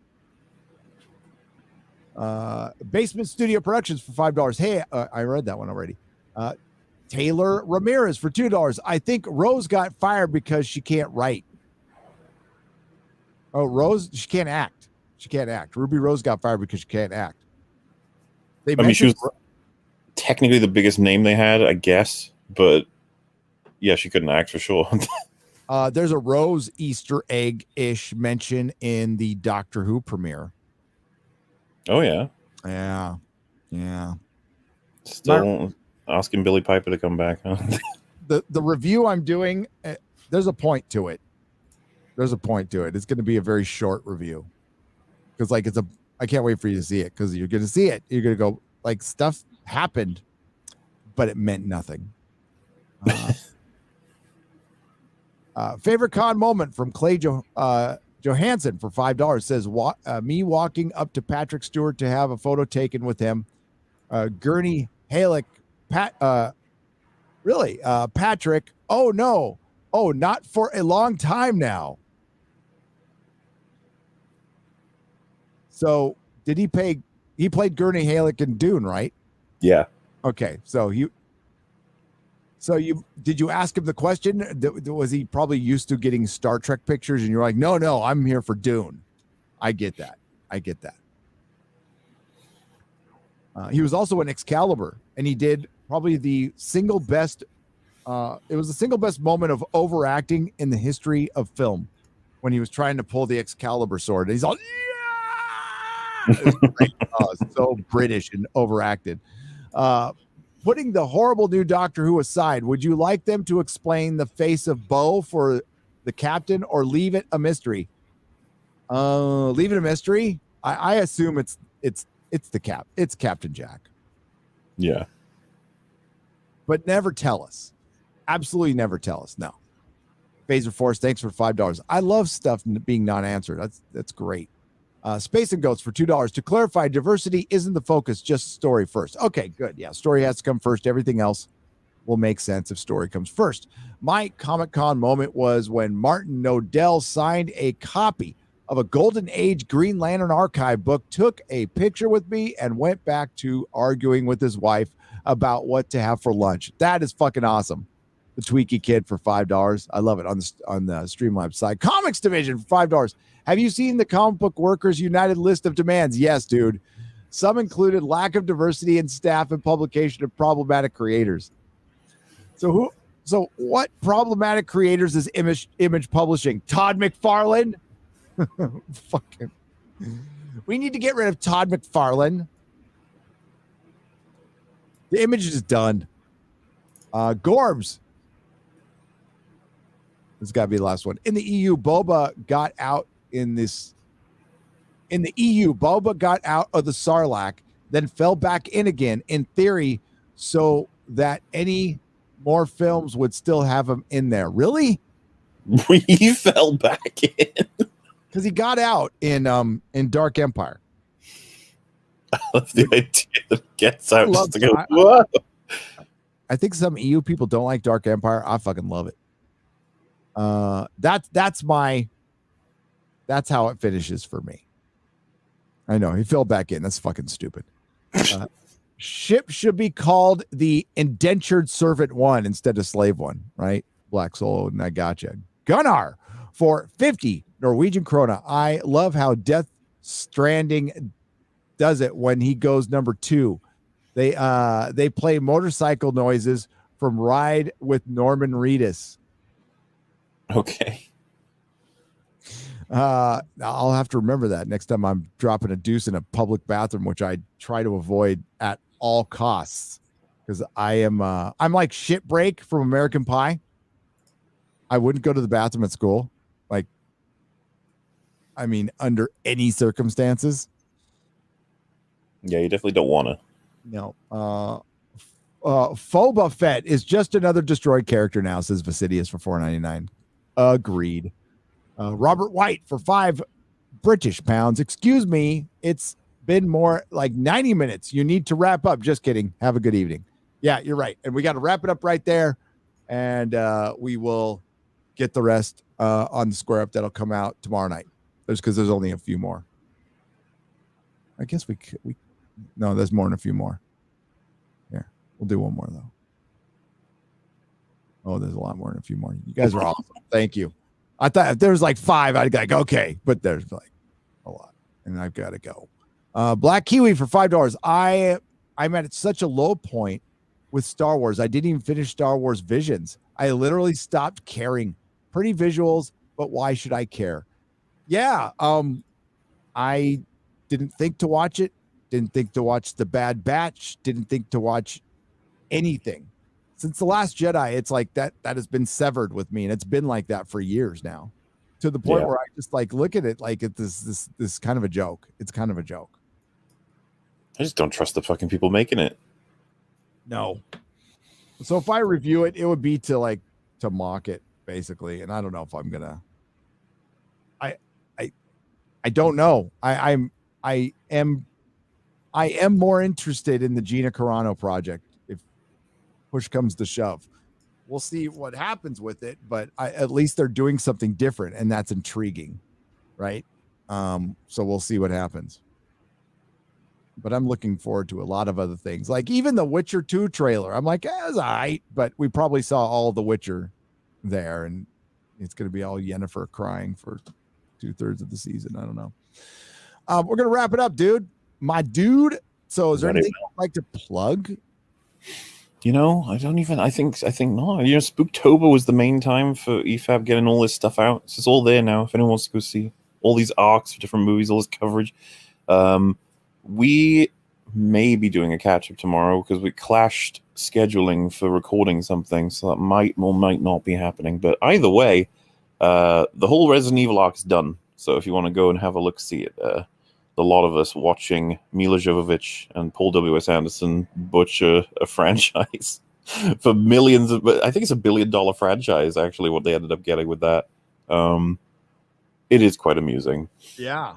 Basement Studio Productions for $5. Hey, I read that one already. Taylor Ramirez for $2. I think Rose got fired because she can't write. Oh, Rose, she can't act. She can't act. Ruby Rose got fired because she can't act. I mean, she was technically the biggest name they had, I guess, but yeah, she couldn't act for sure. There's a Rose Easter egg-ish mention in the Doctor Who premiere. Oh, yeah. Yeah. Yeah. Still asking Billy Piper to come back, huh? The review I'm doing, there's a point to it. There's a point to it. It's going to be a very short review. Because, like, I can't wait for you to see it, because you're going to see it. You're going to go, like, stuff happened, but it meant nothing. Favorite con moment from Clay Johansson for $5 says, me walking up to Patrick Stewart to have a photo taken with him. Gurney Halleck, Patrick, oh no, oh, not for a long time now. So did he played Gurney Halleck in Dune, right? Yeah. Okay. So did you ask him the question? Was he probably used to getting Star Trek pictures and you're like, no, I'm here for Dune. I get that. He was also in Excalibur, and he did probably the single best. It was the single best moment of overacting in the history of film when he was trying to pull the Excalibur sword. And he's all, yeah! It was great. So British and overacted. Putting the horrible new Doctor Who aside, would you like them to explain the face of Bo for the captain, or leave it a mystery? Leave it a mystery. I assume it's Captain Jack. Yeah. But never tell us. Absolutely never tell us. No. Phaser Force, thanks for $5. I love stuff being non-answered. That's great. Space and Goats for $2. To clarify, diversity isn't the focus, just story first. Okay, good. Yeah, story has to come first. Everything else will make sense if story comes first. My Comic-Con moment was when Martin Nodell signed a copy of a Golden Age Green Lantern archive book, took a picture with me, and went back to arguing with his wife about what to have for lunch. That is fucking awesome. The Tweaky Kid for $5. I love it on the Streamlabs side. Comics Division for $5. Have you seen the Comic Book Workers United list of demands? Yes, dude. Some included lack of diversity in staff and publication of problematic creators. So what problematic creators is Image Publishing? Todd McFarlane? Fucking. We need to get rid of Todd McFarlane. The Image is done. Gorbs. This has got to be the last one. In the EU, Boba got out of the Sarlacc, then fell back in again, in theory, so that any more films would still have him in there. Really? He fell back in. Because he got out in Dark Empire. I love the idea that he gets out just to go, I, whoa. I think some EU people don't like Dark Empire. I fucking love it. That's how it finishes for me. I know he fell back in. That's fucking stupid. Ship should be called the Indentured Servant 1 instead of Slave 1, right? Black Solo, and I gotcha. Gunnar for 50 Norwegian krona. I love how Death Stranding does it when he goes number 2. They play motorcycle noises from Ride with Norman Reedus. Okay. I'll have to remember that next time I'm dropping a deuce in a public bathroom, which I try to avoid at all costs, because I'm like Shit Break from American Pie. I wouldn't go to the bathroom at school, under any circumstances. Yeah, you definitely don't want to. No. Boba Fett is just another destroyed character now, says Vasidius for $4.99. Agreed. Robert White for £5 British pounds. Excuse me, it's been more like 90 minutes. You need to wrap up. Just kidding. Have a good evening. Yeah, you're right. And we got to wrap it up right there. And we will get the rest on the Square Up that'll come out tomorrow night. Because there's only a few more. I guess no, there's more than a few more. Here, we'll do one more though. Oh, there's a lot more than a few more. You guys are awesome. Thank you. I thought if there was like 5, I'd be like, okay, but there's like a lot, and I've got to go. Black Kiwi for $5. I'm at such a low point with Star Wars. I didn't even finish Star Wars Visions. I literally stopped caring. Pretty visuals, but why should I care? Yeah, I didn't think to watch it. Didn't think to watch The Bad Batch. Didn't think to watch anything. Since The Last Jedi, it's like that has been severed with me, and it's been like that for years now, to the point where I just look at it like it's this kind of a joke. It's kind of a joke. I just don't trust the fucking people making it. No. So if I review it, it would be to mock it, basically, and I don't know if I'm gonna. I don't know. I am more interested in the Gina Carano project. Push comes to shove. We'll see what happens with it, but at least they're doing something different, and that's intriguing, right? So we'll see what happens. But I'm looking forward to a lot of other things, like even the Witcher 2 trailer. I'm like, it's all right, but we probably saw all the Witcher there, and it's going to be all Yennefer crying for 2/3 of the season. I don't know. We're going to wrap it up, dude. My dude. So is there anything you'd like to plug? I think not. Spooktober was the main time for EFAB getting all this stuff out. So it's all there now. If anyone wants to go see all these arcs for different movies, all this coverage. We may be doing a catch-up tomorrow because we clashed scheduling for recording something. So that might or might not be happening. But either way, the whole Resident Evil arc is done. So if you want to go and have a look, see it. The lot of us watching Mila Jovovich and Paul W.S. Anderson butcher a franchise for millions of, I think it's $1 billion franchise, actually, what they ended up getting with that. It is quite amusing. Yeah.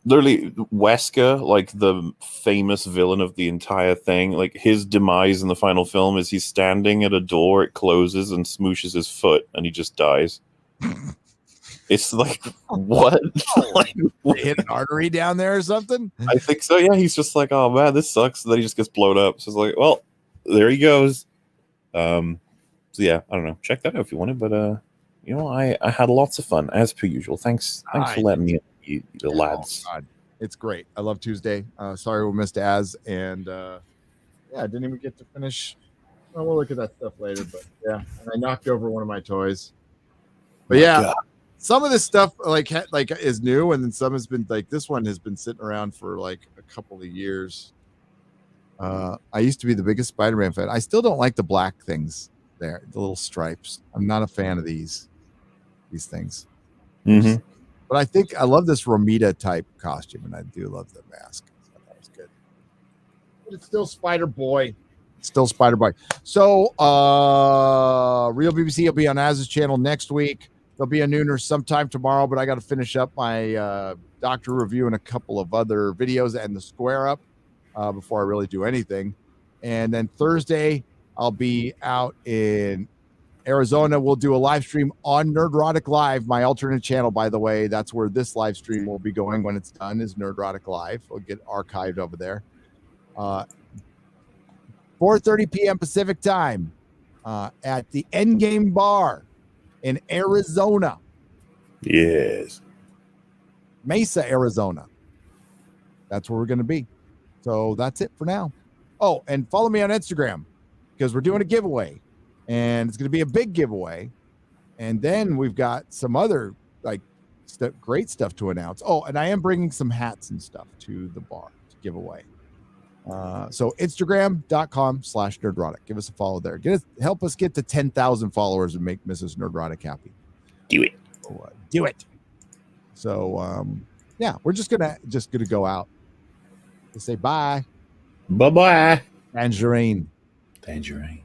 Literally, Wesker, like the famous villain of the entire thing, like his demise in the final film is he's standing at a door, it closes and smooshes his foot, and he just dies. It's like, what? Hit an artery down there or something? I think so, yeah. He's just like, oh man, this sucks. And then he just gets blown up. So it's like, well, there he goes. So yeah, I don't know. Check that out if you want it. But I had lots of fun, as per usual. Thanks for letting me, you lads. God. It's great. I love Tuesday. Sorry we missed Az, and I didn't even get to finish. Well, we'll look at that stuff later, but yeah, and I knocked over one of my toys. But some of this stuff like is new, and then some has been like this one has been sitting around for like a couple of years. I used to be the biggest Spider-Man fan. I still don't like the black things there, the little stripes. I'm not a fan of these things. Mm-hmm. But I think I love this Romita type costume, and I do love the mask. So that was good. But it's still Spider Boy. Still Spider Boy. So Real BBC will be on Az's channel next week. There'll be a nooner sometime tomorrow, but I got to finish up my doctor review and a couple of other videos and the square up before I really do anything. And then Thursday, I'll be out in Arizona. We'll do a live stream on Nerdrotic Live, my alternate channel, by the way. That's where this live stream will be going when it's done, is Nerdrotic Live. It'll get archived over there. 4:30 p.m. Pacific time at the Endgame Bar in Arizona. Yes. Mesa, Arizona. That's where we're going to be. So that's it for now. Oh, and follow me on Instagram because we're doing a giveaway. And it's going to be a big giveaway. And then we've got some other great stuff to announce. Oh, and I am bringing some hats and stuff to the bar to give away. So Instagram.com/Nerdrotic. Give us a follow there. Help us get to 10,000 followers and make Mrs. Nerdrotic happy. Do it. Do it. So we're just gonna go out to say bye. Bye-bye. Tangerine. Tangerine.